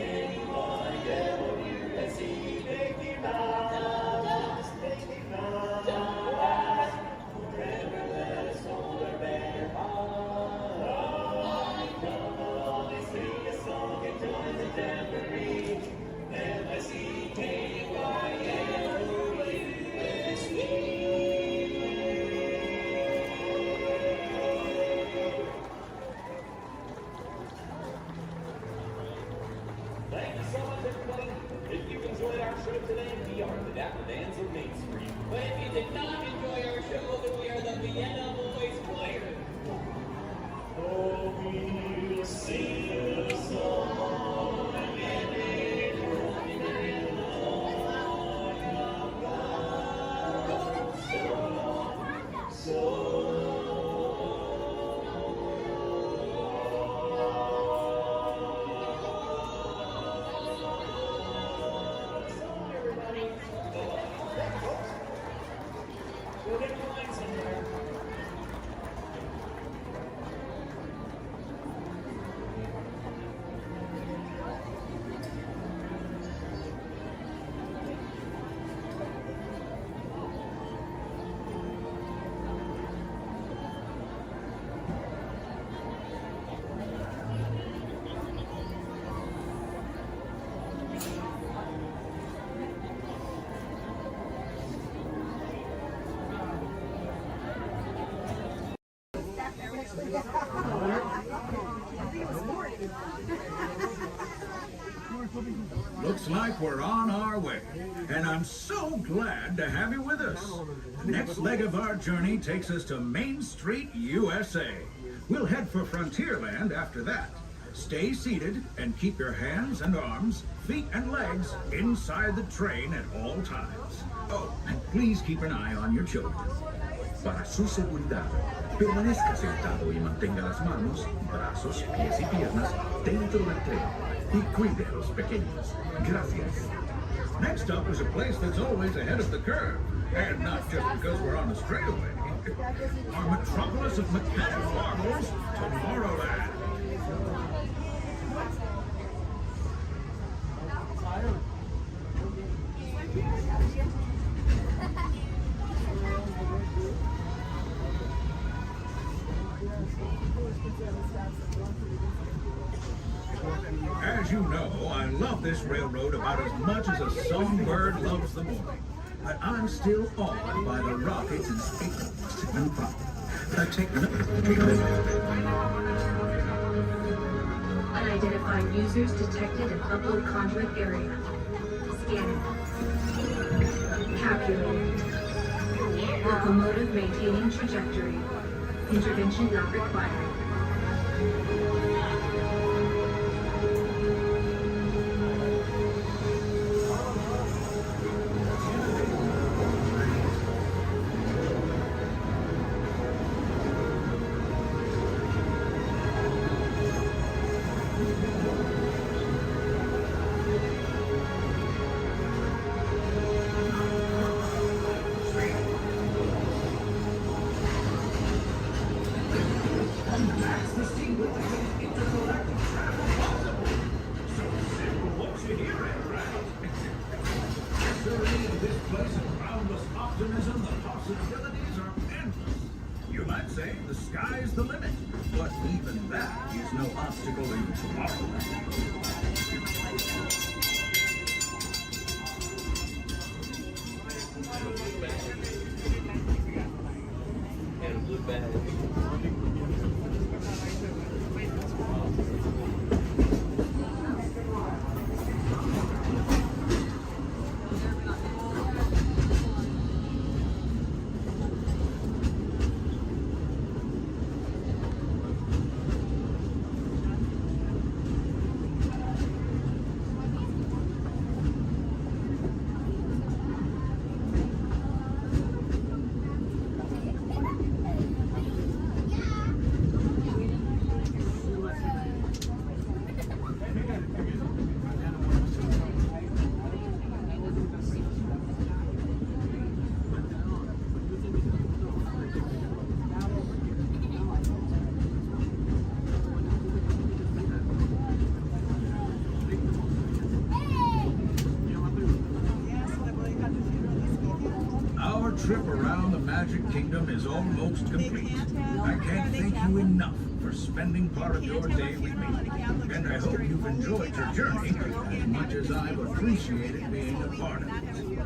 Mickey Mouse, Mickey Mouse, forever let us hold our banner high. Come along and sing a song and join the jamboree. Thank you so much, everybody. If you enjoyed our show today, we are the Dapper Dans of Main Street. But if you did not enjoy our show, then we are the Vienna Boys Choir. Oh, we'll sing a song and it will be We'll get the line somewhere. Looks like we're on our way, and I'm so glad to have you with us. The next leg of our journey takes us to Main Street, USA. We'll head for Frontierland after that. Stay seated and keep your hands and arms, feet and legs inside the train at all times. Oh, and please keep an eye on your children. Para su seguridad, permanezca sentado y mantenga las manos, brazos, pies y piernas dentro del tren y cuide a los pequeños. Gracias. Next up is a place that's always ahead of the curve, and not just because we're on a straightaway. Our metropolis of mechanical marvels, Tomorrowland. As you know, I love this railroad about as much as a songbird loves the morning. But I'm still awed by the rockets and space and pop. Unidentified users detected in upload conduit area. Scanning. Calculating. Locomotive maintaining trajectory. Intervention not required. to see what the intergalactic travel is possible. So sit what you hear it, right? Surely in this place of boundless optimism, the possibilities are endless. You might say the sky's the limit, but even that is no obstacle in Tomorrowland. And blue bag. Our trip around the Magic Kingdom is almost complete. I can't thank you enough for spending part of your day with me. And I hope you've enjoyed your journey as much as I've appreciated being a part of it.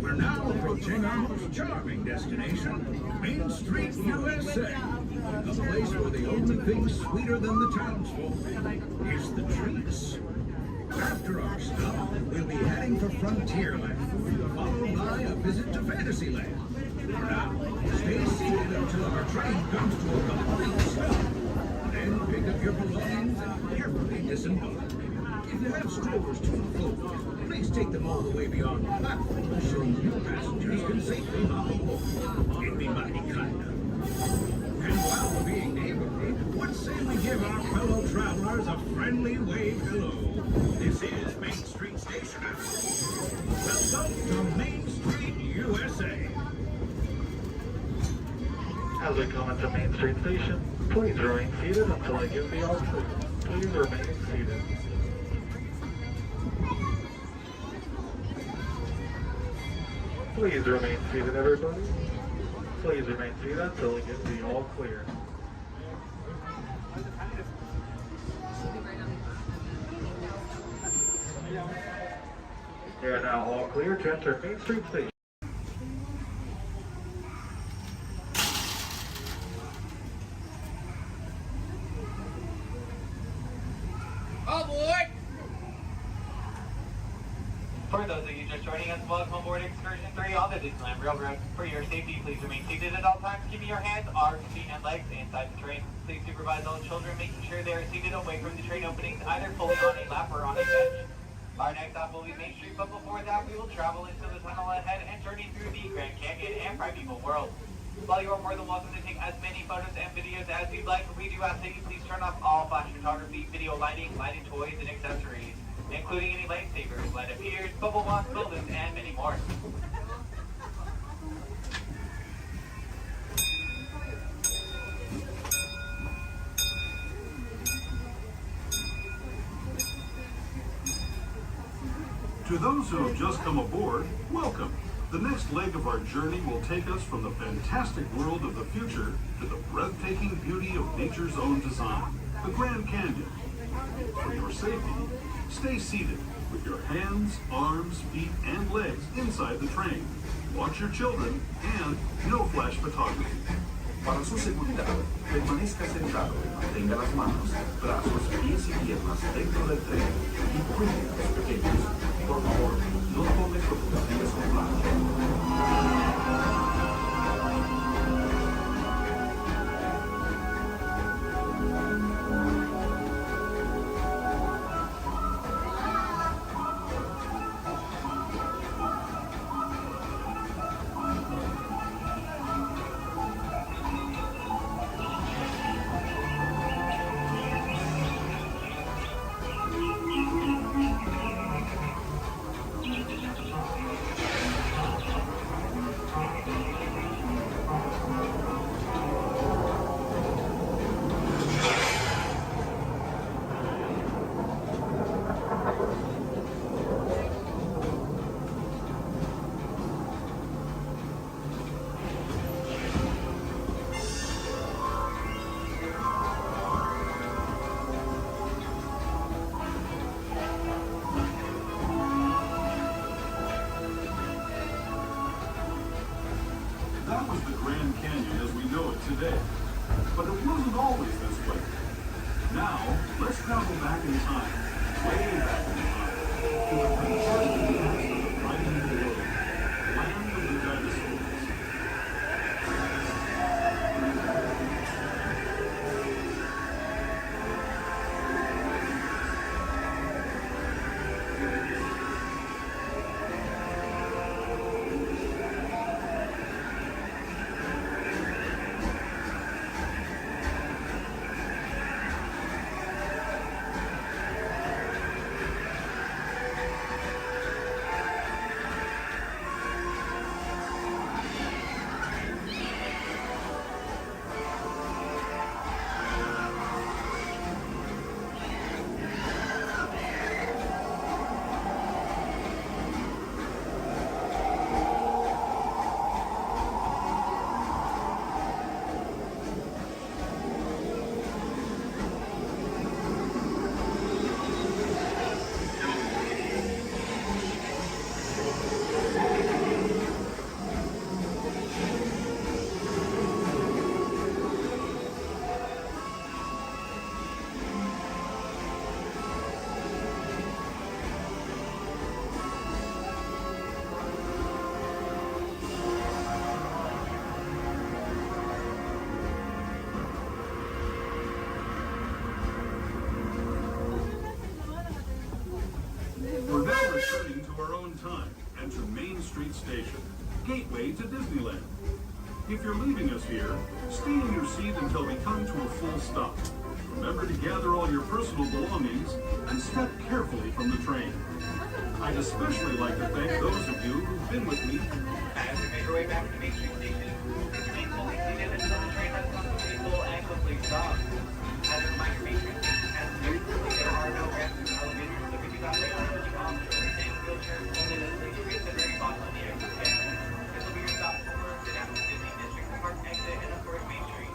We're now approaching our most charming destination, Main Street, USA. A place where the only thing sweeter than the townsfolk is the treats. After our stop, we'll be heading for Frontierland, followed by a visit to Fantasyland. For now, stay seated until our train comes to a complete stop. Then pick up your belongings and carefully disembark. If you have strollers to unfold, please take them all the way beyond the platform so new passengers can safely hop aboard. It'd be mighty kind of. And while we're being neighborly, what say we give our fellow travelers a friendly wave hello? This is Main Street Station. Welcome to Main Street, USA. As we come into Main Street Station, please remain seated until I give the option. Please remain seated. Please remain seated, everybody. Please remain seated until we get the all clear. We are now all clear to enter Main Street Station. Aboard! For those of you just joining us, welcome aboard Excursion 3 on the Disneyland Railroad. For your safety, please remain seated at all times, keeping your hands, arms, feet, and legs inside the train. Please supervise all children, making sure they are seated away from the train openings, either fully on a lap or on a bench. Our next stop will be Main Street, but before that, we will travel into the tunnel ahead and journey through the Grand Canyon and Primeval World. While you are more than welcome to take as many photos and videos as you'd like, we do ask that you please turn off all flash photography, video lighting, lighted toys, and accessories, including any lightsabers, light up heaters, bubble box buildings, and many more. To those who have just come aboard, welcome. The next leg of our journey will take us from the fantastic world of the future to the breathtaking beauty of nature's own design, the Grand Canyon. For your safety, stay seated with your hands, arms, feet, and legs inside the train. Watch your children and no flash photography. Para su seguridad, permanezca sentado y mantenga las manos, brazos, pies y piernas dentro del tren y cuide a los pequeños. Por favor, no tome fotografías con flash. Grand Canyon as we know it today. But it wasn't always this way. Now, let's travel back in time, way back in time, to the prehistoric past of the primeval world, land of the dinosaurs. We're now returning to our own time and to Main Street Station, gateway to Disneyland. If you're leaving us here, stay in your seat until we come to a full stop. Remember to gather all your personal belongings and step carefully from the train. I'd especially like to thank those of you who've been with me. As we make our way back to Main Street Station, remain fully seated until the train has come to a full and complete stop. As a reminder, Main Street Station has clearly there are no ramps or elevators, so we do not wait for the officers and wheelchairs only necessarily reach the very bottom of the exit scanner. This will be your stop for the down to Disney District Park exit and of course Main Street.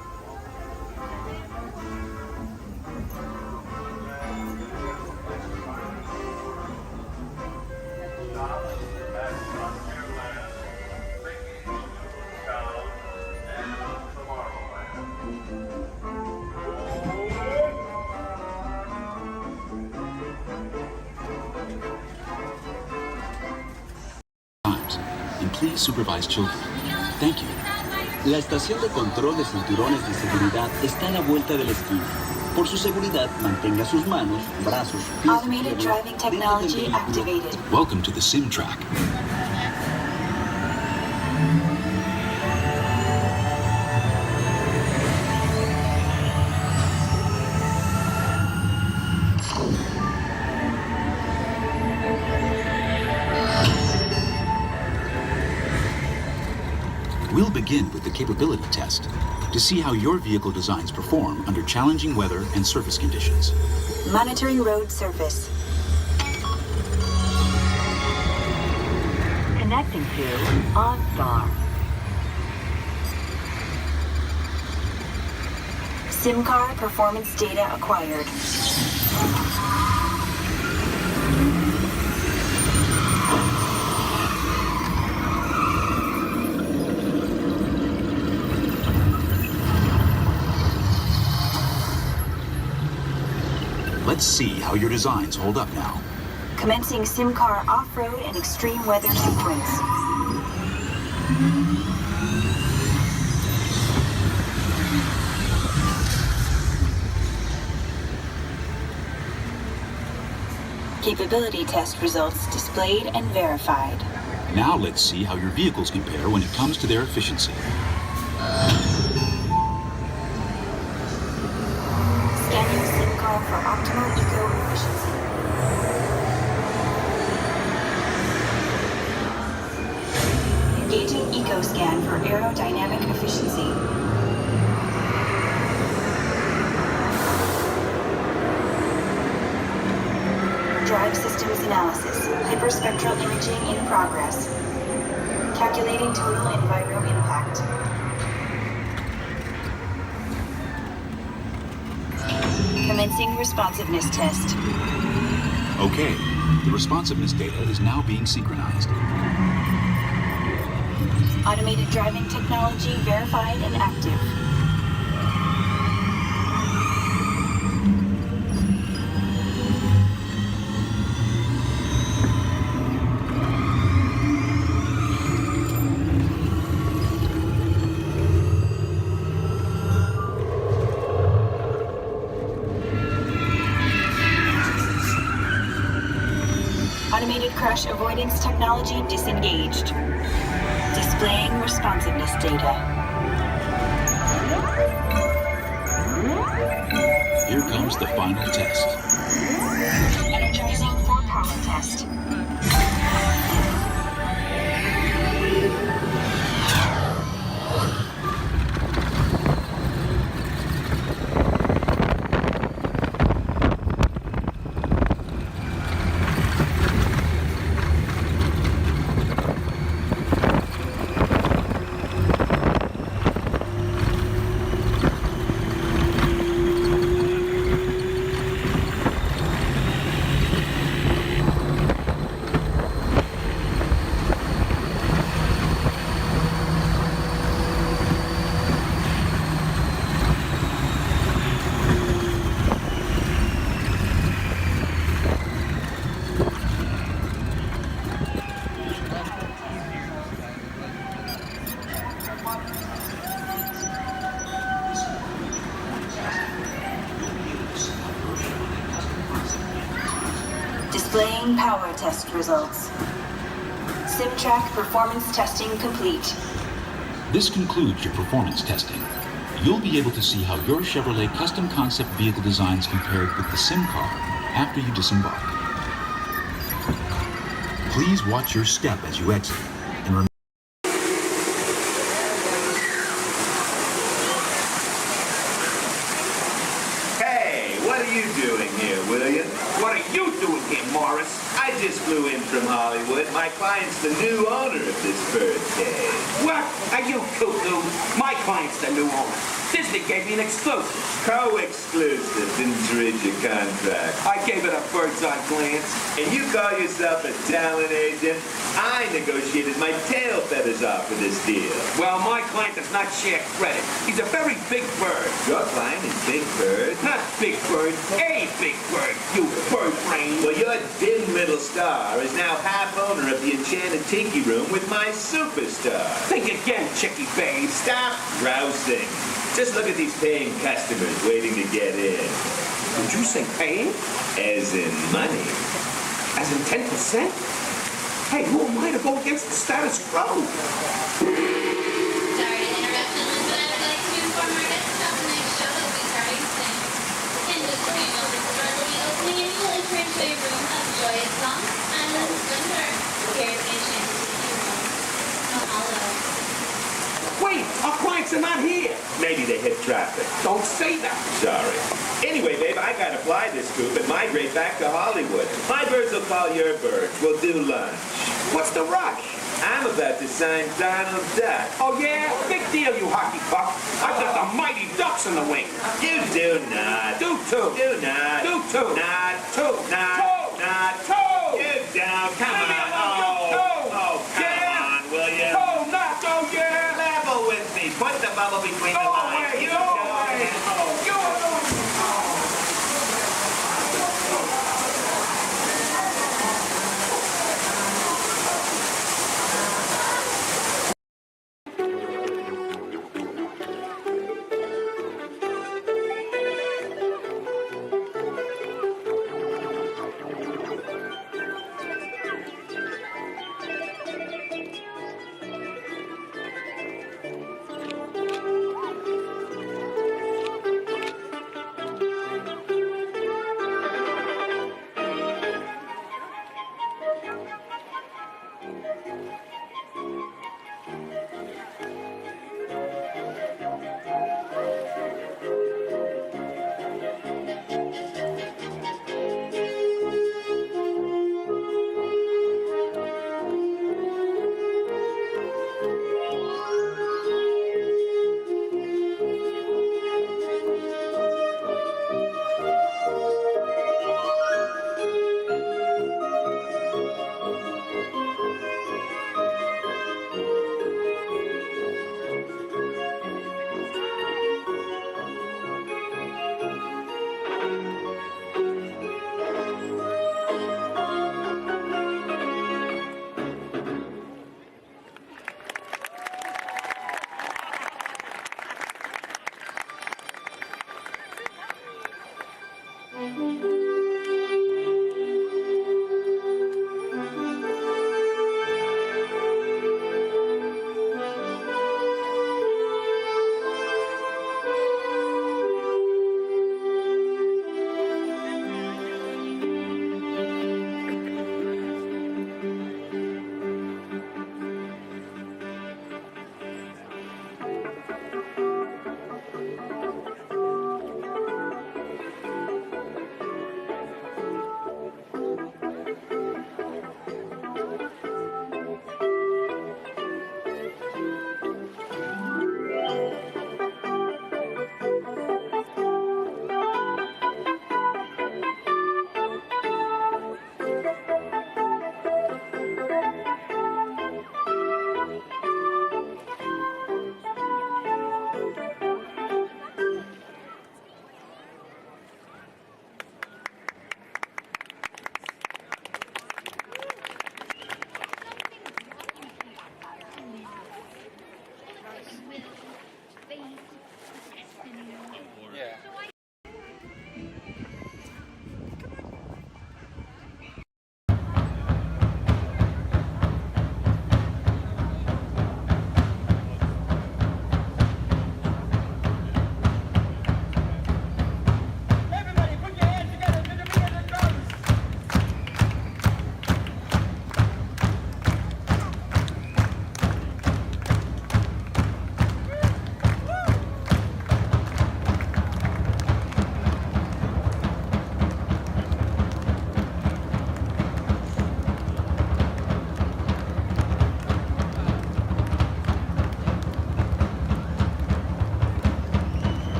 And please supervise children. Thank you. La estación de control de cinturones de seguridad está a la vuelta de la esquina. Por su seguridad, mantenga sus manos, brazos, pies Automated driving technology activated. Welcome to the sim track. We'll begin with the capability test to see how your vehicle designs perform under challenging weather and surface conditions. Monitoring road surface. Connecting to OnStar. SIM-car performance data acquired. Let's see how your designs hold up now. Commencing SIM-car off-road and extreme weather sequence. Capability test results displayed and verified. Now let's see how your vehicles compare when it comes to their efficiency. Scanning SIM-car for optimal eco-efficiency. Engaging EcoScan for aerodynamic efficiency. Drive systems analysis. Hyperspectral imaging in progress. Calculating total enviro impact. Commencing responsiveness test. Okay, the responsiveness data is now being synchronized. Automated driving technology verified and active. Automated crash avoidance technology disengaged. Displaying responsiveness data. Here comes the final test. Energizing for power test. Displaying power test results. SimTrack performance testing complete. This concludes your performance testing. You'll be able to see how your Chevrolet custom concept vehicle designs compared with the sim car after you disembark. Please watch your step as you exit and remember. Hey, what are you doing here, William? What are you doing here, Morris? I just flew in from Hollywood. My client's the new owner of this birthday. What? Are you cuckoo? My client's the new owner. Disney gave me an exclusive. Co-exclusive. Didn't read your contract. I gave it a bird's eye glance. And you call yourself a talent agent? I negotiated my tail feathers off for this deal. Well, my client does not share credit. He's a very big bird. Your client is Big Bird? Not Big Bird, a big bird, you bird brain. Well, your dim little star is now half owner of the Enchanted Tiki Room with my superstar. Think again, Chickie babe. Stop grousing. Just look at these paying customers waiting to get in. Did you say paying? As in money. As in 10%? Hey, who am I to go against the status quo? Sorry to interrupt, Elizabeth. I would like to inform our guests about the next show that will be starting soon. In just a few moments, the door will be opening and you will enter into a room of joyous songs and splendor. Here at the Enchanted Tiki Room. Mahalo. Wait, our clients are not here. Maybe they hit traffic. Don't say that. Sorry. Anyway, babe, I gotta fly this coop and migrate back to Hollywood. My birds will call your birds. We'll do lunch. What's the rush? I'm about to sign Donald Duck. Oh, yeah? Big deal, you hockey puck. I've got the mighty Ducks in the wing. You do not. Do too. Do not. Do too. Not. Two. Not. Two. Not. Two. You down. Come on. Oh, come on, will you? Two, not go, yeah. Level with me. Put the bubble between the Go lines. away, You go away. don't. Go away.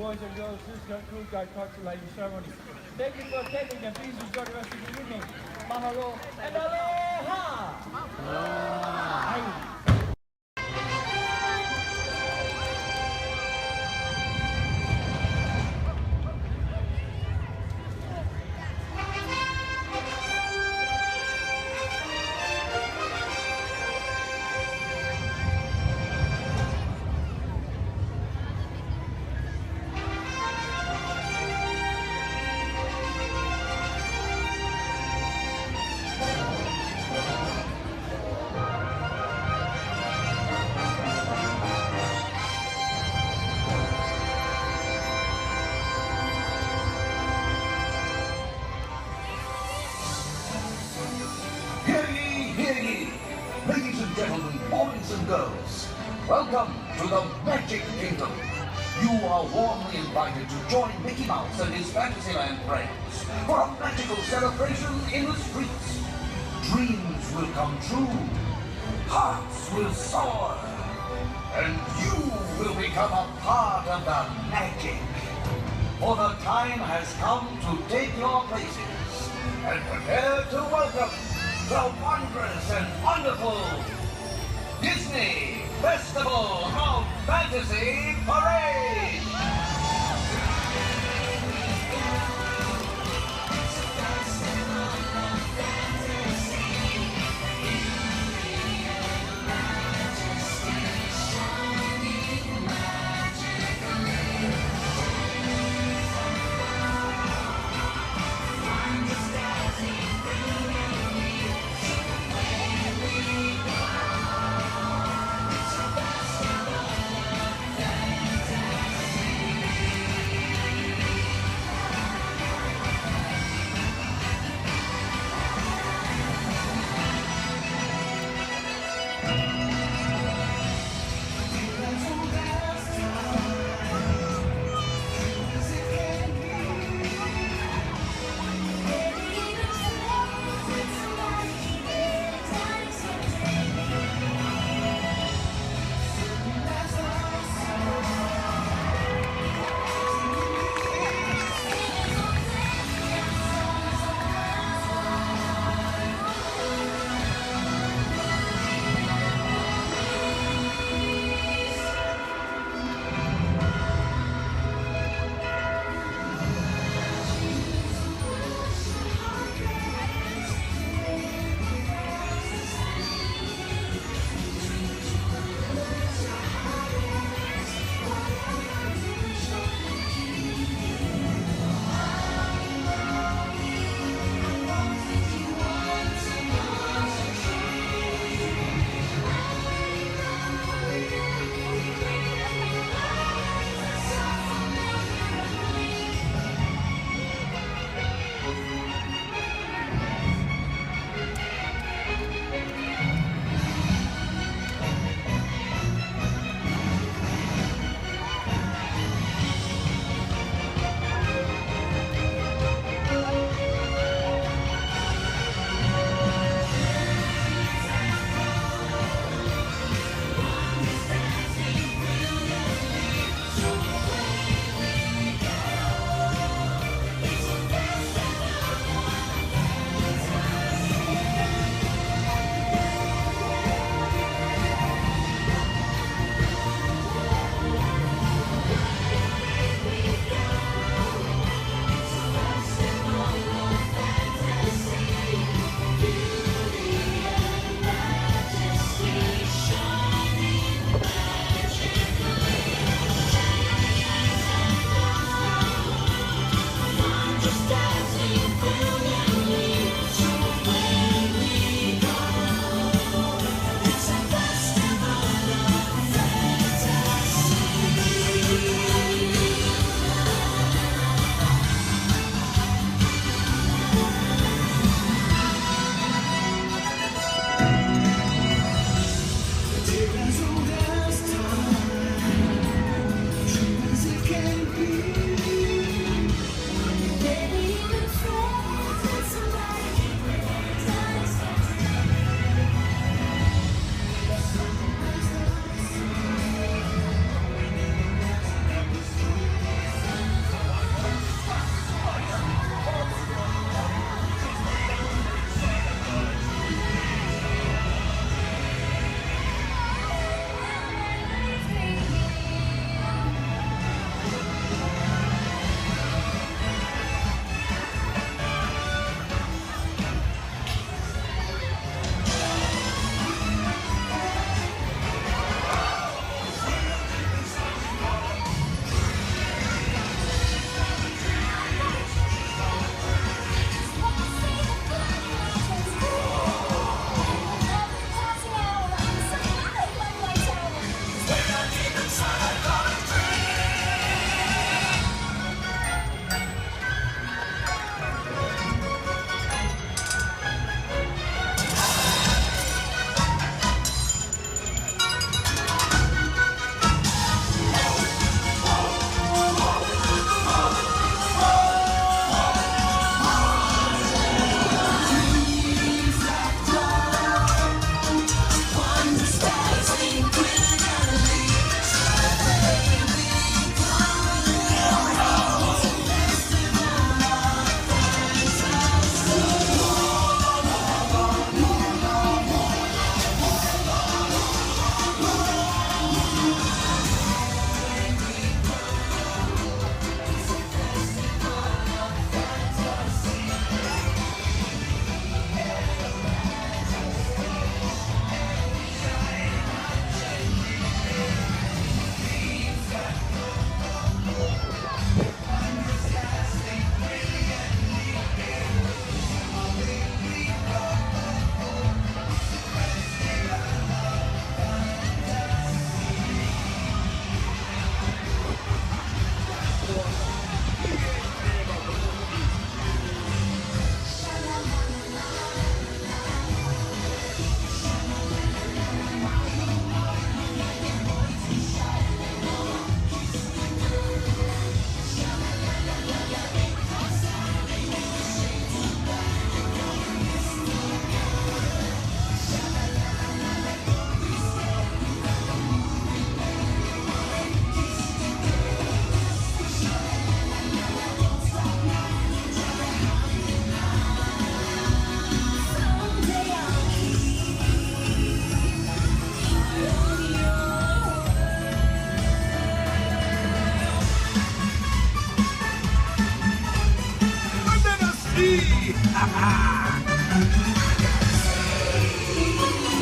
boys and girls, this concludes our cultural ceremony. Thank you for attending and please enjoy the rest of the evening. Mahalo and aloha! Ladies and gentlemen, boys and girls, welcome to the Magic Kingdom. You are warmly invited to join Mickey Mouse and his Fantasyland friends for a magical celebration in the streets. Dreams will come true, hearts will soar, and you will become a part of the magic. For the time has come to take your places and prepare to welcome the wondrous and wonderful Disney Festival of Fantasy Parade!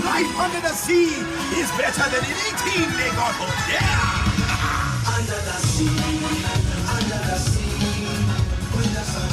Life under the sea is better than anything they got up there. Under the sea, under the sea, with the sun.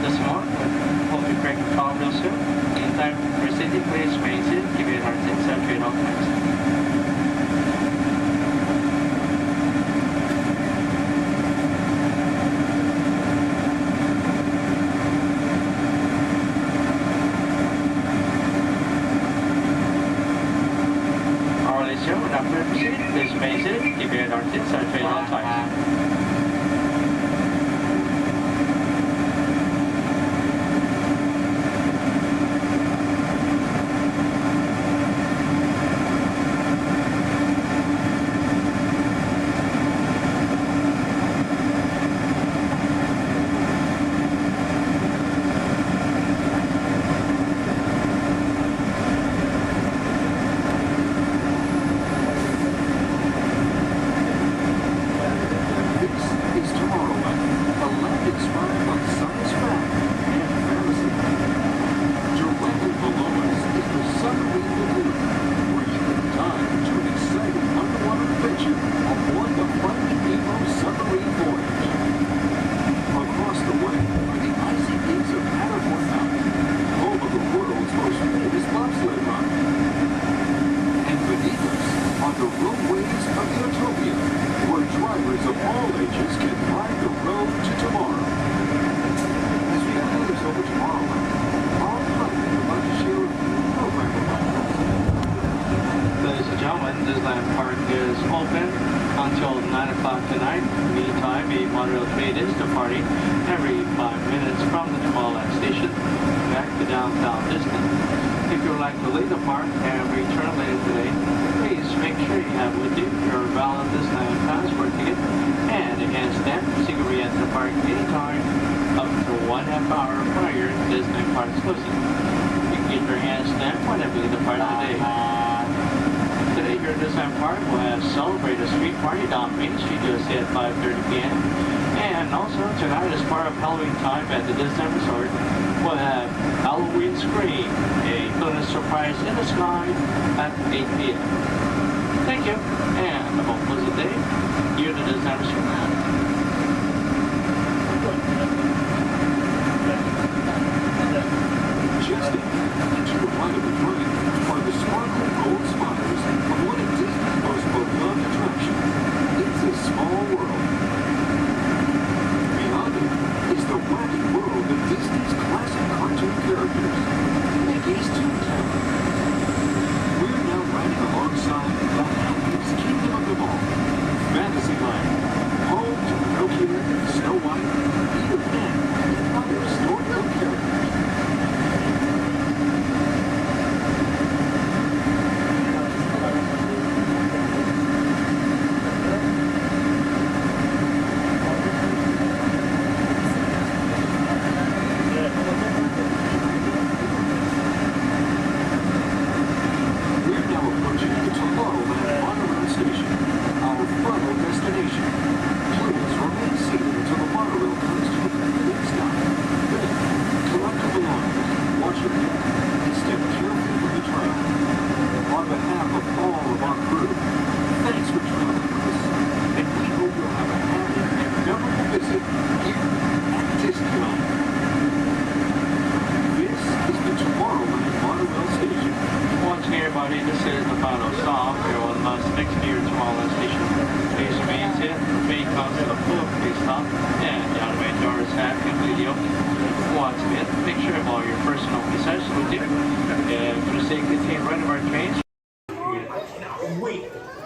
this month. Hope you break the call real soon. Meantime, proceeding, please remain seated. Give you an heart and saturate all times. Please remain seated. Keep your head on tips. Saturate all times. Disneyland Park is open until 9 o'clock tonight. Meantime, a monorail train is departing every 5 minutes from the Tomorrowland station back to downtown Disney. If you would like to leave the park and return later today, please make sure you have with you your valid Disneyland passport ticket and a hand stamp so you can re-enter the park anytime up to 1/2 hour prior to Disney Park's closing. You can get your hand stamp whenever you depart today. Today here at Disneyland Park, we'll have Celebrate a Street Party down Main Street USA at 5:30 p.m. And also tonight, as part of Halloween time at the Disneyland Resort, we'll have Halloween Scream, a bonus surprise in the sky at 8 p.m. Thank you, and have a pleasant day here at the Disneyland Resort. Just into the right of the train are the sparkling gold spires of one of Disney's most beloved attractions. It's a small world. Beyond it is the wacky world of Disney's classic cartoon characters, Mickey's Toontown. We're now riding alongside the happiest kingdom of them all, Fantasyland, home to Pinocchio, Snow White, Peter Pan, and other storybook characters.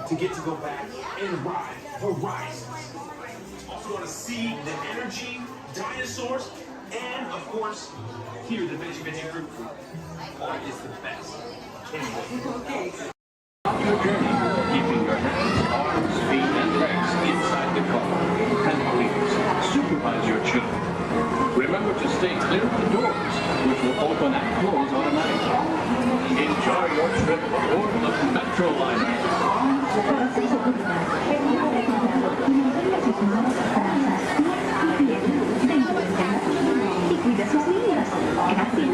To get to go back and ride Horizons. Also going to see the energy, dinosaurs, and of course, hear the Veggie Veggie Fruit. Art is the best. Anyway. On your journey, keeping your hands, arms, feet, and legs inside the car. And please, supervise your children. Remember to stay clear of the doors, which will open and close automatically. Enjoy your trip aboard the Metro Liner. Para su seguridad, es importante que mantenga sus manos atrás, pies y pies dentro del carro y cuide a sus niños. Gracias.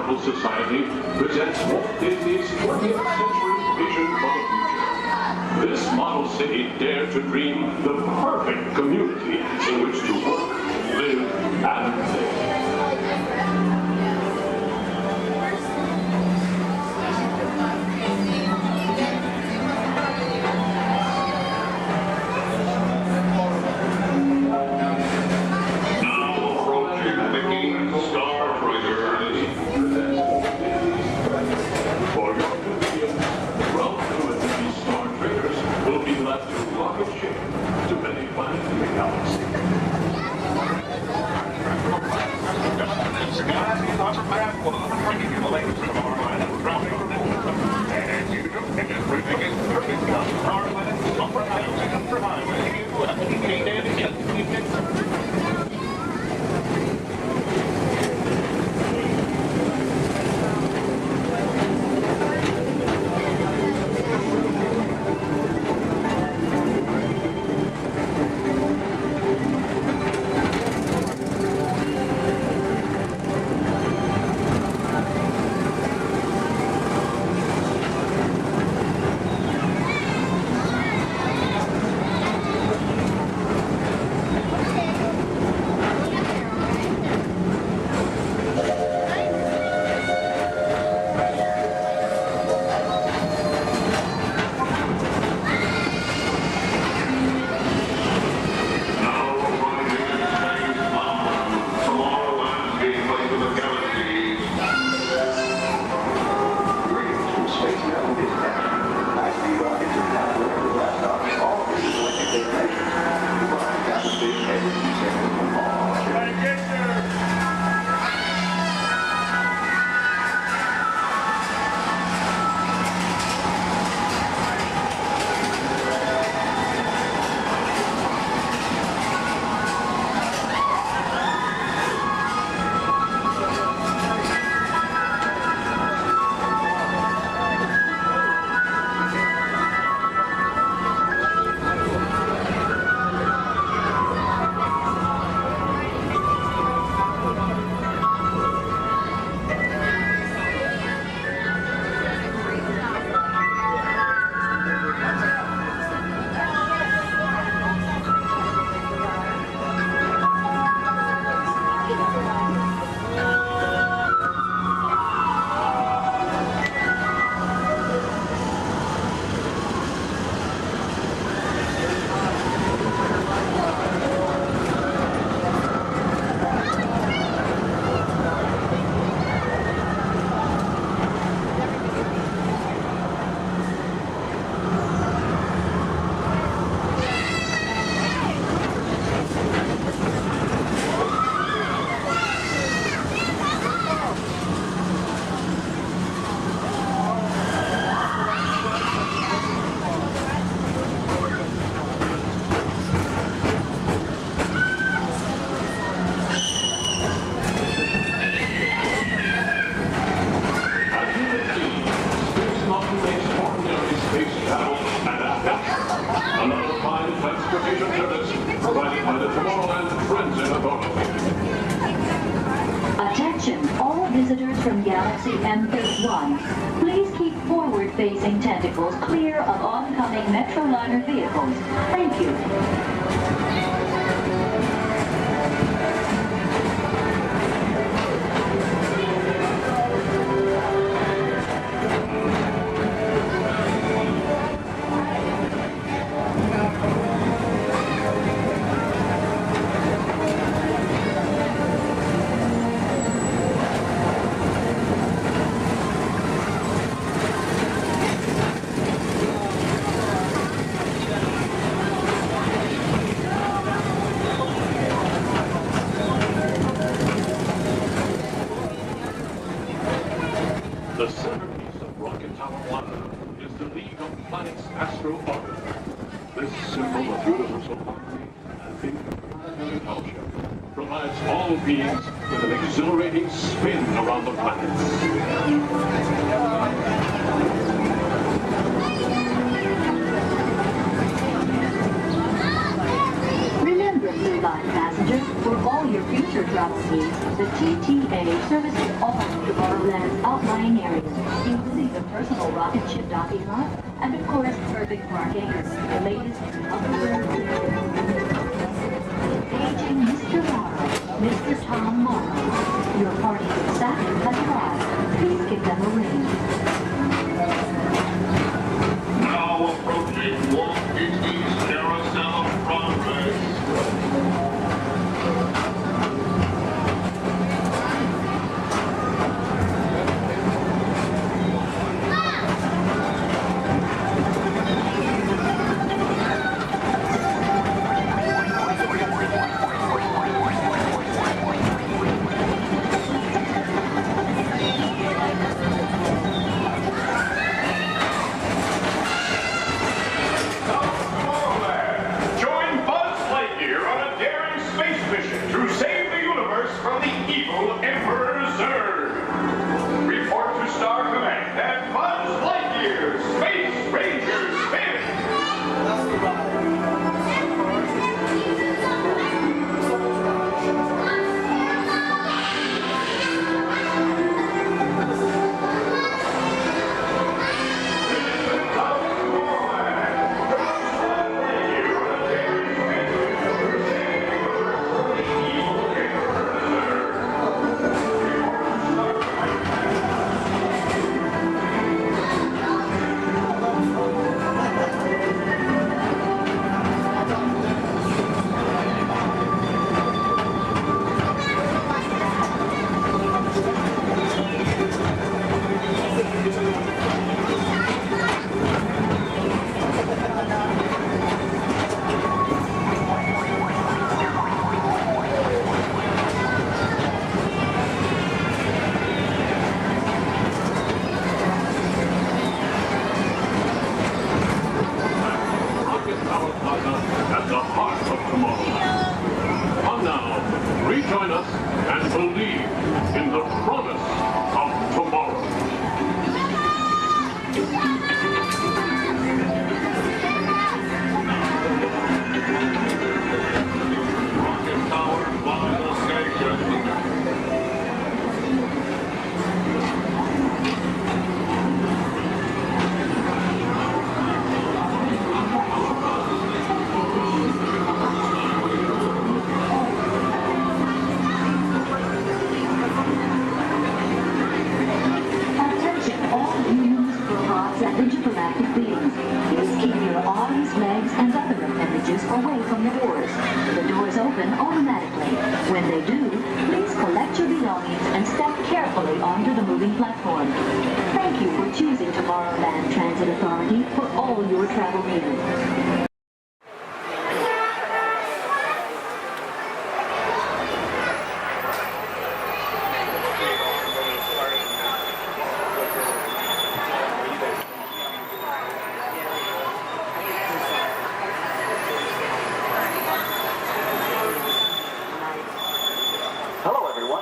Historical Society presents Walt Disney's 20th century vision for the future. This model city dared to dream the perfect community in which to work, live, and play. Attention, all visitors from Galaxy M31. Please keep forward-facing tentacles clear of oncoming Metroliner vehicles. Thank you. The centerpiece of Rocket Tower 1 is the League of Planets Astro Orbiter. This symbol of universal harmony and interplanetary fellowship provides all beings with an exhilarating spin around the planets. Remember, Blue Line passengers, for all your future your travel needs, the TTA services all of Tomorrowland's outlying areas, including the personal rocket ship docking lot, and of course, perfect parking, the latest Paging Mr. Morrow, Mr. Tom Morrow. Your party staff has arrived. Please give them a ring. Now approaching Walt Disney's Carousel of Progress. Rejoin us and believe in the promise of tomorrow. Rocket Tower, final station. Intergalactic beings. Please keep your arms, legs, and other appendages away from the doors. The doors open automatically. When they do, please collect your belongings and step carefully onto the moving platform. Thank you for choosing Tomorrowland Transit Authority for all your travel needs.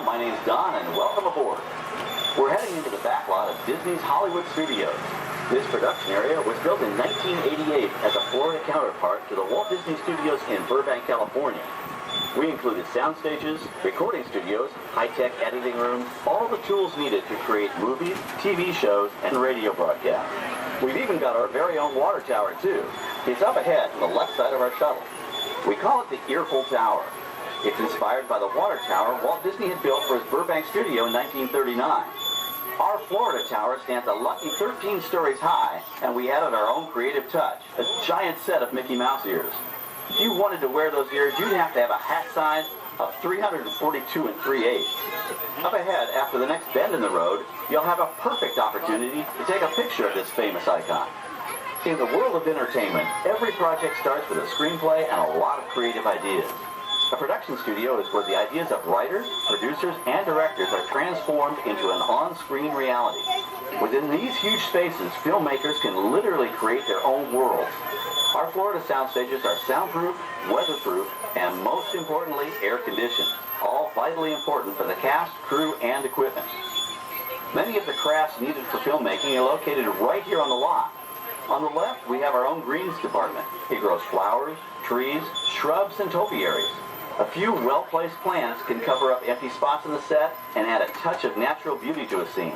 My name's Don, and welcome aboard. We're heading into the back lot of Disney's Hollywood Studios. This production area was built in 1988 as a Florida counterpart to the Walt Disney Studios in Burbank, California. We included sound stages, recording studios, high-tech editing rooms, all the tools needed to create movies, TV shows, and radio broadcasts. We've even got our very own water tower, too. It's up ahead on the left side of our shuttle. We call it the Earful Tower. It's inspired by the water tower Walt Disney had built for his Burbank studio in 1939. Our Florida tower stands a lucky 13 stories high, and we added our own creative touch, a giant set of Mickey Mouse ears. If you wanted to wear those ears, you'd have to have a hat size of 342 3/8. Up ahead, after the next bend in the road, you'll have a perfect opportunity to take a picture of this famous icon. In the world of entertainment, every project starts with a screenplay and a lot of creative ideas. A production studio is where the ideas of writers, producers, and directors are transformed into an on-screen reality. Within these huge spaces, filmmakers can literally create their own worlds. Our Florida sound stages are soundproof, weatherproof, and most importantly, air-conditioned, all vitally important for the cast, crew, and equipment. Many of the crafts needed for filmmaking are located right here on the lot. On the left, we have our own greens department. It grows flowers, trees, shrubs, and topiaries. A few well-placed plants can cover up empty spots in the set and add a touch of natural beauty to a scene.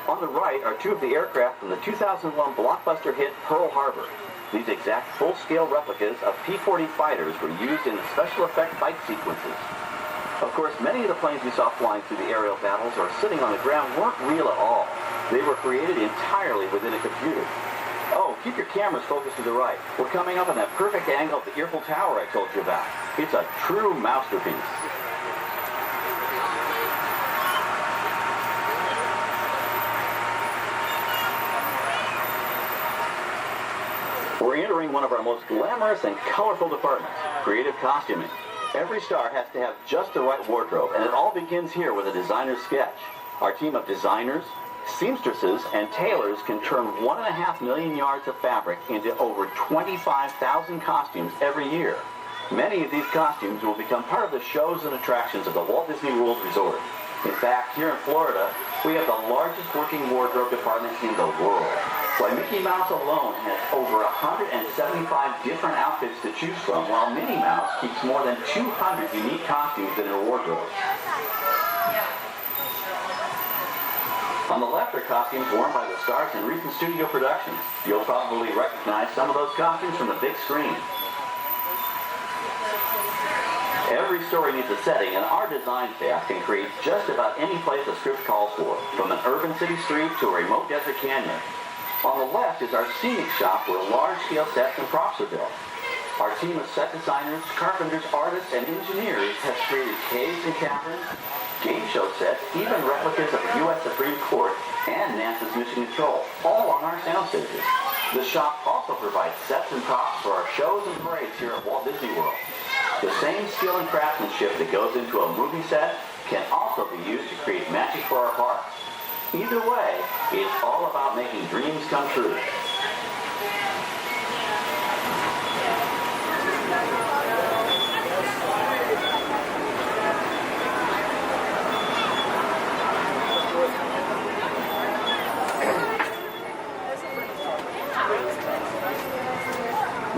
On the right are two of the aircraft from the 2001 blockbuster hit Pearl Harbor. These exact full-scale replicas of P-40 fighters were used in the special effect fight sequences. Of course, many of the planes we saw flying through the aerial battles or sitting on the ground weren't real at all. They were created entirely within a computer. Oh, keep your cameras focused to the right. We're coming up on that perfect angle of the Eiffel Tower I told you about. It's a true masterpiece. We're entering one of our most glamorous and colorful departments, creative costuming. Every star has to have just the right wardrobe, and it all begins here with a designer's sketch. Our team of designers, seamstresses, and tailors can turn 1.5 million yards of fabric into over 25,000 costumes every year. Many of these costumes will become part of the shows and attractions of the Walt Disney World Resort. In fact, here in Florida, we have the largest working wardrobe department in the world. Why, Mickey Mouse alone has over 175 different outfits to choose from, while Minnie Mouse keeps more than 200 unique costumes in her wardrobe. On the left are costumes worn by the stars in recent studio productions. You'll probably recognize some of those costumes from the big screen. Every story needs a setting, and our design staff can create just about any place a script calls for, from an urban city street to a remote desert canyon. On the left is our scenic shop where large-scale sets and props are built. Our team of set designers, carpenters, artists, and engineers has created caves and caverns, game show sets, even replicas of the U.S. Supreme Court and NASA's Mission Control, all on our sound stages. The shop also provides sets and props for our shows and parades here at Walt Disney World. The same skill and craftsmanship that goes into a movie set can also be used to create magic for our parks. Either way, it's all about making dreams come true.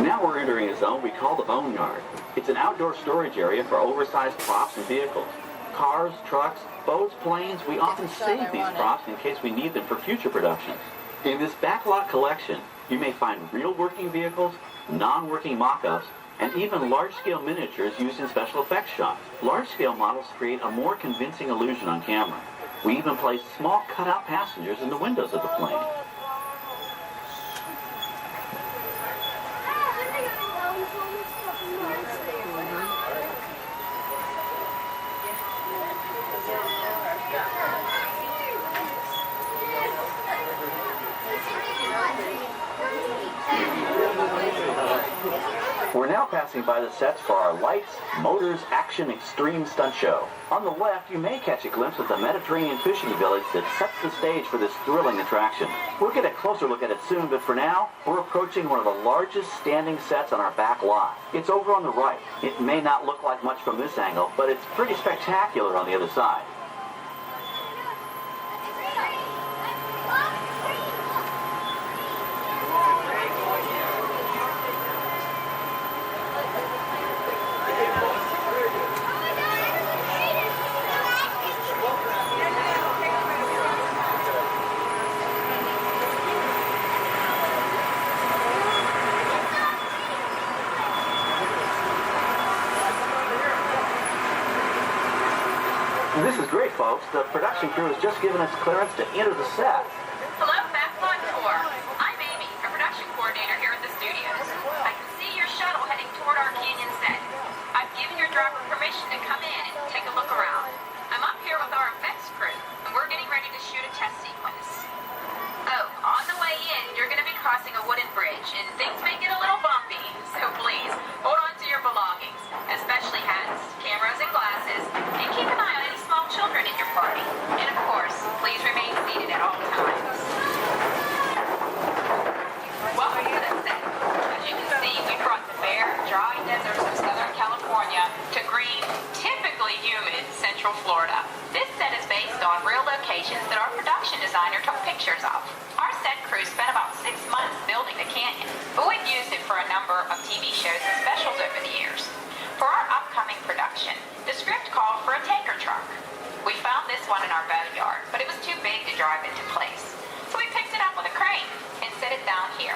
Now we're entering a zone we call the Boneyard. It's an outdoor storage area for oversized props and vehicles. Cars, trucks, boats, planes, we often save these props in case we need them for future productions. In this backlot collection, you may find real working vehicles, non-working mock-ups, and even large-scale miniatures used in special effects shots. Large-scale models create a more convincing illusion on camera. We even place small cutout passengers in the windows of the plane. We're now passing by the sets for our Lights, Motors, Action, Extreme stunt show. On the left, you may catch a glimpse of the Mediterranean fishing village that sets the stage for this thrilling attraction. We'll get a closer look at it soon, but for now, we're approaching one of the largest standing sets on our back lot. It's over on the right. It may not look like much from this angle, but it's pretty spectacular on the other side. This is great, folks. The production crew has just given us clearance to enter the set. Hello, Backlot Tour. I'm Amy, a production coordinator here at the studios. I can see your shuttle heading toward our canyon set. I've given your driver permission to come in and take a look around. I'm up here with our effects crew, and we're getting ready to shoot a test sequence. Oh, on the way in, you're going to be crossing a wooden bridge, and things may get a little bumpy, so please, hold on to your belongings, especially hats, cameras, and glasses, and keep an eye on any small children in your party. And of course, please remain seated at all times. Welcome to the set. As you can see, we brought the bare, dry deserts of Southern California to green, typically humid Central Florida. This set is based on real locations that our production designer took pictures of. Our set crew spent about 6 months building the canyon, but we've used it for a number of TV shows and specials over the years. For our upcoming production. The script called for a tanker truck. We found this one in our backyard, but it was too big to drive into place. So we picked it up with a crane and set it down here.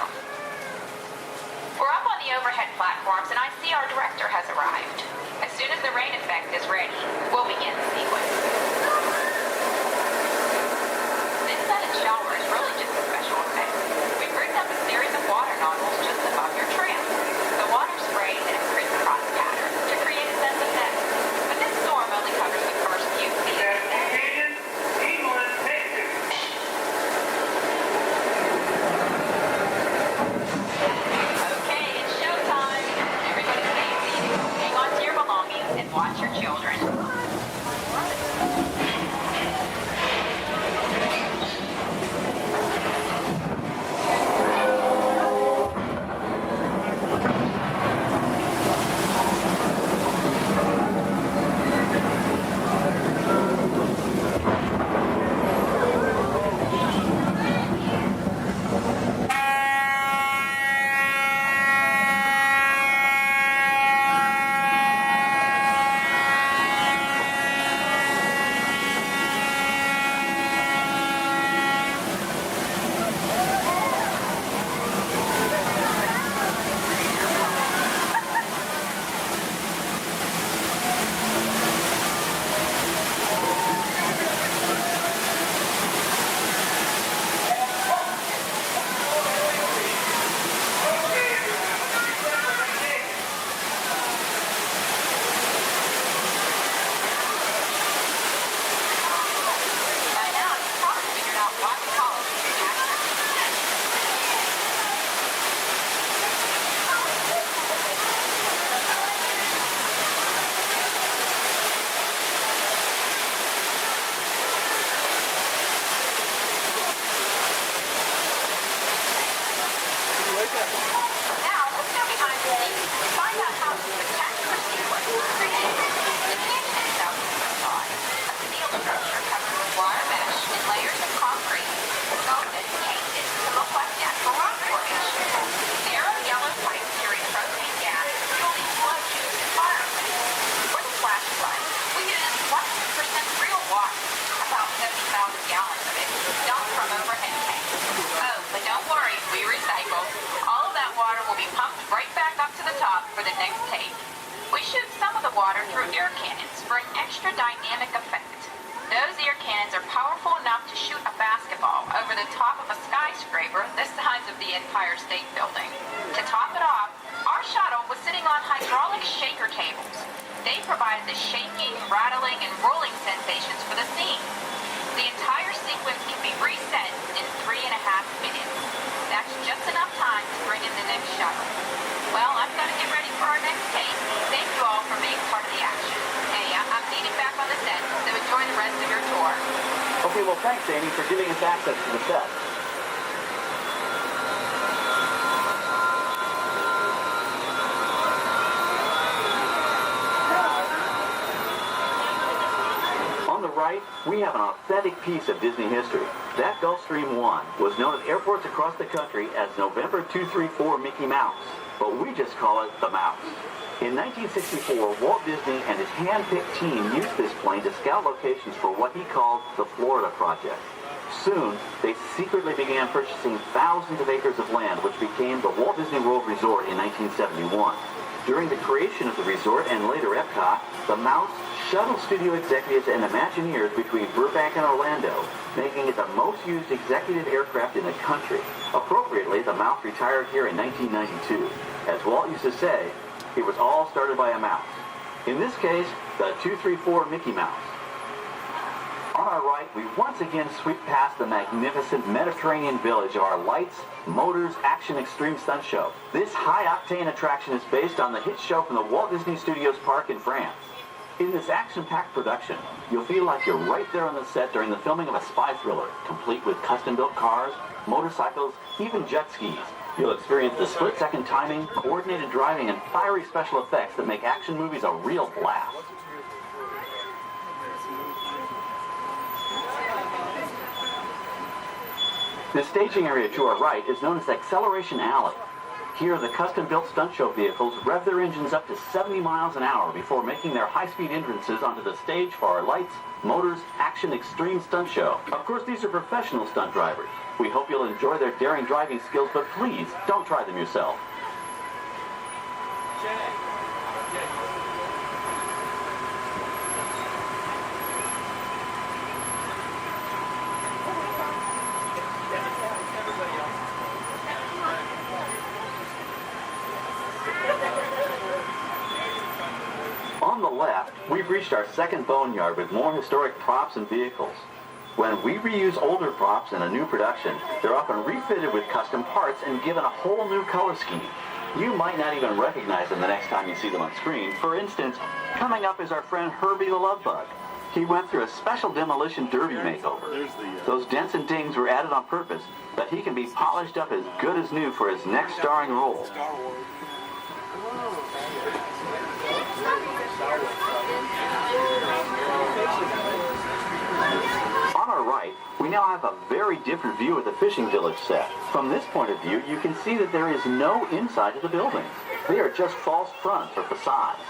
We're up on the overhead platforms, and I see our director has arrived. As soon as the rain effect is ready, we'll begin the sequence. This sudden shower is really just a special effect. We've rigged up a series of water nozzles just above your tram. The water sprays in a crisscross pattern to create a sense of depth. But this storm only covers the first few feet. Okay, it's showtime. Everybody stay seated. Hang on to your belongings and watch your children. Now, let's go behind the scenes and find out how the spectacular sequence was created. The canyon itself is a facade, a steel structure covered with wire mesh and layers of concrete, sculpted and painted to look like natural rock formations. Narrow yellow pipes carry propane gas, fueling flow tubes and fire escapes. For the flash flood, we used 100% real water, about 70,000 gallons of it, dumped from overhead tanks. Oh, but don't worry, we recycle. All of that water will be pumped right back up to the top for the next take. We shoot some of the water through air cannons for an extra dynamic effect. Those air cannons are powerful enough to shoot a basketball over the top of a skyscraper the size of the Empire State Building. To top it off, our shuttle was sitting on hydraulic shaker tables. They provided the shaking, rattling, and rolling sensations for the scene. The entire sequence can be reset in 3.5 minutes. That's just enough time to bring in the next shuttle. Well, I'm going to get ready for our next take. Thank you all for being part of the action. Hey, I'm needing back on the set, so enjoy the rest of your tour. Okay, well, thanks, Amy, for giving us access to the set. On the right, we have an authentic piece of Disney history. That Gulfstream 1 was known at airports across the country as November 234 Mickey Mouse, but we just call it the Mouse. In 1964, Walt Disney and his hand-picked team used this plane to scout locations for what he called the Florida Project. Soon, they secretly began purchasing thousands of acres of land, which became the Walt Disney World Resort in 1971. During the creation of the resort and later Epcot, the Mouse shuttled studio executives and Imagineers between Burbank and Orlando, making it the most used executive aircraft in the country. Appropriately, the Mouse retired here in 1992. As Walt used to say, it was all started by a mouse. In this case, the 234 Mickey Mouse. On our right, we once again sweep past the magnificent Mediterranean village of our lights, motors, action extreme stunt show. This high-octane attraction is based on the hit show from the Walt Disney Studios Park in France. In this action-packed production, you'll feel like you're right there on the set during the filming of a spy thriller, complete with custom-built cars, motorcycles, even jet skis. You'll experience the split-second timing, coordinated driving, and fiery special effects that make action movies a real blast. The staging area to our right is known as Acceleration Alley. Here, the custom-built stunt show vehicles rev their engines up to 70 miles an hour before making their high-speed entrances onto the stage for our Lights, Motors, Action Extreme Stunt Show. Of course, these are professional stunt drivers. We hope you'll enjoy their daring driving skills, but please, don't try them yourself. On the left, we've reached our second boneyard with more historic props and vehicles. When we reuse older props in a new production, they're often refitted with custom parts and given a whole new color scheme. You might not even recognize them the next time you see them on screen. For instance, coming up is our friend Herbie the Love Bug. He went through a special demolition derby makeover. Those dents and dings were added on purpose, but he can be polished up as good as new for his next starring role. On our right, we now have a very different view of the fishing village set. From this point of view, you can see that there is no inside to the buildings. They are just false fronts or facades.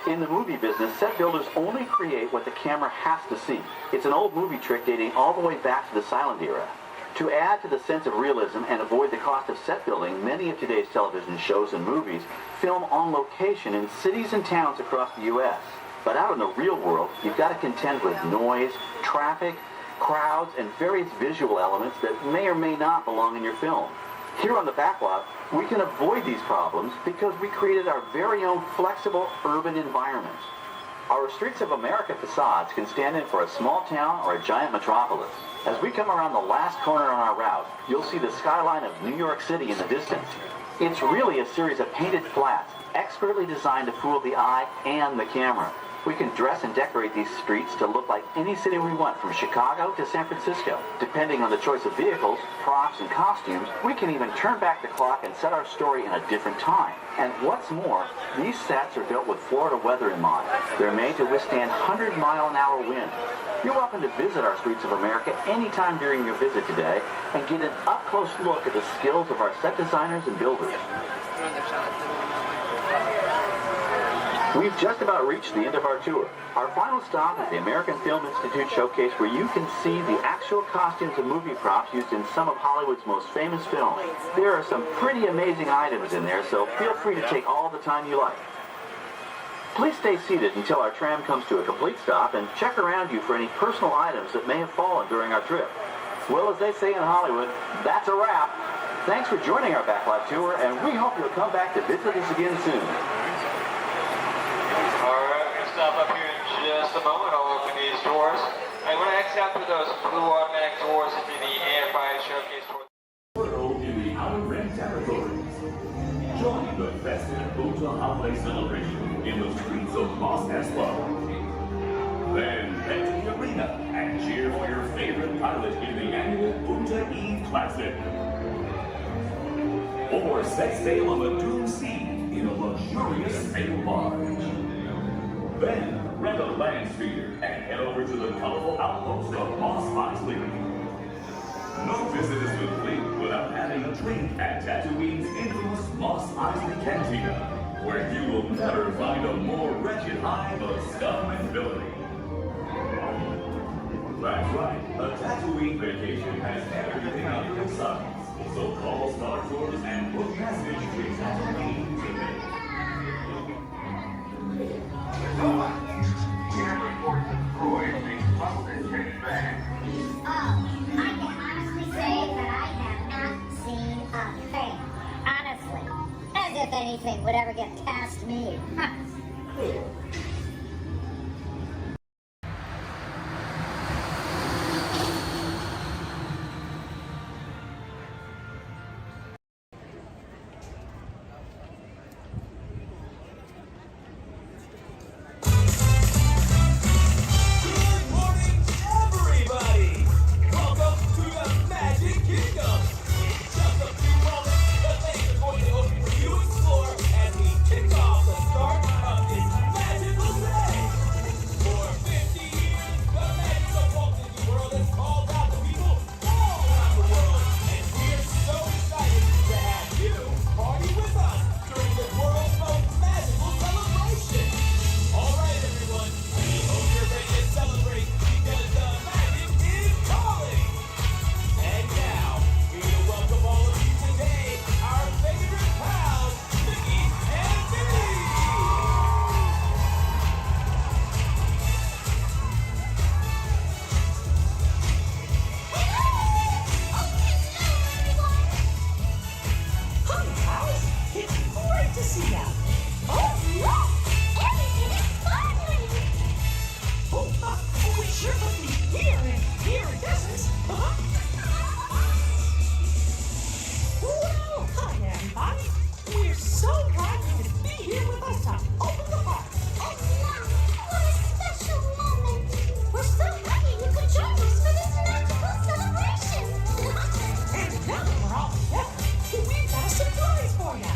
In the movie business, set builders only create what the camera has to see. It's an old movie trick dating all the way back to the silent era. To add to the sense of realism and avoid the cost of set building, many of today's television shows and movies film on location in cities and towns across the U.S. But out in the real world, you've got to contend with noise, traffic, crowds, and various visual elements that may or may not belong in your film. Here on the backlot, we can avoid these problems because we created our very own flexible urban environment. Our Streets of America facades can stand in for a small town or a giant metropolis. As we come around the last corner on our route, you'll see the skyline of New York City in the distance. It's really a series of painted flats, expertly designed to fool the eye and the camera. We can dress and decorate these streets to look like any city we want, from Chicago to San Francisco. Depending on the choice of vehicles, props, and costumes, we can even turn back the clock and set our story in a different time. And what's more, these sets are built with Florida weather in mind. They're made to withstand 100-mile-an-hour winds. You're welcome to visit our Streets of America anytime during your visit today and get an up-close look at the skills of our set designers and builders. We've just about reached the end of our tour. Our final stop is the American Film Institute Showcase, where you can see the actual costumes and movie props used in some of Hollywood's most famous films. There are some pretty amazing items in there, so feel free to take all the time you like. Please stay seated until our tram comes to a complete stop and check around you for any personal items that may have fallen during our trip. Well, as they say in Hollywood, that's a wrap. Thanks for joining our backlot tour, and we hope you'll come back to visit us again soon. Alright, we're going to stop up here in just a moment. I'll open these doors. And when I exit out through those blue automatic doors into the AFI Showcase tour. World in the Outer Rim territories. Join the festive Punta Holiday celebration in the streets of Los Espoos. Then head to the arena and cheer for your favorite pilot in the annual Punta Eve Classic. Or set sail on the Doom Sea in a luxurious sail barge. Then rent a land speeder and head over to the colorful outpost of Mos Eisley. No visit is complete without having a drink at Tatooine's infamous Mos Eisley Cantina, where you will never find a more wretched hive of scum and villainy. That's right, a Tatooine vacation has everything under the sun. So call Star Tours and book passage to Tatooine today. We have reports of Troy being busted and back. I can honestly say that I have not seen a thing. Honestly. As if anything would ever get past me. Magic so glad you could be here with us to open the park. Oh, wow. What a special moment. We're so happy you could join us for this magical celebration. And now we're all together, we've got a surprise for you.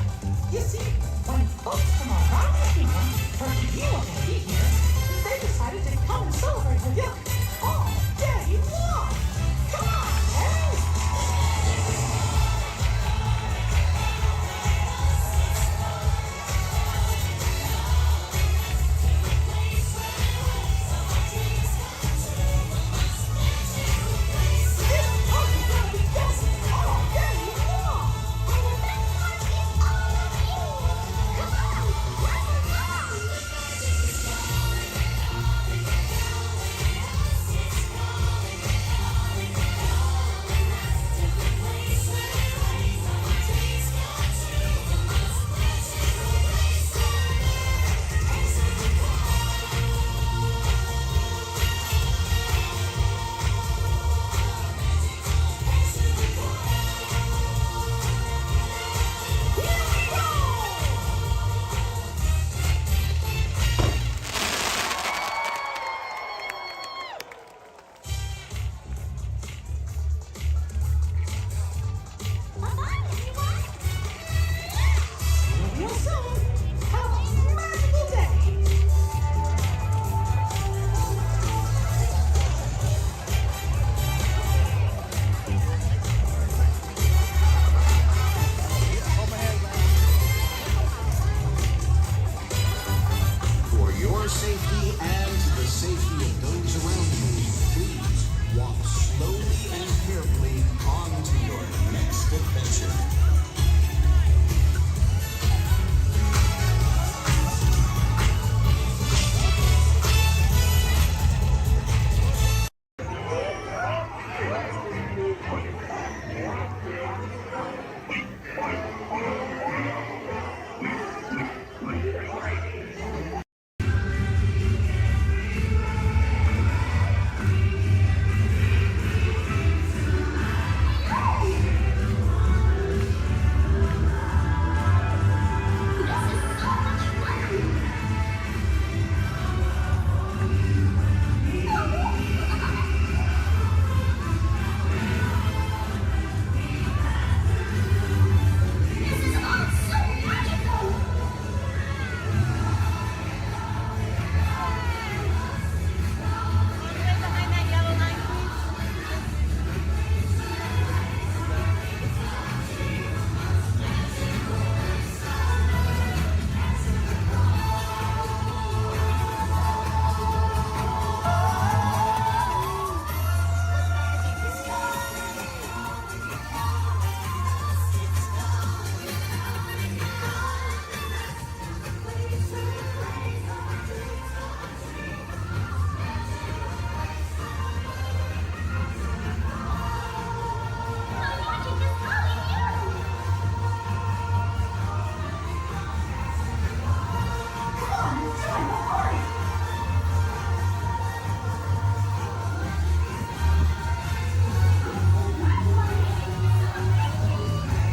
You see, when folks from around the kingdom heard that you were going to be here, they decided to come and celebrate with you all day long. Come on, Harry. For your safety and the safety of those around you, please walk slowly and carefully on to your next adventure.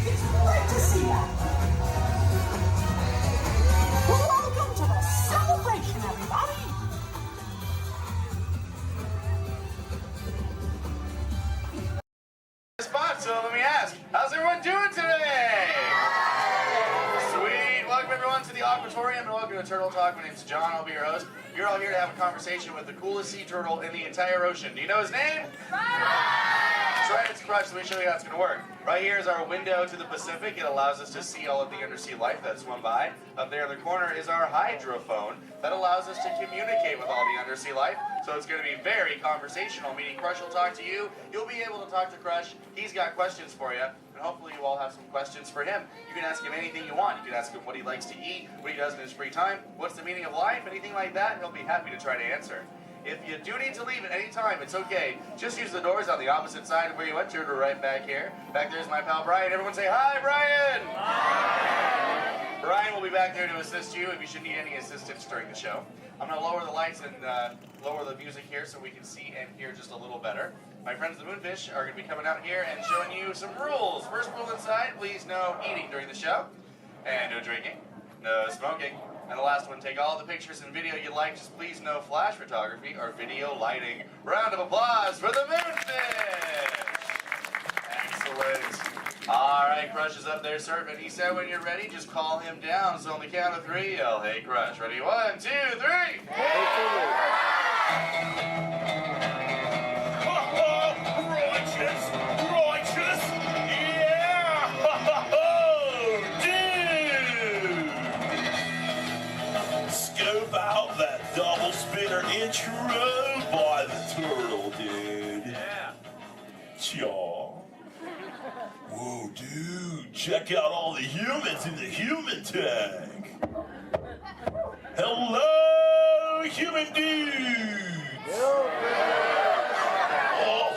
It's great to see you. Welcome to the celebration, everybody. Spot, so let me ask, how's everyone doing today? Sweet. Welcome everyone to the Aquatorium and welcome to Turtle Talk. My name's John, I'll be your host. You're all here to have a conversation with the coolest sea turtle in the entire ocean. Do you know his name? That's right, it's Crush. Let me show you how it's going to work. Right here is our window to the Pacific. It allows us to see all of the undersea life that swim by. Up there in the corner is our hydrophone that allows us to communicate with all the undersea life. So it's going to be very conversational, meaning Crush will talk to you. You'll be able to talk to Crush. He's got questions for you. And hopefully you all have some questions for him. You can ask him anything you want. You can ask him what he likes to eat, what he does in his free time, what's the meaning of life, anything like that. He'll be happy to try to answer. If you do need to leave at any time, it's okay. Just use the doors on the opposite side of where you entered or right back here. Back there's my pal Brian. Everyone say hi, Brian! Hi! Brian will be back there to assist you if you should need any assistance during the show. I'm going to lower the lights and lower the music here so we can see and hear just a little better. My friends the Moonfish are going to be coming out here and showing you some rules. First rule inside, please no eating during the show. And no drinking, no smoking. And the last one, take all the pictures and video you like, just please no flash photography or video lighting. Round of applause for the Moonfish! Excellent. All right, Crush is up there surfing. He said when you're ready, just call him down. So on the count of 3, yell, hey, Crush. Ready? 1, 2, 3. Righteous! Righteous! Yeah! Dude! Scope out that double spinner intro by the turtle, dude. Yeah. Chaw. Whoa, dude, check out all the humans in the human tank. Hello, human dudes.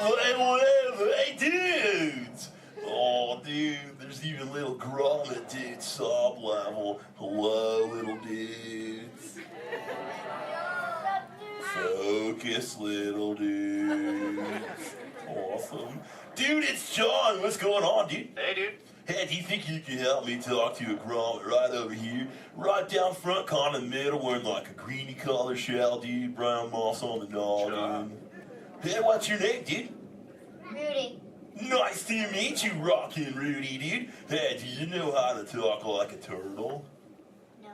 Oh, hey, dudes. Oh, dude, there's even little grommet dudes, sub level. Hello, little dudes. Focus, little dudes. Awesome. Dude, it's John. What's going on, dude? Hey, dude. Hey, do you think you can help me talk to a grommet right over here? Right down front, kind of in the middle, wearing like a greeny color shell, dude. Brown moss on the noggin. Hey, what's your name, dude? Rudy. Nice to meet you, Rockin' Rudy, dude. Hey, do you know how to talk like a turtle? No.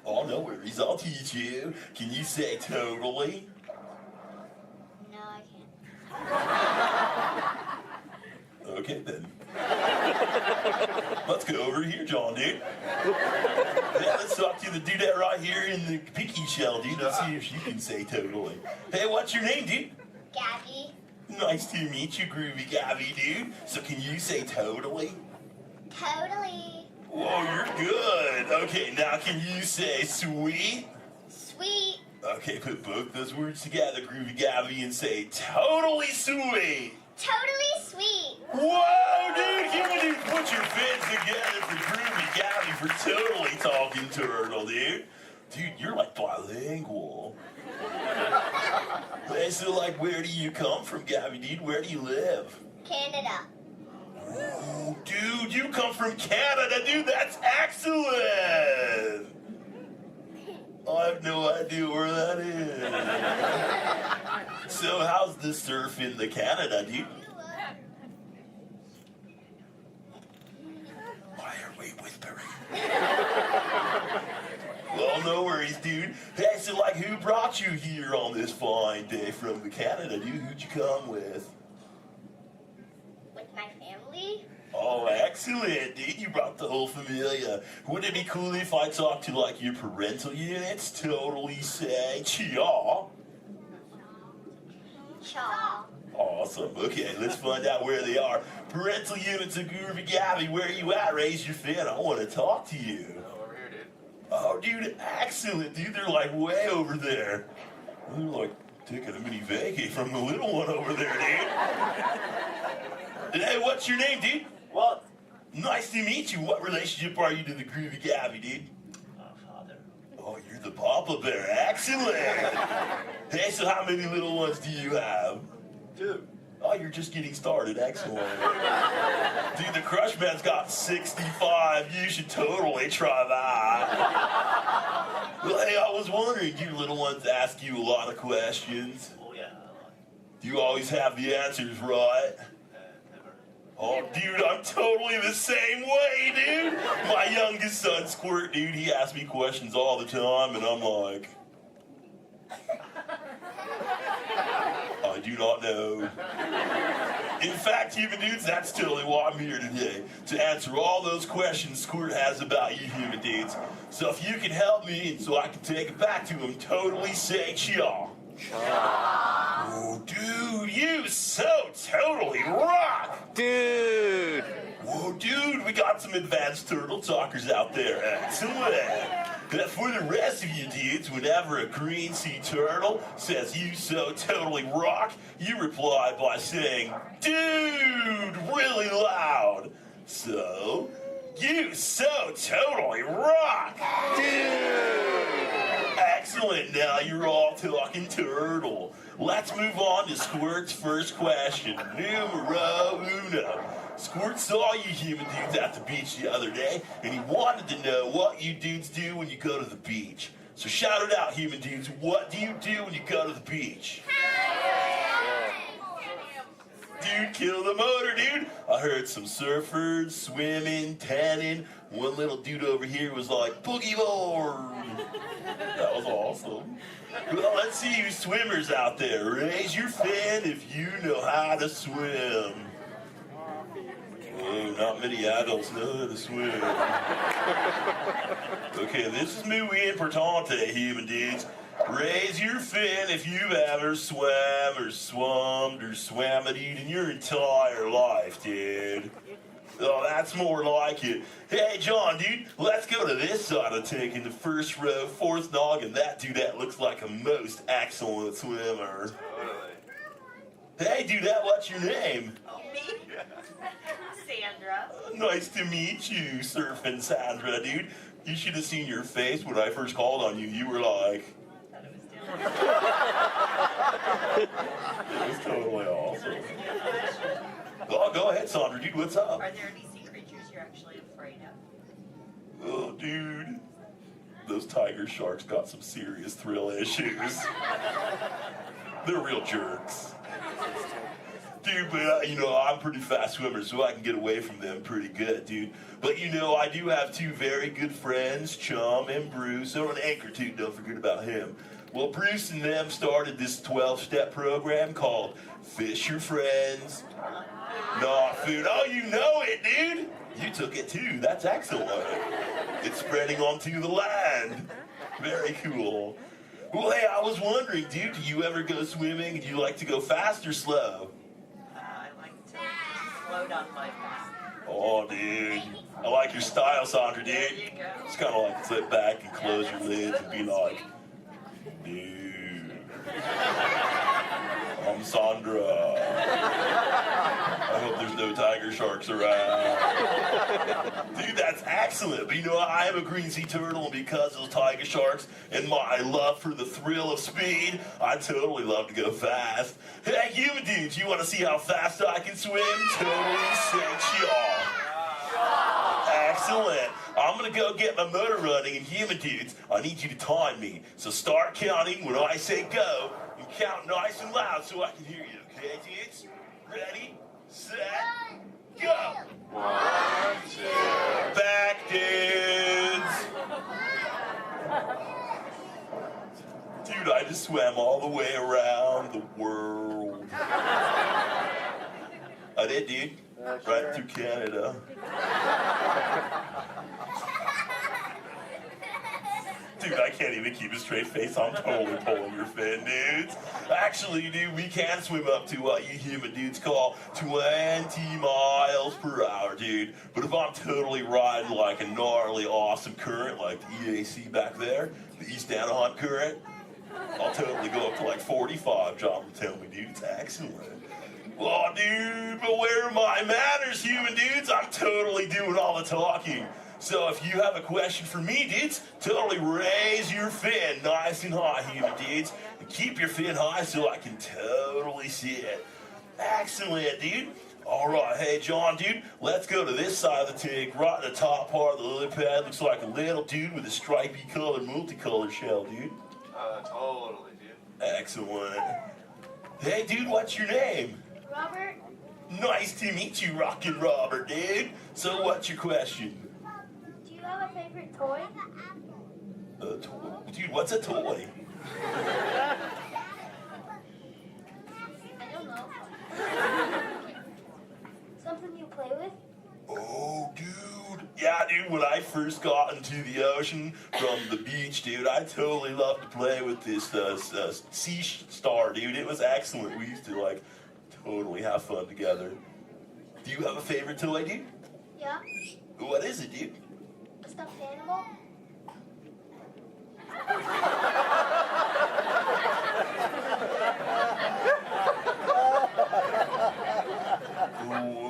Oh, no worries. I'll teach you. Can you say totally? No, I can't. Okay, then. Let's go over here, John, dude. Yeah, let's talk to the dudette right here in the pinky shell, dude. Let's see if she can say totally. Hey, what's your name, dude? Gabby. Nice to meet you, Groovy Gabby, dude. So can you say totally? Totally. Whoa, you're good. Okay, now can you say sweet? Sweet. Okay, put both those words together, Groovy Gabby, and say totally sweet. Totally sweet. Whoa, dude, human dude, put your fins together for Groovy Gabby for totally talking turtle, dude. Dude, you're like bilingual. Hey, so like, where do you come from, Gabby, dude? Where do you live? Canada. Ooh, dude, you come from Canada, dude. That's excellent. I have no idea where that is. So how's the surf in the Canada, dude? Why are we whispering? Well, no worries, dude. Hey, so like, who brought you here on this fine day from the Canada, dude? Who'd you come with? With my family. Oh, excellent, dude. You brought the whole familia. Wouldn't it be cool if I talked to, like, your parental units? Totally say, chaw. Chaw. Awesome. Okay, let's find out where they are. Parental units of Groovy Gabby, where are you at? Raise your fin. I want to talk to you. Over here, dude. Oh, dude, excellent, dude. They're, like, way over there. They're, like, taking a mini vacay from the little one over there, dude. Hey, what's your name, dude? Walt. Nice to meet you. What relationship are you to the Groovy Gabby, dude? Father. Oh, you're the Papa Bear. Excellent. Hey, so how many little ones do you have? 2. Oh, you're just getting started. Excellent. Dude, the Crush Man's got 65. You should totally try that. Well, hey, I was wondering, do your little ones ask you a lot of questions? Oh, yeah. Do you always have the answers right? Oh, dude, I'm totally the same way, dude. My youngest son, Squirt, dude, he asks me questions all the time, and I'm like, I do not know. In fact, human dudes, that's totally why I'm here today, to answer all those questions Squirt has about you human dudes. So if you can help me, and so I can take it back to him, totally say chaw. Oh, dude, you so totally rock! Dude! Whoa, dude, we got some advanced turtle talkers out there. Excellent. But for the rest of you dudes, whenever a green sea turtle says you so totally rock, you reply by saying, dude, really loud. So, you so totally rock! Dude! Excellent, now you're all talking turtle. Let's move on to Squirt's first question. Numero uno. Squirt Walt saw you human dudes at the beach the other day, and he wanted to know what you dudes do when you go to the beach. So shout it out, human dudes. What do you do when you go to the beach? Dude, kill the motor, dude. I heard some surfers, swimming, tanning. One little dude over here was like, boogie board. That was awesome. Well, let's see you swimmers out there. Raise your fin if you know how to swim. Oh, not many adults know how to swim. Okay, this is muy importante, human dudes. Raise your fin if you've ever swam or swummed or swam it in your entire life, dude. Oh, that's more like it. Hey, John, dude, let's go to this side of the tank in the first row, fourth noggin. That dude, that looks like a most excellent swimmer. Hey, dudette, what's your name? Oh, me? Sandra. Nice to meet you, Surfing Sandra, dude. You should have seen your face when I first called on you. You were like... It was totally awesome. Oh, go ahead, Sandra, dude, what's up? Are there any sea creatures you're actually afraid of? Oh, dude. Those tiger sharks got some serious thrill issues. They're real jerks. Dude, but I'm a pretty fast swimmer, so I can get away from them pretty good, dude. But I do have two very good friends, Chum and Bruce, or an anchor too, don't forget about him. Well, Bruce and them started this 12-step program called Fish Your Friends, Not Food. Oh, you know it, dude. You took it too. That's excellent. It's spreading onto the land. Very cool. Well, hey, I was wondering, dude, do you ever go swimming and do you like to go fast or slow? I like to float on my back. Oh, dude. I like your style, Sandra, dude. There you go. Just kind of like sit back and close your lids and be like, dude, I'm Sandra. I hope there's no tiger sharks around. Dude, that's excellent. But I am a green sea turtle, and because of those tiger sharks and my love for the thrill of speed, I totally love to go fast. Hey, human dudes, you want to see how fast I can swim? Totally six, y'all. Excellent. I'm going to go get my motor running, and human dudes, I need you to time me. So start counting when I say go, and count nice and loud so I can hear you, okay, dudes? Ready, set, go. 1, 2. Back, dudes. Dude, I just swam all the way around the world. I did, dude. Right through Canada. Dude, I can't even keep a straight face. I'm totally pulling your fin, dudes. Actually, dude, we can swim up to what you human dudes call 20 miles per hour, dude. But if I'm totally riding like a gnarly, awesome current, like the EAC back there, the East Anaheim current, I'll totally go up to like 45, John will tell me, dude. It's excellent. Oh, dude, but where are my manners, human dudes? I'm totally doing all the talking. So if you have a question for me, dudes, totally raise your fin nice and high, human dudes. And keep your fin high so I can totally see it. Excellent, dude. All right, hey, John, dude, let's go to this side of the tank. Right in the top part of the lily pad looks like a little dude with a stripy colored, multicolored shell, dude. Totally, dude. Excellent. Hey, dude, what's your name? Robert. Nice to meet you, Rockin' Robert, dude. So what's your question? Do you have a favorite toy? A toy? Dude, what's a toy? I don't know. Something you play with? Oh, dude. Yeah, dude, when I first got into the ocean from the beach, dude, I totally loved to play with this sea star, dude. It was excellent. We used to, totally have fun together. Do you have a favorite toy, dude? Yeah. What is it, dude? A stuffed animal?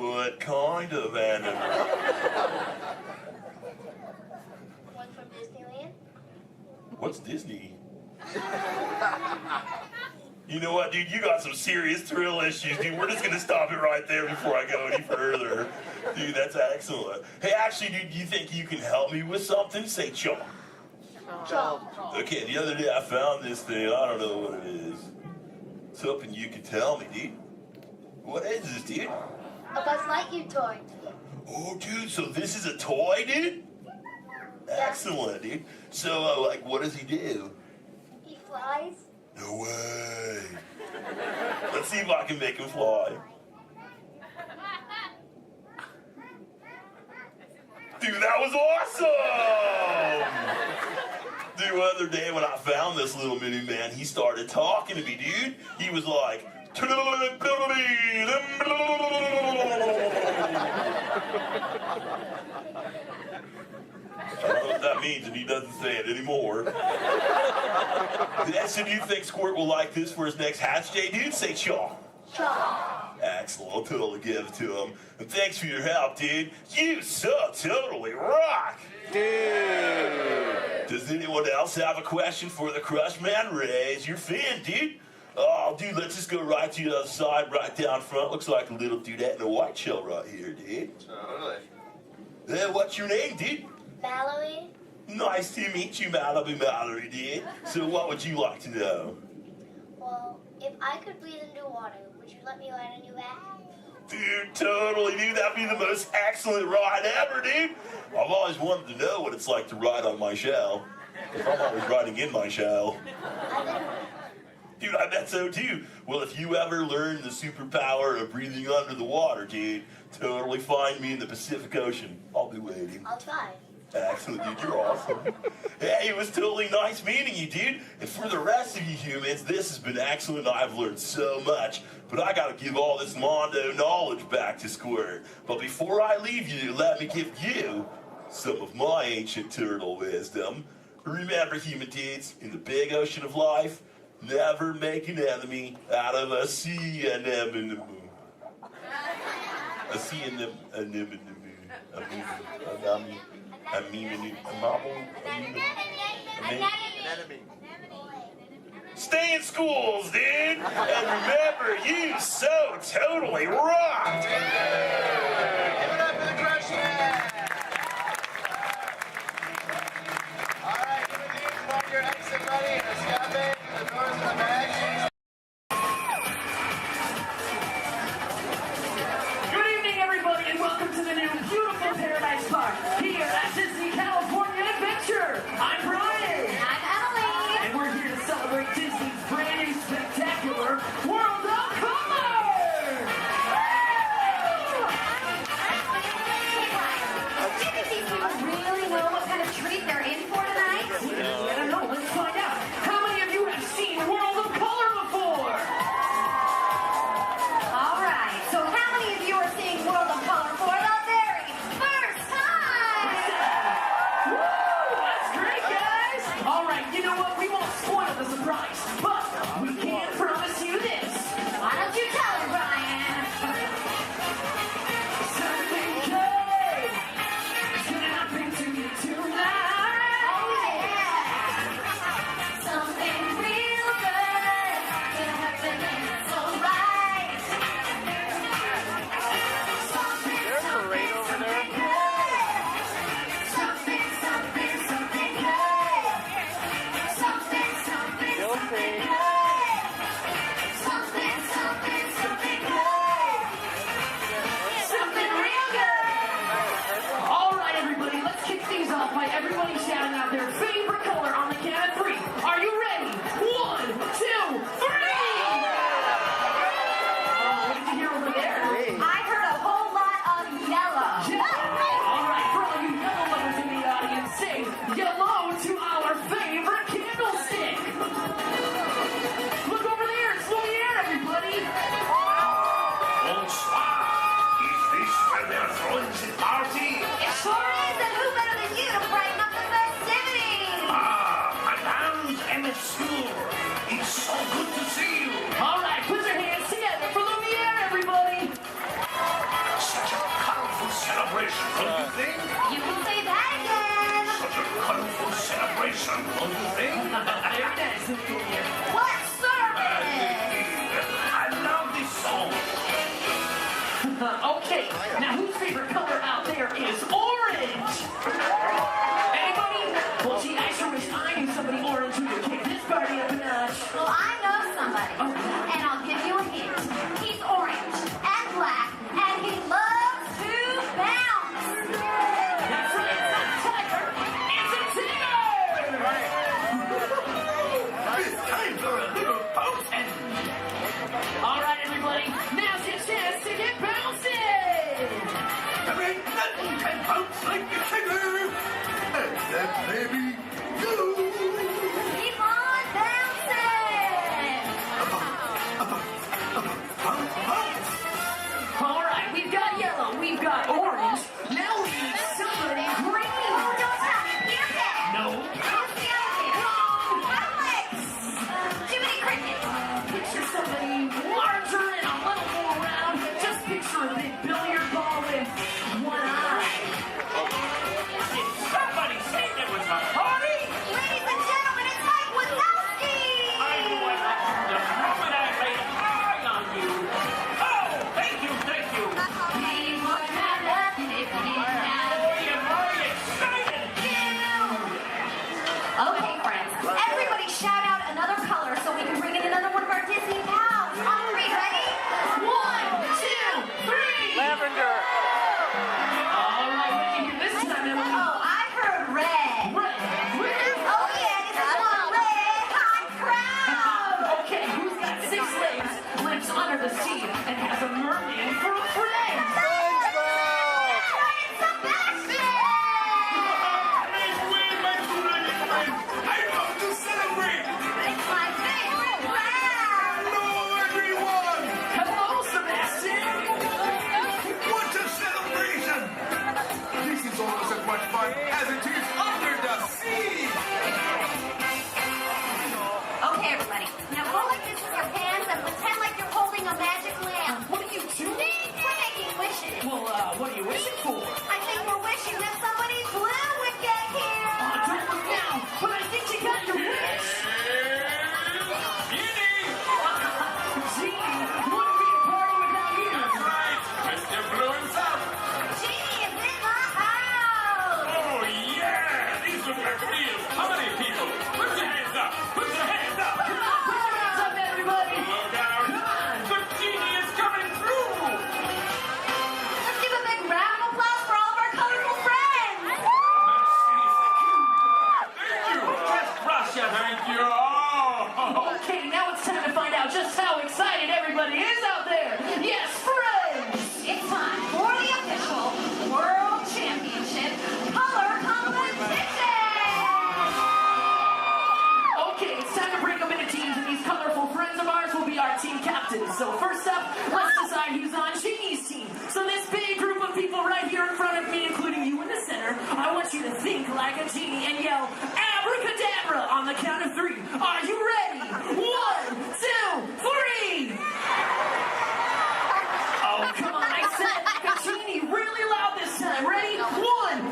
What kind of animal? One from Disneyland? What's Disney? You know what, dude? You got some serious thrill issues, dude. We're just going to stop it right there before I go any further. Dude, that's excellent. Hey, actually, dude, you think you can help me with something? Say chalk. Chalk. Okay, the other day I found this thing. I don't know what it is. I was hoping you could tell me, dude. What is this, dude? A Buzz Lightyear toy. Oh, dude, so this is a toy, dude? Excellent, dude. So, like, what does he do? He flies. No way. Let's see if I can make him fly. Dude, that was awesome! Dude, the other day when I found this little mini man, he started talking to me, dude. He was like, I don't know what that means, and he doesn't say it anymore. So do you think Squirt will like this for his next hatch day, dude? Say chaw. Chaw. Excellent, I'll totally give it to him. And thanks for your help, dude. You so totally rock. Dude. Does anyone else have a question for the Crush Man? Raise your fin, dude. Oh, dude, let's just go right to the other side, right down front. Looks like a little dudette in a white shell right here, dude. Totally. What's your name, dude? Mallory. Nice to meet you, Mallory, dude. So what would you like to know? Well, if I could breathe into water, would you let me ride on your back? Dude, totally, dude. That'd be the most excellent ride ever, dude. I've always wanted to know what it's like to ride on my shell. If I'm always riding in my shell. Dude, I bet so too. Well, if you ever learn the superpower of breathing under the water, dude, totally find me in the Pacific Ocean. I'll be waiting. I'll try. Excellent, dude. You're awesome. Hey, it was totally nice meeting you, dude. And for the rest of you humans, this has been excellent. I've learned so much. But I gotta give all this Mondo knowledge back to Squirt. But before I leave you, let me give you some of my ancient turtle wisdom. Remember, human dudes, in the big ocean of life, never make an enemy out of a sea anemone. A sea anemone. Stay in schools, dude! And remember, you so totally rocked! Give it up for the Crush Man! Alright, give it to you your exit ready. Escape, the doors in the back. Good evening, everybody, and welcome to the new beautiful Paradise Park here at Disney California Adventure. I'm Brian. And I'm Emily. And we're here to celebrate Disney's brand new spectacular World of Color! Do you think these people really know what kind of treat they're in for tonight? I don't know. Let's find out. How many of you have seen World of Color before? All right, so how many of you are seeing World of Color for the very first time? Woo! That's great, guys! All right, you know what? We won't spoil the surprise, but we can promise you this. Why don't you tell her, Brian? Something good is gonna happen to you tonight. Oh, yeah. Something real good gonna happen and it's all right. Something, something, something good. Something, something, something good. Something, something, something good. Something, something, something good. Something real good. All right, everybody, let's kick things off by everybody shouting out their favorite color on the count of three. Are you ready? 1, 2, 3! What did you hear over there? I heard a whole lot of yellow. All right, for all you yellow lovers in the audience, say yellow to our favorite candlestick. Look over there, it's in the air, everybody. Bonsoir. Is this where they're throwing the party? It sure is, and who better than you to brighten up the festivities? Madame and Monsieur, it's so good to see you. All right, put your hands together for Lumiere, everybody. Such a colorful celebration, don't you think? You can say that again. Such a colorful celebration, don't you think? Very nice, Lumiere. What service? I love this song. Okay, now whose favorite color bounce like a sugar. And then maybe you. Keep on bouncing! All right, we've got yellow, we've got orange. Now we need somebody green. Oh, don't stop! Here's it! No. Who's the other? Alex! Jiminy Cricket! Picture somebody larger and a little more round. Just picture a big billiard ball with one eye. Did somebody say there was a party? Ladies and gentlemen, it's Mike Wazowski! I knew I had you the moment I laid an eye on you. Oh, thank you, thank you. We would have nothing if we didn't have Boy, am I excited. Okay, friends, everybody shout out another color so we can bring in another one of our Disney pals. On three, ready? 1, 2, 3. Lavender. All right, what did you hear this time, Emily? Oh, I heard red. Red. Oh yeah, this is one red hot crowd. Okay, who's got 6 legs, lives under the sea, and has a merman for a friend? I love to celebrate. It's my favorite round. Hello, everyone. Hello, Sebastian. What a celebration. This is almost as much fun as it is under the sea. Okay, everybody. Now go like this with your hands and pretend like you're holding a magic lamp. What are you doing? We're making wishes. Well, what are you wishing for? I think we're wishing that somebody's blue would get here. Don't look now, but I think you got your wish. Genie, wouldn't be a party without you. That's right, Mr. Blue himself. Genie is in my house. Oh, yeah, these look like real party people. Put your hands up, put your hands up. What's up, everybody? Look out. The genie is coming through. Let's give a big round of applause for all of our colorful friends. Just Russia, thank you. Oh. Okay, now it's time to find out just how excited everybody is out there. Yes, friends! It's time for the official World Championship Color Competition. Okay, it's time to break them into teams, and these colorful friends of ours will be our team captains. So first up, let's decide who's on Genie's team. So this big group of people right here in front of me, including you in the center, I want you to think like a genie and yell abracadabra on the count of 3. Are you ready? 1, 2, 3! Oh, come on, I said like a genie really loud this time. Ready? 1,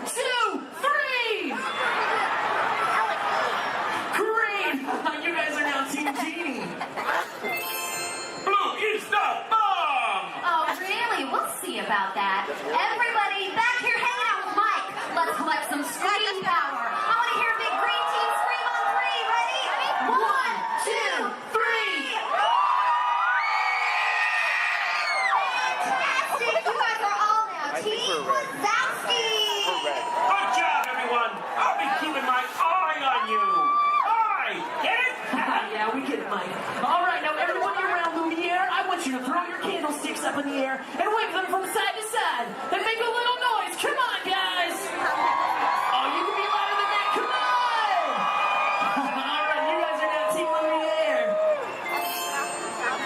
2, 3! Great! You guys are now Team Genie. Blue is the bomb. Oh, really? We'll see about that. Everybody back here hanging out with Mike. Let's collect some scream power. I want to hear a big green team scream on 3. Ready? 1, 2, 3. Fantastic! You guys are all now Team Wazowski. Good job, everyone. I'll be keeping my eye on you. Eye, get it? Yeah, we get it, Mike. All right, now everybody around Lumiere, I want you to throw your candlesticks up in the air and wave them from side to side. And make a little noise. Come on, guys. Oh, you can be louder than that. Come on. All right, you guys are now Team Lumiere.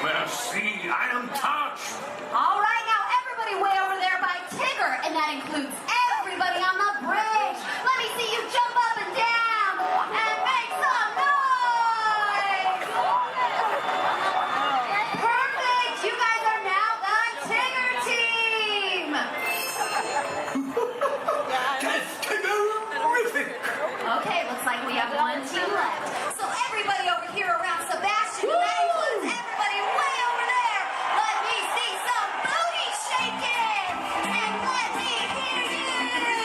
Merci, I am touched. All right, now everybody way over there by Tigger, and that includes everybody on the bridge. Let me see you jump up and down and make some noise. Perfect. You guys are now the Tigger team. That's terrific. Okay, looks like we have one team left. So everybody over here around Sebastian, and that includes everybody way over there. Let me see some booty shaking, and let me hear you.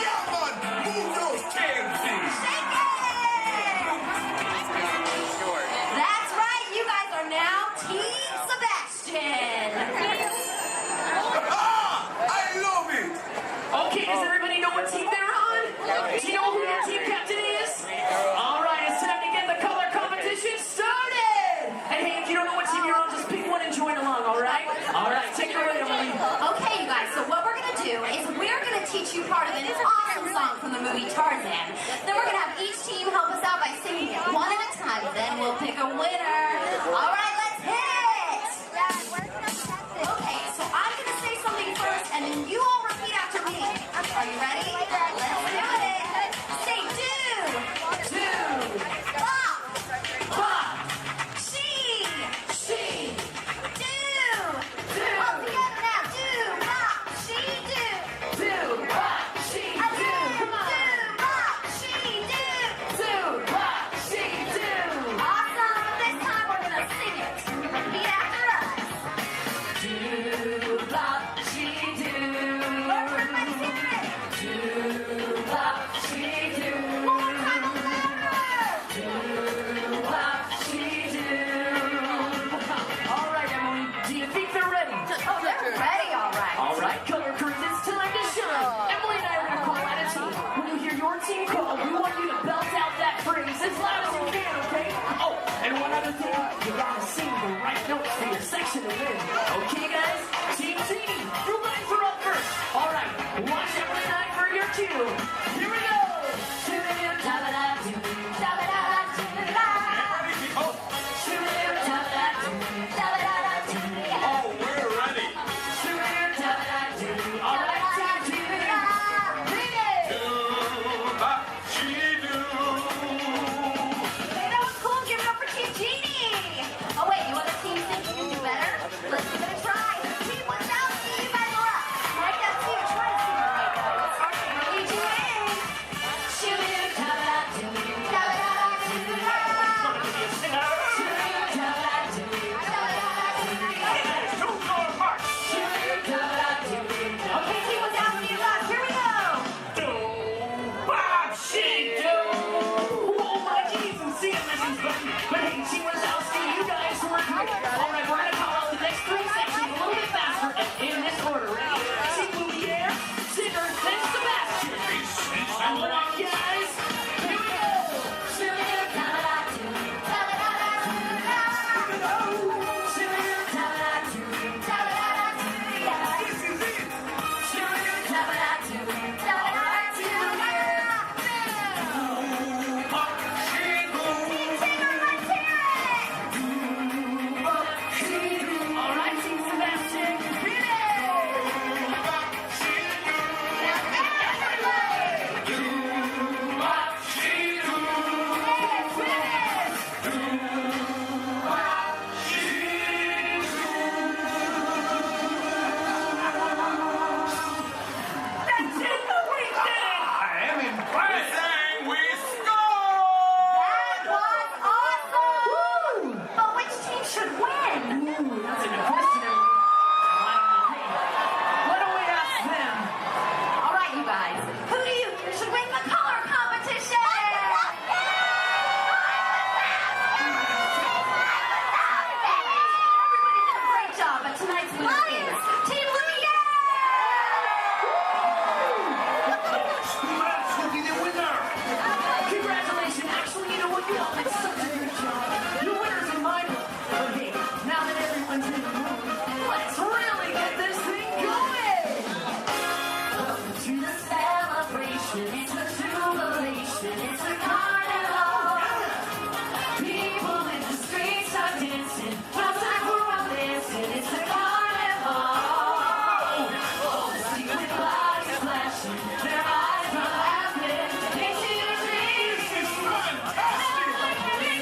Yeah, man. Move those cans, please. Shake it. That's right. You guys are now Team Sebastian. I love it. Okay, does everybody know what team they're on? Do you know who your team captain is? All right, it's time to get the color competition started. And hey, if you don't know what team you're on, just pick one and join along, all right? All right, take it away, Emily. Okay, you guys. So what we're gonna do is we're gonna teach you part of an awesome song from the movie Tarzan. Then we're gonna have each team help us out by singing it one at a time. Then we'll pick a winner. All right, let's hit! Okay, so I'm gonna say something first, and then you all repeat after me. Are you ready? Let's do it. Say do, bop, bop, she, do. All together now. Do, bop, she, do. Bop, she, do. Come on. Do, bop, she, do. Bop, she, do. Awesome. This time we're gonna sing it. Repeat after us. Do, bop, she, do. Everybody sing it. Do, bop, she, do. One more time, louder. Do, bop, she, do. All right, Emily, do you think they're ready? Oh, they're ready, all right. All right, color crews, it's time to shine. Emily and I are going to call out a team. When you hear your team call, we want you to belt out that phrase as loud as you can, okay? Oh, and one other thing, you got to sing the right notes for your section to win. Okay, guys? Team C, your lines are up first. All right, watch Emily and I for your cue. Here we go. Oh, we're ready. All right, Hey, that was cool. Give it up for Team Genie. Oh, wait, you want the team think you can do better? Let's give it a try. Team without C, you guys are up. Right down C, try to sing the right notes. What are you doing? Okay, team without C, you guys. Here we go. Oh, my G's and C emissions, but hey, she was out, you guys were great. All right, we're going to call out the next three sections a little bit faster and in this order. Ready? Team Lumiere, Singer, then Sebastian. All right, guys, here we go. All right, Team Sebastian, hit I am impressed. That was awesome! But which team should win? That's a good question, Emily. Why don't we ask them? All right, you guys. Who do you think should win the color competition? Everybody did a great job, but tonight's winner is Team Lumiere! Let's look at the winner. Congratulations. Actually, you know what? You all did such a good job. Your winners in my book. But hey, now that everyone's in the room, let's really get this thing going. Welcome to the celebration. It's a jubilation. It's a carnival. People in the streets are dancing. No time for all dancing. It's a carnival. All the secret lights flashing. Their eyes are laughing. They see the dreams. This is fantastic.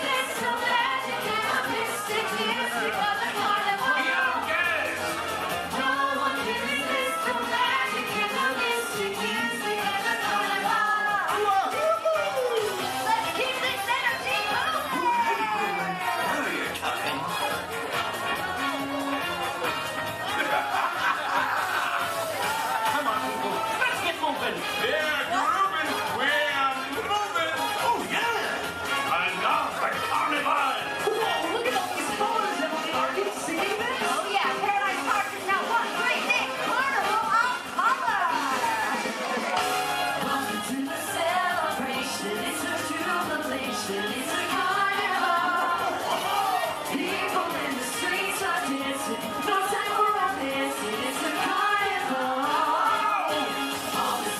It's so magic and a mystic music of the carnival. We don't get it. No one can resist the magic and the mystic music of the carnival. Let's keep this energy moving! Come on, people. Let's get moving. Yeah, grooving. We're moving. Oh, yeah. And now the carnival. Whoa, look at all these photos, Emily. Are you seeing this? Oh yeah, Paradise Park is now one great big carnival of color! Welcome to the celebration. It's a jubilation. It's a carnival. People in the streets are dancing. No time for our dancing. It's a carnival. All the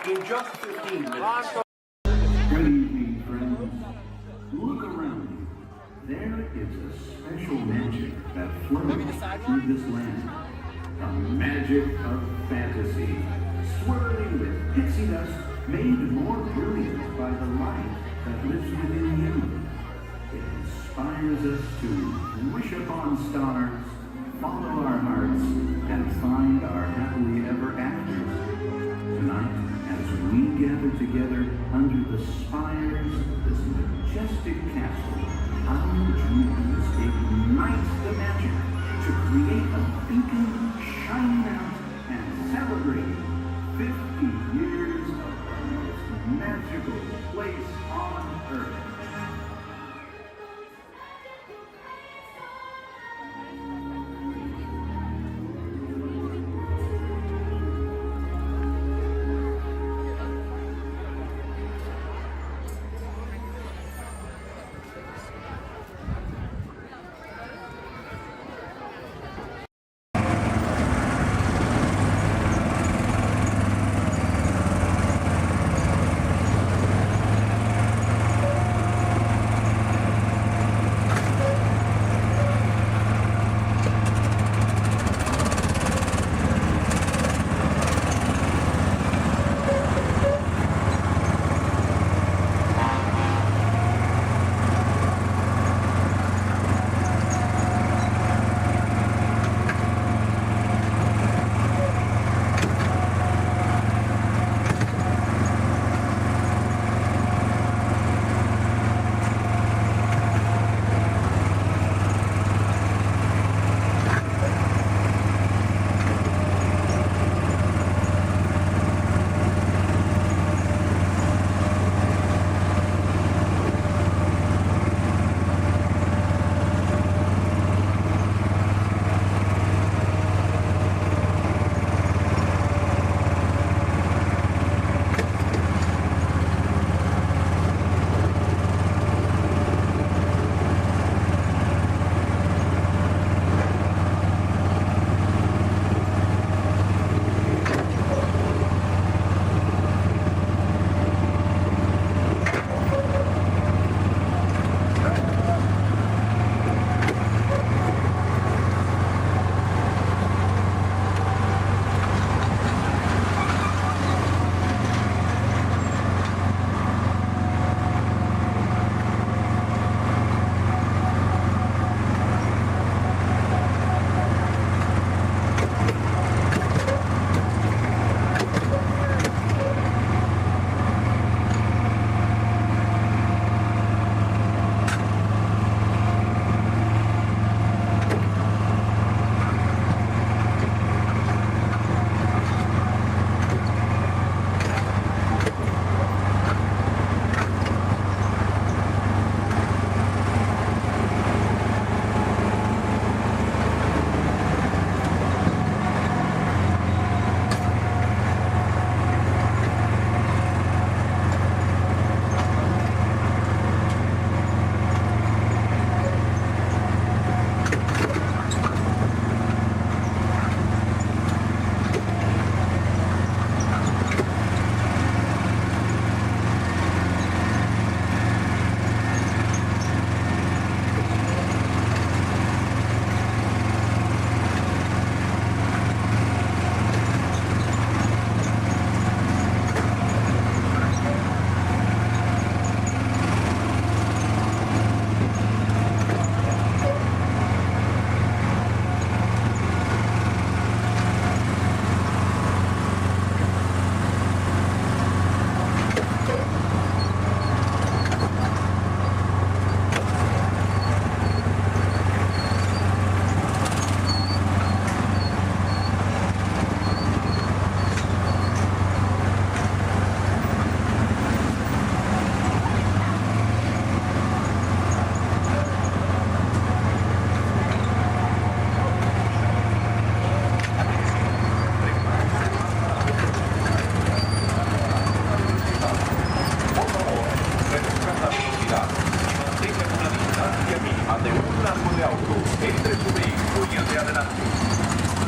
in just 15 minutes. Good evening, friends. Look around you. There is a special magic that flows through this land. A magic of fantasy, swirling with pixie dust, made more brilliant by the light that lives within you. It inspires us to wish upon stars, follow our hearts, and find our happily ever afters. Tonight, as we gather together under the spires of this majestic castle, our dreams ignite the magic to create a beacon shining out and celebrating 50 years of the most magical place on earth.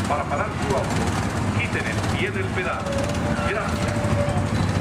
Para parar su auto, quiten el pie del pedal. Gracias.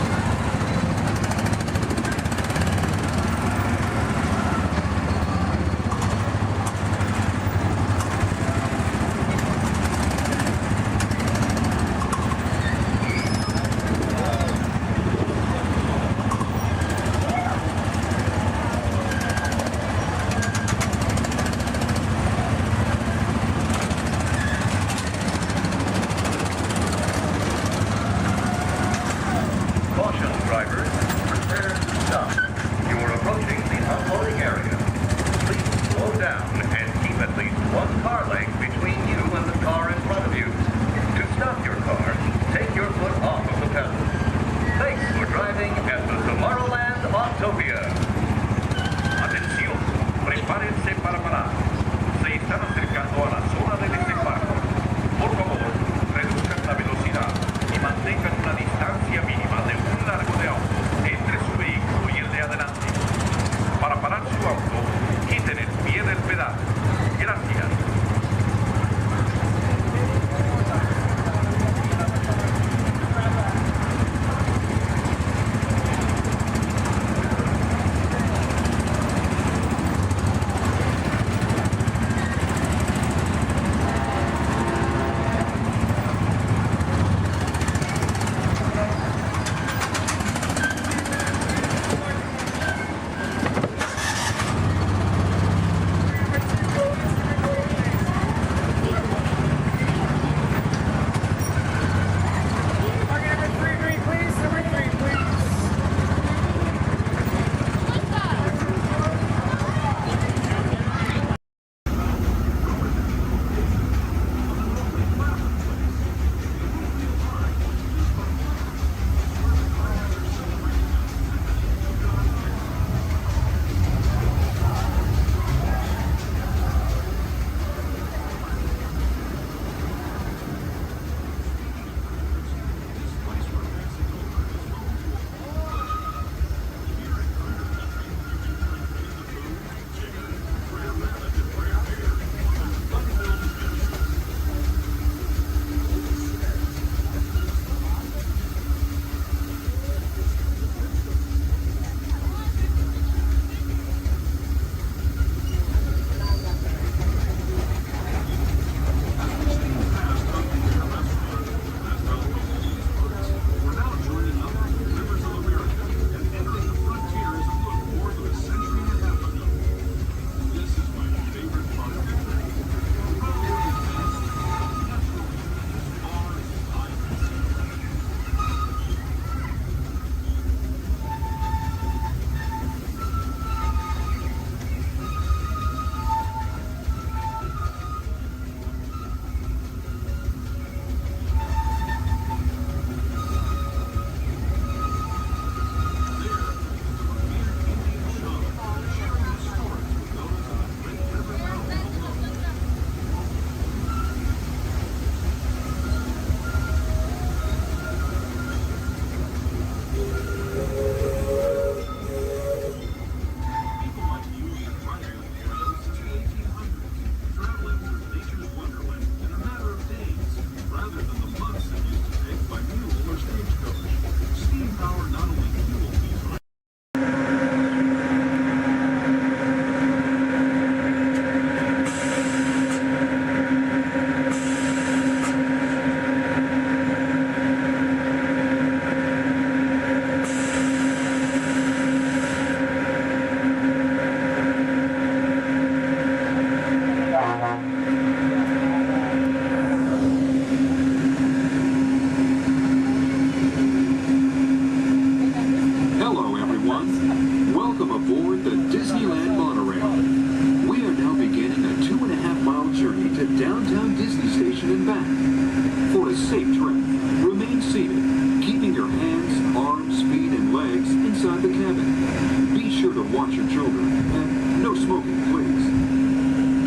watch your children, and no smoking, please.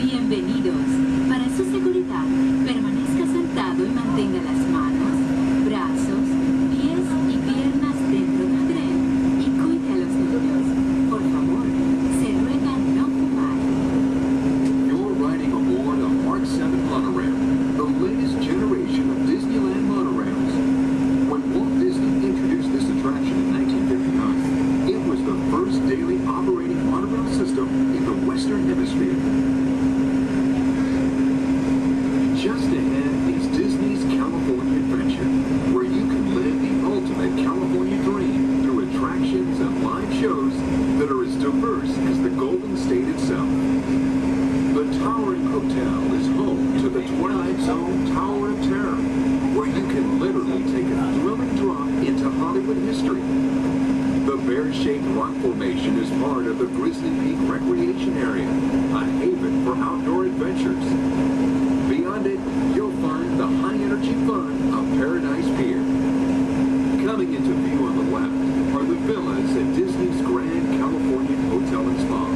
Bienvenidos. Para su seguridad, permanezca sentado y mantenga las manos, brazos, pies y piernas dentro del tren y cuide a los niños. Por favor, se ruega no fumar. You're riding aboard a Mark 7 monorail, the latest generation of Disneyland monorails. When Walt Disney introduced this attraction in 1959, it was the first daily operating monorail system in the Western Hemisphere. Just ahead is Disney's California Adventure, where you can live the ultimate California dream through attractions and live shows that are as diverse as the Golden State itself. The Towering Hotel is home to the Twilight Zone Tower of Terror, where you can literally take a thrilling drop into Hollywood history. The bear-shaped rock formation is part of the Grizzly Peak Recreation Area, a haven for outdoor adventures. Beyond it, you'll find the high-energy fun of Paradise Pier. Coming into view on the left are the villas at Disney's Grand Californian Hotel and Spa.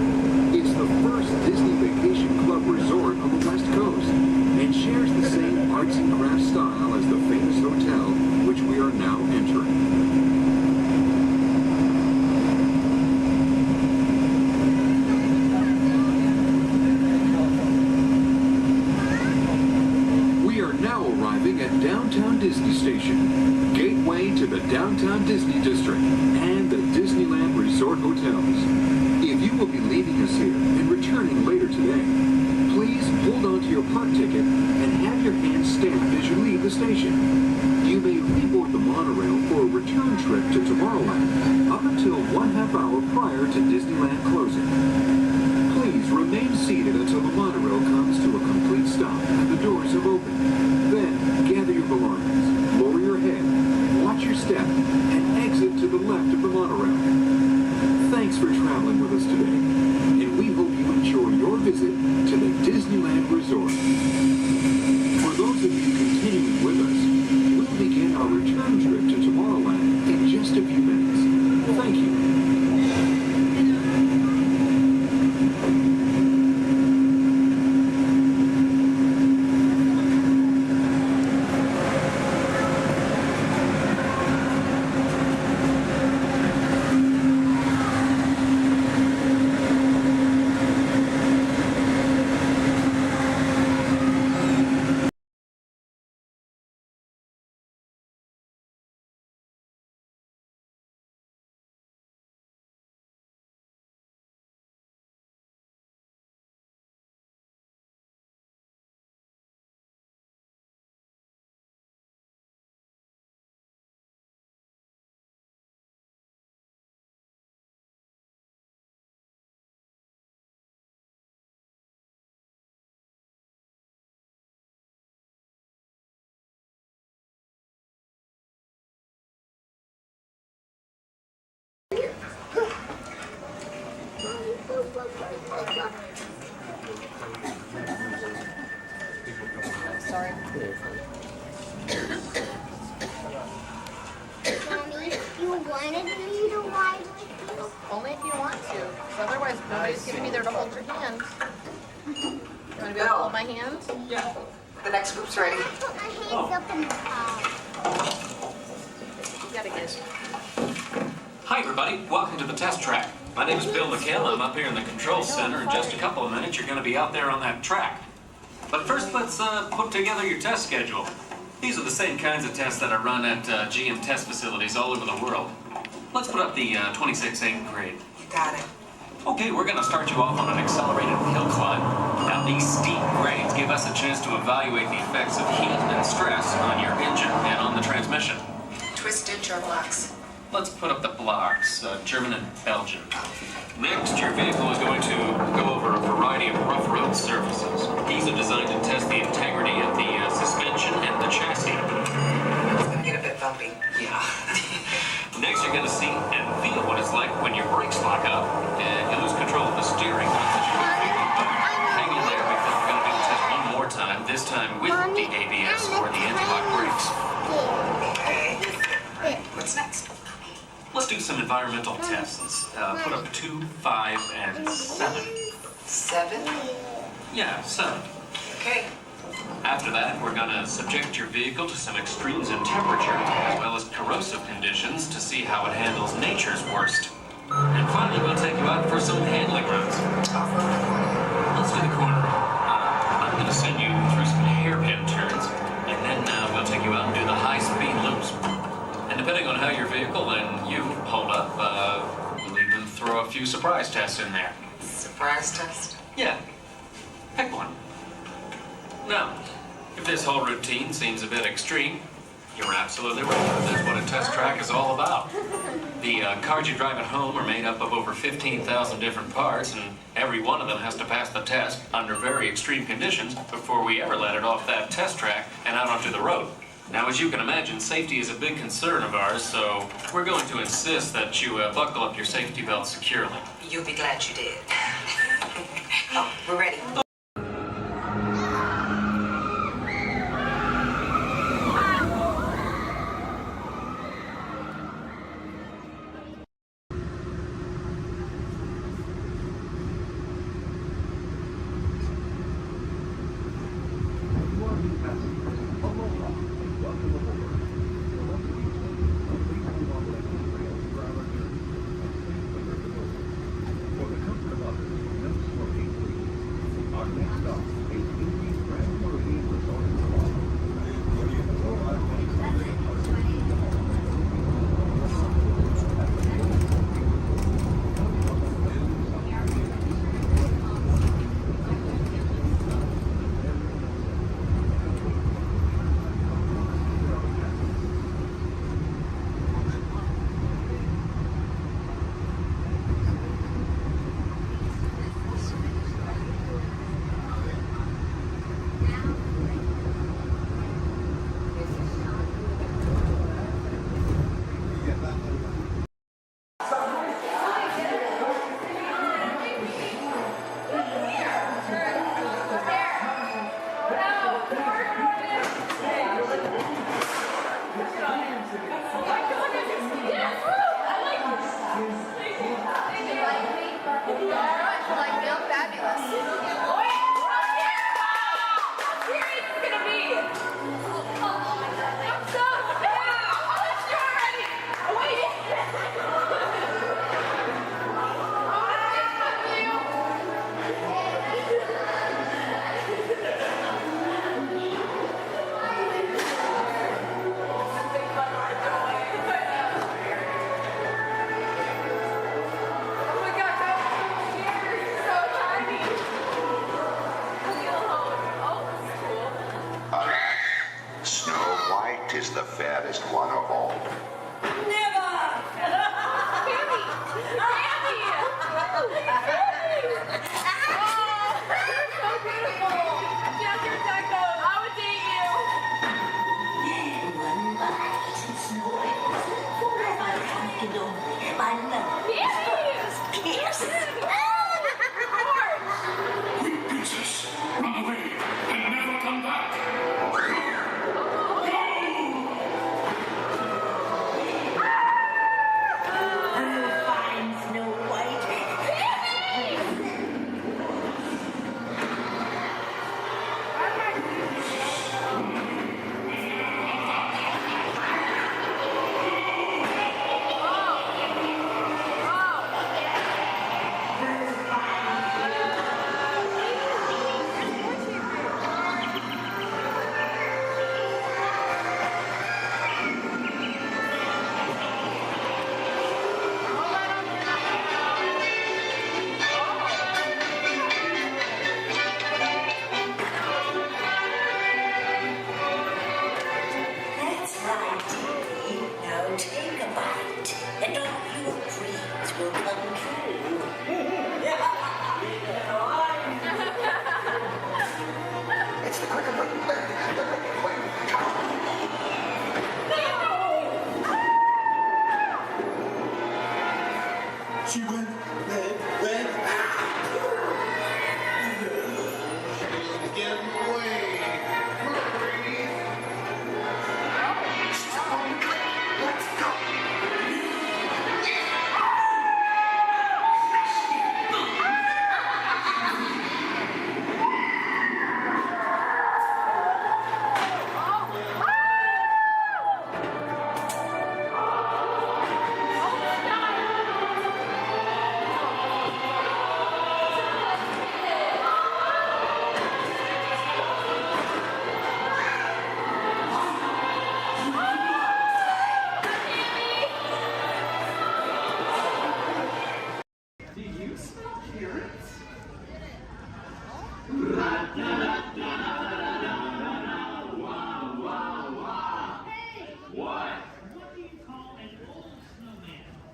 It's the first Disney Vacation Club resort on the West Coast and shares the same arts and crafts style as the famous hotel, which we are now entering. At Downtown Disney Station, gateway to the Downtown Disney District and the Disneyland Resort Hotels. If you will be leaving us here and returning later today, please hold on to your park ticket and have your hands stamped as you leave the station. You may reboard the monorail for a return trip to Tomorrowland up until 1/2 hour prior to Disneyland closing. Please remain seated until the monorail comes to a complete stop and the doors have opened. Then, gather your belongings, lower your head, watch your step, and exit to the left of the monorail. Thanks for traveling with us today, and we hope you enjoy your visit to the Disneyland Resort. For those of you continuing with us, we'll begin our return trip to Tomorrowland in just a few minutes. Thank you. Sorry. Mommy, you wanted me to ride with you? Only if you want to. 'Cause otherwise, nobody's going to be there to hold your hand. You want to be able to hold my hand? Yeah. The next group's ready. I put my hands up in the car. You gotta get it. Hi everybody, welcome to the test track. My name is Bill McHale. I'm up here in the control center. In just a couple of minutes, you're going to be out there on that track. But first, let's put together your test schedule. These are the same kinds of tests that are run at GM test facilities all over the world. Let's put up the 26-8 grade. You got it. Okay, we're going to start you off on an accelerated hill climb. Now, these steep grades give us a chance to evaluate the effects of heat and stress on your engine and on the transmission. Twisted jar blocks. Let's put up the blocks, German and Belgian. Next, your vehicle is going to go over a variety of rough road surfaces. These are designed to test the integrity of the suspension and the chassis. It's going to get a bit bumpy. Yeah. Next, you're going to see and feel what it's like when your brakes lock up and you lose control of the steering. Hang in there because we're going to do the test one more time, this time with the ABS or the anti-lock brakes. Okay. All right, what's next? Let's do some environmental tests. Put up 2, 5, and 7. 7? Yeah, 7. Okay. After that, we're gonna subject your vehicle to some extremes in temperature, as well as corrosive conditions to see how it handles nature's worst. And finally, we'll take you out for some handling runs. Let's do the corner. I'm gonna send you through some hairpin turns, and then we'll take you out and do the high-speed loops. And depending on how your vehicle and you hold up, we'll even throw a few surprise tests in there. Surprise test? Yeah. Pick one. Now, if this whole routine seems a bit extreme, you're absolutely right. That's what a test track is all about. The cars you drive at home are made up of over 15,000 different parts, and every one of them has to pass the test under very extreme conditions before we ever let it off that test track and out onto the road. Now, as you can imagine, safety is a big concern of ours, so we're going to insist that you buckle up your safety belt securely. You'll be glad you did. Oh, we're ready. Our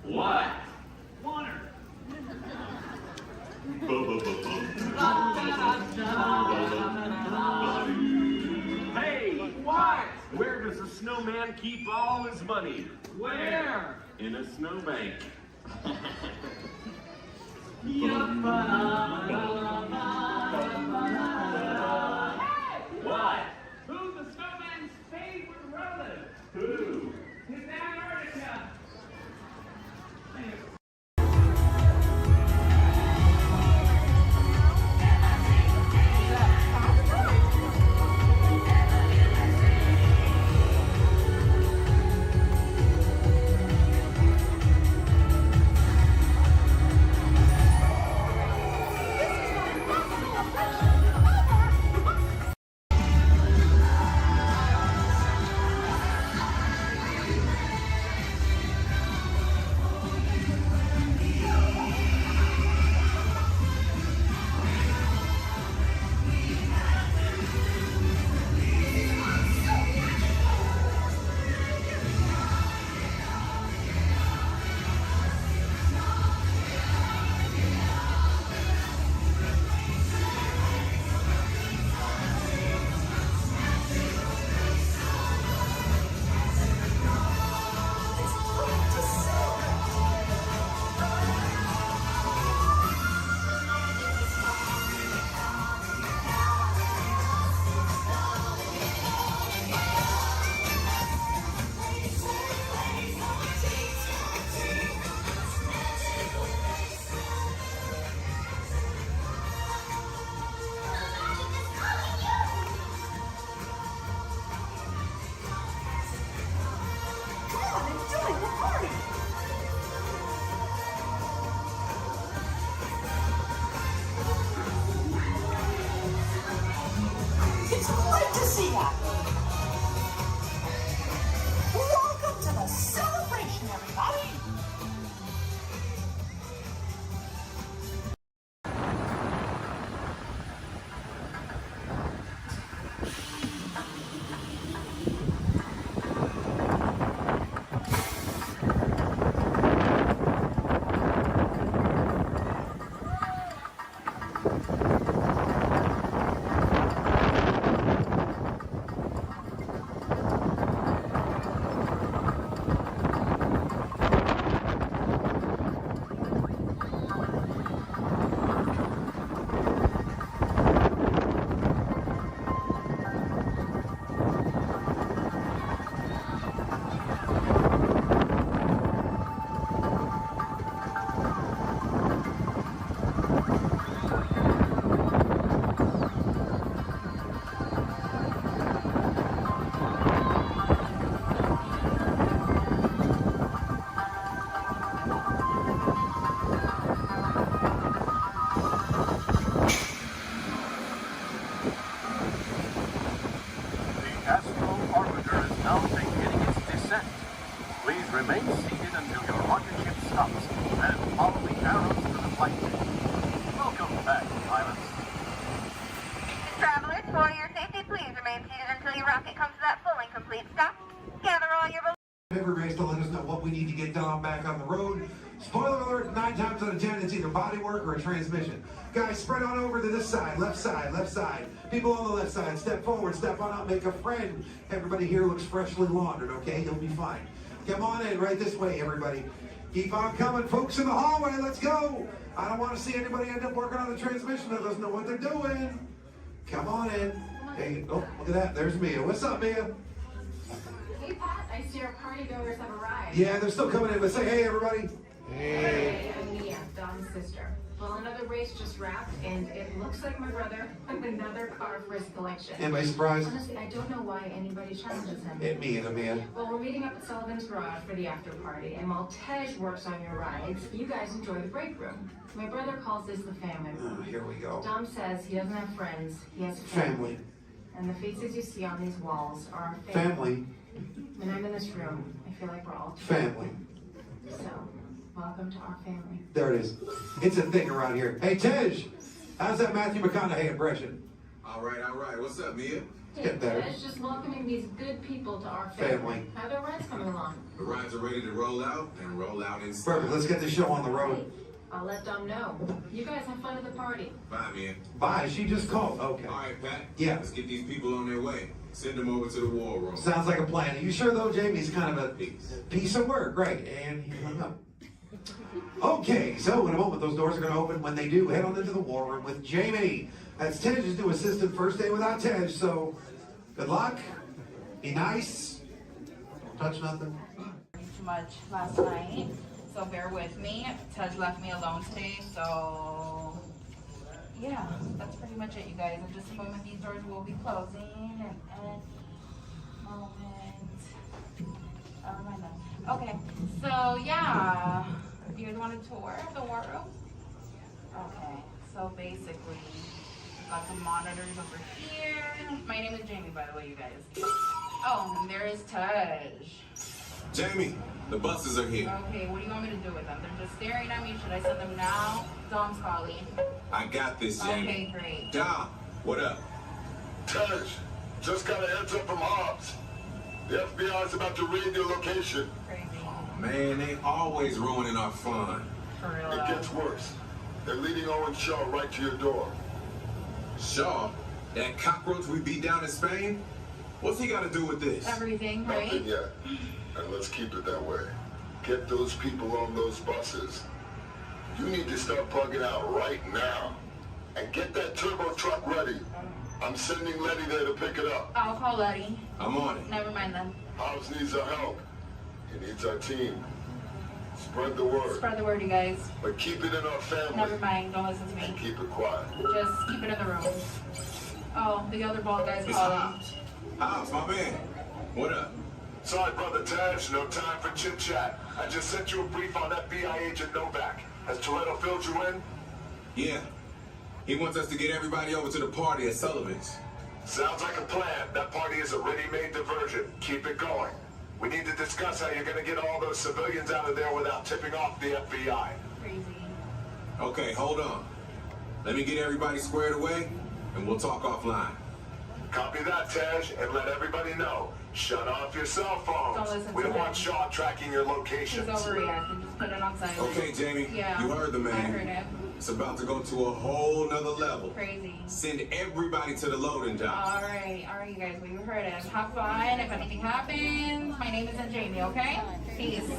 What? Water. Hey, what? Where does a snowman keep all his money? Where? In a snowbank. What? Who's the snowman's favorite relative? Who? His Antarctica. It's great to see you. Welcome to the celebration, everybody. Remain seated until your rocket ship stops and follow the arrows to the flight deck. Welcome back, pilots. Travelers, for your safety, please remain seated until your rocket comes to that full and complete stop. Gather all your Every race to let us know what we need to get done back on the road. Spoiler alert, 9 times out of 10, it's either body work or a transmission. Guys, spread on over to this side, left side, left side. People on the left side, step forward, step on up, make a friend. Everybody here looks freshly laundered, okay? You'll be fine. Come on in, right this way, everybody. Keep on coming, folks in the hallway, let's go. I don't want to see anybody end up working on the transmission that doesn't know what they're doing. Come on in. Hey, oh, look at that, there's Mia. What's up, Mia? Hey, Pat, I see our party goers have arrived. Yeah, they're still coming in, but say hey, everybody. Hey, I'm Mia, Don's sister. Well, another race just wrapped, and it looks like my brother has another car for his collection. Anybody surprised? Honestly, I don't know why anybody challenges him. Hit me in a man. Well, we're meeting up at Sullivan's Garage for the after party, and while Tej works on your rides, you guys enjoy the break room. My brother calls this the family room. Oh, here we go. Dom says he doesn't have friends, he has Family. And the faces you see on these walls are our Family. When I'm in this room, I feel like we're all Family. So, welcome to our family. There it is. It's a thing around here. Hey, Tej, how's that Matthew McConaughey impression? All right. What's up, Mia? Get better. It's just welcoming these good people to our family. How are the rides coming along? The rides are ready to roll out and roll out in style. Perfect. Let's get the show on the road. I'll let Dom know. You guys have fun at the party. Bye, man. Bye. She just called. Okay. All right, Pat. Yeah. Let's get these people on their way. Send them over to the war room. Sounds like a plan. Are you sure though, Jamie? He's kind of a piece of work. Right. And he hung up. Okay, so in a moment, those doors are going to open. When they do, head on into the war room with Jamie. That's Tej's new assistant, first day without Tej, so good luck. Be nice. Don't touch nothing. Too much last night, so bear with me. Tej left me alone today, so yeah, that's pretty much it, you guys. In just a moment, these doors will be closing, and okay, so yeah, you guys want a tour of the war room? Okay, so basically, got some monitors over here. My name is Jamie, by the way, you guys. Oh, and there is Tej. Jamie, the buses are here. Okay, what do you want me to do with them? They're just staring at me. Should I send them now? Dom's calling. I got this, Jamie. Okay, great. Dom, what up? Tej, just got a heads up from Hobbs. The FBI is about to raid your location. Crazy. Man, they always ruining our fun. For real. It gets worse. They're leading Owen Shaw right to your door. Shaw? That cockroach we beat down in Spain? What's he got to do with this? Everything, right? Nothing yet. And let's keep it that way. Get those people on those buses. You need to start plugging out right now. And get that turbo truck ready. I'm sending Letty there to pick it up. I'll call Letty. I'm on it. Never mind then. Hobbs needs our help. He needs our team. Spread the word. Spread the word, you guys. But keep it in our family. Never mind. Don't listen to me. And keep it quiet. Just keep it in the room. Oh, the other bald guy's It's calling. Hobbs. Hobbs, my man. What up? Sorry, Brother Tej, no time for chit-chat. I just sent you a brief on FBI agent Novak. Has Toretto filled you in? Yeah. He wants us to get everybody over to the party at Sullivan's. Sounds like a plan. That party is a ready-made diversion. Keep it going. We need to discuss how you're going to get all those civilians out of there without tipping off the FBI. Crazy. Okay, hold on. Let me get everybody squared away, and we'll talk offline. Copy that, Tej, and let everybody know. Shut off your cell phones. Don't listen We to don't him. want Shaw tracking your He's locations. overreacting. Just put it on silent. Okay, Jamie, Yeah. you heard the man. I heard him. It's about to go to a whole nother level. Crazy. Send everybody to the loading dock. All right, you guys. Well, you heard him. Have fun. If anything happens, my name isn't Jamie. Okay? Peace.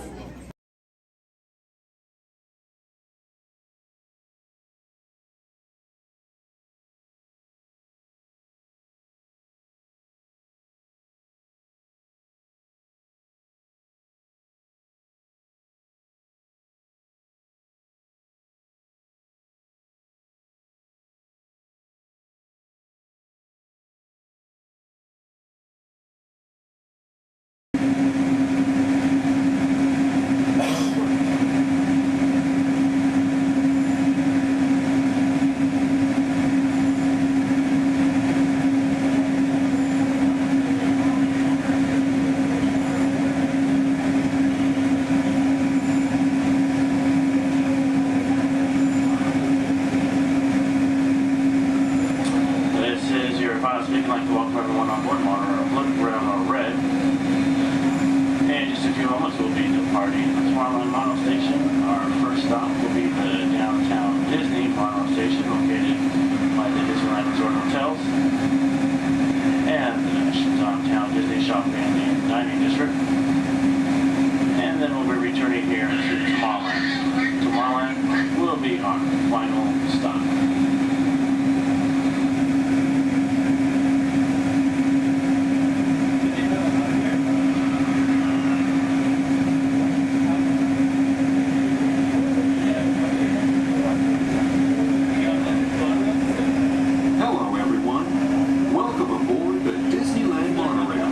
Welcome aboard the Disneyland monorail.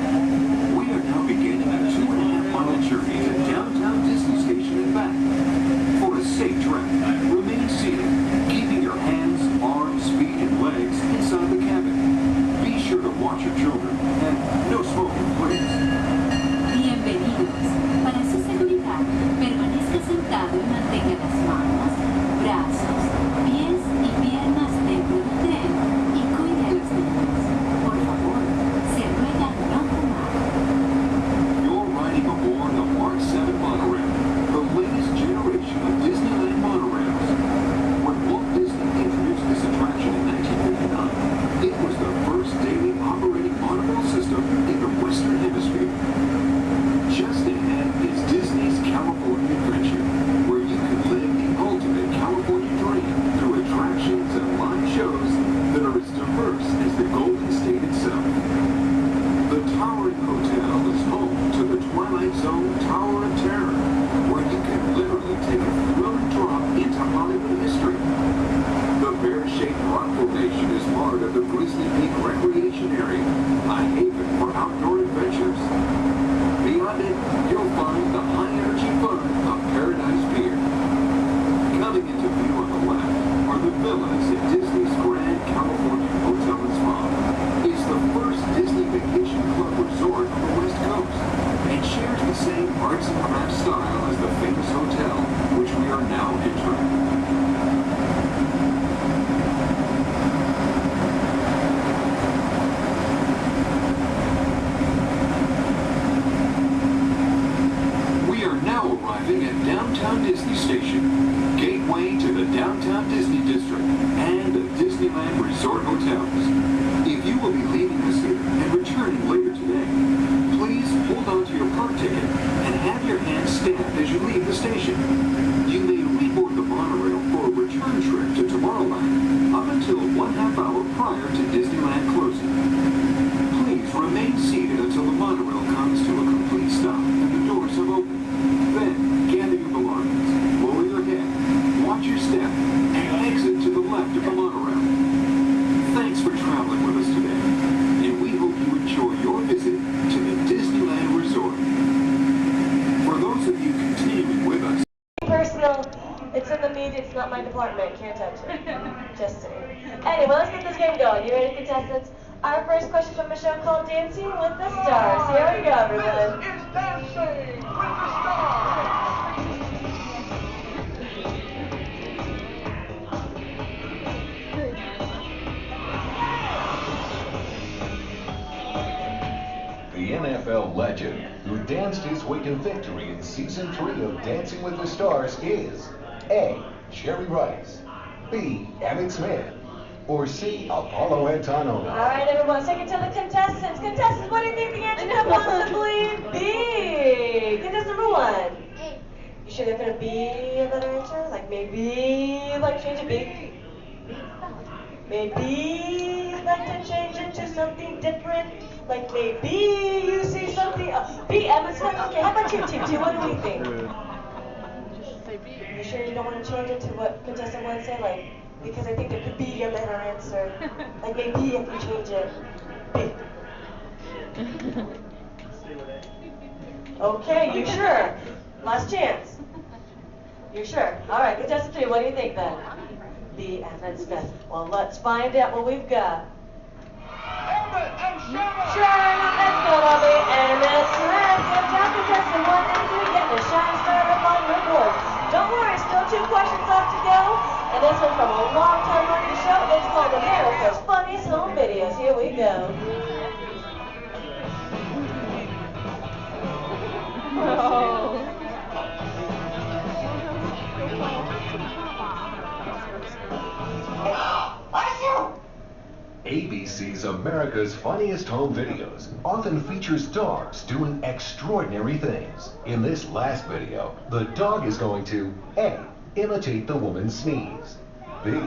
We are now beginning a 2 arts and crafts style as the famous hotel, which we are now entering. Arriving at Downtown Disney Station, gateway to the Downtown Disney District and the Disneyland Resort Hotels. If you will be leaving us here and returning later today, please hold on to your park ticket and have your hand stamped as you leave the station. You may reboard the monorail for a return trip to Tomorrowland up until 1/2 hour prior to Disneyland closing. Please remain seated until the monorail comes to a complete stop and the doors have opened. Then, gather your belongings, lower your head, watch your step, and exit to the left of the monorail. Thanks for traveling with us today, and we hope you enjoy your visit to the Disneyland Resort. For those of you continuing with us, personal, it's in the media, it's not my department, can't touch it. Just saying. Anyway, let's get this game going. You ready, contestants? Our first question from a show called Dancing with the Stars. Here we go, everyone. It's Dancing with the Stars. The NFL legend who danced his way to victory in Season 3 of Dancing with the Stars is A. Jerry Rice, B. Emmett Smith, or C. Apollo Antonova. All right, everyone, take it to the contestants. Contestants, what do you think the answer could possibly be? Contestant number 1. You sure there couldn't be a better answer? Like maybe, like change it B? Maybe like to change it to something different? Like maybe you see something, B, Emmett Smith. Okay, how about you, Team 2? What do we think? You sure you don't want to change it to what contestant 1 said? Like, because I think there could be a better answer. Like maybe if you change it, B. Okay, you sure? Last chance. You're sure? All right, contestant 3, what do you think then? B, Emmett Smith. Well, let's find out what we've got. Sure, let's go, Bobby. Emmett Smith. Good job, contestant 1. And you get the shine started up on your board. Don't worry, still 2 questions left to go. And this one's from a long-time running show. It's called America's Funniest Home Videos. Here we go. ABC's America's Funniest Home Videos often feature dogs doing extraordinary things. In this last video, the dog is going to A. Imitate the woman's sneeze, B.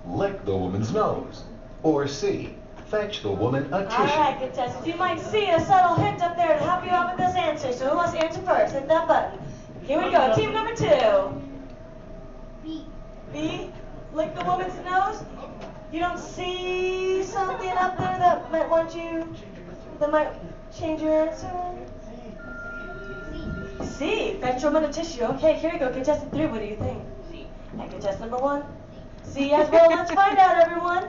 Lick the woman's nose, or C. Fetch the woman a tissue. All right, contestants, you might see a subtle hint up there to help you out with this answer. So who wants to answer first? Hit that button. Here we go. Team number 2. B. B? Lick the woman's nose? You don't see something up there that might change your answer? C. Fetch woman a tissue. Okay, here we go. Contestant 3, what do you think? C. And contestant number 1? C as well. Let's find out, everyone.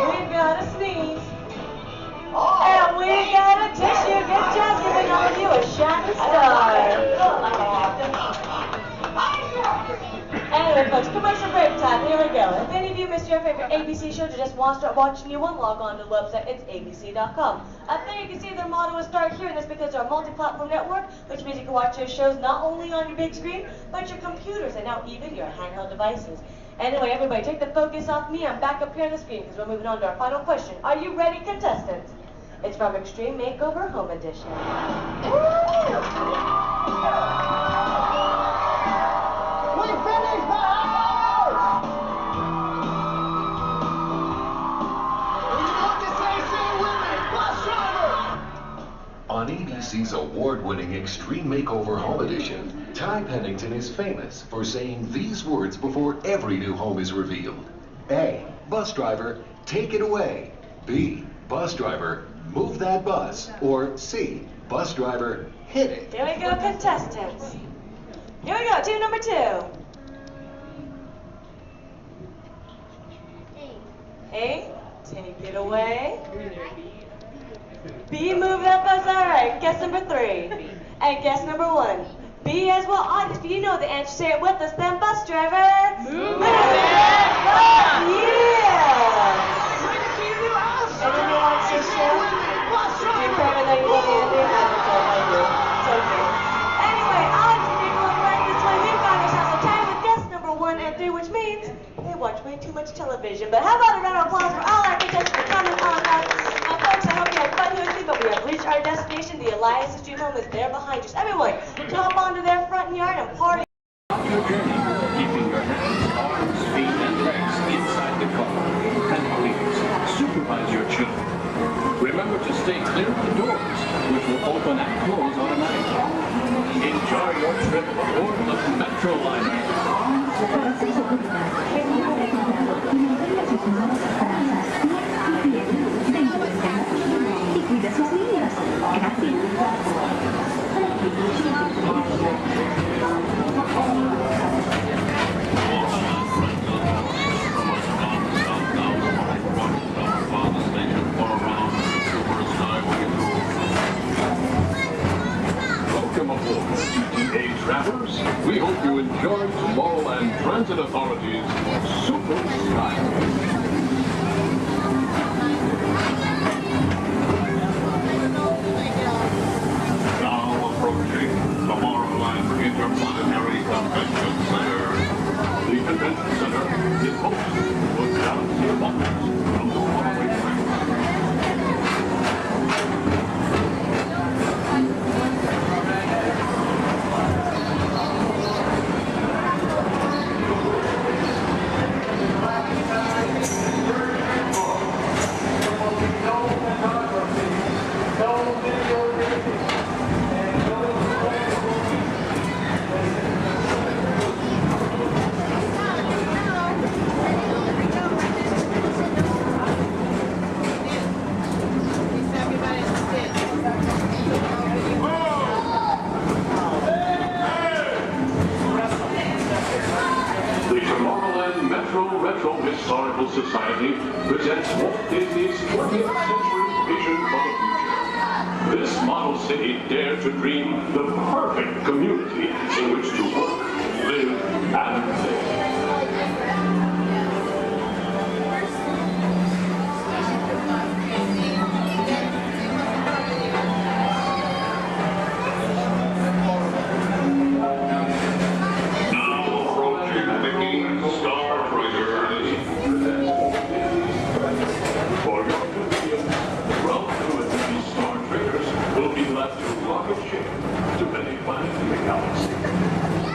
We've got a sneeze. And we got a tissue. Good job giving all of you a shining star. Anyway, folks, commercial break time. Here we go. If any of you missed your favorite ABC show or just want to start watching new one, log on to the website. It's abc.com. Up there you can see their motto is Start Here, and that's because they're a multi-platform network, which means you can watch their shows not only on your big screen, but your computers and now even your handheld devices. Anyway, everybody, take the focus off me. I'm back up here on the screen because we're moving on to our final question. Are you ready, contestants? It's from Extreme Makeover Home Edition. We finished the house! When you want to say with me, bus driver! On ABC's award-winning Extreme Makeover Home Edition, Ty Pennington is famous for saying these words before every new home is revealed. A. Bus driver, take it away. B. Bus driver, move that bus. Or C. Bus driver, hit it. Here we go, contestants. Here we go, team number 2. A, take it away. B, move that bus. All right, guess number 3. And guess number 1. B as well. If you know the answer, say it with us then, bus driver. Move that bus. Yeah. Anyone wants to show? Do you remember that you want to Andy? I do. It's okay. Anyway, Alex, take a look right this way. We've got ourselves a tie with guess number 1 and 3, which means they watch way too much television. But how about a round of applause for all our contestants for coming on us? And folks, I hope you had fun here with me, but we have reached our destination. The Elias' dream home is there behind you. So everyone, jump onto their front yard and party. Your journey, keeping your hands, arms, feet, and legs inside the car. And please, supervise your children. Remember to stay clear of the doors, which will open and close automatically. Enjoy your trip aboard the Metro Liner. Welcome aboard, CTA travelers. We hope you enjoy Tomorrowland Transit Authority's Super Skyway. Now approaching Tomorrowland Interplanetary Convention Center. The convention center is host to a galaxy of wonders from the following track. Historical Society presents Walt Disney's 20th century vision for the future. This model city dared to dream the perfect community in which to work, live, and play. To many planets in the galaxy.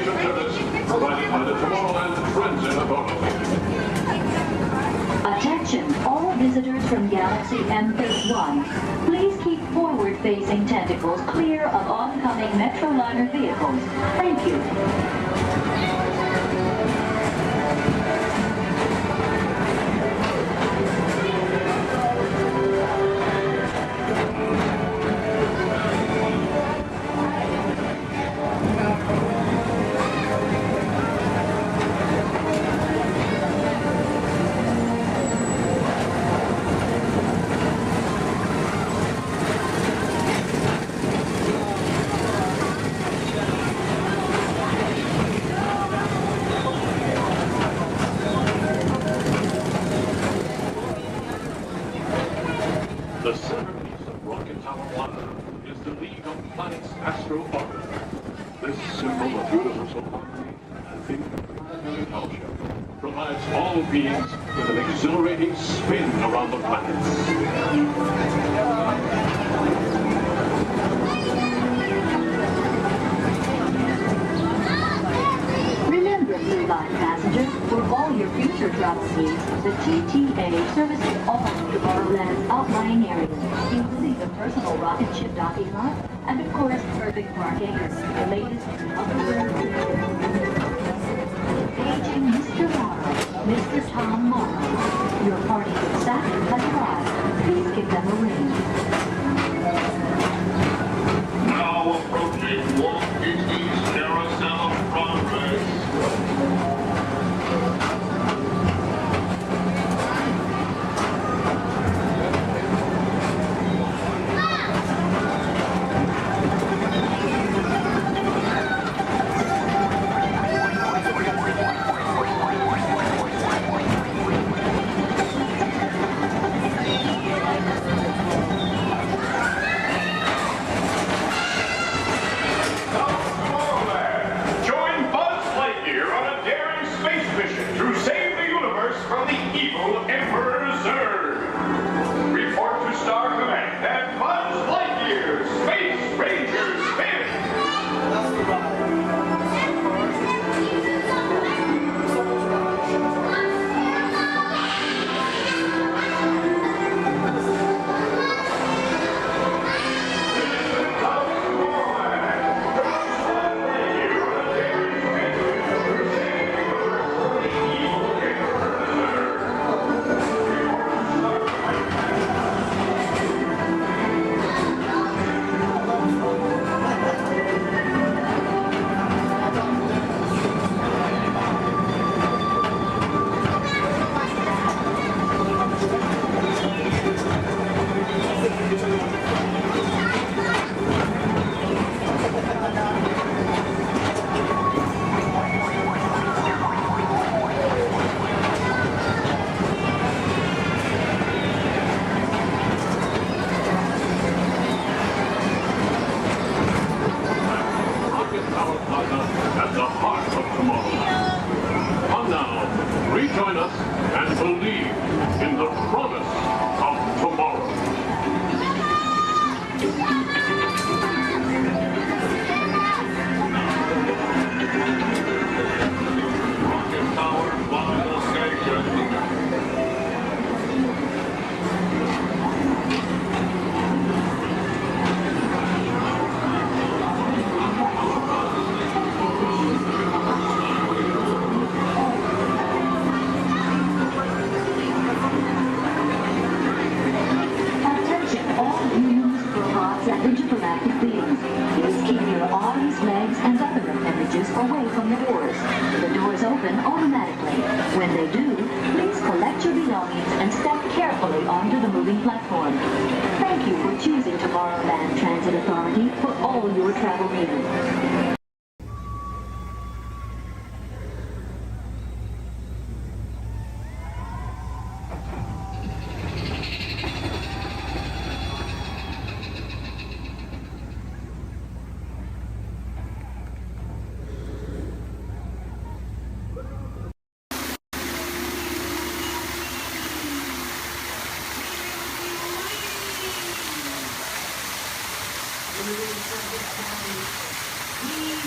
evacuation service provided by the Tomorrowland Transit Authority. Attention, all visitors from Galaxy M31. Please keep forward-facing tentacles clear of oncoming Metroliner vehicles. Thank you. The centerpiece of Rocket Tower 1 is the League of Planets Astro Orbit. This symbol of universal harmony and interplanetary fellowship provides all beings with an exhilarating spin around the planets. Remember, Blue Line passengers, for all your future travel needs, the TTA services all of Tomorrowland's outlying areas, including the personal rocket ship docking lot, and of course, perfect parking, the latest Paging Mr. Morrow, Mr. Tom Morrow. Your party staff has arrived. Please give them a ring. Now approaching Walt Disney's Carousel of Progress. At the heart of Tomorrowland. Come now, rejoin us and believe in the promise of tomorrow. Rocket Tower Final Station. Intergalactic beings. Please keep your arms, legs, and other appendages away from the doors. The doors open automatically. When they do, please collect your belongings and step carefully onto the moving platform. Thank you for choosing Tomorrowland Transit Authority for all your travel needs. We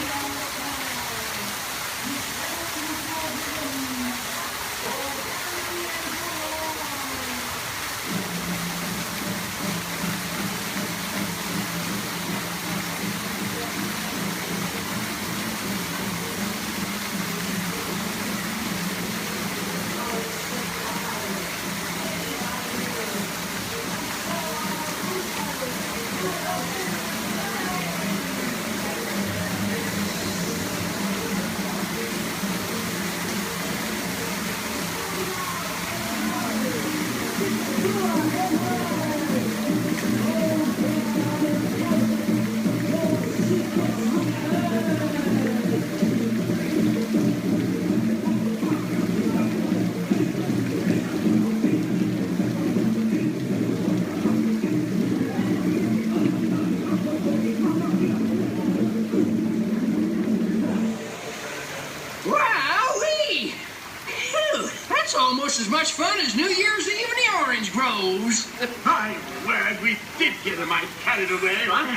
That's almost as much fun as New Year's Eve in the orange groves. My word, we did get a mite carried away, huh?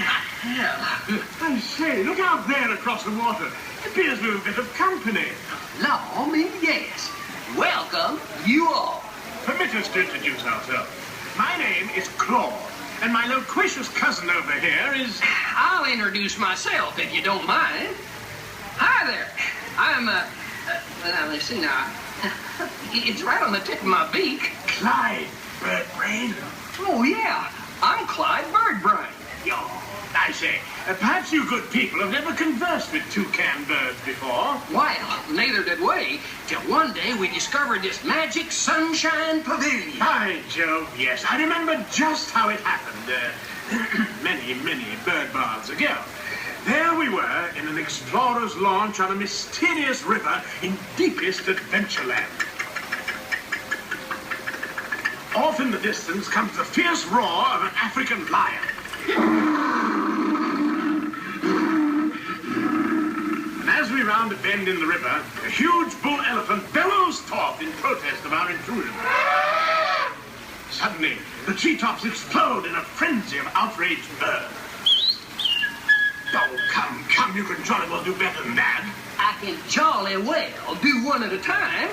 Yeah. I say, look out there across the water. It appears we're a bit of company. Law me, yes. Welcome, you all. Permit us to introduce ourselves. My name is Claude, and my loquacious cousin over here is... I'll introduce myself, if you don't mind. Hi there. I'm, now, let's see now. It's right on the tip of my beak. Clyde Birdbrain. Oh, yeah. I'm Clyde Birdbrain. I say, perhaps you good people have never conversed with toucan birds before. Well, neither did we, till one day we discovered this magic sunshine pavilion. By Jove, yes. I remember just how it happened. Many bird baths ago. There we were in an explorer's launch on a mysterious river in deepest Adventureland. Off in the distance comes the fierce roar of an African lion. And as we round a bend in the river, a huge bull elephant bellows forth in protest of our intrusion. Suddenly, the treetops explode in a frenzy of outraged birds. Oh, come, you can jolly well do better than that. I can jolly well do one at a time.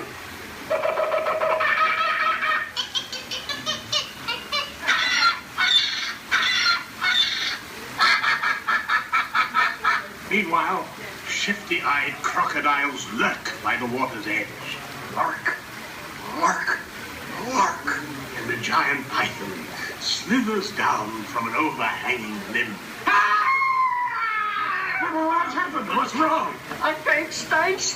Meanwhile, shifty-eyed crocodiles lurk by the water's edge. Lurk, lurk, lurk. And the giant python slithers down from an overhanging limb. What's happened? What's wrong? I think snakes.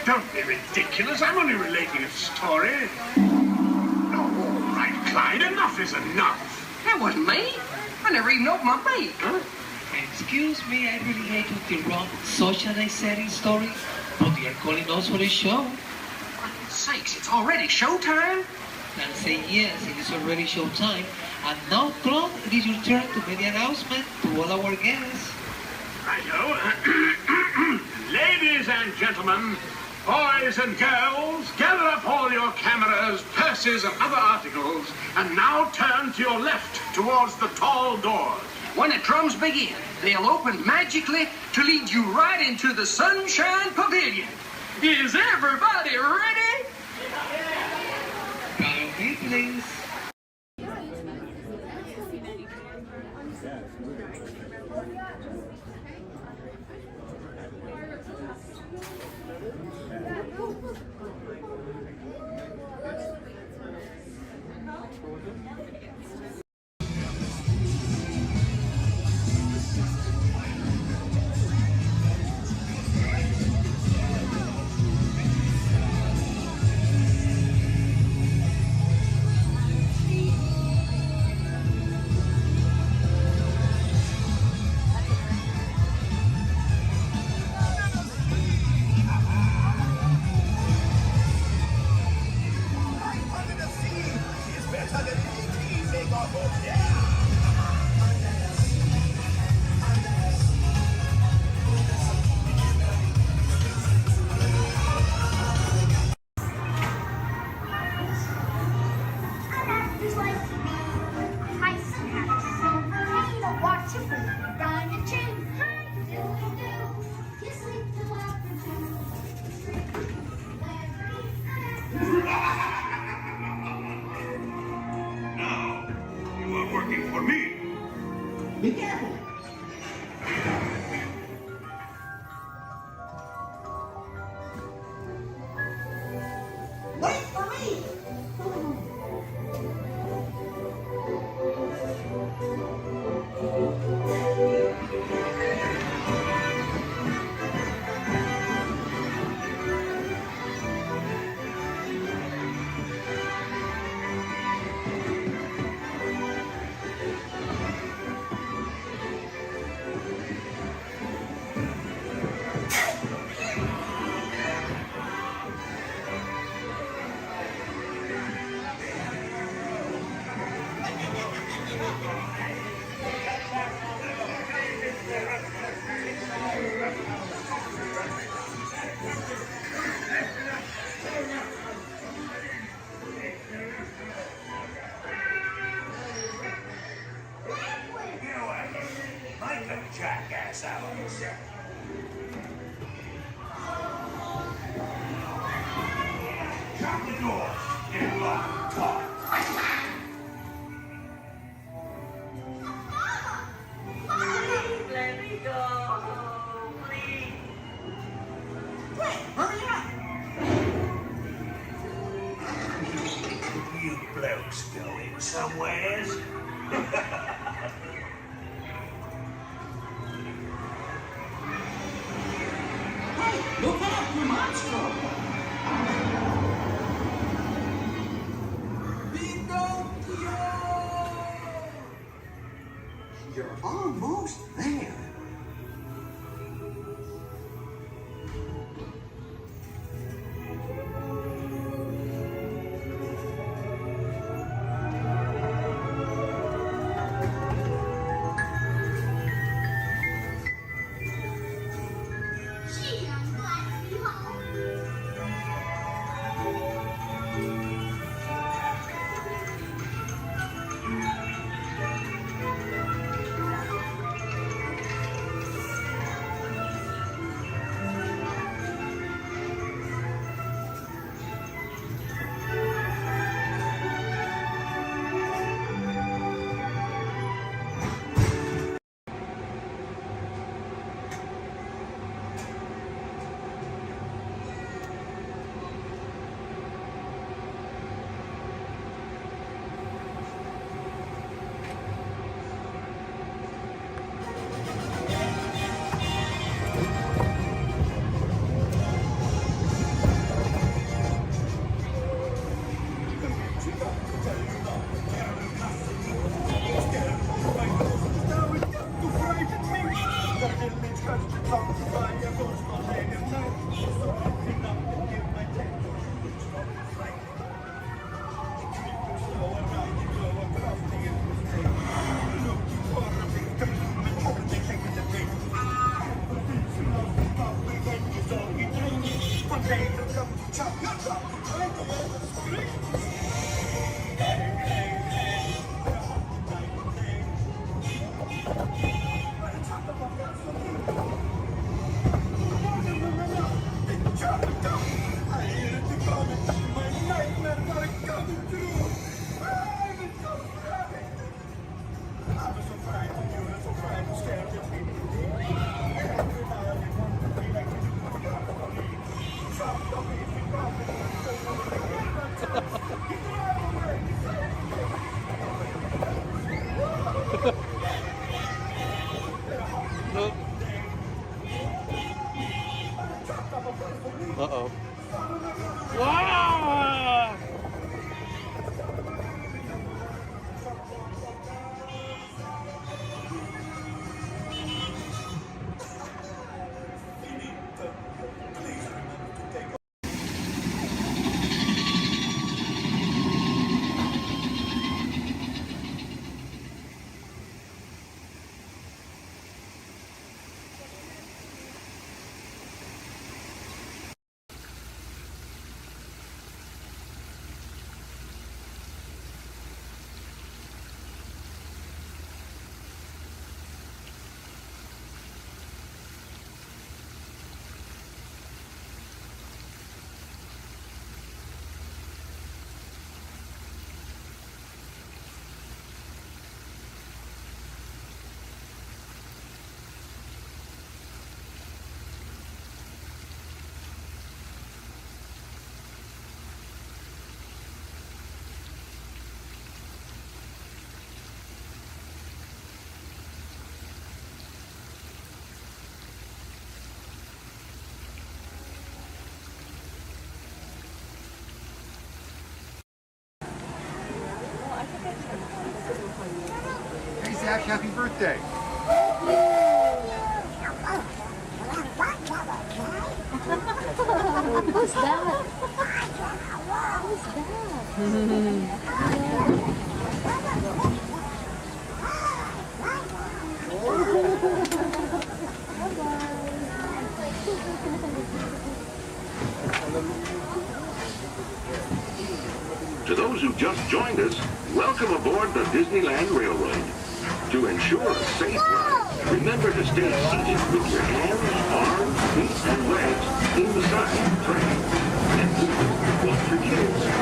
Don't be ridiculous. I'm only relating a story. Oh, all right, Clyde. Enough is enough. That wasn't me. I never even opened my beak. Huh? Excuse me, I really hate to interrupt such an exciting story, but they are calling us for a show. For sakes, it's already showtime? And say yes, it is already showtime. And now, Claude, it is your turn to make the announcement to all our guests. Righto. Ladies and gentlemen, boys and girls, gather up all your cameras, purses, and other articles, and now turn to your left towards the tall doors. When the drums begin, they'll open magically to lead you right into the Sunshine Pavilion. Is everybody ready? Follow me, please. Now, you are working for me. Be careful. Wait for me! off in one part. Please let me go. Please. Quick, hurry up. You blokes going somewheres? Hey, look out, your monster! You're almost there. Gee, I'm glad to be home. Uh-oh. Wow! Hey Zach, happy birthday. Who's that? To those who just joined us, welcome aboard the Disneyland Railroad. To ensure a safe ride, remember to stay seated with your hands, arms, feet, and legs inside the train. And watch your kids.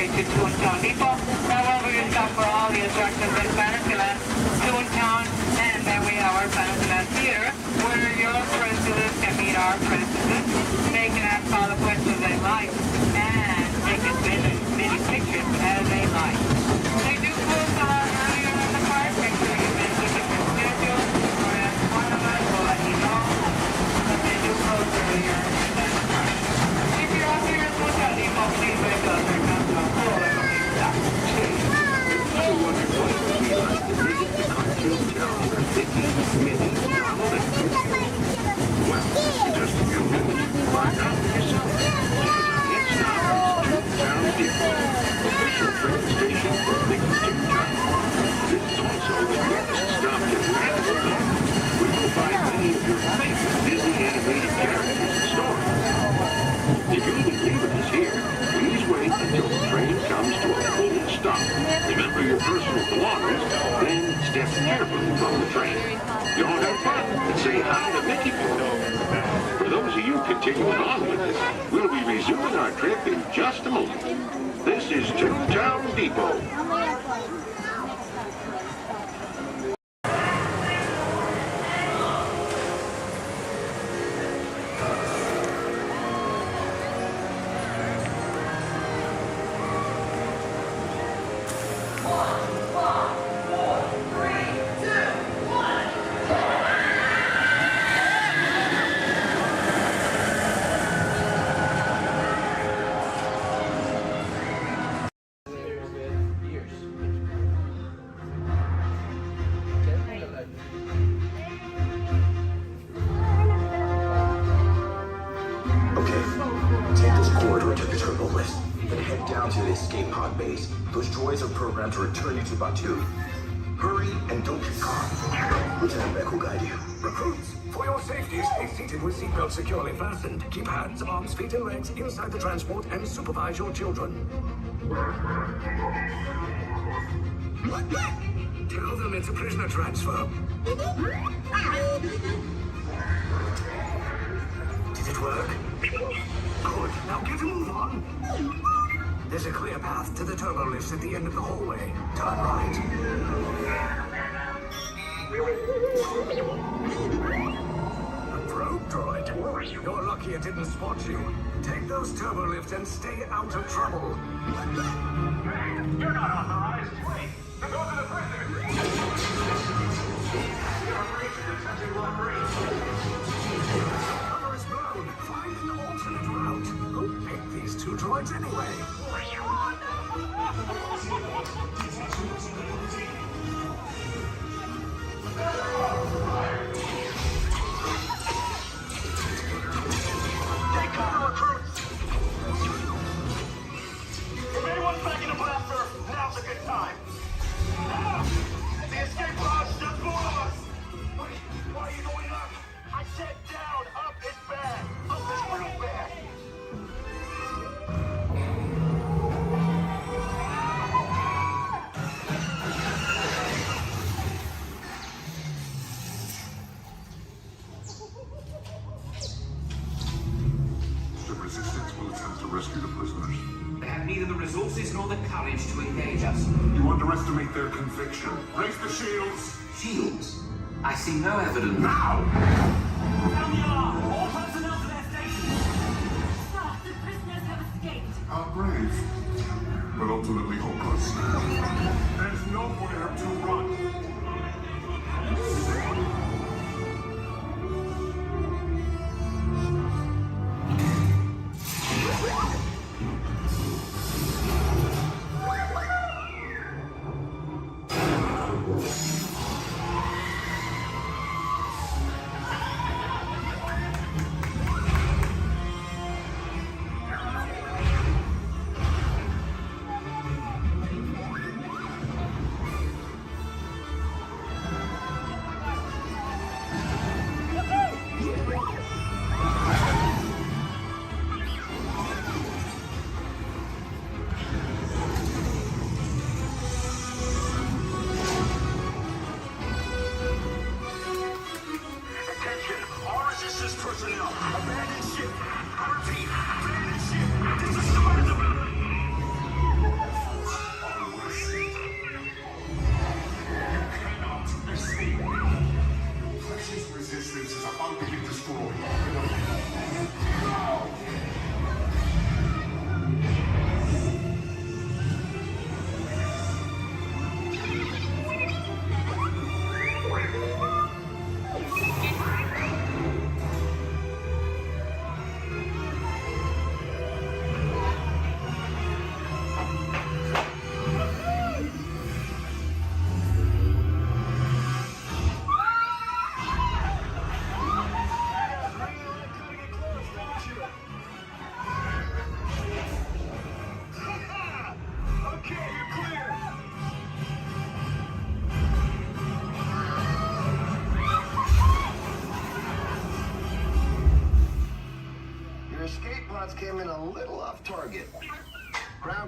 way to Toontown Depot. However, you stop for all the attractions in Fantasyland, Toontown, and then we have our Fantasyland Theater, where your princesses can meet our princesses. They can ask all the questions they like, and they can send as many pictures as they like. They do close a lot earlier in the park. Make sure you visit the schedule, or ask one of us will let you know. But they do close earlier in the park. If you're out here in Toontown Depot, please wake up. There comes a whole lot of big stuff. Well, just a few minutes to find out for yourself. Next stop is Toontown Depot, official train station for Mickey Toontown. This is also the next stop to Fantasyland, where you'll find many of your favorite Disney animated characters and stories. If you'll be leaving us here, please wait until the train comes to a full stop. Remember your personal belongings, then step carefully from the train. Y'all have fun and say hi to Mickey for me. For those of you continuing on with us, we'll be resuming our trip in just a moment. This is Toontown Depot. To return you to Batu. Hurry and don't get caught. Lieutenant Beck will guide you. Recruits, for your safety, stay seated with seatbelts securely fastened. Keep hands, arms, feet, and legs inside the transport and supervise your children. Tell them it's a prisoner transfer. Did it work? Good. Now get a move on. There's a clear path to the turbo lifts at the end of the hallway. Turn right. A probe droid. You're lucky it didn't spot you. Take those turbo lifts and stay out of trouble. Hey, you're not authorized. Wait, they're going to the prison. Your operation is touching block range. Cover is blown. Find an alternate route. Who picked these two droids anyway? Take cover, recruits! If anyone's back in a blaster, now's a good time. The escape pod's just below us! Wait, why are you going up? I said down, up is bad. Up is real bad. Rescue the prisoners. They have neither the resources nor the courage to engage us. You underestimate their conviction. Raise the shields! Shields? I see no evidence. Now! Sound the alarm! All personnel to their stations! Sir, the prisoners have escaped. How brave, but ultimately hopeless. There's nowhere to run.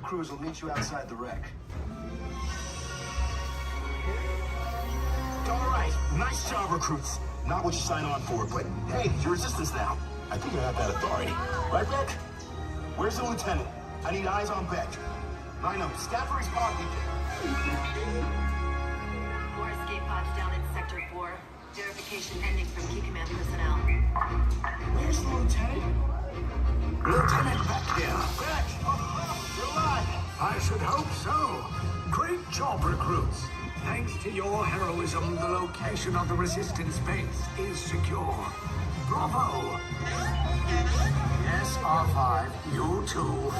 crews will meet you outside the wreck. All right, nice job, recruits. Not what you signed on for, but hey, you're resistance now. I think you have that authority. Right, Beck? Where's the lieutenant? I need eyes on Beck. Line up, staff respond. More escape pods down in Sector 4. Verification pending from Key Command personnel. Where's the lieutenant? Lieutenant Beck here. Beck! You're alive! I should hope so. Great job, recruits. Thanks to your heroism, the location of the resistance base is secure. Bravo! Yes, R5, you too.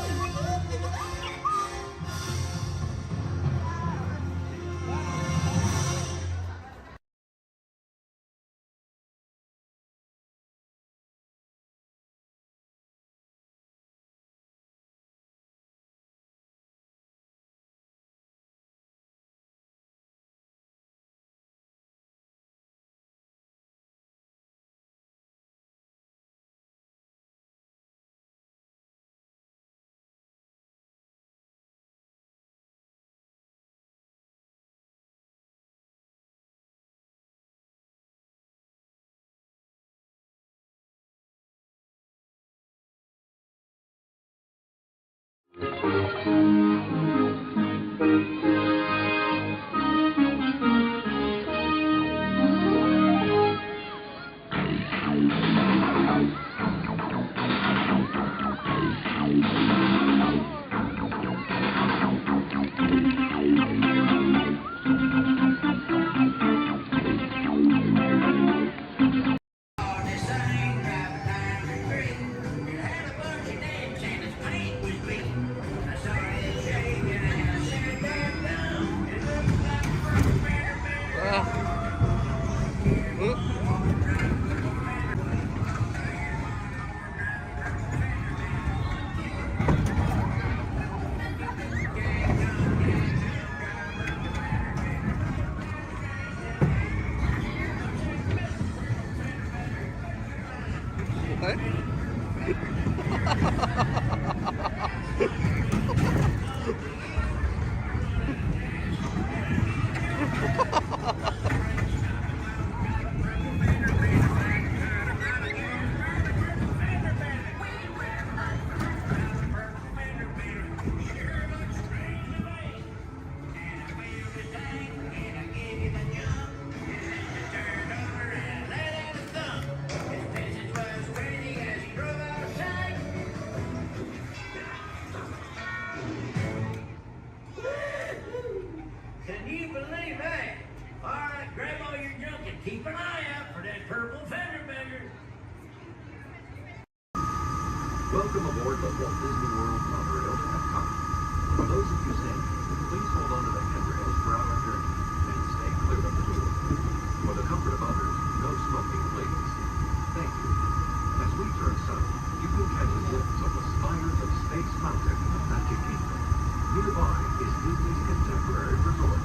Welcome aboard the Walt Disney World monorail at Epcot. For those of you staying, please hold on to the handrails throughout our journey and stay clear of the door. For the comfort of others, no smoking, please. Thank you. As we turn south, you can catch a glimpse of the spires of Space Mountain in the Magic Kingdom. Nearby is Disney's contemporary resort.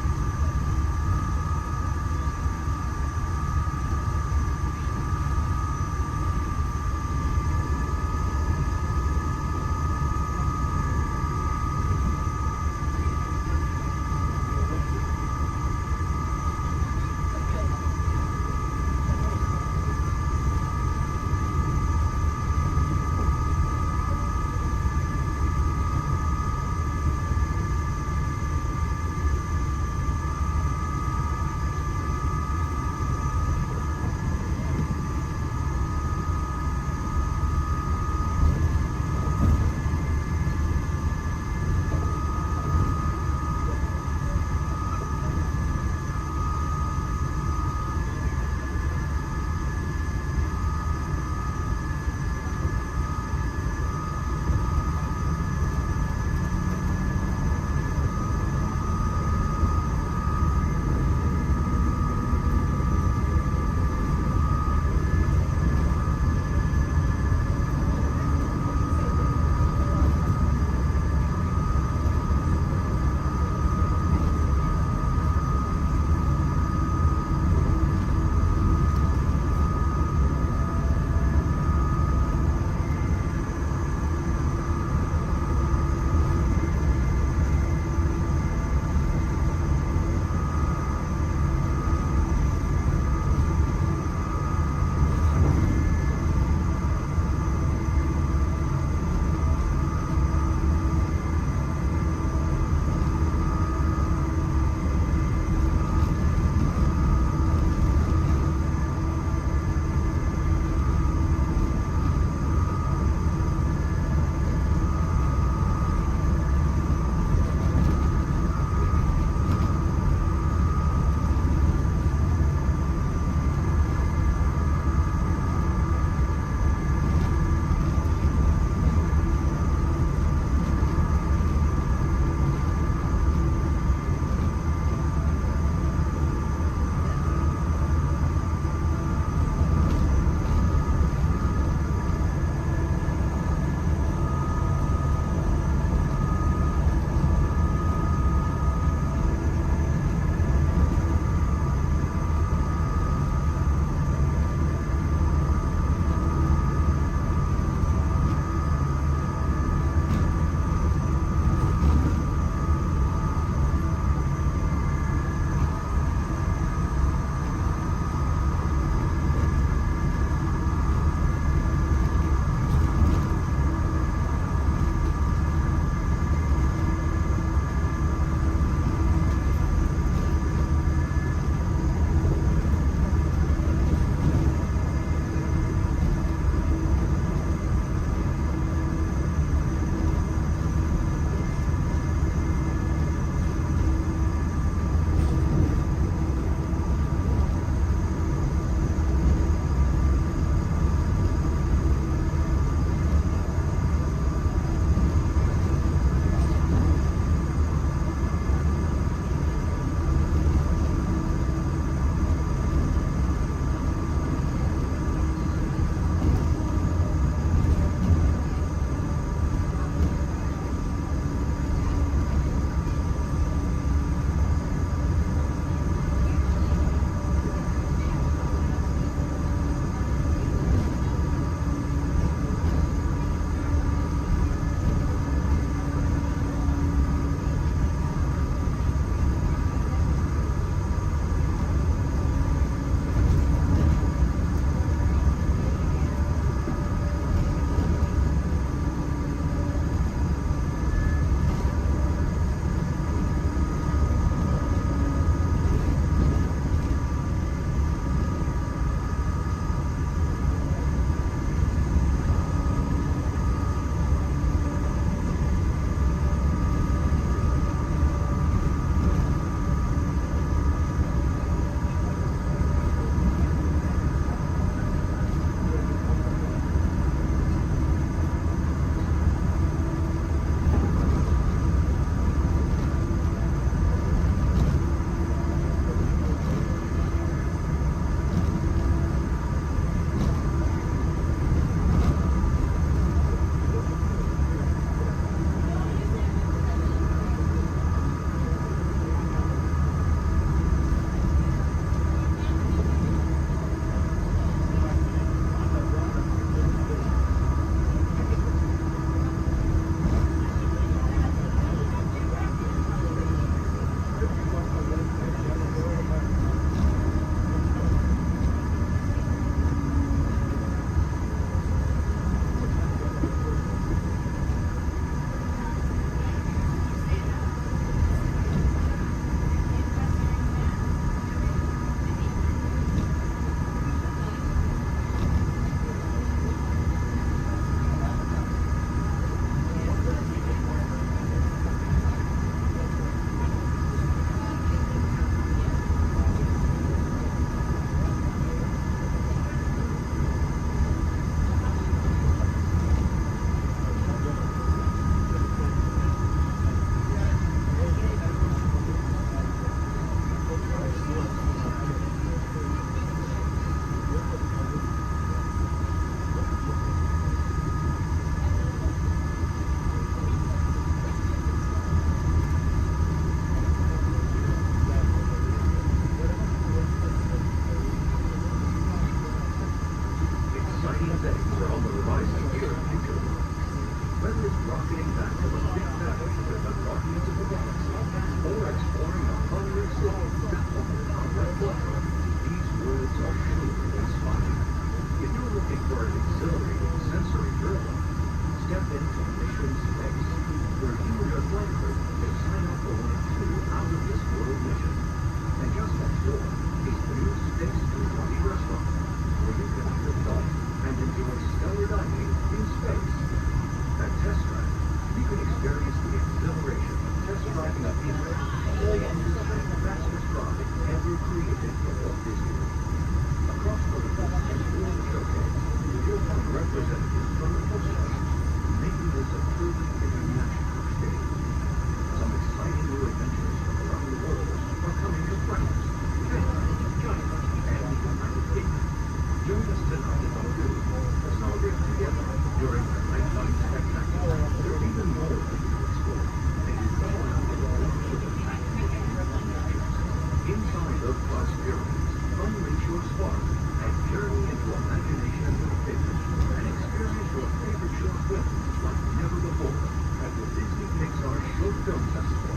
driving a vehicle, all on the second fastest ride ever created at Walt Disney. Across the booth and during the showcase, you'll have representatives from the posters, making this a truly international experience. Some exciting new adventures from around the world are coming to France, Canada, China, and the United Kingdom. Join us tonight at the booth to celebrate together during the nighttime spectacular. There's even more that you can explore, and you go out with a launch of the inside the Plus Pyramids, unleash your spark and journey into imagination with pictures and experience your favorite short films like never before at the Disney Pixar Short Film Festival.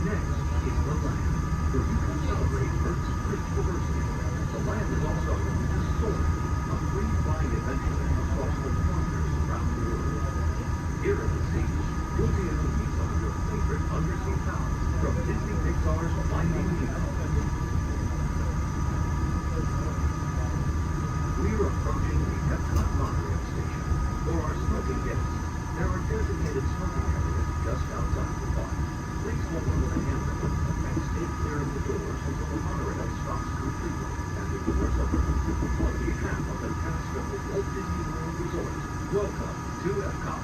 Next is the Land, where you can celebrate Earth's great diversity. The Land is also home to Soarin', a free flying adventure across the wonders around the world. Here at the seas, you'll be able to meet some of your favorite undersea pals from Disney Pixar's Finding Nemo. We're approaching the Epcot monorail station. For our smoking guests, there are designated smoking areas just outside the park. Please hold onto the handrail and stay clear of the doors until the monorail stops completely and the doors open. On behalf of the cast of the Walt Disney World Resort, welcome to Epcot.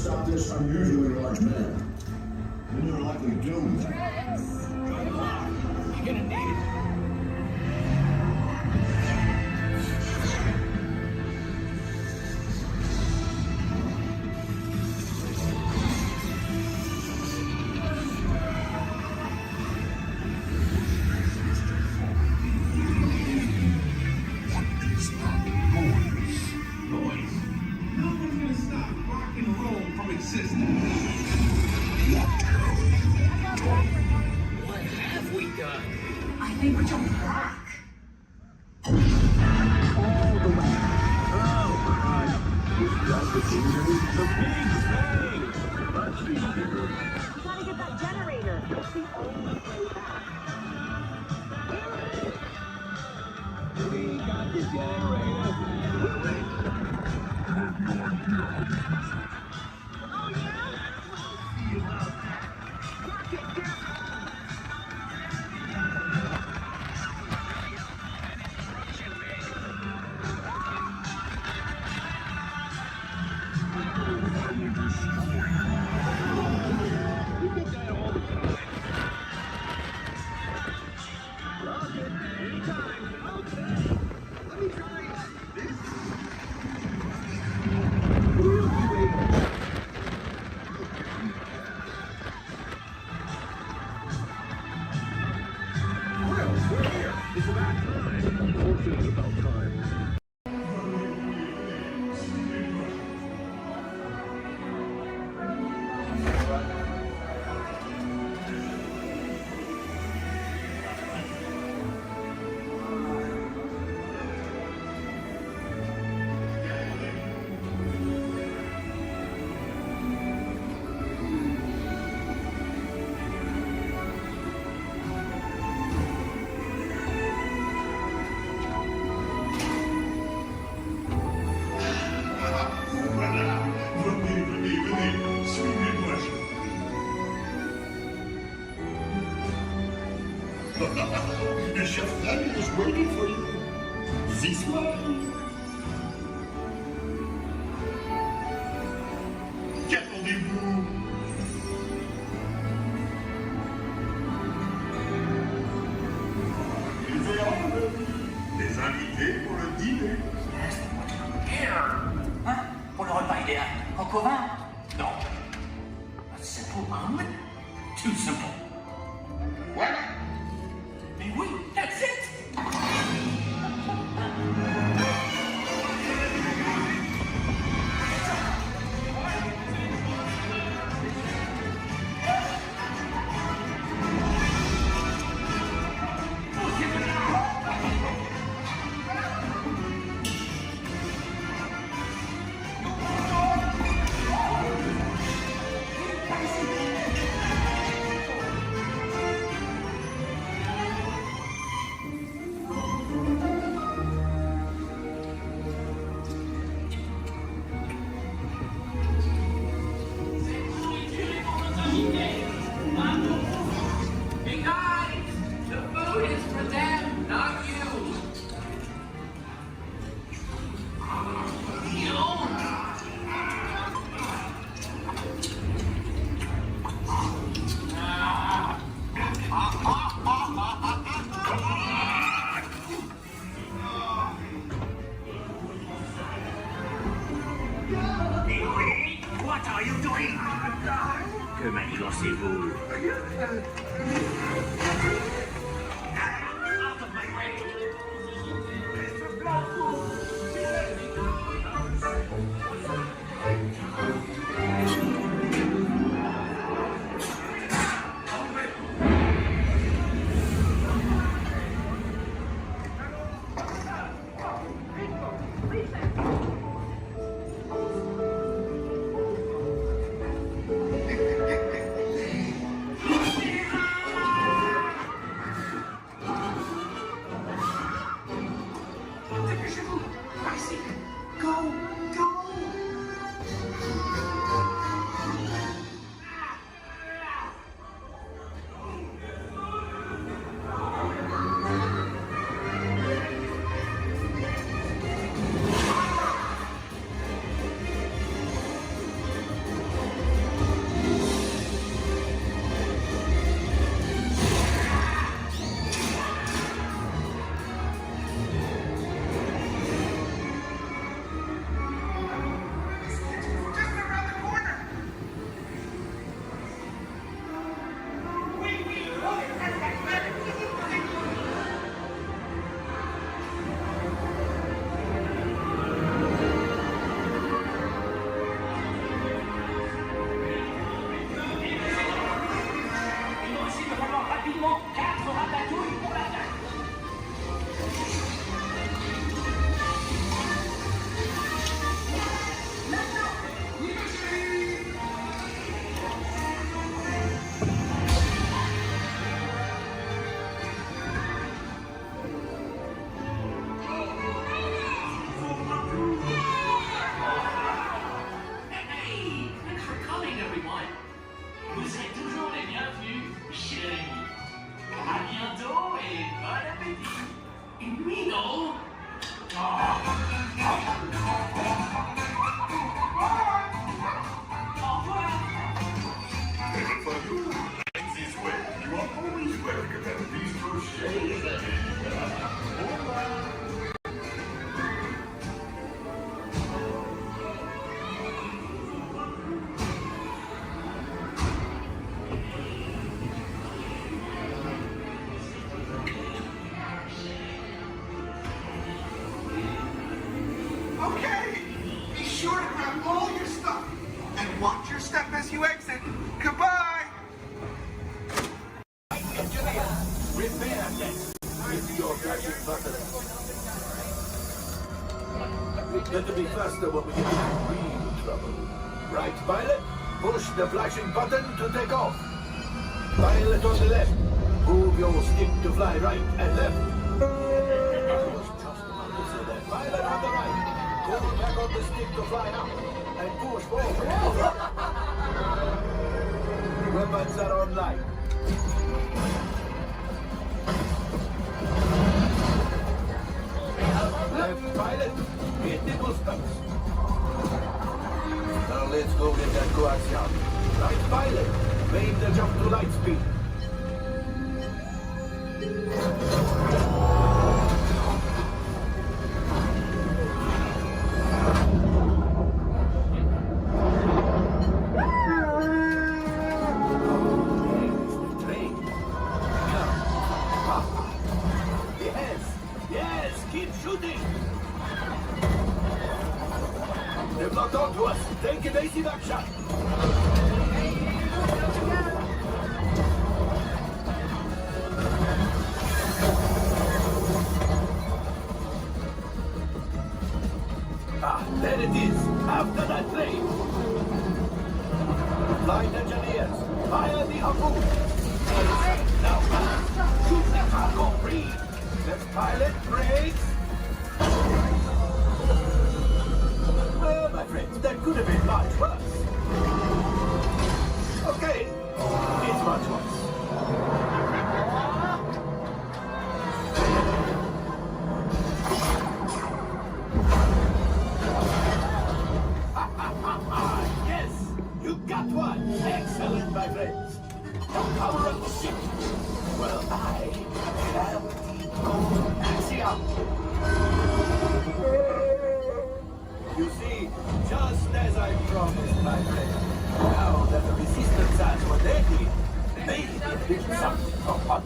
stop this unusually large man, then you're likely doomed. Good luck. You're gonna need it. What have we done? I think we're jumping back. All the way. Oh, Christ. Is that the season? The big bang! Let's see, Peter. We gotta get that generator. It's the only way back. We got the generator. Oh, yeah? See about that. The chef Daniel is waiting for you. This way. Qu'attendez-vous? Ils ont des invités pour le dîner. Hein? Pour le repas idéal. En commun? Non. A simple omelet? Too simple. Voilà. Mais oui, that's it! Hey guys, the food is for them, not you. What are you doing? Que m'influencez-vous? Out of my way! Mino? This way. You are always welcome at these crochets. Okay, be sure to grab all your stuff and watch your step as you exit. Goodbye. Repair next with your flashing button. Better be faster when we get into real trouble. Right, pilot? Push the flashing button to take off. Pilot on the left. Move your stick to fly right and left. Pilot on the right. Go back on the stick to fly up and push forward. Weapons are online. Left pilot, hit the boosters. Now let's go get that coaxium. Right pilot, make the jump to light speed. They've locked onto us. Take evasive action. Ah, there it is. After that train. Flight engineers, fire the harpoon. Now, shoot the cargo free. Left pilot, brakes. Well, my friends, that could have been much worse. Okay, it's much worse. Yes, you got one. Excellent, my friends. Now power up the ship. Well, I shall go axiom. You see, just as I promised, my friend, now that the resistance has what they need, they did something for Walt.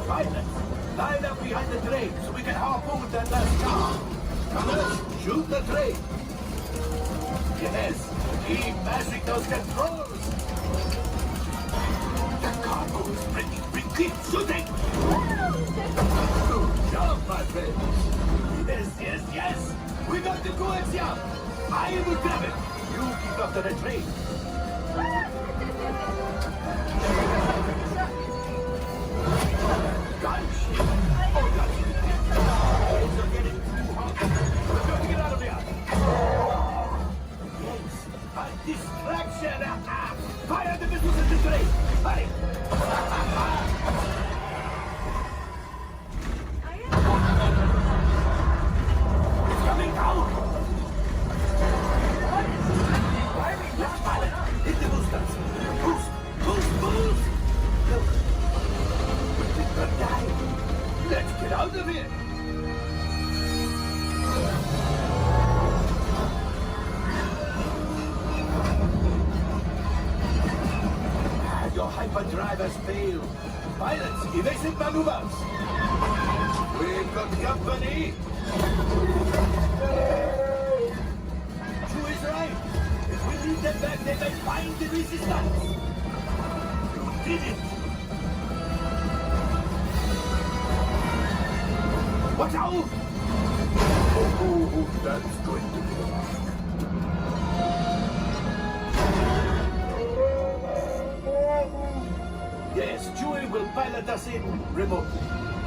Pilots, line up behind the train so we can harpoon that last car. Colors, shoot the train. Yes, keep mashing those controls. The cargo is ready. We keep shooting. Good job, my friends. Yes, yes, yes. We got the coaxium! I will grab it! You keep after the train! Gunship! Oh, gunship! Things are getting too hot! We're going to get out of here! Yes, a distraction! Fire the missiles at the train! Hurry! It's coming down! Left pilot, hit the boosters! Boost! Boost! Boost! Look! We did not die! Let's get out of here! Your hyperdrive has failed. Pilots, evasive maneuvers! We've got company! True is right. If we leave them back, they may find the resistance. You did it. Watch out! Oh, that's going to be rough. Yes, Chewie will pilot us in remotely.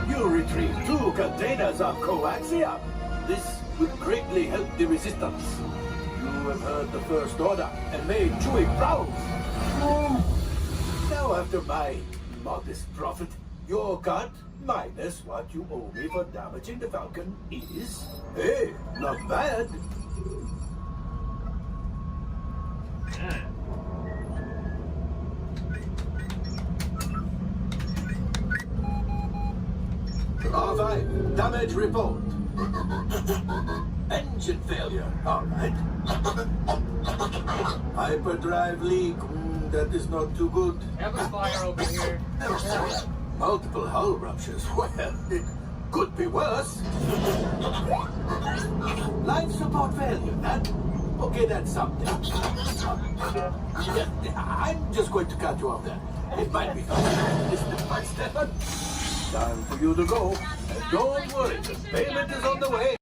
You retrieve 2 containers of coaxium. This will greatly help the resistance. You have heard the First Order and made Chewie proud. Now after my modest profit, Your cut minus what you owe me for damaging the Falcon is... Hey, not bad. R5, damage report. Engine failure, alright. Hyperdrive leak, that is not too good. Have a fire over here. Multiple hull ruptures, well, it could be worse. Life support failure, that? Okay, that's something. I'm just going to cut you off there. It might be fun. Step by step. Time for you to go. And don't worry, the payment is on the way.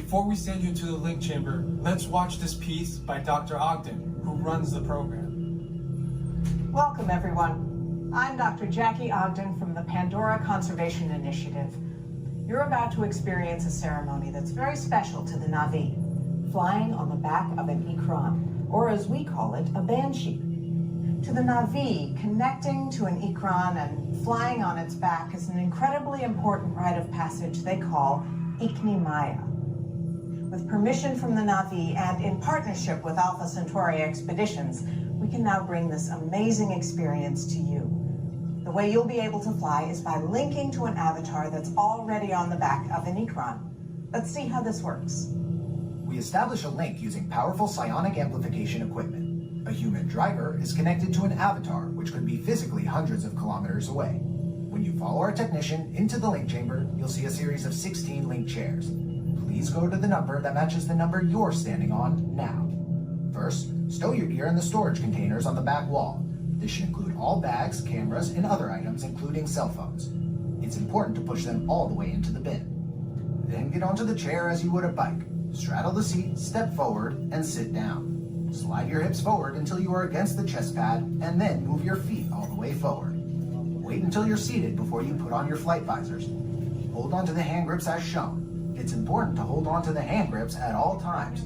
Before we send you to the link chamber, let's watch this piece by Dr. Ogden, who runs the program. Welcome, everyone. I'm Dr. Jackie Ogden from the Pandora Conservation Initiative. You're about to experience a ceremony that's very special to the Na'vi, flying on the back of an Ikran, or as we call it, a banshee. To the Na'vi, connecting to an Ikran and flying on its back is an incredibly important rite of passage they call Ikni Maya. With permission from the Na'vi and in partnership with Alpha Centauri Expeditions, we can now bring this amazing experience to you. The way you'll be able to fly is by linking to an avatar that's already on the back of an Ikran. Let's see how this works. We establish a link using powerful psionic amplification equipment. A human driver is connected to an avatar, which could be physically hundreds of kilometers away. When you follow our technician into the link chamber, you'll see a series of 16 link chairs. Please go to the number that matches the number you're standing on now. First, stow your gear in the storage containers on the back wall. This should include all bags, cameras, and other items, including cell phones. It's important to push them all the way into the bin. Then get onto the chair as you would a bike. Straddle the seat, step forward, and sit down. Slide your hips forward until you are against the chest pad, and then move your feet all the way forward. Wait until you're seated before you put on your flight visors. Hold on to the hand grips as shown. It's important to hold on to the hand grips at all times.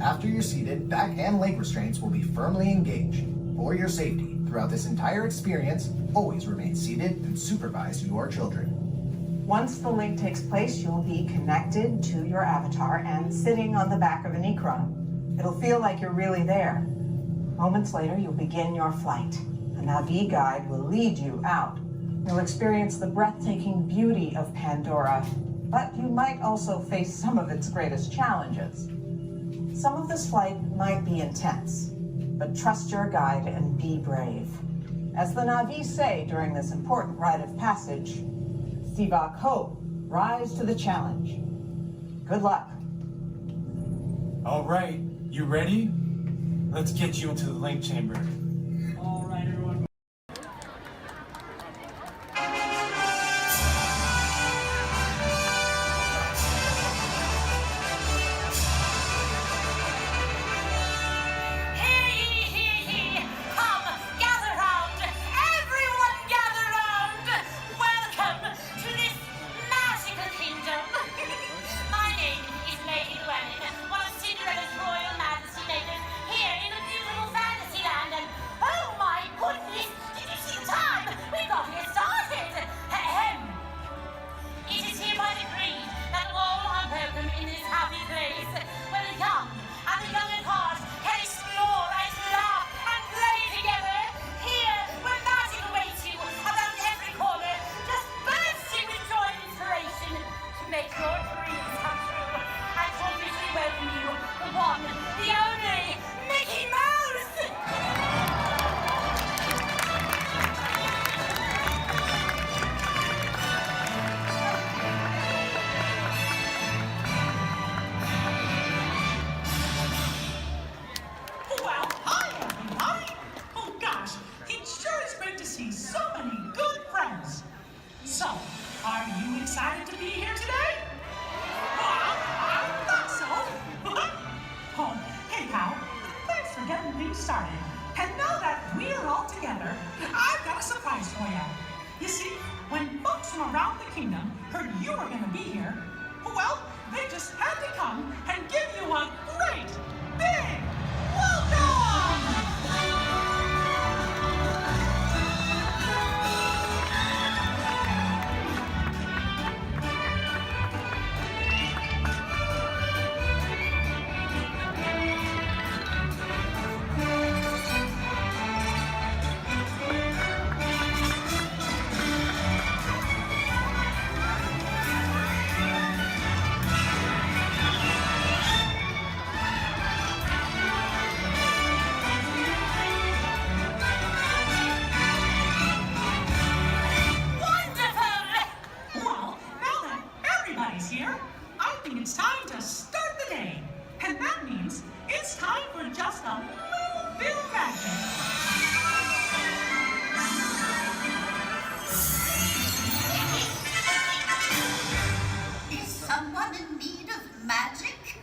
After you're seated, back and leg restraints will be firmly engaged. For your safety, throughout this entire experience, always remain seated and supervise your children. Once the link takes place, you'll be connected to your avatar and sitting on the back of an Ikran. It'll feel like you're really there. Moments later, you'll begin your flight. A Na'vi guide will lead you out. You'll experience the breathtaking beauty of Pandora, but you might also face some of its greatest challenges. Some of this flight might be intense, but trust your guide and be brave. As the Na'vi say during this important rite of passage, Sivak Ho, rise to the challenge. Good luck. All right, you ready? Let's get you into the link chamber. All right, everyone.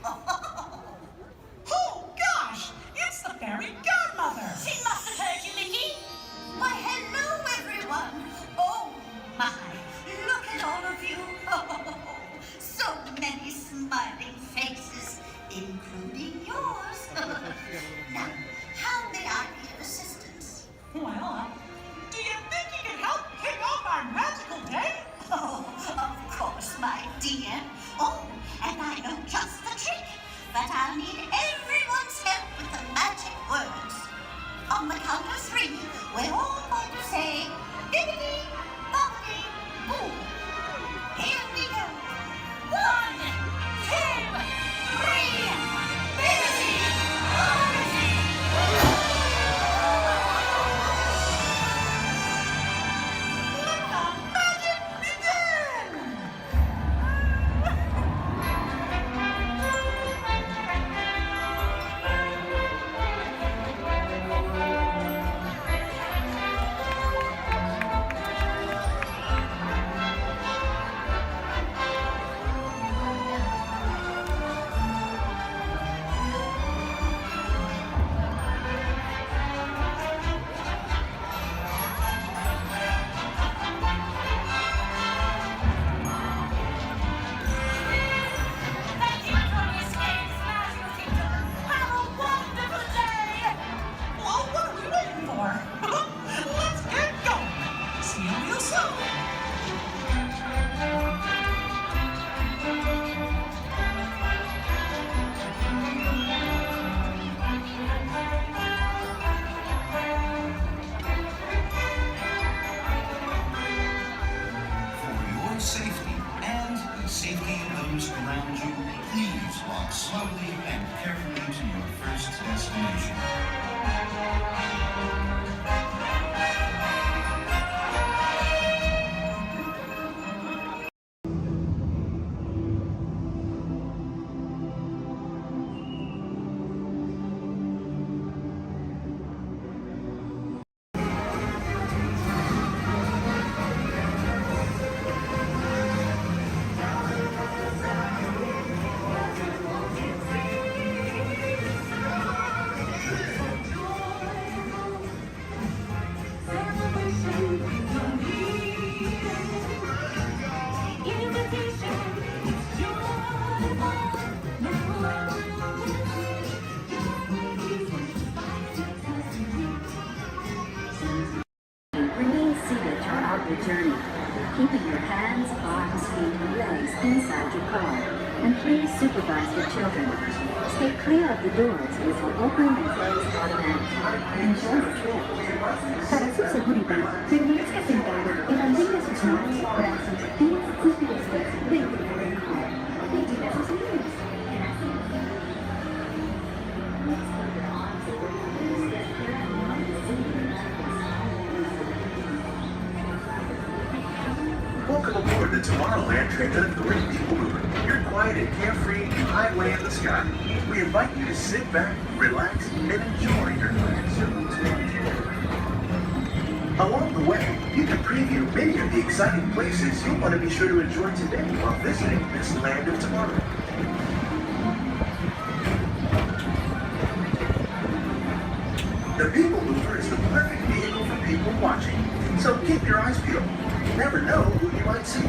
Oh, gosh! It's the fairy godmother! She must have heard you, Mickey. Why, hello, everyone. Oh, my. Look at all of you. Oh, so many smiling faces, including yours. Now, how may I be of assistance? Well, do you think you can help kick off our magical day? Oh, of course, my dear. Oh, and I know just the trick. But I'll need everyone's help with the magic words. On the count of 3, we're all going to say, bibbidi, bobbidi, boo. Here we go. 1, 2, 3, bibbidi, bobbidi, boo. Let the magic begin! Thank you for escaping Magical Kingdom. Have a wonderful day. Well, what are we waiting for? Let's get going. See you real soon. For your safety and the safety of those around you, please walk slowly and carefully to your first destination. Remain seated throughout your journey, keeping your hands, arms, feet, and legs inside your car. And please supervise your children. Stay clear of the doors, which will open and close automatically. Enjoy the trip. Para su seguridad, permanezca sentado y mantenga sus manos, brazos, pies y pies dentro del car. Vigila a sus niños. Welcome aboard the Tomorrowland Transit Authority People Mover. Your quiet and carefree highway in the sky. We invite you to sit back, relax, and enjoy your next several days. Along the way, you can preview many of the exciting places you'll want to be sure to enjoy today while visiting this land of tomorrow. The People Mover is the perfect vehicle for people watching, so keep your eyes peeled. You never know who you might see.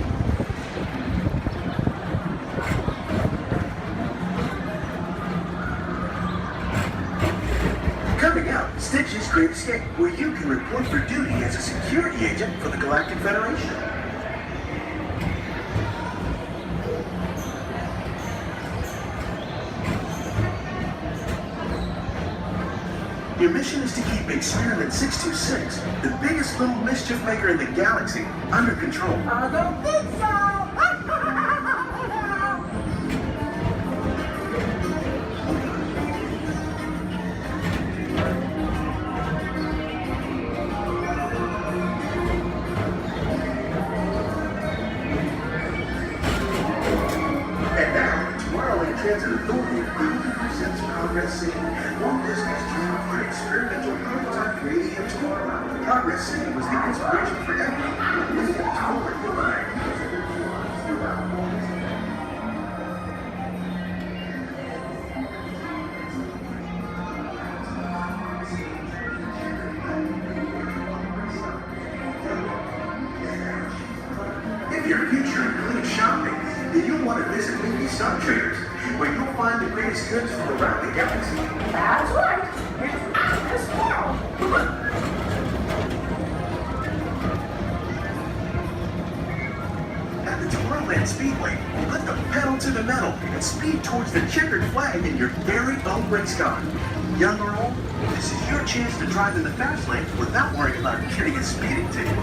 Coming up, Stitch's Great Escape, where you can report for duty as a security agent for the Galactic Federation. Your mission is to keep Experiment 626, the biggest little mischief maker in the galaxy, under control. I don't think so! And now, the Tomorrowland Transit Authority proudly presents Progress City, Walt Disney's dream for experimental prototype radio tomorrow. Progress City was the inspiration for everything leading forward the line. find the greatest goods from around the galaxy. That's right. It's after tomorrow. At the Tomorrowland Speedway, put the pedal to the metal and speed towards the checkered flag in your very own race car. Young or old, this is your chance to drive in the fast lane without worrying about getting a speeding ticket.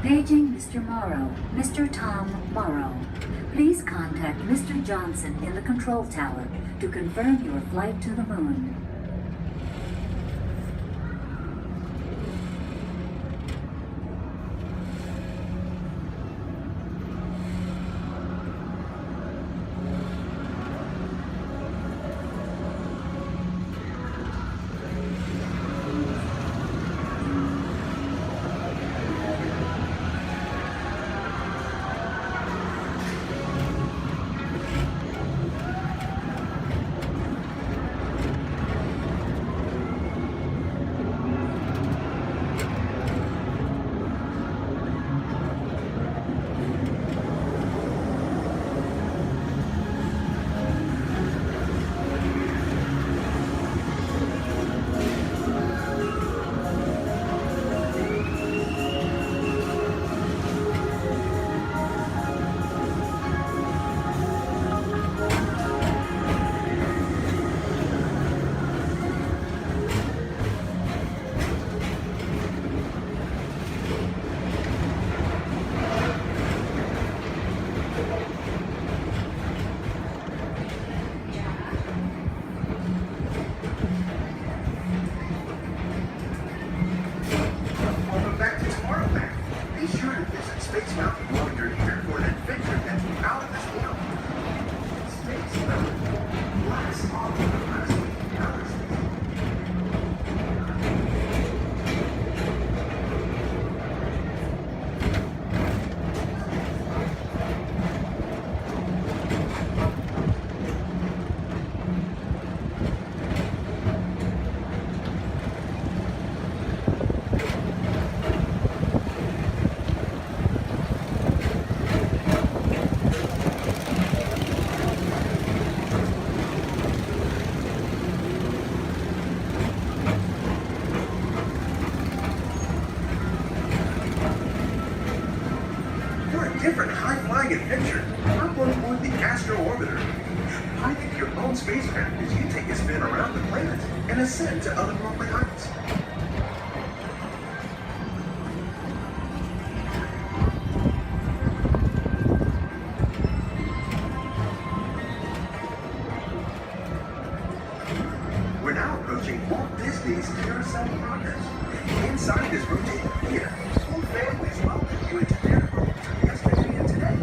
Paging Mr. Morrow, Mr. Tom Morrow. Please contact Mr. Johnson in the control tower to confirm your flight to the moon. Different high-flying adventure. Hop on board the Astro Orbiter. Pilot your own spacecraft as you take a spin around the planet and ascend to otherworldly heights. We're now approaching Walt Disney's Carousel of Progress. Inside this rotating theater, whole families welcome you into their world yesterday and today,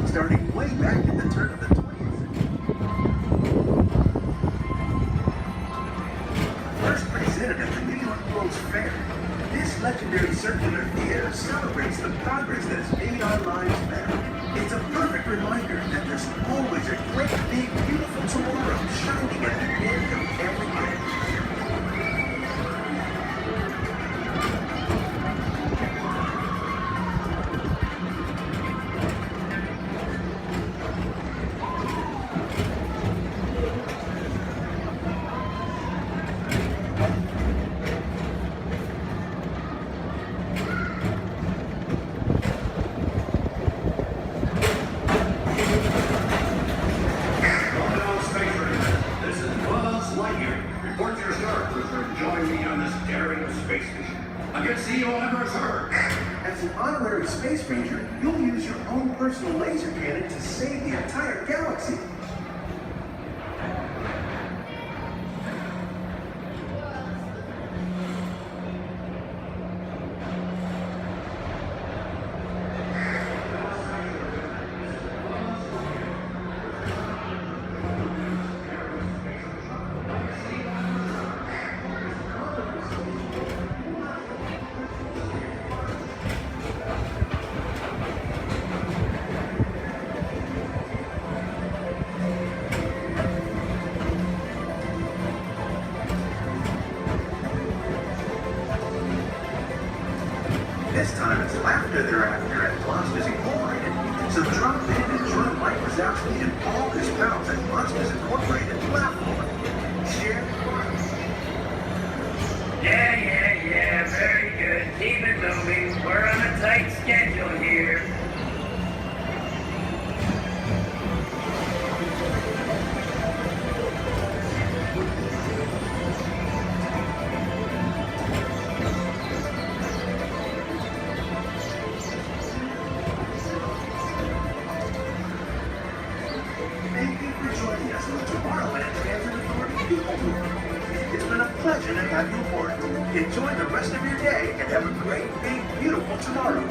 starting way back at the turn of the 20th century. First presented at the New York World's Fair, this legendary circular theater celebrates the progress that has made our lives better. It's a perfect reminder that there's always a great, big, beautiful tomorrow shining at the end of every day. As an honorary space ranger, you'll use your own personal laser cannon to save the entire galaxy. This time it's laughter they're after at Monsters Incorporated. So drop in and join Mike Wazowski and all his pals at Monsters Incorporated Laugh More. Share fun. Yeah, very good. Keep it moving. We're on a tight schedule here. Thank you for joining us on the Tomorrowland Transit Authority People Tour. It's been a pleasure to have you aboard. Enjoy the rest of your day and have a great, big, beautiful tomorrow.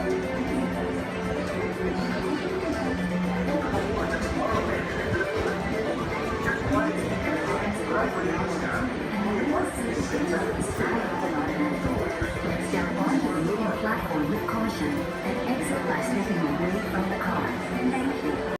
Step onto the moving platform with caution and exit by stepping away from the car. Thank you.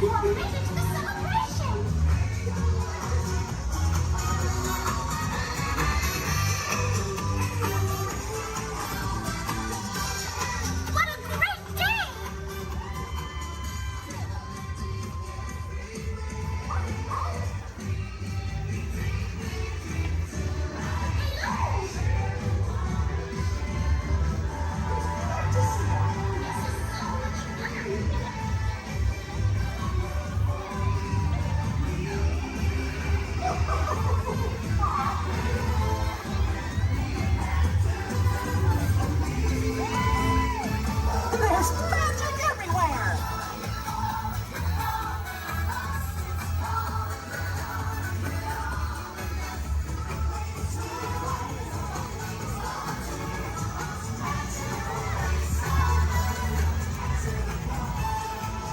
You are ready to the celebration! What a great day! There's magic everywhere!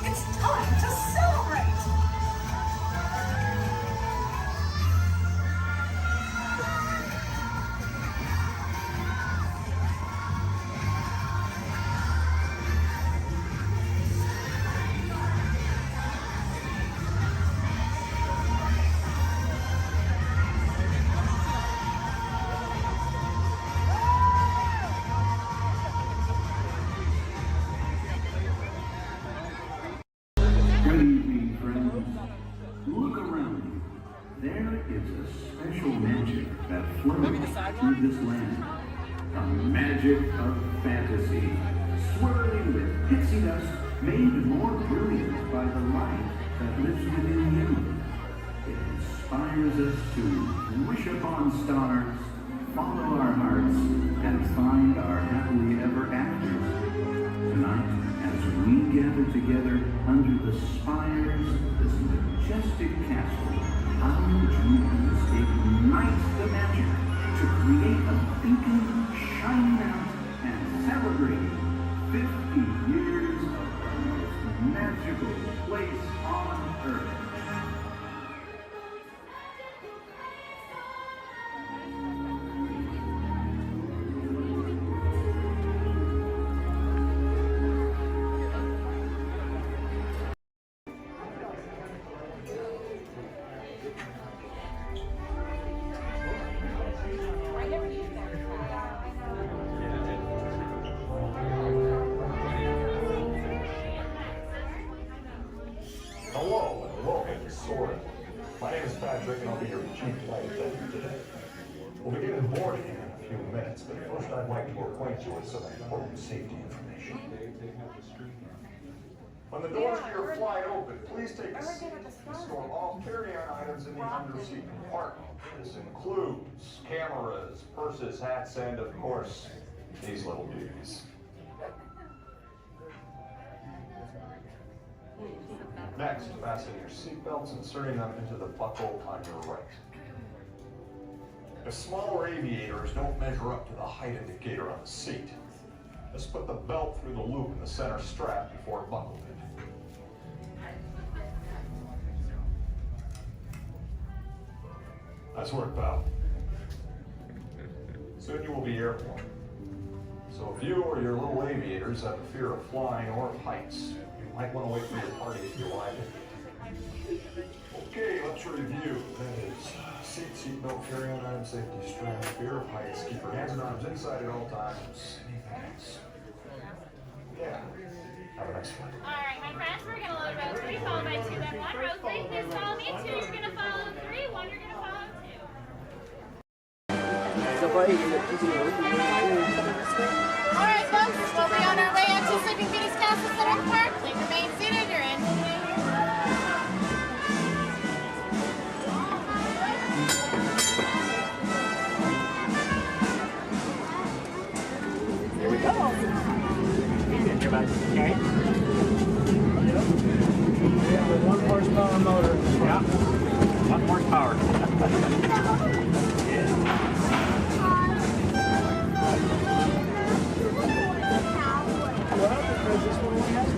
It's time to celebrate! Good evening, friends. Look around you. There is a special magic that flows through this land. A magic of fantasy, swirling with pixie dust, made more brilliant by the light that lives within you. It inspires us to wish upon stars, follow our hearts, and find our happily ever afters. Tonight, as we gather together under the spires of this majestic castle, our dreams ignite the magic to create a beacon shining out and celebrating 50 years of the most magical place on Earth. My name is Patrick, and I'll be your chief flight attendant today. We'll begin boarding in a few minutes, but first I'd like to acquaint you with some important safety information. When the doors to your flight open, please take a seat and store all carry-on items in the underseat compartment. This includes cameras, purses, hats, and, of course, these little beauties. Next, fasten your seatbelts, inserting them into the buckle on your right. If smaller aviators don't measure up to the height indicator on the seat, just put the belt through the loop in the center strap before buckling it. Nice work, pal. Soon you will be airborne. So if you or your little aviators have a fear of flying or of heights, you might want to wait for your party if you arrive in. Okay, let's review. That is seat belt, carry-on item, safety strap, fear of heights, keep your hands and arms inside at all times. Anything else? Yeah. Have a nice flight. Alright, my friends, we're going to load row 3, followed by 2 and 1. Row 3, please follow me. 2, you're going to follow 3. 1, you're going to follow 2. Alright, folks, we'll be on our way up to Sleeping Beauty's Castle Center Park. Please remain seated. You're in. Here we go. Okay. We have a 1 horsepower motor. Yeah. 1 horsepower. Well, because this one only has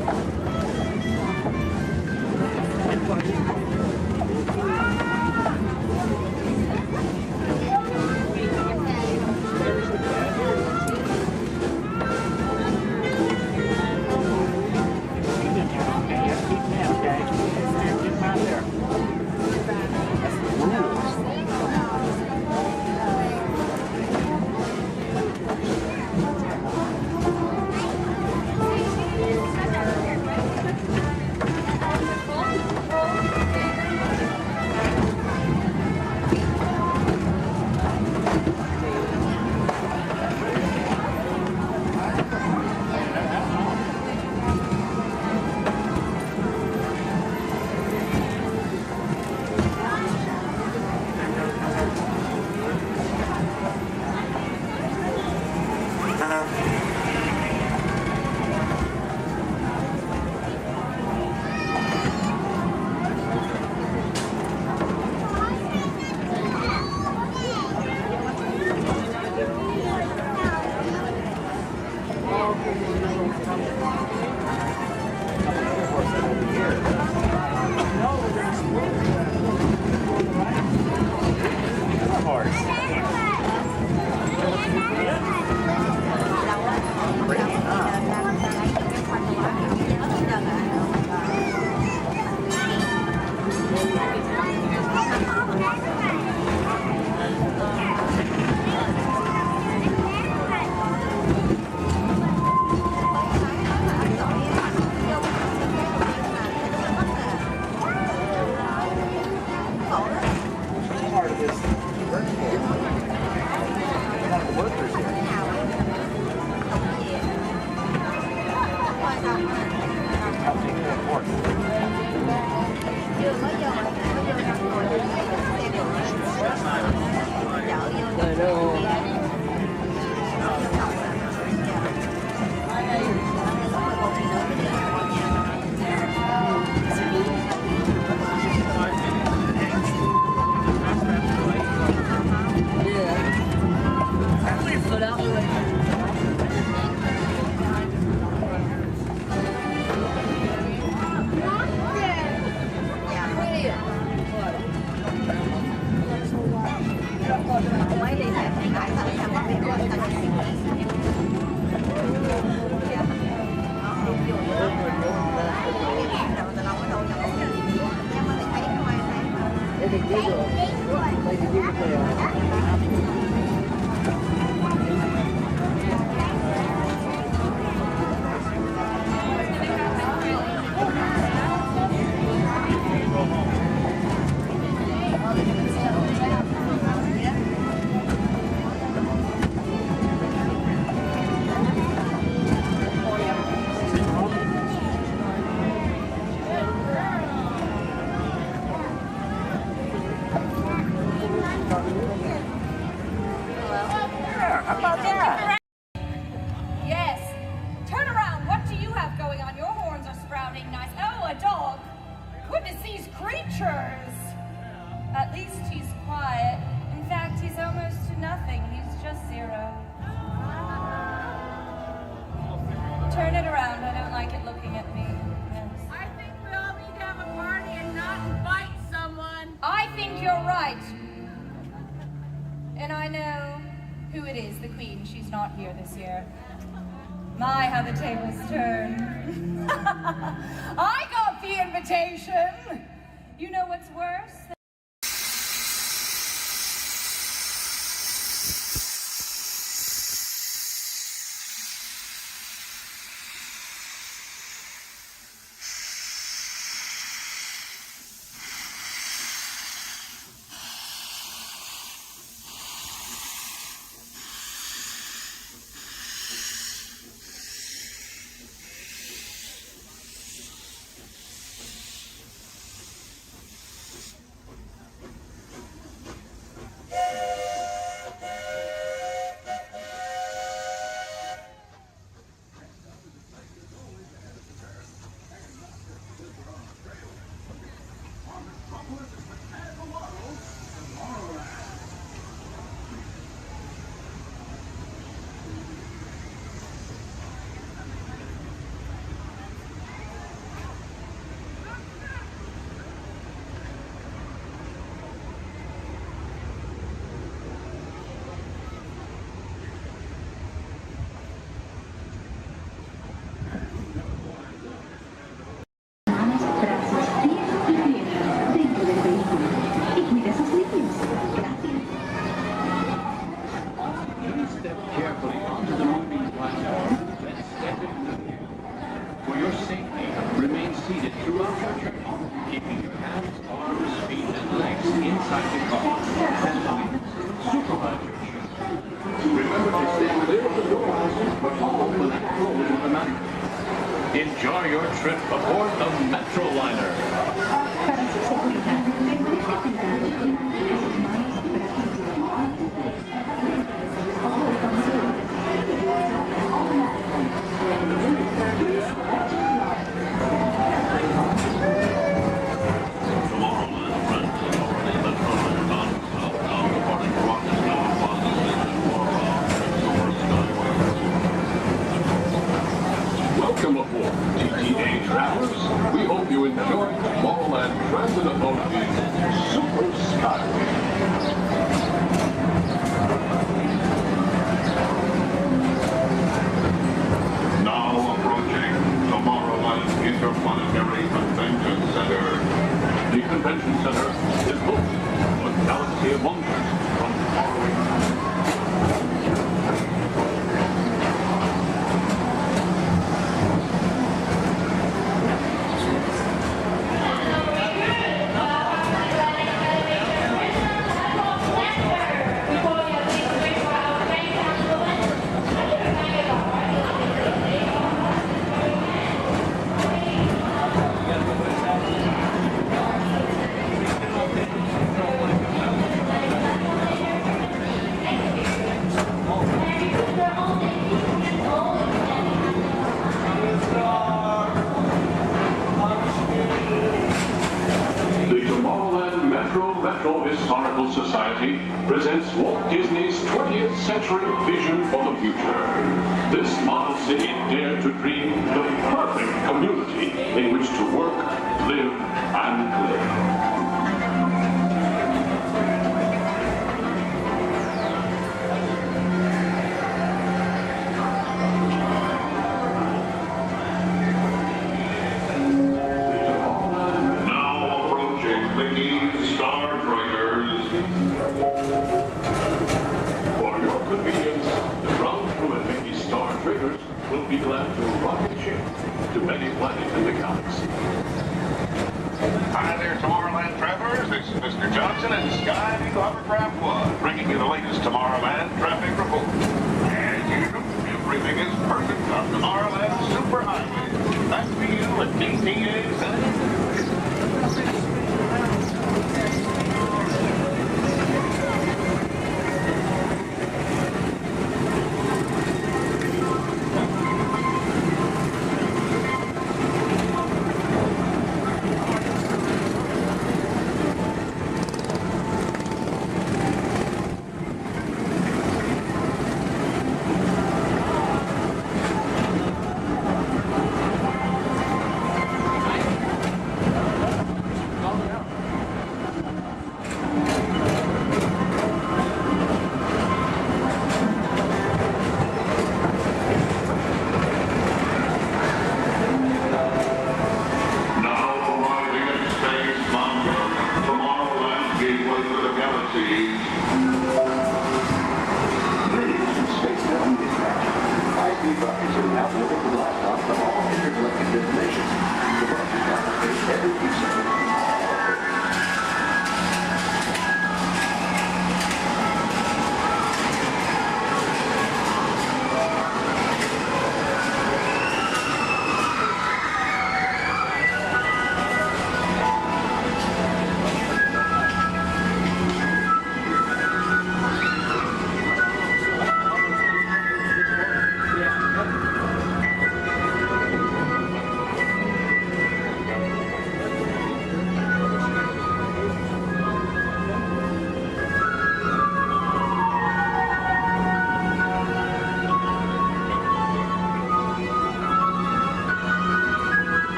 Yes. Turn around. What do you have going on? Your horns are sprouting nice. Oh, a dog. Goodness, these creatures. At least he's quiet. In fact, he's almost to nothing. He's just zero. Turn it around. I don't like it looking at me. Yes. I think we all need to have a party and not invite someone. I think you're right. And I know who it is, the Queen. She's not here this year. My, how the tables turn. I got the invitation. You know what's worse? Enjoy your trip aboard the Metroliner. Welcome aboard, TTA travelers. We hope you enjoy Tomorrowland Transit Authority's Super Skyway. Now approaching Tomorrowland Interplanetary Convention Center. The convention center is home to a galaxy of wonders from faraway. Historical Society presents Walt Disney's 20th century vision for the future. This model city dared to dream the perfect community in which to work, live, and live. Will be glad to rocket ship to many planets in the galaxy. Hi there, Tomorrowland travelers. This is Mr. Johnson, and Aircraft One, bringing you the latest Tomorrowland traffic report. As usual, everything is perfect on Tomorrowland Superhighway. Back to you at DTA Center.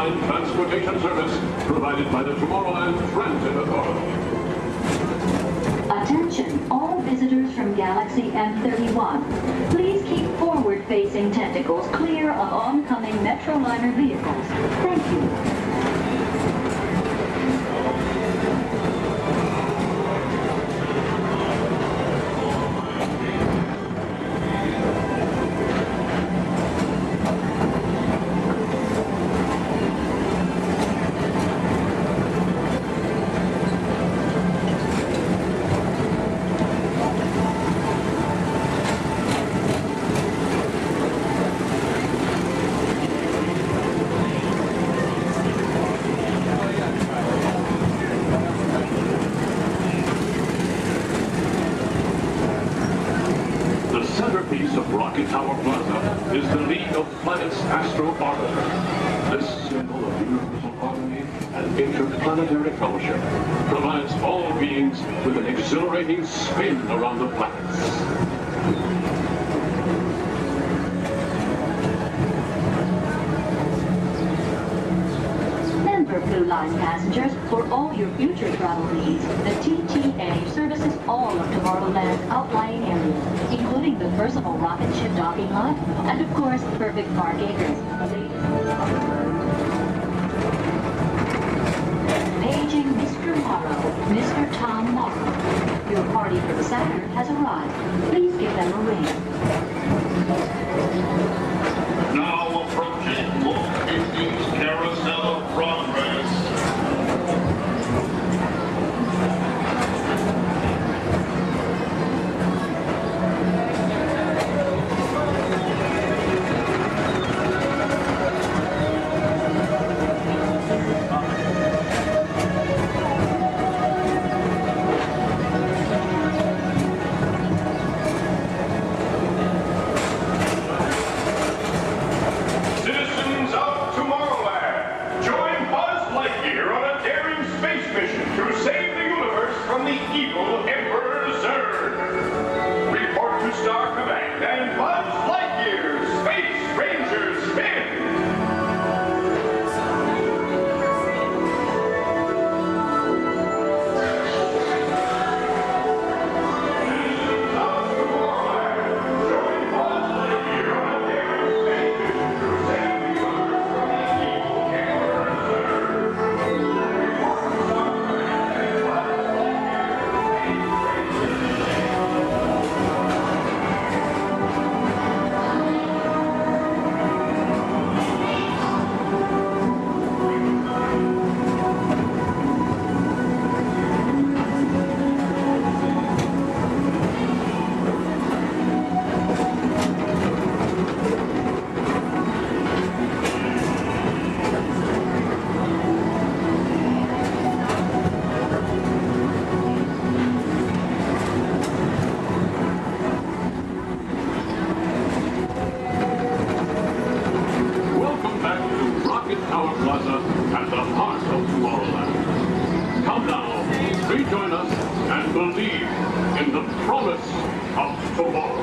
Transportation service provided by the Tomorrowland Transit Authority. Attention, all visitors from Galaxy M31. Please keep forward-facing tentacles clear of oncoming Metroliner vehicles. Thank you. Rocket Tower Plaza is the League of Planets Astro Orbiter. This symbol of universal harmony and interplanetary fellowship provides all beings with an exhilarating spin around the planets. Blue Line passengers, for all your future travel needs, the TTA services all of Tomorrowland's outlying areas, including the personal rocket ship docking lot, and of course, Perfect Park Acres. Paging Mr. Morrow, Mr. Tom Morrow. Your party for Saturn has arrived. Please give them a ring. Now approaching Walt Disney's Carousel of Progress. in the promise of tomorrow.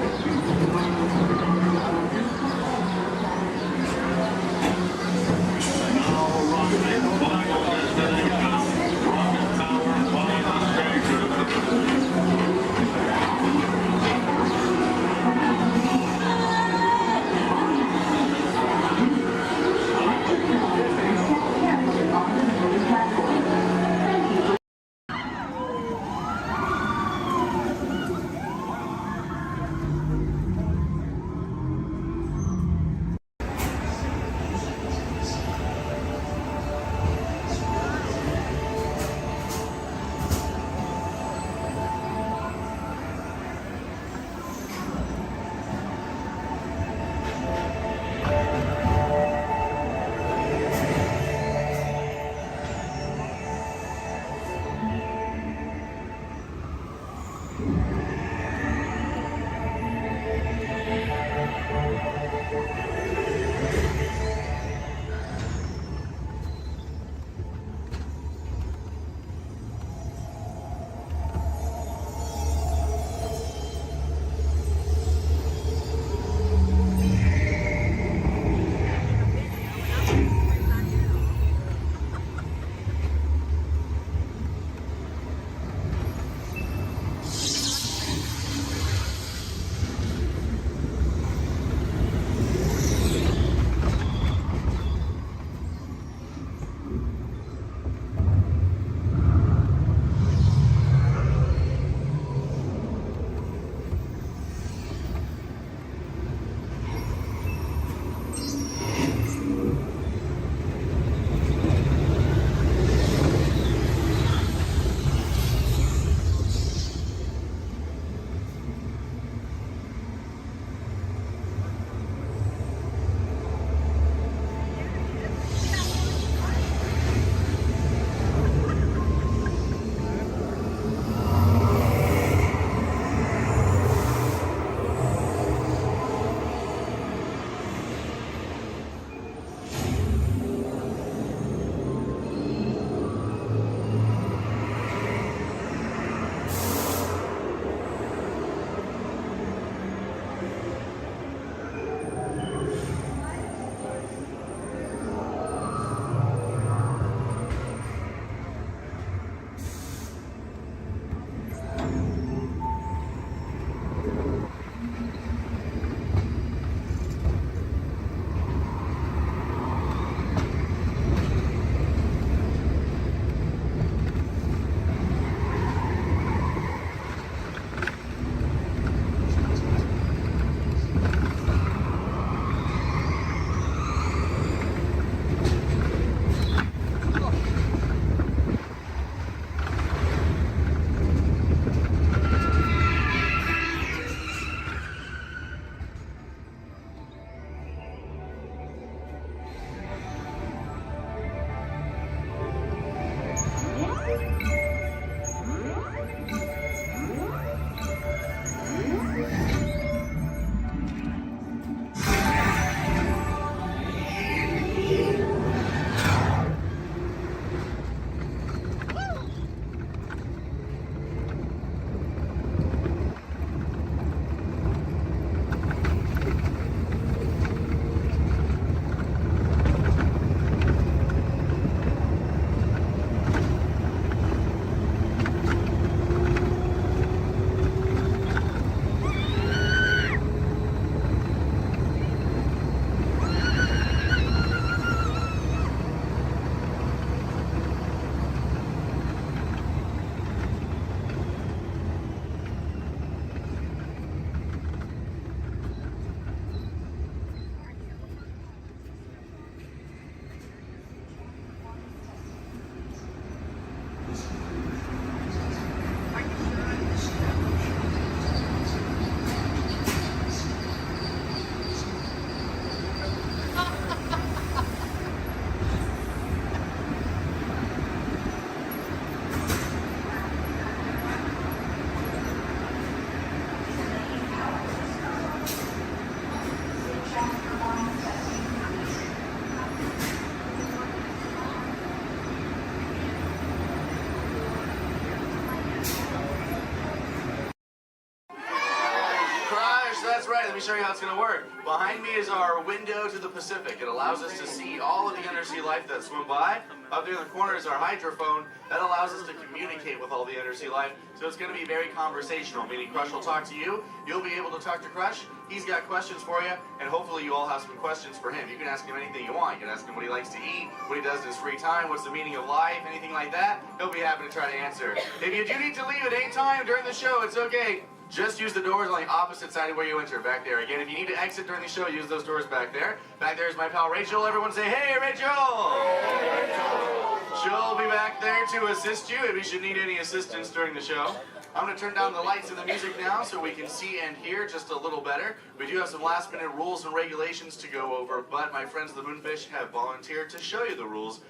Crush, that's right. Let me show you how it's going to work. Behind me is our window to the Pacific. It allows us to see all of the undersea life that swim by. Up there in the corner is our hydrophone. That allows us to communicate with all the undersea life. So it's going to be very conversational, meaning Crush will talk to you. You'll be able to talk to Crush. He's got questions for you, and hopefully you all have some questions for him. You can ask him anything you want. You can ask him what he likes to eat, what he does in his free time, what's the meaning of life, anything like that. He'll be happy to try to answer. If you do need to leave at any time during the show, it's okay. Just use the doors on the opposite side of where you enter, back there. Again, if you need to exit during the show, use those doors back there. Back there is my pal Rachel. Everyone say, hey, Rachel! Hey, Rachel! She'll be back there to assist you if you should need any assistance during the show. I'm going to turn down the lights and the music now so we can see and hear just a little better. We do have some last-minute rules and regulations to go over, but my friends the Moonfish have volunteered to show you the rules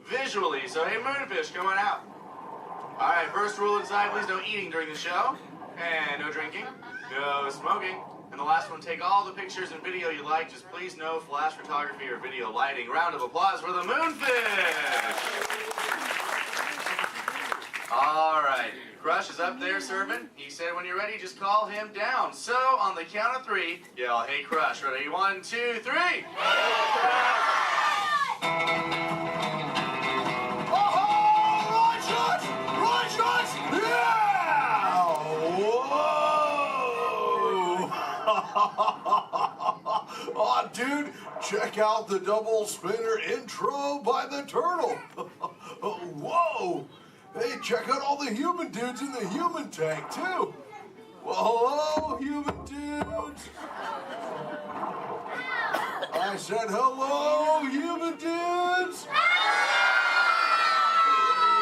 visually. So, hey, Moonfish, come on out. All right, first rule inside, please no eating during the show. And no drinking, no smoking. And the last one, take all the pictures and video you like, just please no flash photography or video lighting. Round of applause for the Moonfish! All right, Crush is up there serving. He said when you're ready, just call him down. So, on the count of 3, yell, hey Crush. Ready, 1, 2, 3! Hey, Oh, dude, check out the double spinner intro by the turtle. Whoa! Hey, check out all the human dudes in the human tank, too. Well, hello, human dudes. I said hello, human dudes. There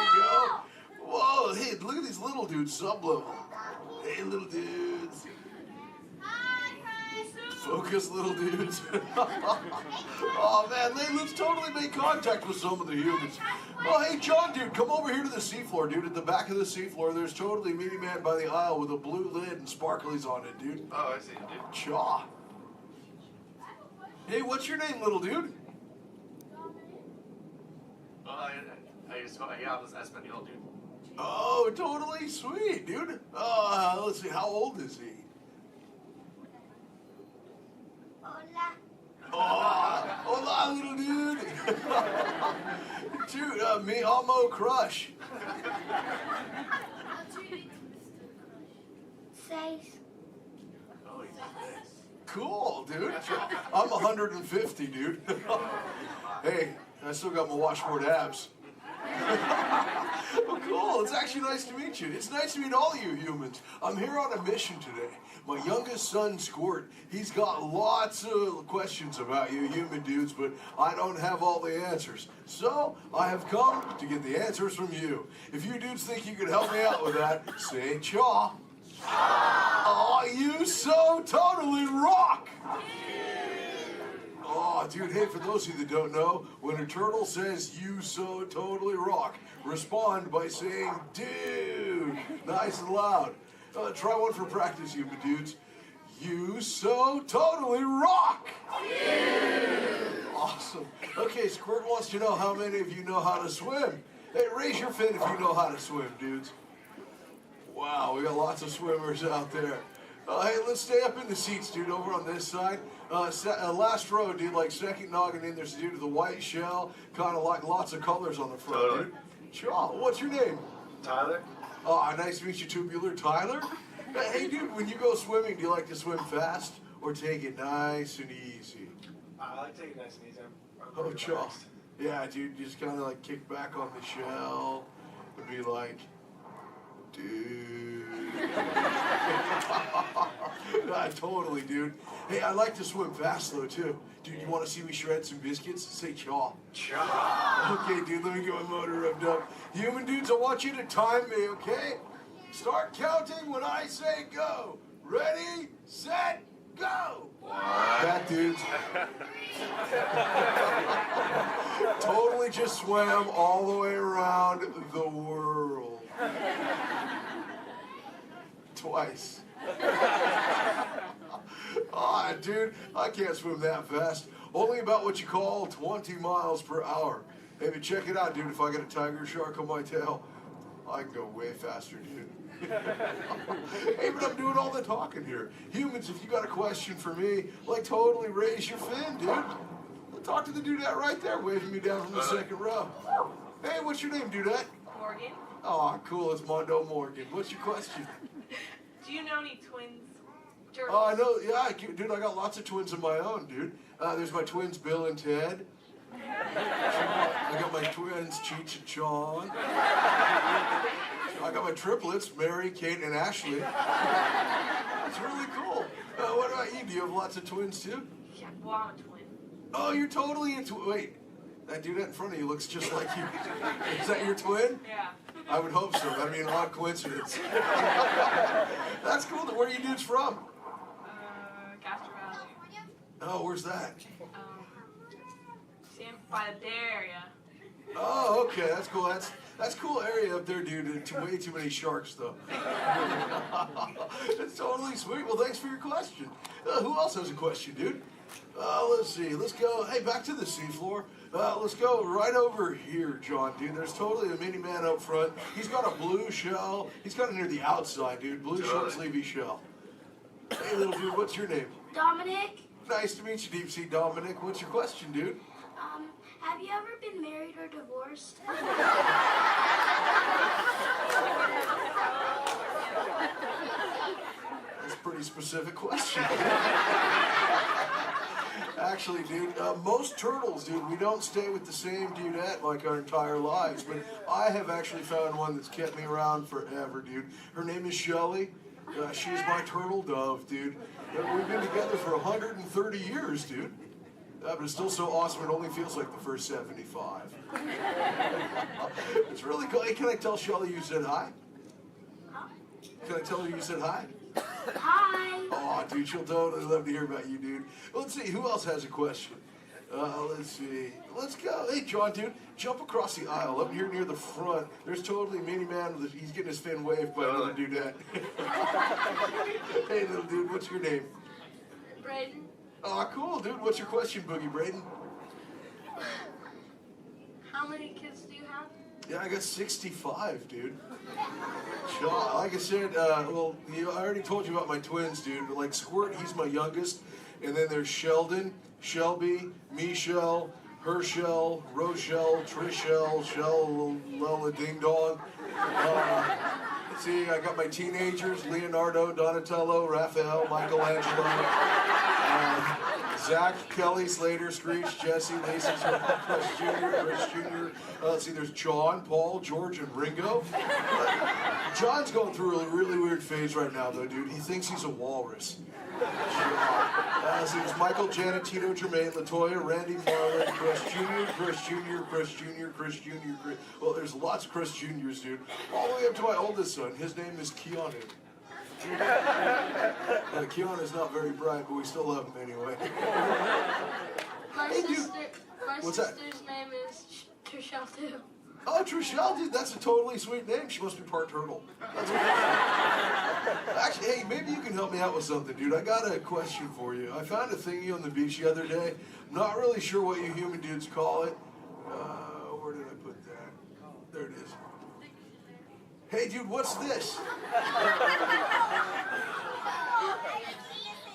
you go. Whoa, hey, look at these little dudes, sublevel. Hey, little dudes. Focus, little dudes. Oh, man, let's totally make contact with some of the humans. Oh, hey, John, dude, come over here to the seafloor, dude. At the back of the seafloor, there's totally Mini Man by the aisle with a blue lid and sparklies on it, dude. Oh, I see, dude. Chaw. Hey, what's your name, little dude? That's my deal, dude. Oh, totally sweet, dude. Let's see, how old is he? Hola, little dude. Dude, me amo Crush. 6. Cool, dude. I'm 150, dude. Hey, I still got my washboard abs. Well, cool. It's actually nice to meet you. It's nice to meet all of you humans. I'm here on a mission today. My youngest son, Squirt, he's got lots of questions about you human dudes, but I don't have all the answers. So, I have come to get the answers from you. If you dudes think you could help me out with that, say chaw. Oh, you so totally rock! Oh, dude, hey, for those of you that don't know, when a turtle says, you so totally rock, respond by saying, dude, nice and loud. Try one for practice, human dudes. You so totally rock! Awesome. Okay, Squirt wants to know how many of you know how to swim. Hey, raise your fin if you know how to swim, dudes. Wow, we got lots of swimmers out there. Hey, let's stay up in the seats, dude, over on this side. Last row, dude, like second noggin in, there's a dude with a white shell, kind of like lots of colors on the front, dude. Sure. What's your name? Tyler. Oh, nice to meet you, Tubular Tyler. Hey, dude, when you go swimming, do you like to swim fast or take it nice and easy? I like to take it nice and easy. Oh, chaw. Yeah, dude, just kind of like kick back on the shell and be like, dude. Totally, dude. Hey, I like to swim fast, though, too. Dude, you want to see me shred some biscuits? Say chaw. Chaw. Okay, dude, let me get my motor revved up. Human dudes, I want you to time me, okay? Start counting when I say go. Ready, set, go. That dudes. Totally just swam all the way around the world. Twice. Ah, dude, I can't swim that fast. Only about what you call 20 miles per hour. Hey, but check it out, dude, if I get a tiger shark on my tail. I can go way faster, dude. Hey, but I'm doing all the talking here. Humans, if you got a question for me, like totally raise your fin, dude. Talk to the dudette right there, waving me down from the second row. Hey, what's your name, dudette? Morgan. Oh, cool, it's Mondo Morgan. What's your question? Do you know any twins? Oh, I know, yeah, dude, I got lots of twins of my own, dude. There's my twins, Bill and Ted. I got my twins, Cheech and Chong. I got my triplets, Mary, Kate, and Ashley. That's really cool. What about you? Do you have lots of twins, too? Yeah, well, I'm a twin. Oh, you're totally into... Wait, that dude in front of you looks just like you. Is that your twin? Yeah. I would hope so. That'd be an odd coincidence. That's cool. Where are you dudes from? Castro Valley. Oh, where's that? By the Bay Area. Oh, okay. That's cool. That's cool area up there, dude. Way too many sharks, though. It's totally sweet. Well, thanks for your question. Who else has a question, dude? Let's see. Let's go. Hey, back to the seafloor. Let's go right over here, John, dude. There's totally a mini man up front. He's got a blue shell. He's got it near the outside, dude. Blue short sleevey shell. Hey, little dude, what's your name? Dominic. Nice to meet you, Deep Sea Dominic. What's your question, dude? Have you ever been married or divorced? That's a pretty specific question. Actually, dude, most turtles, dude, we don't stay with the same dudette like our entire lives, but I have actually found one that's kept me around forever, dude. Her name is Shelly. She's my turtle dove, dude. We've been together for 130 years, dude. But it's still so awesome, it only feels like the first 75. It's really cool. Hey, can I tell Shelly you said hi? Can I tell her you said hi? Hi. Oh, dude, she'll totally love to hear about you, dude. Let's see, who else has a question? Let's see. Let's go. Hey, John, dude, jump across the aisle. Up here near the front, there's totally Mini Man. He's getting his fin waved by another dudette. Hey, little dude, what's your name? Braden. Oh, cool, dude. What's your question, Boogie Braden? How many kids do you have? Yeah, I got 65, dude. John, like I said, well, I already told you about my twins, dude. Like Squirt, he's my youngest. And then there's Sheldon, Shelby, Michelle, Herschel, Rochelle, Trishelle, Shell, Lola Ding Dong. See, I got my teenagers, Leonardo, Donatello, Raphael, Michelangelo, Zach, Kelly, Slater, Screech, Jesse, Lacey, Chris Jr. Let's see, there's John, Paul, George, and Ringo. John's going through a really weird phase right now, though, dude. He thinks he's a walrus. So there's Michael, Janet, Tito, Jermaine, LaToya, Randy, Marlon, Chris Jr., Chris Jr., Chris Jr., Chris Jr., Chris... Well, there's lots of Chris Jr.'s, dude. All the way up to my oldest son. His name is Keanu. Keanu's not very bright, but we still love him anyway. My What's that? sister's name is Trishelle too. Oh, Trishelle, dude, that's a totally sweet name. She must be part turtle. That's Actually, hey, maybe you can help me out with something, dude. I got a question for you. I found a thingy on the beach the other day. Not really sure what you human dudes call it. Where did I put that? There it is. Hey, dude, what's this?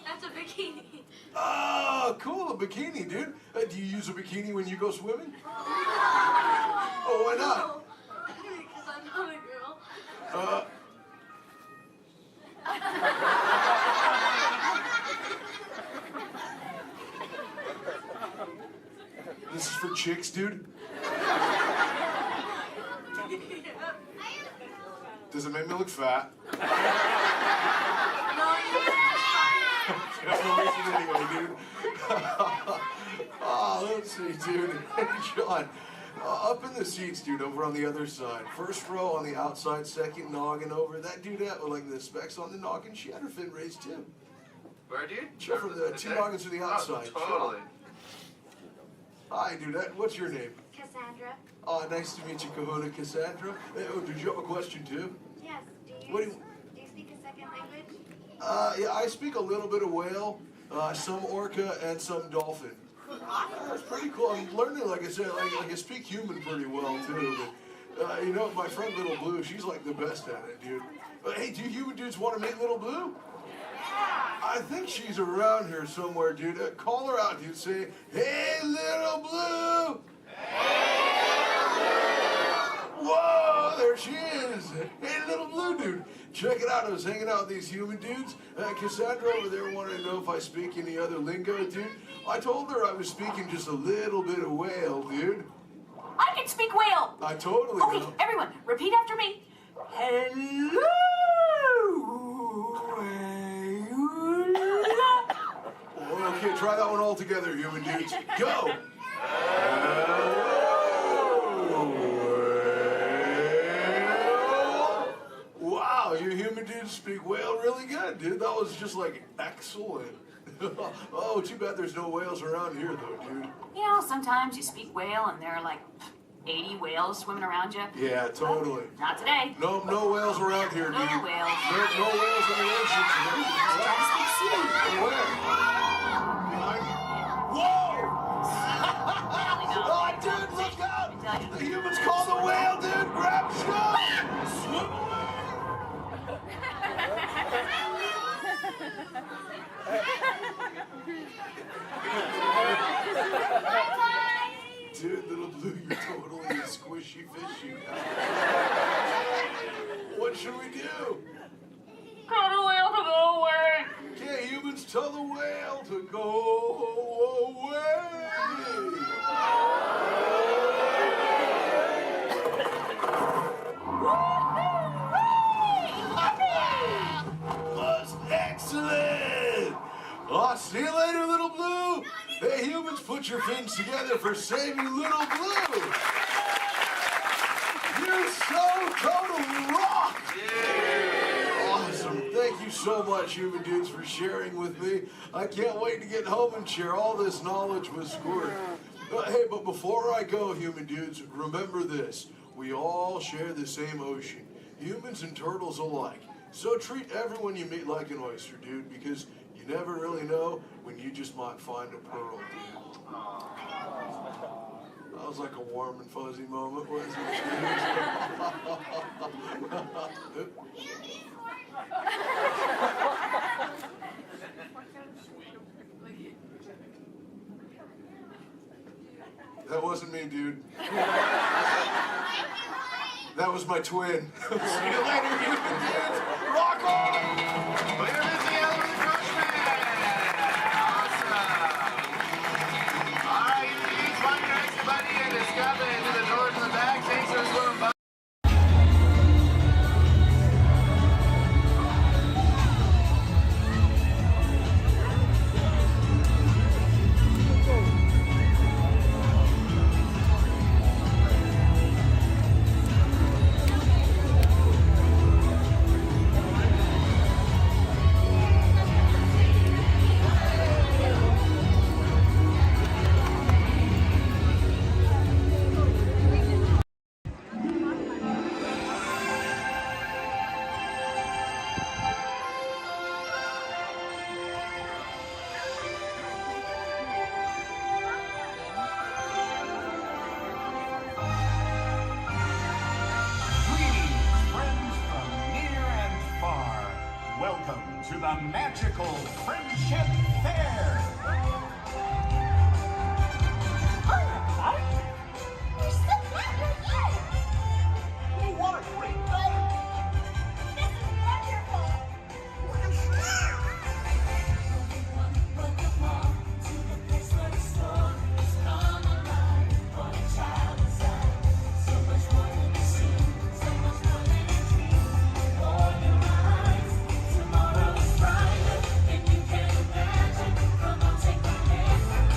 That's a bikini. Oh, cool, a bikini, dude. Do you use a bikini when you go swimming? Oh, why not? Because I'm not a girl. This is for chicks, dude? Does it make me look fat? That's no reason anyway, dude. Oh, let's see, dude. Hey, John. Up in the seats, dude, over on the other side. First row on the outside, second noggin over. That dudette with like the specs on the noggin, she had her fin raised too. Where, dude? Sure, from the two noggins to the outside. Oh, totally. Hi, dudette. What's your name? Cassandra. Oh, nice to meet you, Kahuna Cassandra. Hey, oh, did you have a question too? Yes. Do you speak a second language? Yeah, I speak a little bit of whale, some orca, and some dolphin. That's pretty cool. I'm learning, like I said, like I speak human pretty well too. You know, my friend Little Blue, she's like the best at it, dude. Hey, do you human dudes want to meet Little Blue? I think she's around here somewhere, dude. Call her out, dude. Say, hey, Little Blue! Whoa, there she is. Hey, Little Blue, dude. Check it out. I was hanging out with these human dudes. Cassandra over there wanted to know if I speak any other lingo, dude. I told her I was speaking just a little bit of whale, dude. I can speak whale. I totally Okay, know. everyone, repeat after me. Hello. Okay, try that one all together, human dudes. Go! Wow, you human dudes speak whale really good, dude. That was just like excellent. Oh, too bad there's no whales around here, though, dude. You know, sometimes you speak whale and there are like 80 whales swimming around you. Yeah, totally. Not today. No whales around here, dude. No whales. No whales in the ocean today. Try to speak sea. Where? Whoa! Oh, dude, look out! The humans call the whale, dude! Grab stuff! Swim away! Dude, Little Blue, you're totally a squishy fishy. What should we do? Tell the whale to go away. Okay, humans, tell the whale to go away. That's excellent. I'll see you later, Little Blue. Hey, humans, put your fins together for saving Little Blue. You so totally rock. Yeah. Awesome. Thank you so much, human dudes, for sharing with me. I can't wait to get home and share all this knowledge with Squirt. Hey, but before I go, human dudes, remember this. We all share the same ocean, humans and turtles alike. So treat everyone you meet like an oyster, dude, because you never really know when you just might find a pearl, dude. That was like a warm and fuzzy moment, wasn't it, dude? That wasn't me, dude. That was my twin. See you later, human dudes. Rock on! Later, Missy Ellen and Coachman. Awesome. All right, you dudes, find your exit buddy and discover it into the doors in the back. Thanks for swimming by. To the magical Friendship Fair! We're so glad you're here! Oh, what a great day! This is wonderful! Tomorrow is brighter than you can imagine. Come on, take my hand.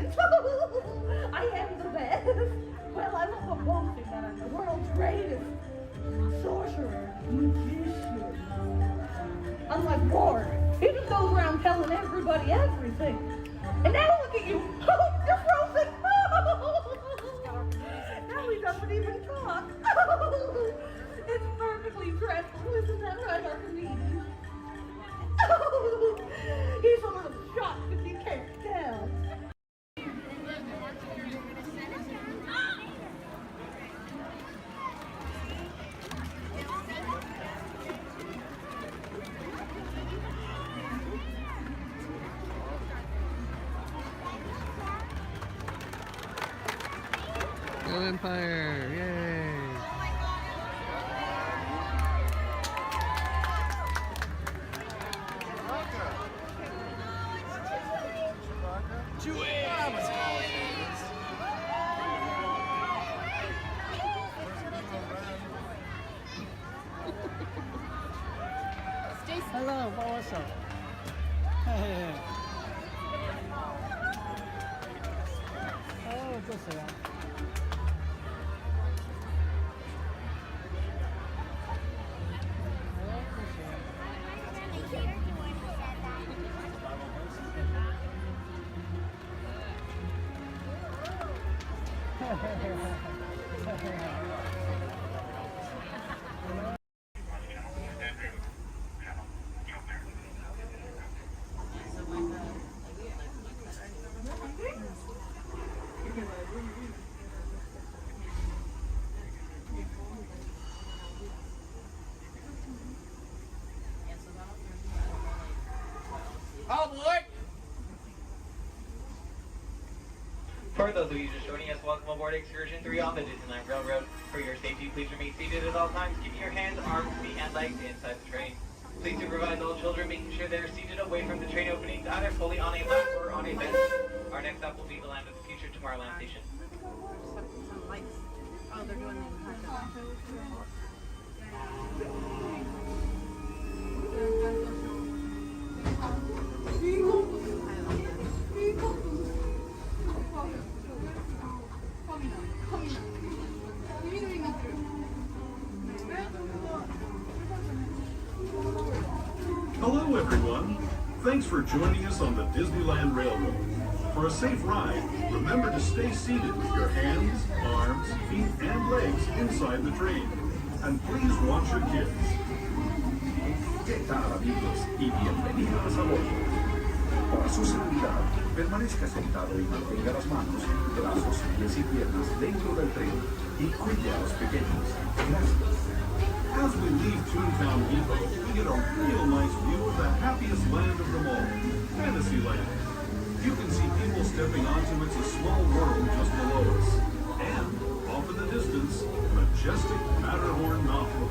best. I am the best. Well, I'm also boasting that I'm the world's greatest sorcerer, magician. Unlike Walt, he just goes around telling everybody everything. And now look at you. Oh, you're frozen. Now he doesn't even talk. It's perfectly dreadful, isn't that right, Archimedes? He's a little shocked if you can't tell. Go Empire! Yay! Hello, what's up? Hey. Oh, good for that. All aboard! For those of you just joining us, welcome aboard Excursion 3 on the Disneyland Railroad. For your safety, please remain seated at all times, keeping your hands, arms, feet, and legs inside the train. Please supervise all children, making sure they are seated away from the train openings, either fully on a lap or on a bench. Our next stop will be the Land of the Future Tomorrowland Station. Oh, they're doing Hello, everyone. Thanks for joining us on the Disneyland Railroad. For a safe ride, remember to stay seated with your hands, arms, feet, and legs inside the train. And please watch your kids. ¿Qué tal, amigos? Y bienvenidos a bordo. Para su seguridad, permanezca sentado y mantenga las manos, brazos, pies y piernas dentro del tren y cuide a los pequeños. Gracias. As we leave Toontown Depot, we get a real nice view of the happiest land of them all, Fantasyland. You can see people stepping onto It's a Small World just below us. And, off in the distance, majestic Matterhorn Mountain.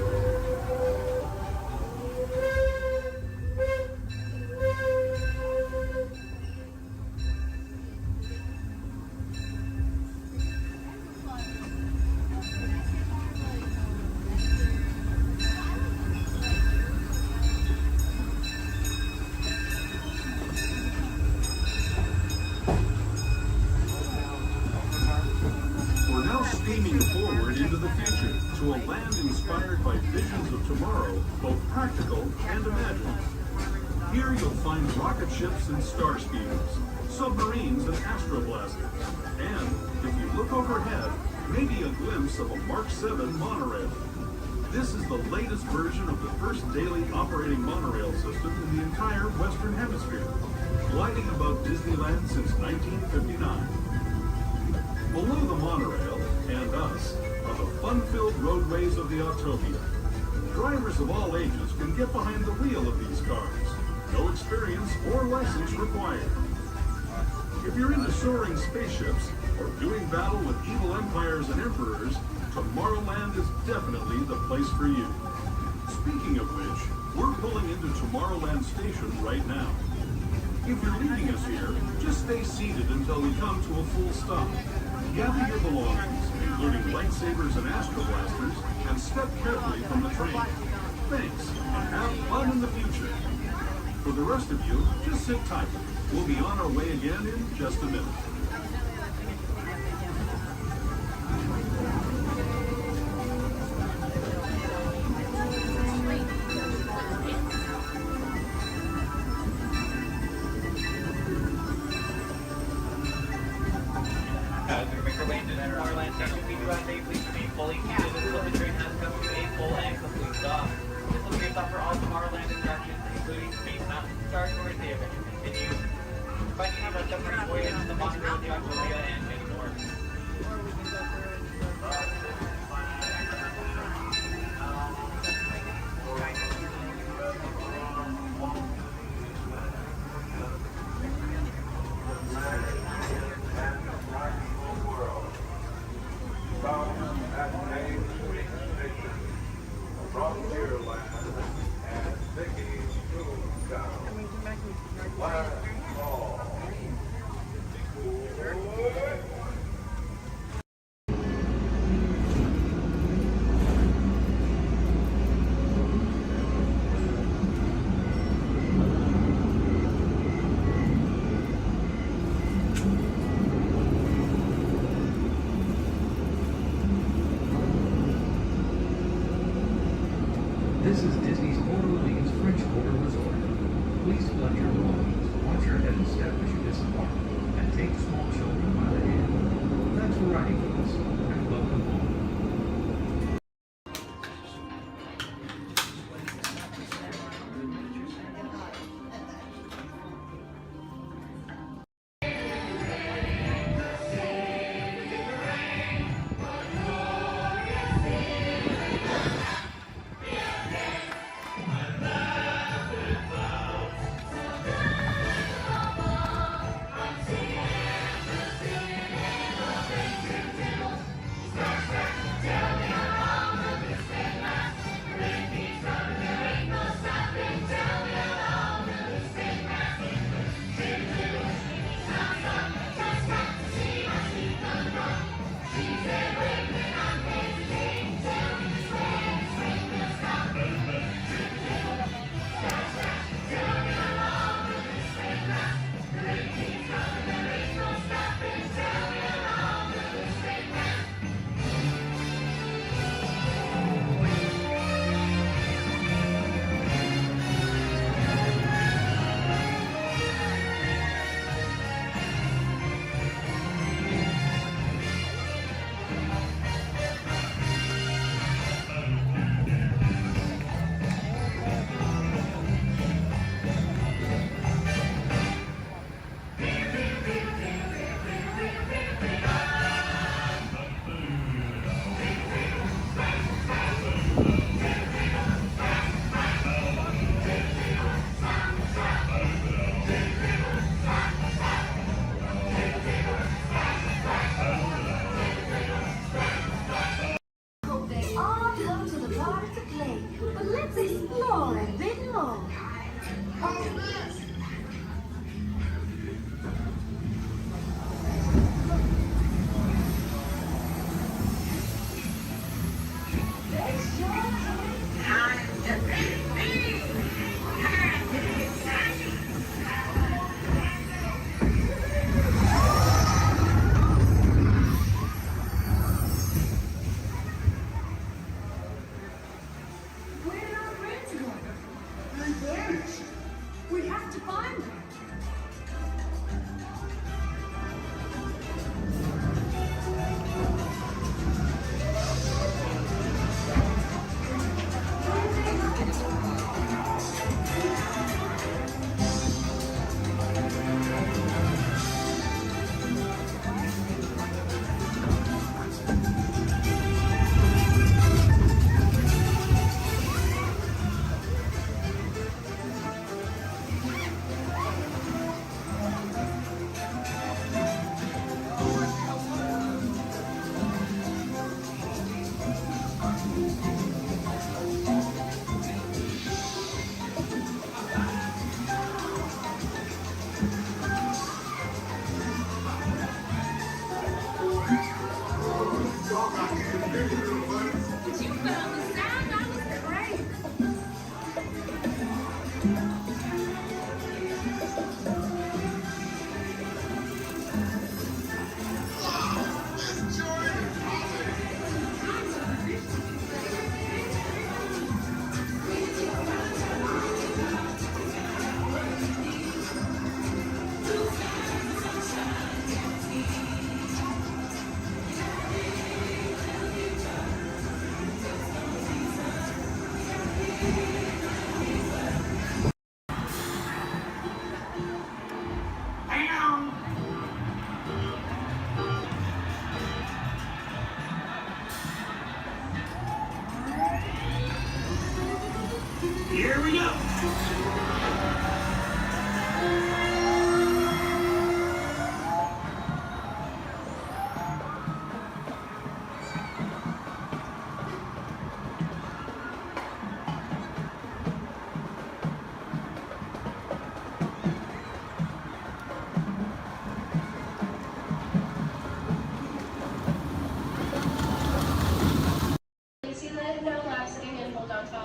Steaming forward into the future to a land inspired by visions of tomorrow, both practical and imagined. Here you'll find rocket ships and star speeders, submarines and astroblasters, and, if you look overhead, maybe a glimpse of a Mark 7 monorail. This is the latest version of the first daily operating monorail system in the entire Western Hemisphere, gliding above Disneyland since 1959. Below the monorail, and us, are the fun-filled roadways of the Autopia. Drivers of all ages can get behind the wheel of these cars. No experience or license required. If you're into soaring spaceships or doing battle with evil empires and emperors, Tomorrowland is definitely the place for you. Speaking of which, we're pulling into Tomorrowland Station right now. If you're leaving us here, just stay seated until we come to a full stop. Gather your belongings, including lightsabers and astroblasters, and step carefully from the train. Thanks, and have fun in the future. For the rest of you, just sit tight. We'll be on our way again in just a minute. Through microwaves and Tomorrowland Tunnel, we do ask that you please remain fully seated until the train has come to a full and complete stop. This will be your stop for all Tomorrowland attractions, including Space Mountain, Star Tours, the Adventure Continues, Finding Out About Separate Voyage, the Monorail, the Octopia, and many more.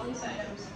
trolley items.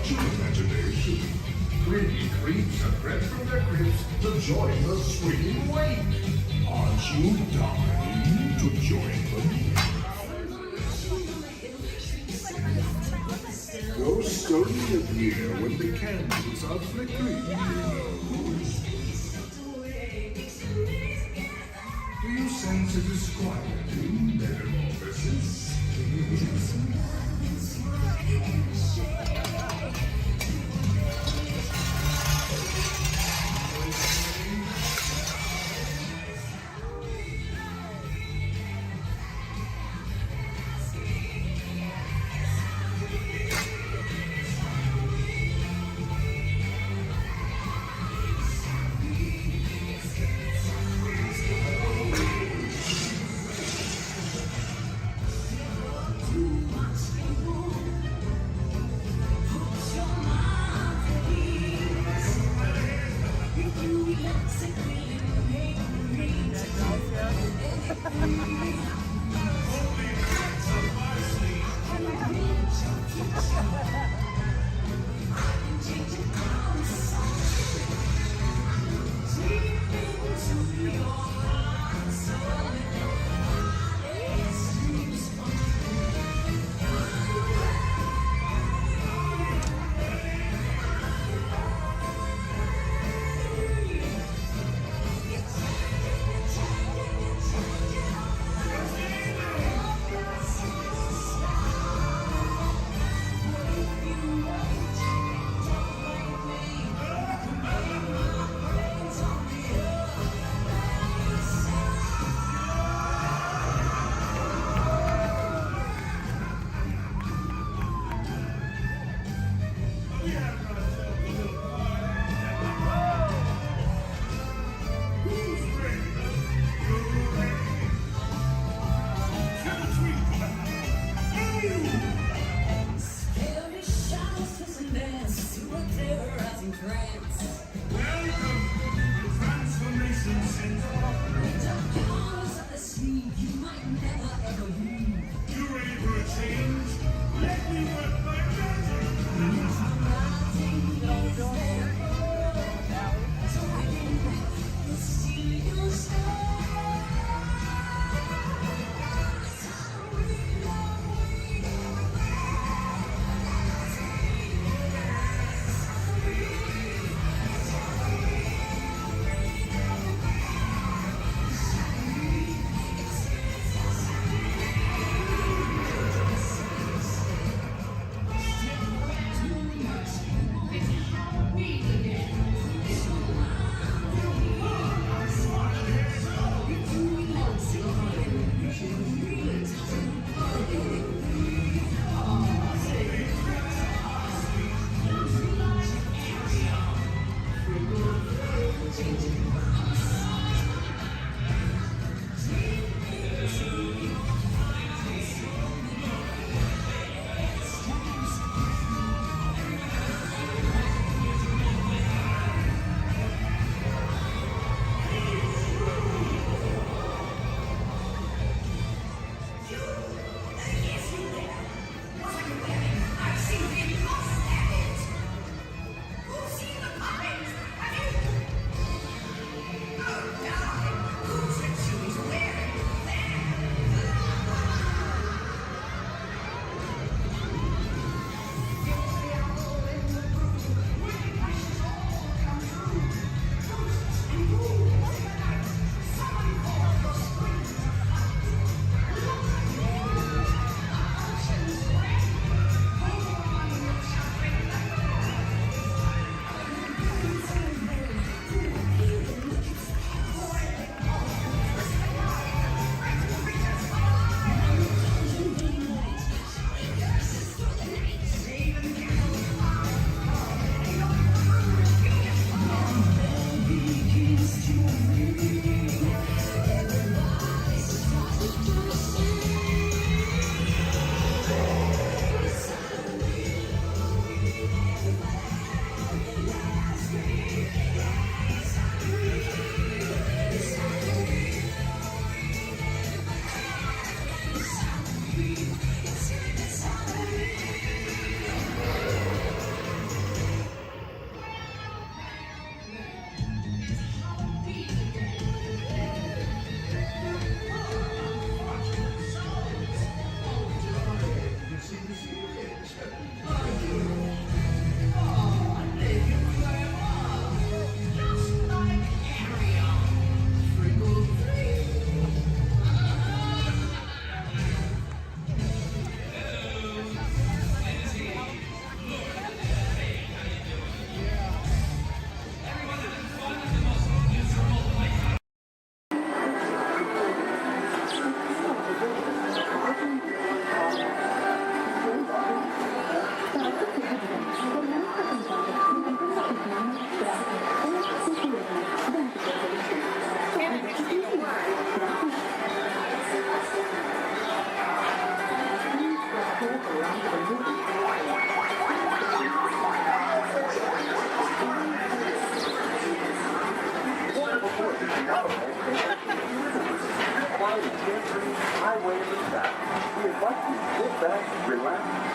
Stretch your imagination. Pretty creeps have crept from their cribs to join the swinging wake. Aren't you dying to join them? Ghosts only appear when the candles are flickering, you know. Do you sense a disquieting metamorphosis?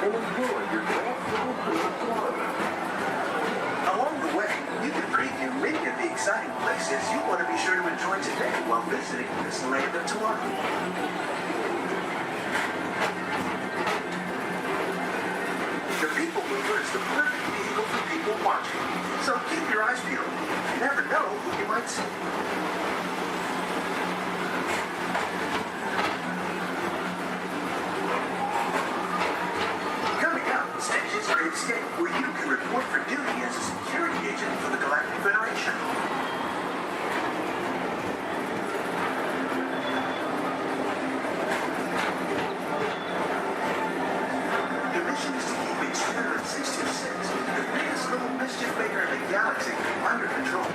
and enjoy your next little tour of Florida. Along the way, you can preview many of the exciting places you want to be sure to enjoy today while visiting this land of tomorrow. The People Mover is the perfect vehicle for people watching, so keep your eyes peeled. You never know who you might see. Coming up, Stitch's Great Escape, where you can report for duty as a security agent for the Galactic Federation. The mission is to keep Experiment 626, the biggest little mischief maker in the galaxy, under control.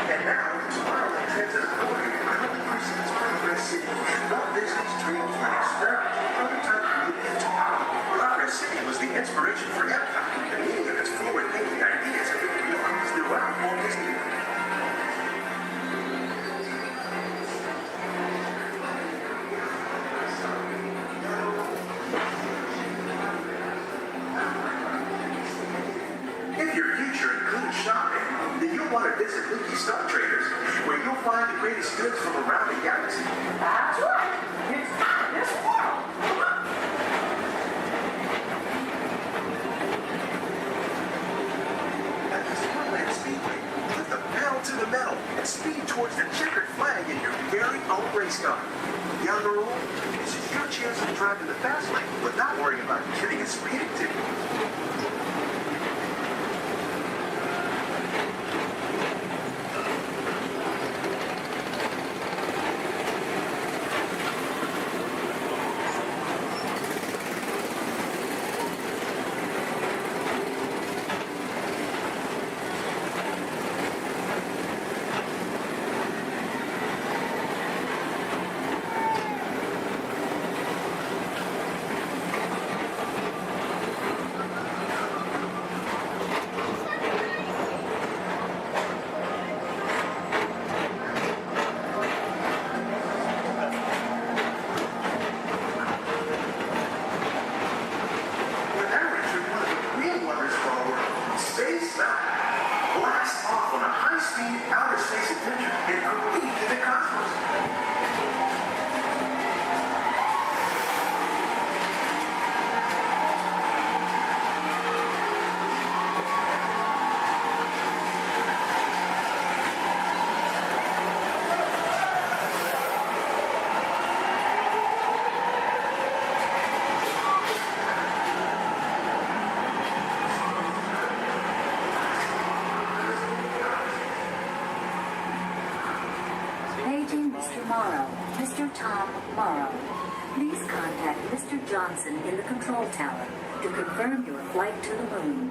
And now, Tomorrowland Transit Authority currently presents Progress City, Walt Disney's dream for an experimental prototype community of tomorrow. Progress City was the inspiration for Epcot, and many of its forward-thinking ideas have been realized throughout Walt Disney World. If your future includes shopping, then you'll want to visit Mickey Star Traders, where you'll find the greatest goods from around the galaxy. That's right. It's not this world. At the Disneyland Speedway, put the pedal to the metal and speed towards the checkered flag in your very own race car. Young or old, this is your chance to drive in the fast lane, but not worrying about getting a speeding ticket. When they're entering one of the real wonders of our world, Space Mountain, blast off on a high-speed outer space adventure and compete in the cosmos. Paging Mr. Morrow, Mr. Tom Morrow. Please contact Mr. Johnson in the control tower to confirm your flight to the moon.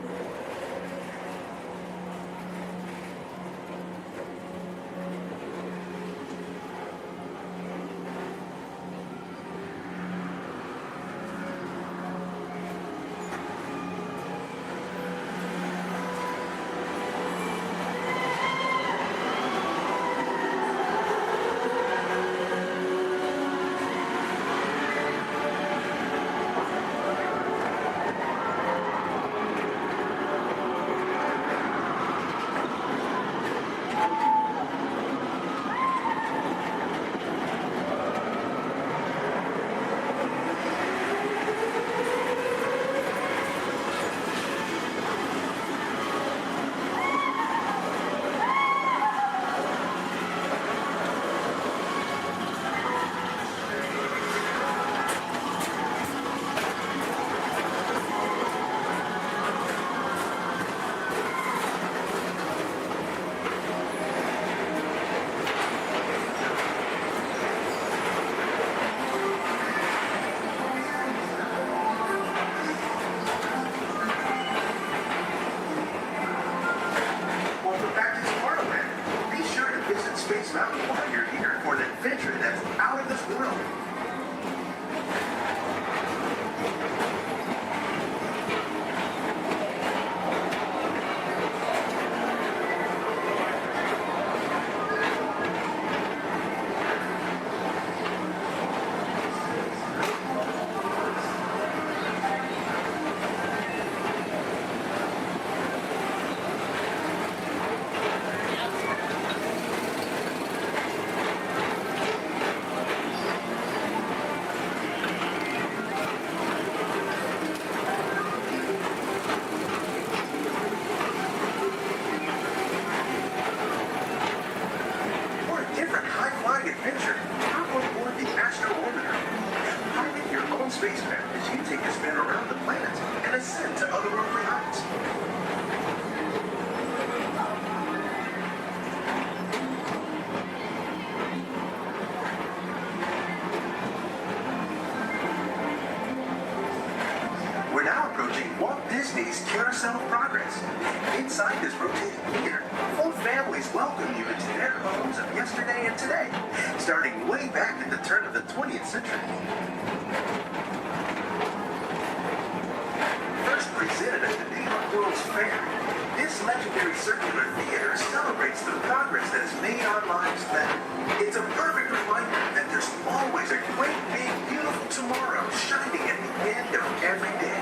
spacecraft as you take a spin around the planet and ascend to otherworldly heights. We're now approaching Walt Disney's Carousel of Progress. Inside this rotating theater, full families welcome you into their homes of yesterday and today, starting way back at the turn of the 20th century. First presented at the New York World's Fair, this legendary circular theater celebrates the progress that has made our lives better. It's a perfect reminder that there's always a great, big, beautiful tomorrow shining at the end of every day.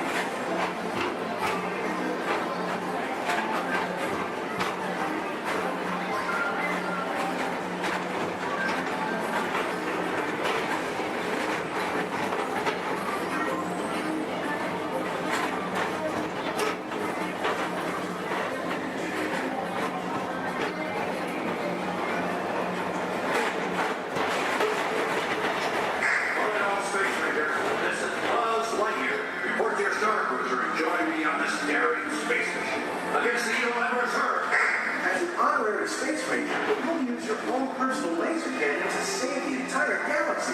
Space Ranger, you'll use your own personal laser cannon to save the entire galaxy.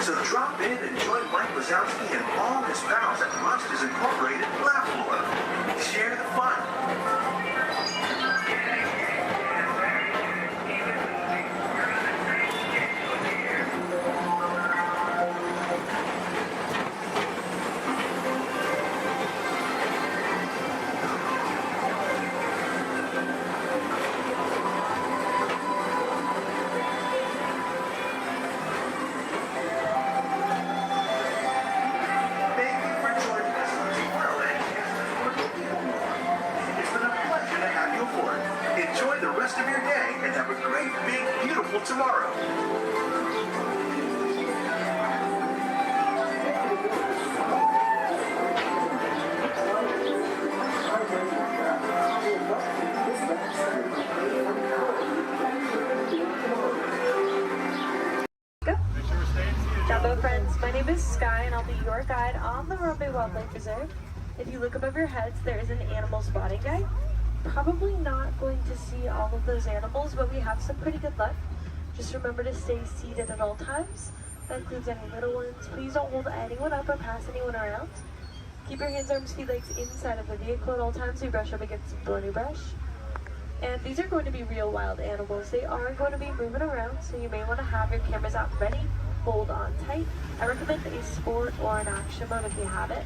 So drop in and join Mike Wazowski and all his pals at Monsters Incorporated Laugh Floor. Share the fun. Enjoy the rest of your day and have a great, big, beautiful tomorrow. Jumbo friends, my name is Sky and I'll be your guide on the Harambe Wildlife Reserve. If you look above your heads, there is an animal spotting guide. Probably not going to see all of those animals, but we have some pretty good luck. Just remember to stay seated at all times. That includes any little ones. Please don't hold anyone up or pass anyone around. Keep your hands, arms, feet, legs inside of the vehicle at all times so you brush up against some thorny brush. And these are going to be real wild animals. They are going to be moving around, so you may want to have your cameras out ready. Hold on tight. I recommend a sport or an action mode if you have it.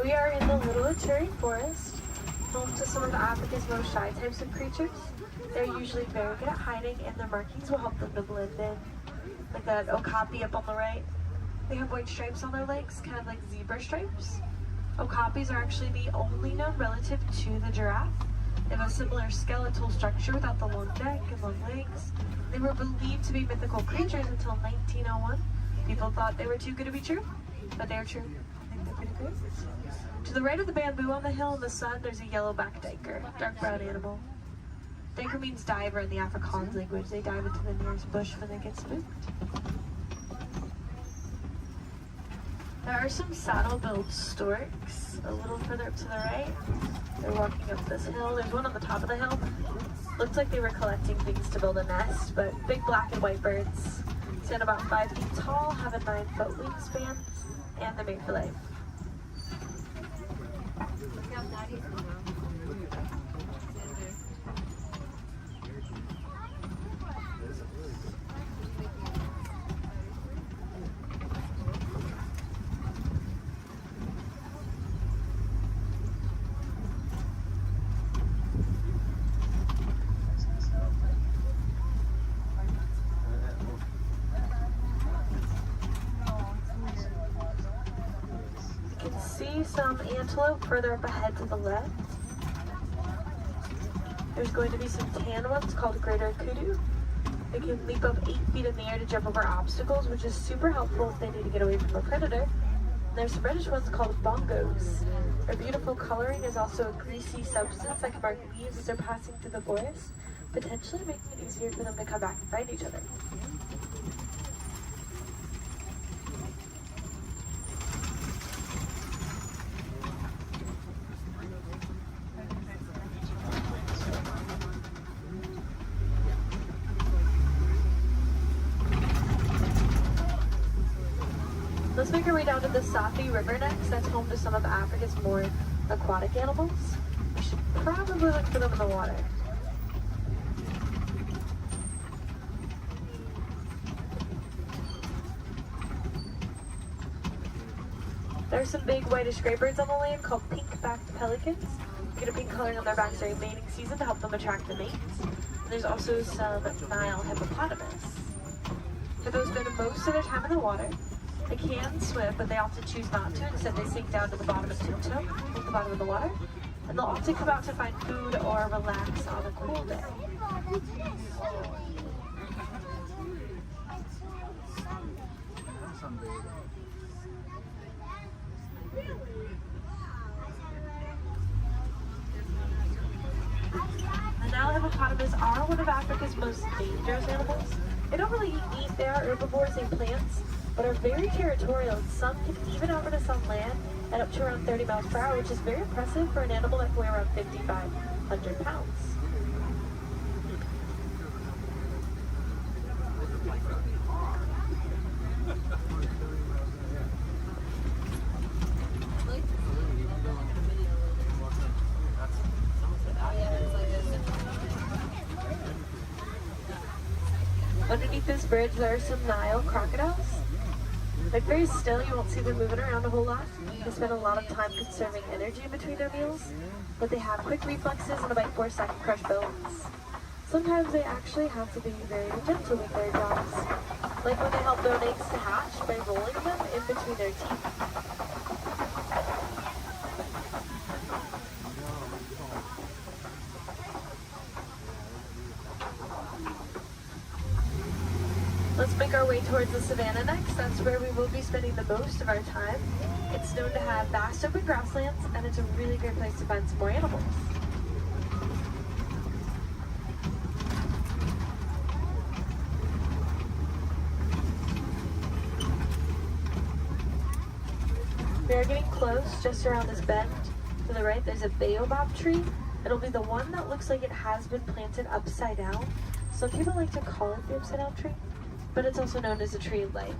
We are in the Little Eturi Forest, home to some of Africa's most shy types of creatures. They're usually very good at hiding, and their markings will help them to blend in. Like that okapi up on the right. They have white stripes on their legs, kind of like zebra stripes. Okapis are actually the only known relative to the giraffe. They have a similar skeletal structure without the long neck and long legs. They were believed to be mythical creatures until 1901. People thought they were too good to be true, but they're true. I think they're pretty good. To the right of the bamboo on the hill in the sun, there's a yellow-backed duiker, dark brown animal. Duiker means diver in the Afrikaans language. They dive into the nearest bush when they get spooked. There are some saddle-billed storks a little further up to the right. They're walking up this hill. There's one on the top of the hill. Looks like they were collecting things to build a nest, but big black and white birds. Stand about 5 feet tall, have a 9-foot wingspan, and they're made for life. see some antelope further up ahead to the left. There's going to be some tan ones called greater kudu. They can leap up 8 feet in the air to jump over obstacles, which is super helpful if they need to get away from a predator. And there's some reddish ones called bongos. Their beautiful coloring is also a greasy substance that can mark leaves as they're passing through the forest, potentially making it easier for them to come back and find each other. Let's make our way down to the Safi River next. That's home to some of Africa's more aquatic animals. We should probably look for them in the water. There are some big whitish gray birds on the land called pink-backed pelicans. Get a pink coloring on their backs during mating season to help them attract the mates. And there's also some Nile hippopotamus. Hippos spend most of their time in the water. They can swim, but they often choose not to. Instead, they sink down to the bottom and tiptoe at the bottom of the water. And they'll often come out to find food or relax on a cool day. The Nile hippopotamus are one of Africa's most dangerous animals. They don't really eat meat, they are herbivores and plants, but are very territorial, and some can even outrun us on land at up to around 30 miles per hour, which is very impressive for an animal that can weigh around 5,500 pounds. Underneath this bridge, there are some Nile crocodiles. They're very still, you won't see them moving around a whole lot. They spend a lot of time conserving energy in between their meals, but they have quick reflexes and a bite force that can crush bones. Sometimes they actually have to be very gentle with their jaws, like when they help their eggs to hatch by rolling them in between their teeth. Let's make our way towards the savannah next. That's where we will be spending the most of our time. It's known to have vast open grasslands, and it's a really great place to find some more animals. We are getting close, just around this bend. To the right, there's a baobab tree. It'll be the one that looks like it has been planted upside down. Some people like to call it the upside down tree, but it's also known as a tree of life.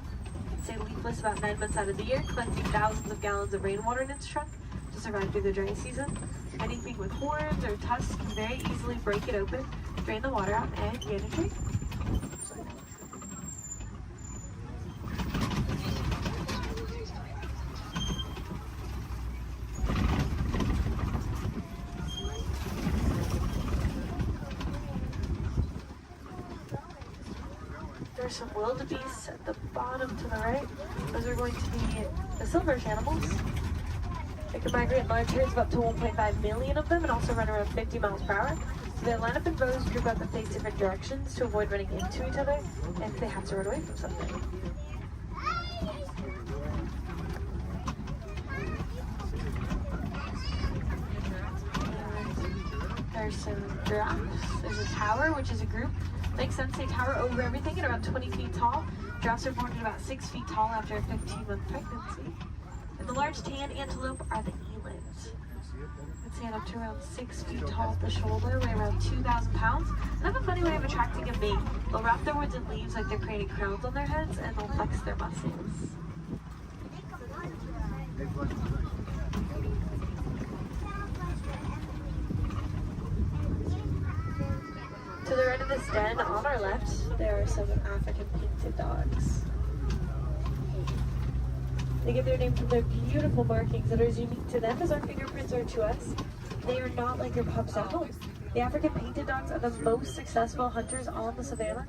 It's stay leafless about 9 months out of the year, collecting thousands of gallons of rainwater in its trunk to survive through the dry season. Anything with horns or tusks can very easily break it open, drain the water out, and get a tree. There's some wildebeests at the bottom to the right. Those are going to be the silverfish animals. They can migrate in large herds of up to 1.5 million of them and also run around 50 miles per hour. So they line up in rows, group up and face different directions to avoid running into each other if they have to run away from something. There's some giraffes. There's a tower, which is a group. Makes sense, they tower over everything at around 20 feet tall. Giraffes are born at about 6 feet tall after a 15-month pregnancy. And the large tan antelope are the elands. They stand up to around 6 feet tall at the shoulder, weigh around 2,000 pounds, and have a funny way of attracting a mate. They'll wrap their woods in leaves like they're creating crowns on their heads, and they'll flex their muscles. To the right of this den, on our left, there are some African painted dogs. They get their name from their beautiful markings that are as unique to them as our fingerprints are to us. They are not like your pups at home. The African painted dogs are the most successful hunters on the savannah.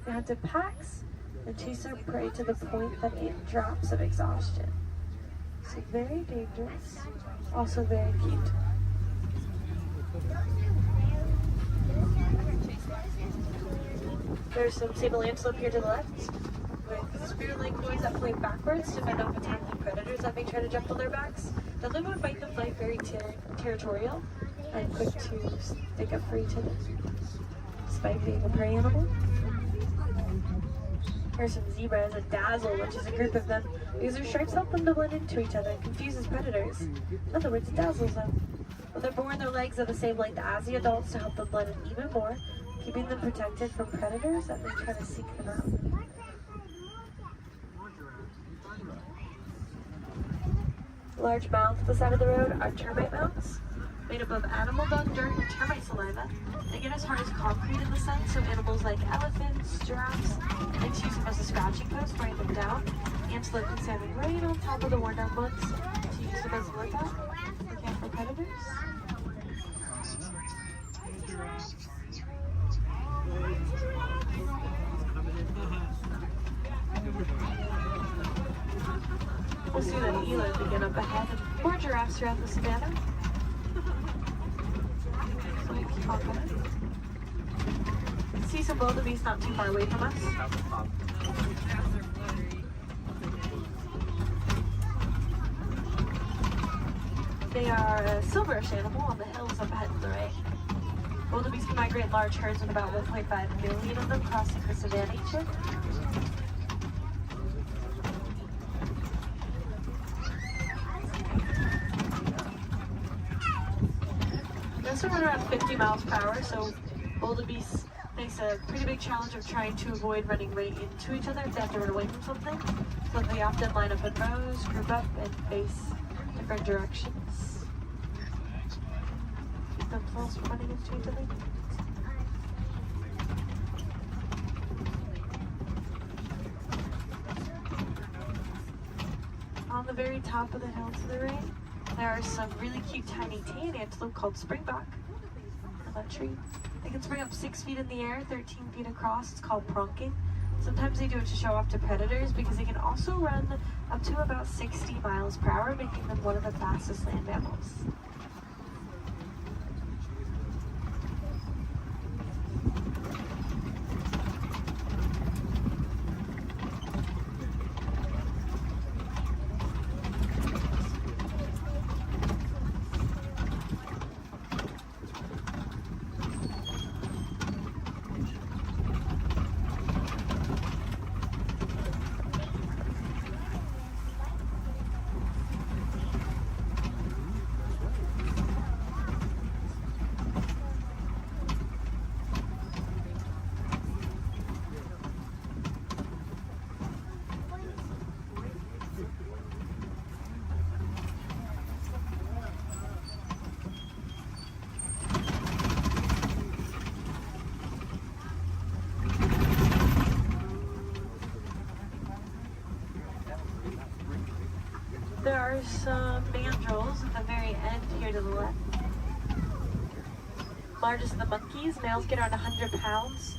They hunt in packs and chase their prey to the point that it drops of exhaustion. So very dangerous, also very cute. There's some sable antelope here to the left, with spear-like noise that play backwards to fend off attacking predators that may try to jump on their backs. They'll live and fight the flight, very territorial and quick to stick up for each other, despite being a prey animal. Here's some zebras, a dazzle, which is a group of them, because their stripes help them to blend into each other and confuses predators. In other words, it dazzles them. When they're born, their legs are the same length as the adults to help them blend in even more, keeping them protected from predators that may try to seek them out. Large mouths at the side of the road are termite mounds, made up of animal dung, dirt, and termite saliva. They get as hard as concrete in the sun, so animals like elephants, giraffes, like to use them as a scratching post, weighing them down. Antelope can stand right on top of the worn down ones to use them as a lookout for camp predators. We'll see that eland again up ahead and more giraffes throughout the savannah. So we keep on going. See some wildebeest not too far away from us. They are a silverish animal on the hills up ahead to the right. Wildebeest can migrate in large herds with about 1.5 million of them crossing the savannah each year. They also run around 50 miles per hour, so wildebeest face a pretty big challenge of trying to avoid running right into each other if they have to run away from something. So they often line up in rows, group up, and face different directions. Keep themselves from running into each other. On the very top of the hill to the right, there are some really cute tiny tan antelope called springbuck on that tree. They can spring up 6 feet in the air, 13 feet across. It's called pronking. Sometimes they do it to show off to predators because they can also run up to about 60 miles per hour, making them one of the fastest land mammals. There are some mandrills at the very end here to the left. Largest of the monkeys, males get around 100 pounds.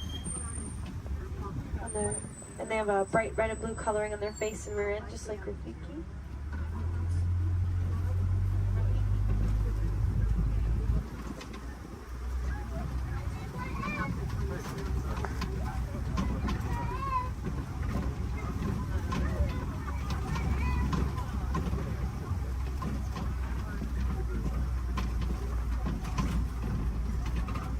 And they have a bright red and blue coloring on their face and rear end, just like Rafiki.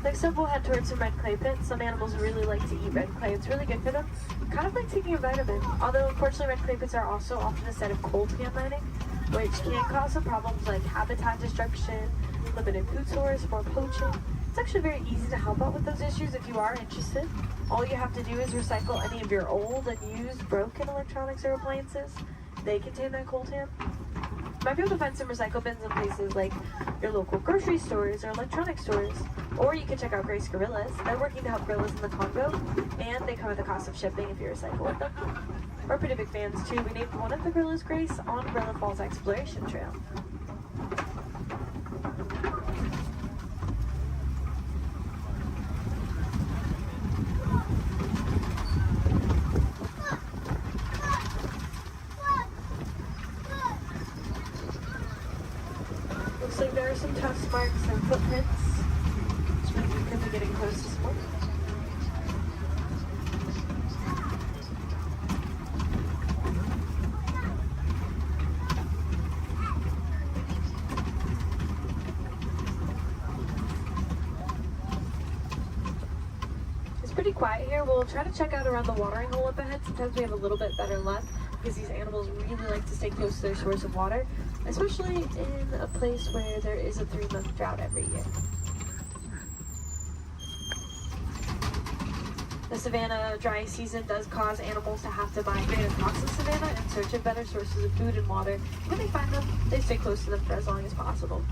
Next up, we'll head towards some red clay pits. Some animals really like to eat red clay. It's really good for them, kind of like taking a vitamin. Although, unfortunately, red clay pits are also often a set of coltan mining, which can cause some problems like habitat destruction, limited food source, more poaching. It's actually very easy to help out with those issues if you are interested. All you have to do is recycle any of your old, unused, broken electronics or appliances. They contain that coltan. You might be able to find some recycle bins in places like your local grocery stores or electronic stores. Or you can check out Grace Gorillas. They're working to help gorillas in the Congo, and they cover the cost of shipping if you recycle with them. We're pretty big fans too. We named one of the gorillas Grace on Gorilla Falls Exploration Trail. some tusk marks and footprints. So we could be getting close to some more. Pretty quiet here. We'll try to check out around the watering hole up ahead. Sometimes we have a little bit better luck because these animals really like to stay close to their source of water, especially in a place where there is a 3-month drought every year. The savanna dry season does cause animals to have to migrate across the savanna in search of better sources of food and water. When they find them, they stay close to them for as long as possible.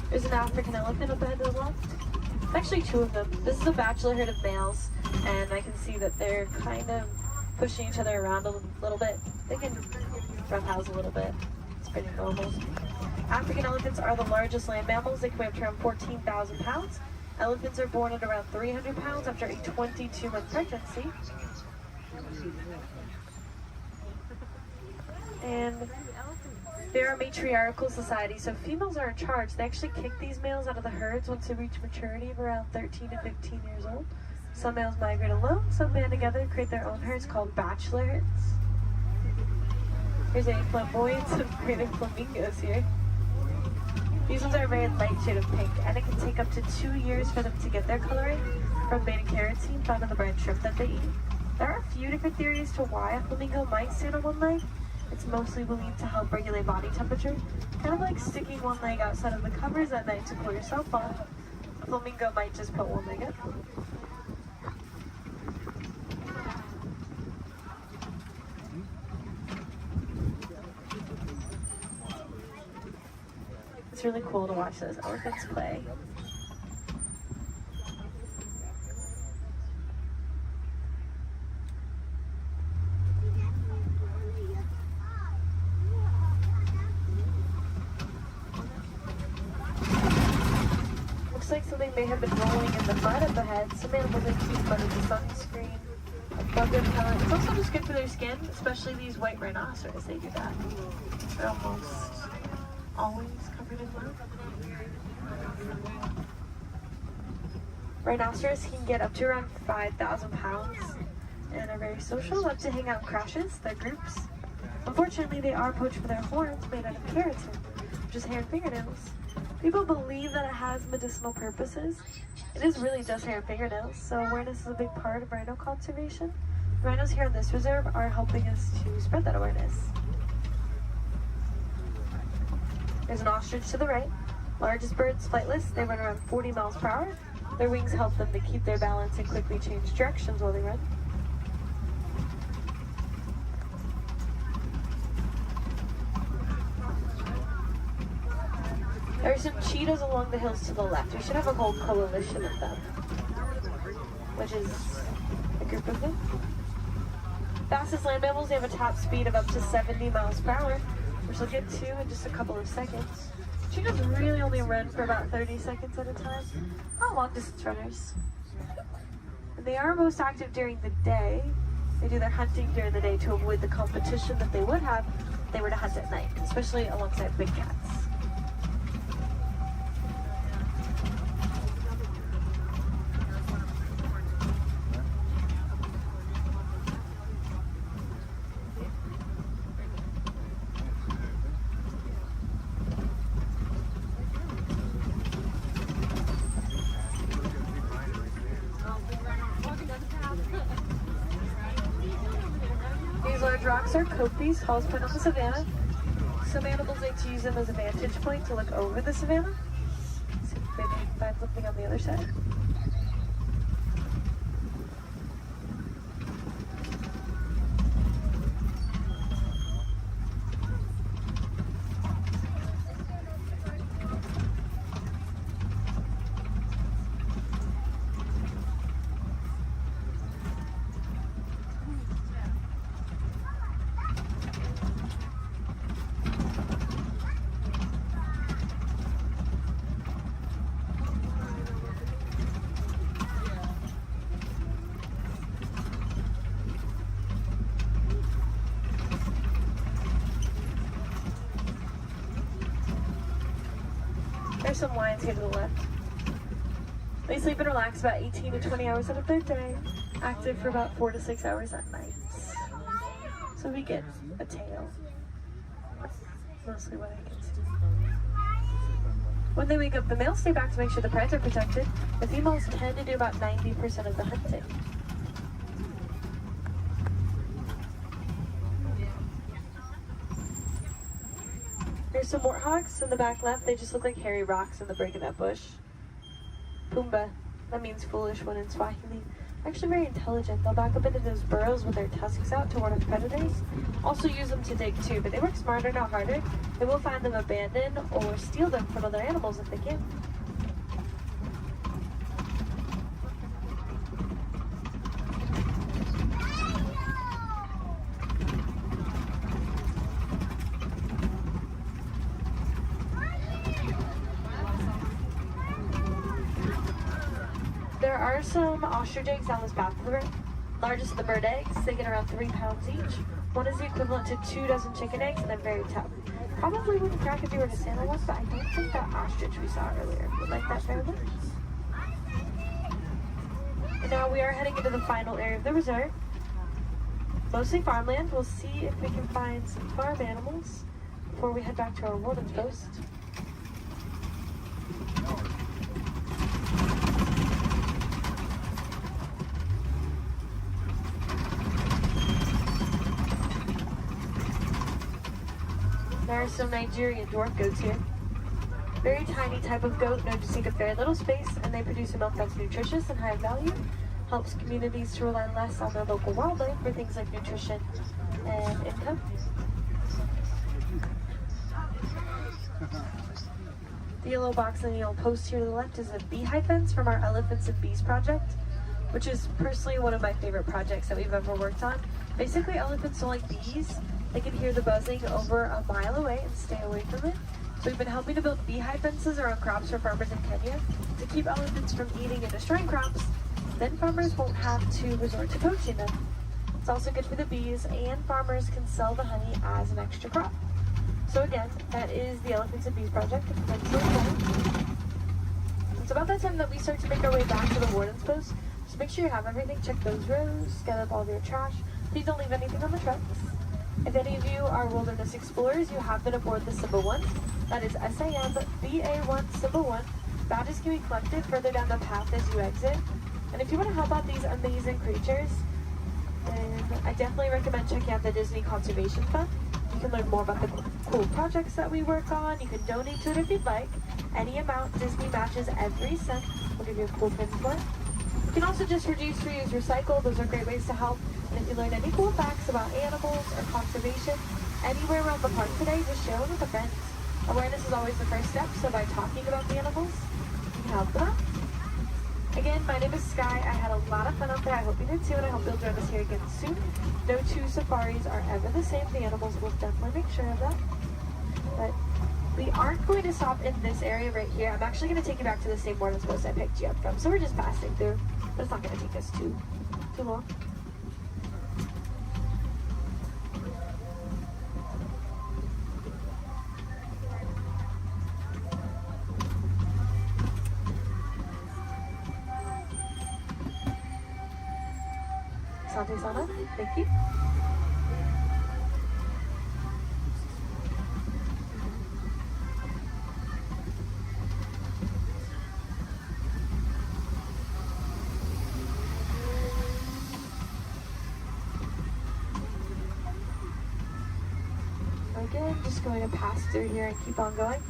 There's an African elephant up ahead of the left. Actually 2 of them. This is a bachelor herd of males, and I can see that they're kind of pushing each other around a little bit. They can roughhouse a little bit. It's pretty normal. African elephants are the largest land mammals. They can weigh up to around 14,000 pounds. Elephants are born at around 300 pounds after a 22-month pregnancy. And they're a matriarchal society, so females are in charge. They actually kick these males out of the herds once they reach maturity of around 13 to 15 years old. Some males migrate alone, some band together and create their own herds called bachelor herds. Here's a flamboyant of greater flamingos here. These ones are a very light shade of pink, and it can take up to 2 years for them to get their coloring from beta-carotene found in the brine shrimp that they eat. There are a few different theories to why a flamingo might stand on one leg. It's mostly believed to help regulate body temperature, kind of like sticking one leg outside of the covers at night to cool yourself off. A flamingo might just put one leg up. It's really cool to watch those elephants play. Looks like something may have been rolling in the mud up ahead. Some animals like to use mud as a sunscreen, a bug repellent. It's also just good for their skin, especially these white rhinoceros. They do that. They're almost always covered in mud. Rhinoceros can get up to around 5,000 pounds and are very social, love to hang out in crashes, their groups. Unfortunately, they are poached for their horns made out of keratin, which is hair and fingernails. People believe that it has medicinal purposes. It is really just hair and fingernails, so awareness is a big part of rhino conservation. The rhinos here in this reserve are helping us to spread that awareness. There's an ostrich to the right. Largest birds, flightless, they run around 40 miles per hour. Their wings help them to keep their balance and quickly change directions while they run. There are some cheetahs along the hills to the left. We should have a whole coalition of them, which is a group of them. Fastest land mammals, they have a top speed of up to 70 miles per hour, which we'll get to in just a couple of seconds. Cheetahs really only run for about 30 seconds at a time. Not long distance runners. And they are most active during the day. They do their hunting during the day to avoid the competition that they would have if they were to hunt at night, especially alongside big cats. These large rocks are kopis, falls put on the savanna. Some animals like to use them as a vantage point to look over the savanna. See if maybe you can find something on the other side. There's some lions here to the left. They sleep and relax about 18 to 20 hours out of their day, active for about 4 to 6 hours at night. So we get a tail. Mostly what I can see. When they wake up, the males stay back to make sure the prides are protected. The females tend to do about 90% of the hunting. There's some warthogs in the back left. They just look like hairy rocks in the break of that bush. Pumbaa, that means foolish one in Swahili. Actually very intelligent. They'll back up into those burrows with their tusks out to ward off predators. Also use them to dig too, but they work smarter, not harder. They will find them abandoned or steal them from other animals if they can. There are some ostrich eggs down this path of the road. Largest of the bird eggs, they get around 3 pounds each. One is the equivalent to 2 dozen chicken eggs and they're very tough. Probably wouldn't crack if you were to sample one, but I don't think that ostrich we saw earlier would like that very much. And now we are heading into the final area of the resort. Mostly farmland. We'll see if we can find some farm animals before we head back to our warden's post. There are some Nigerian dwarf goats here. Very tiny type of goat known to take up very little space, and they produce a milk that's nutritious and high in value. Helps communities to rely less on their local wildlife for things like nutrition and income. The yellow box and the yellow post here to the left is a beehive fence from our Elephants and Bees project, which is personally one of my favorite projects that we've ever worked on. Basically, elephants don't like bees. They can hear the buzzing over a mile away and stay away from it. So we've been helping to build beehive fences around crops for farmers in Kenya to keep elephants from eating and destroying crops. Then farmers won't have to resort to poaching them. It's also good for the bees, and farmers can sell the honey as an extra crop. So again, that is the Elephants and Bees project. It's about that time that we start to make our way back to the warden's post. So make sure you have everything. Check those rows, gather up all of your trash. Please don't leave anything on the trucks. If any of you are wilderness explorers, you have been aboard the Simba 1. That is SAM-BA1 Simba 1. Badges can be collected further down the path as you exit. And if you want to help out these amazing creatures, then I definitely recommend checking out the Disney Conservation Fund. You can learn more about the cool projects that we work on. You can donate to it if you'd like. Any amount Disney matches every cent. We'll give you a cool pin for it. You can also just reduce, reuse, recycle. Those are great ways to help. And if you learn any cool facts about animals or conservation anywhere around the park today, just share them with a friend. Awareness is always the first step, so by talking about the animals, you can help them out. Again, my name is Sky. I had a lot of fun out there. I hope you did too, and I hope you'll join us here again soon. No two safaris are ever the same. The animals will definitely make sure of that. But we aren't going to stop in this area right here. I'm actually going to take you back to the same warden's post I picked you up from. So we're just passing through, but it's not going to take us too long. Asante Sana, thank you. Again, just going to pass through here and keep on going.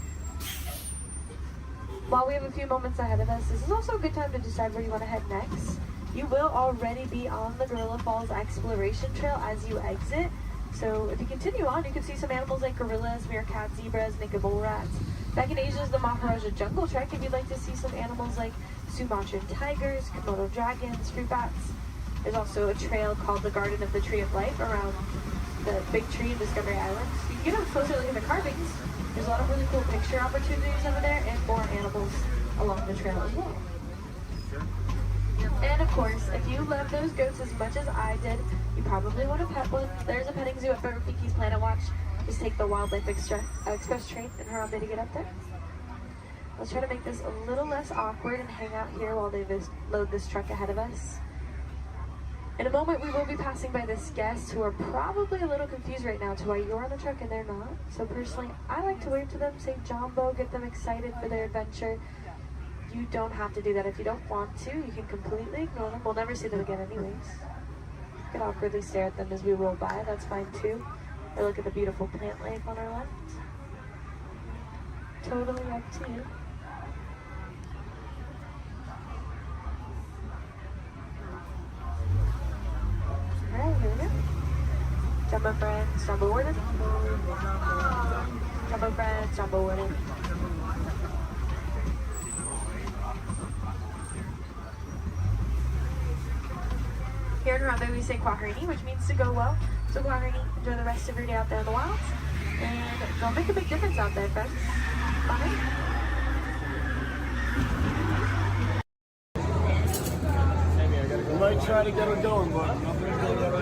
While we have a few moments ahead of us, this is also a good time to decide where you want to head next. You will already be on the Gorilla Falls Exploration Trail as you exit. So if you continue on, you can see some animals like gorillas, meerkats, zebras, naked bull rats. Back in Asia is the Maharaja Jungle Trek if you'd like to see some animals like Sumatran tigers, Komodo dragons, fruit bats. There's also a trail called the Garden of the Tree of Life around the big tree in Discovery Island. So you can get a closer look at the carvings. There's a lot of really cool picture opportunities over there and more animals along the trail as well. And of course, if you love those goats as much as I did, you probably want to pet one. There's a petting zoo at Rafiki's Planet Watch. Just take the Wildlife Express train and Harambe to get up there. Let's try to make this a little less awkward and hang out here while they load this truck ahead of us. In a moment, we will be passing by this guest who are probably a little confused right now to why you're on the truck and they're not. So personally, I like to wave to them, say Jumbo, get them excited for their adventure. You don't have to do that if you don't want to. You can completely ignore them. We'll never see them again anyways. You can awkwardly stare at them as we roll by. That's fine too. Or look at the beautiful plant life on our left. Totally up to you. Alright, here we go. Jumbo friends, Jumbo warden. Jumbo friends, Jumbo warden. Here in Harambe we say Kwahrini, which means to go well. So Kwahrini, enjoy the rest of your day out there in the wilds. And don't make a big difference out there, friends. Bye. I might try to get her going, but nothing's going to get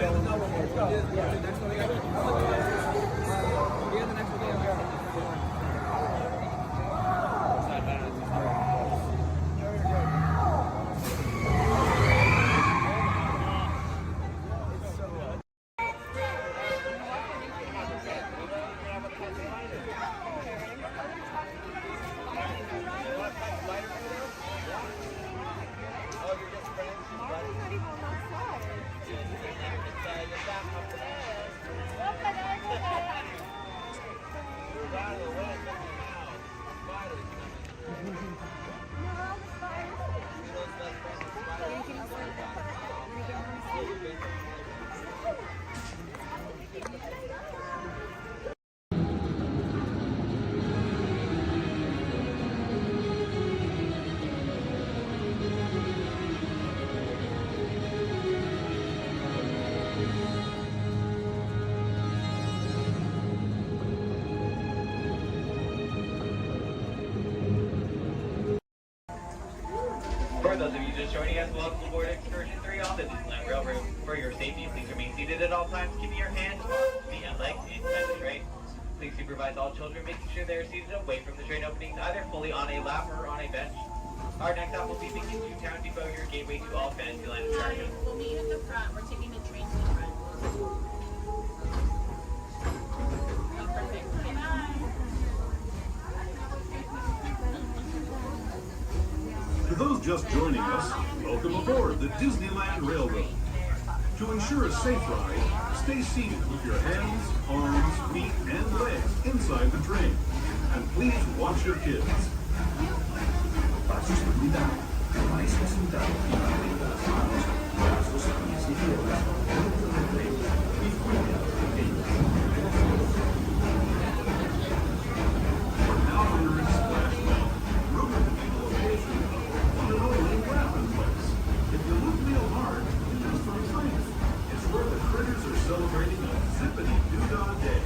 For those of you just joining us, welcome aboard Excursion 3 on the Disneyland Railroad. For your safety, please remain seated at all times, keeping your hands, arms, feet, and legs inside the train. Please supervise all children, making sure they are seated away from the train openings, either fully on a lap or on a bench. Our next stop will be Beacon to Town Depot, your gateway to all Fantasyland attractions. We'll meet at the front. We're taking the train to the front. Perfect. Okay, bye. To those just joining us, welcome aboard the Disneyland Railroad. To ensure a safe ride, stay seated with your hands, arms, feet, and legs inside the train. And please watch your kids. Para su seguridad, permanezca sentado y mantenga las manos, brazos, pies y piernas dentro del tren y fuera de ellos. We're now entering Splash Mountain, rumored to be the location of the one and only Rappin' Place. If you look real hard, just for a second, it's where the critters are celebrating a zippity-doo-dah day.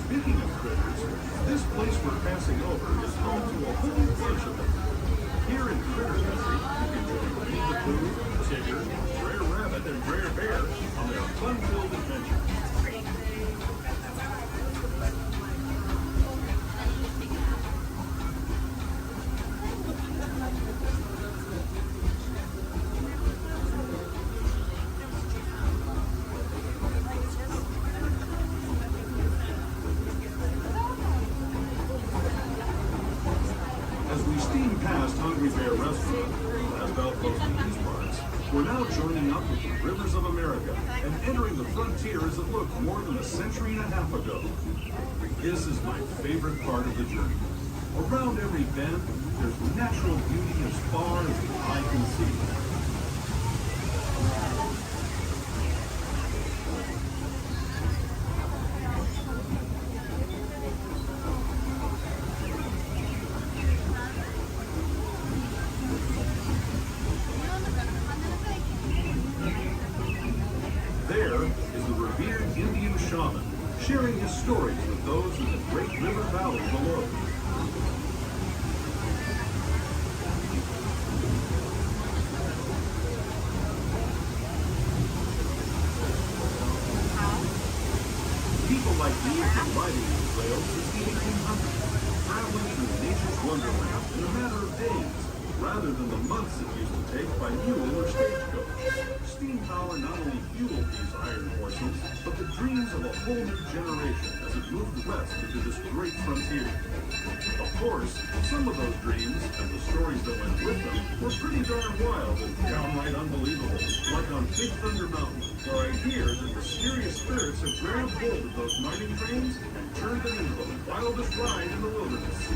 Speaking of critters, this place we're passing over is home to a whole bunch of them. Here in Critter Country, you can join Winnie the Pooh, Tigger, Brer Rabbit, and Brer Bear on their fun-filled adventure. As we steam past Hungry Bear Restaurant, last outpost in these parts, we're now joining up with the Rivers of America and entering the frontier as it looked more than a century and a half ago. This is my favorite part of the journey. Around every bend, there's natural beauty as far as the eye can see. There is the ravine stories with those in the Great River Valley below. People like me have been riding these trails since the 1800s, traveling through nature's wonderland in a matter of days, rather than the months it used to take by mule or stagecoach. Steam power not only fueled these iron horses, but the dreams of a whole new generation as it moved west into this great frontier. Of course, some of those dreams, and the stories that went with them, were pretty darn wild and downright unbelievable, like on Big Thunder Mountain, where I hear that mysterious spirits have grabbed hold of those mining trains and turned them into the wildest ride in the wilderness.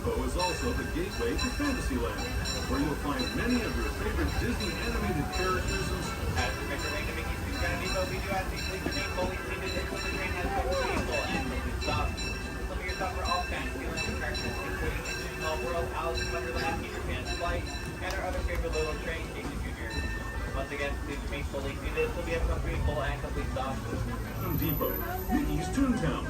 Is also the gateway to Fantasyland, where you'll find many of your favorite Disney animated characters and as we make our way to Mickey's Toontown Depot, we do ask that you please remain fully seated until the train has come to a full and complete stop. This will be your stop for all fantasy land attractions, including Into Small World, Alice in Wonderland, Peter Pan's Flight, and our other favorite little train, Casey Jr. Once again, please remain fully seated until we have come to a full and complete stop. Toontown Depot, Mickey's Toontown.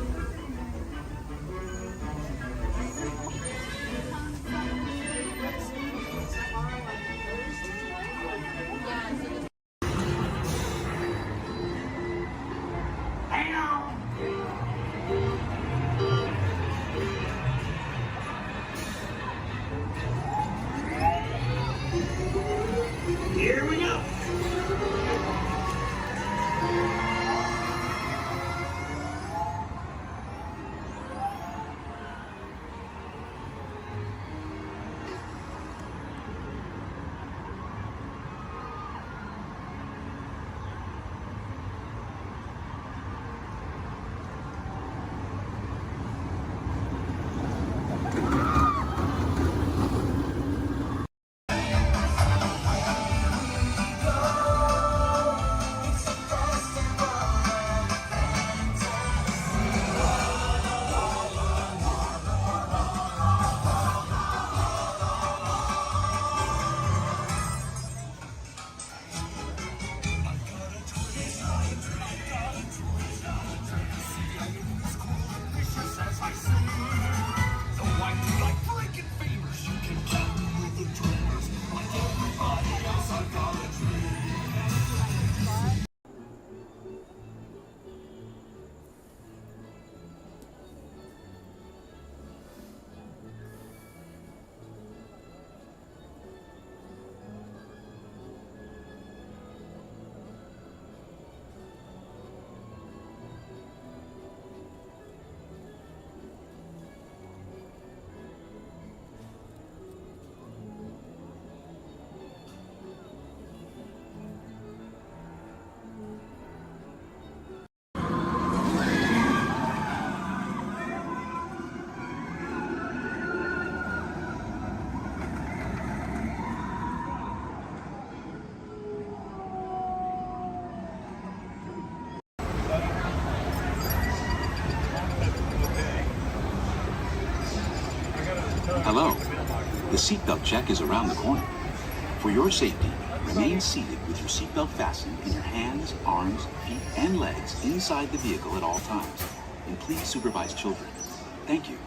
Here we go. The seatbelt check is around the corner. For your safety, remain seated with your seatbelt fastened and your hands, arms, feet, and legs inside the vehicle at all times. And please supervise children. Thank you.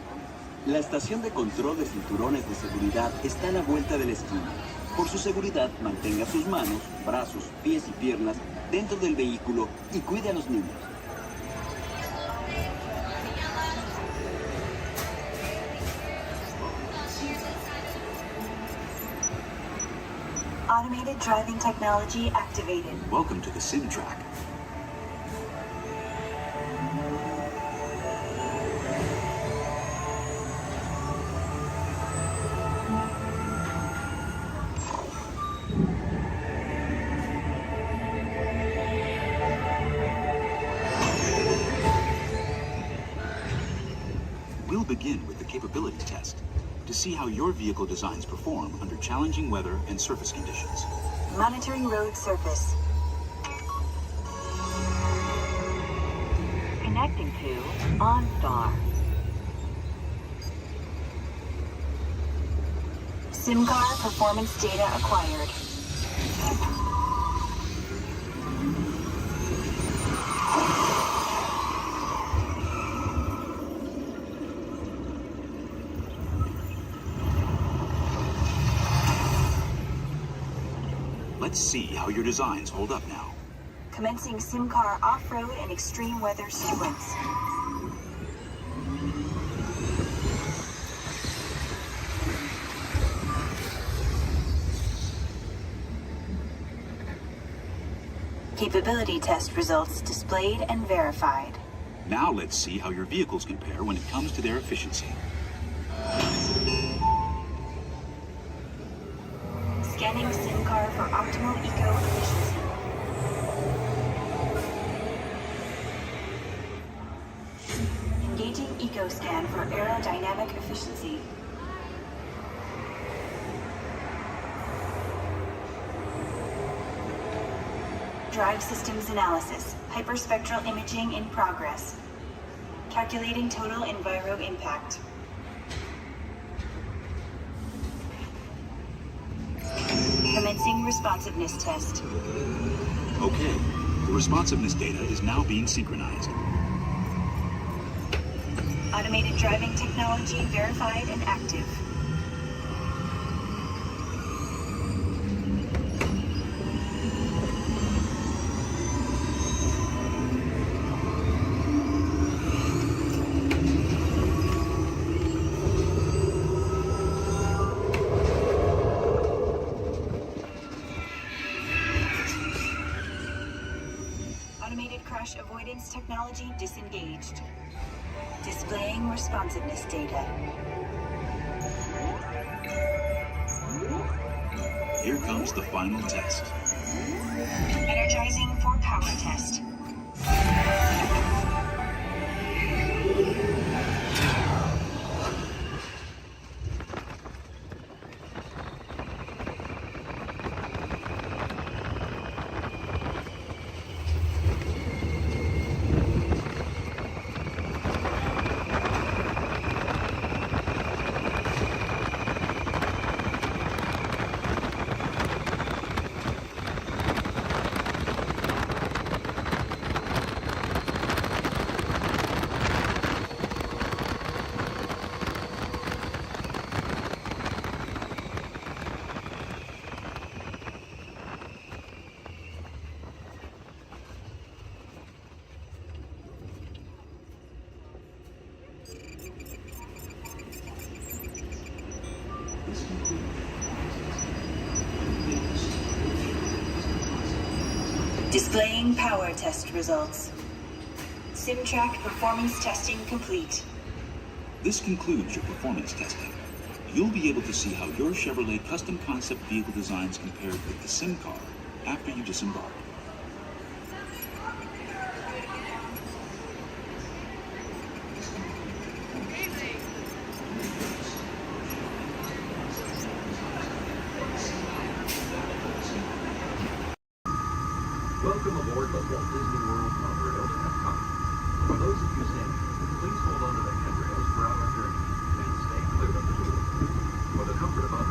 La estación de control de cinturones de seguridad está a la vuelta de la esquina. Por su seguridad, mantenga sus manos, brazos, pies y piernas dentro del vehículo y cuide a los niños. Automated driving technology activated. Welcome to the sim track. We'll begin with the capability test to see how your vehicle designs perform under challenging weather and surface conditions. Monitoring road surface. Connecting to OnStar. SIM card performance data acquired. Let's see how your designs hold up now. Commencing SIM car off-road and extreme weather sequence. Capability test results displayed and verified. Now let's see how your vehicles compare when it comes to their efficiency. Scanning SIM car for optimal eco-efficiency. Engaging EcoScan for aerodynamic efficiency. Drive systems analysis. Hyperspectral imaging in progress. Calculating total enviro impact. Commencing responsiveness test. Okay, the responsiveness data is now being synchronized. Automated driving technology verified and active. Automated crash avoidance technology disengaged. Displaying responsiveness data. Here comes the final test. Energizing for power test. Displaying power test results. SimTrack performance testing complete. This concludes your performance testing. You'll be able to see how your Chevrolet custom concept vehicle designs compared with the sim car after you disembark. Welcome aboard the Walt Disney World monorail to Epcot. For those of you standing, please hold on to the handrails throughout our journey and stay clear of the door. For the comfort of others,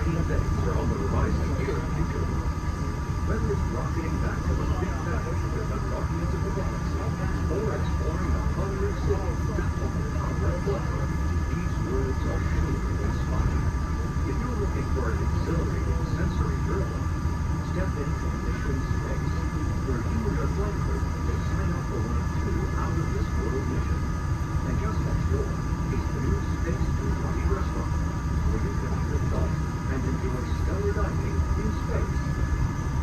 exciting days are on the horizon here at Future. Whether it's rocketing back to the big valley with the Guardians of the Galaxy, or exploring a colorless city built on the power of water, these worlds are sure to inspire. If you're looking for an exhilarating sensory journey, step into Mission Space, where you and your flight crew will sign up for one of 2 out-of-this-world missions. And just next door is the new Space Rocky Restaurant, where you can eat adult and enjoy stellar dining in space.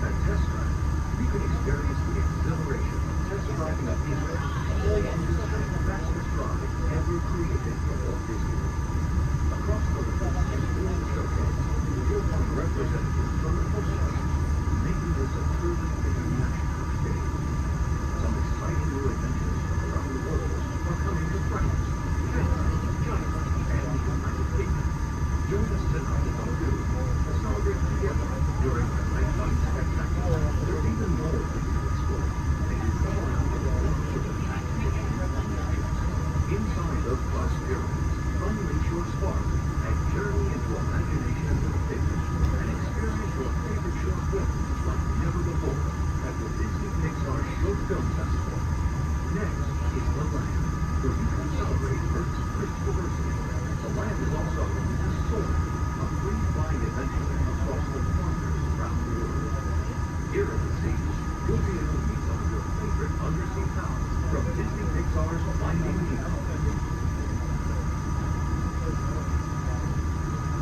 At Test Drive, you can experience the exhilaration of test driving a vehicle all on the fastest ride ever created for Walt Disney. Across the river is World Showcase. You'll find representatives from the Coast Guard, making this a truly international experience. Some exciting new adventures from around the world are coming to France, Canada, China, and the United Kingdom. Join us tonight at noon to celebrate together during the nighttime spectacular. There's even more for you to explore, and you come around the world with a inside the Bus Pyramids, unleash your spark and journey into imagination with figures and experience your favorite short films like never before at the Disney Pixar Short Film Festival. Next is the Land, where you can celebrate Earth's rich diversity. The Land is also home to Soar, a free flying adventure across the wonders around the world. Here at the seas, you'll be able to meet some of your favorite undersea pals from Disney Pixar's Finding Nemo.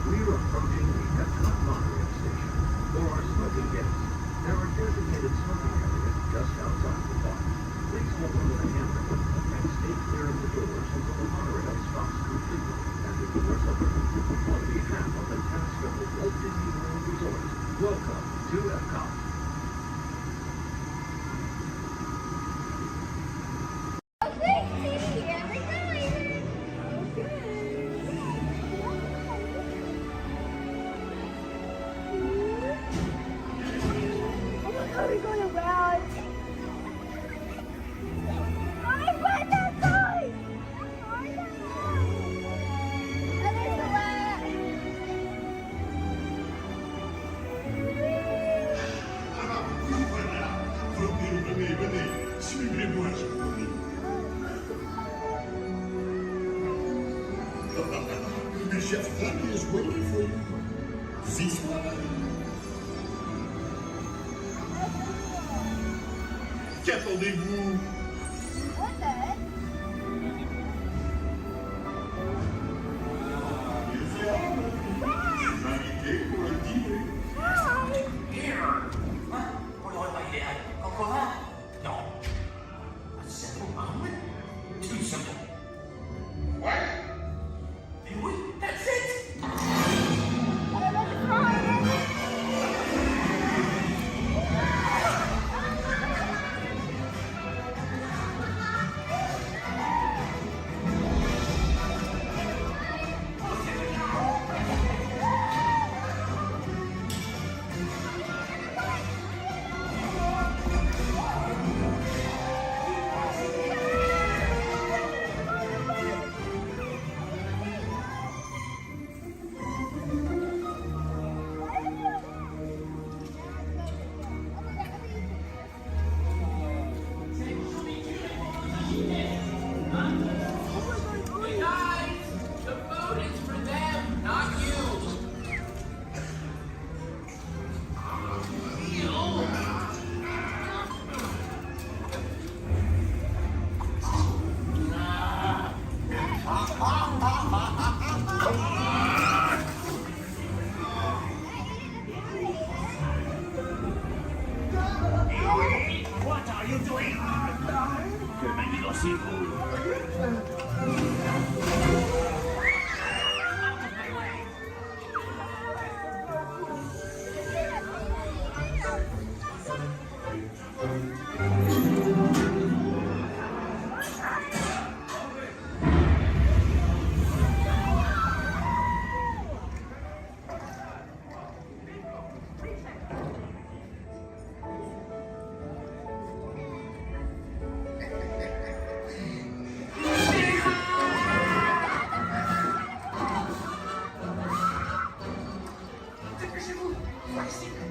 We're approaching the Epcot monorail station. For our smoking guests, there are designated smoking areas just outside the park. Please hold on to the handrail and stay clear of the doors until the monorail stops completely and the doors open. On behalf of the cast of the Walt Disney World Resort, welcome to Epcot. Chef Happy is waiting for you. This way. Qu'attendez-vous? What are you doing? Flexi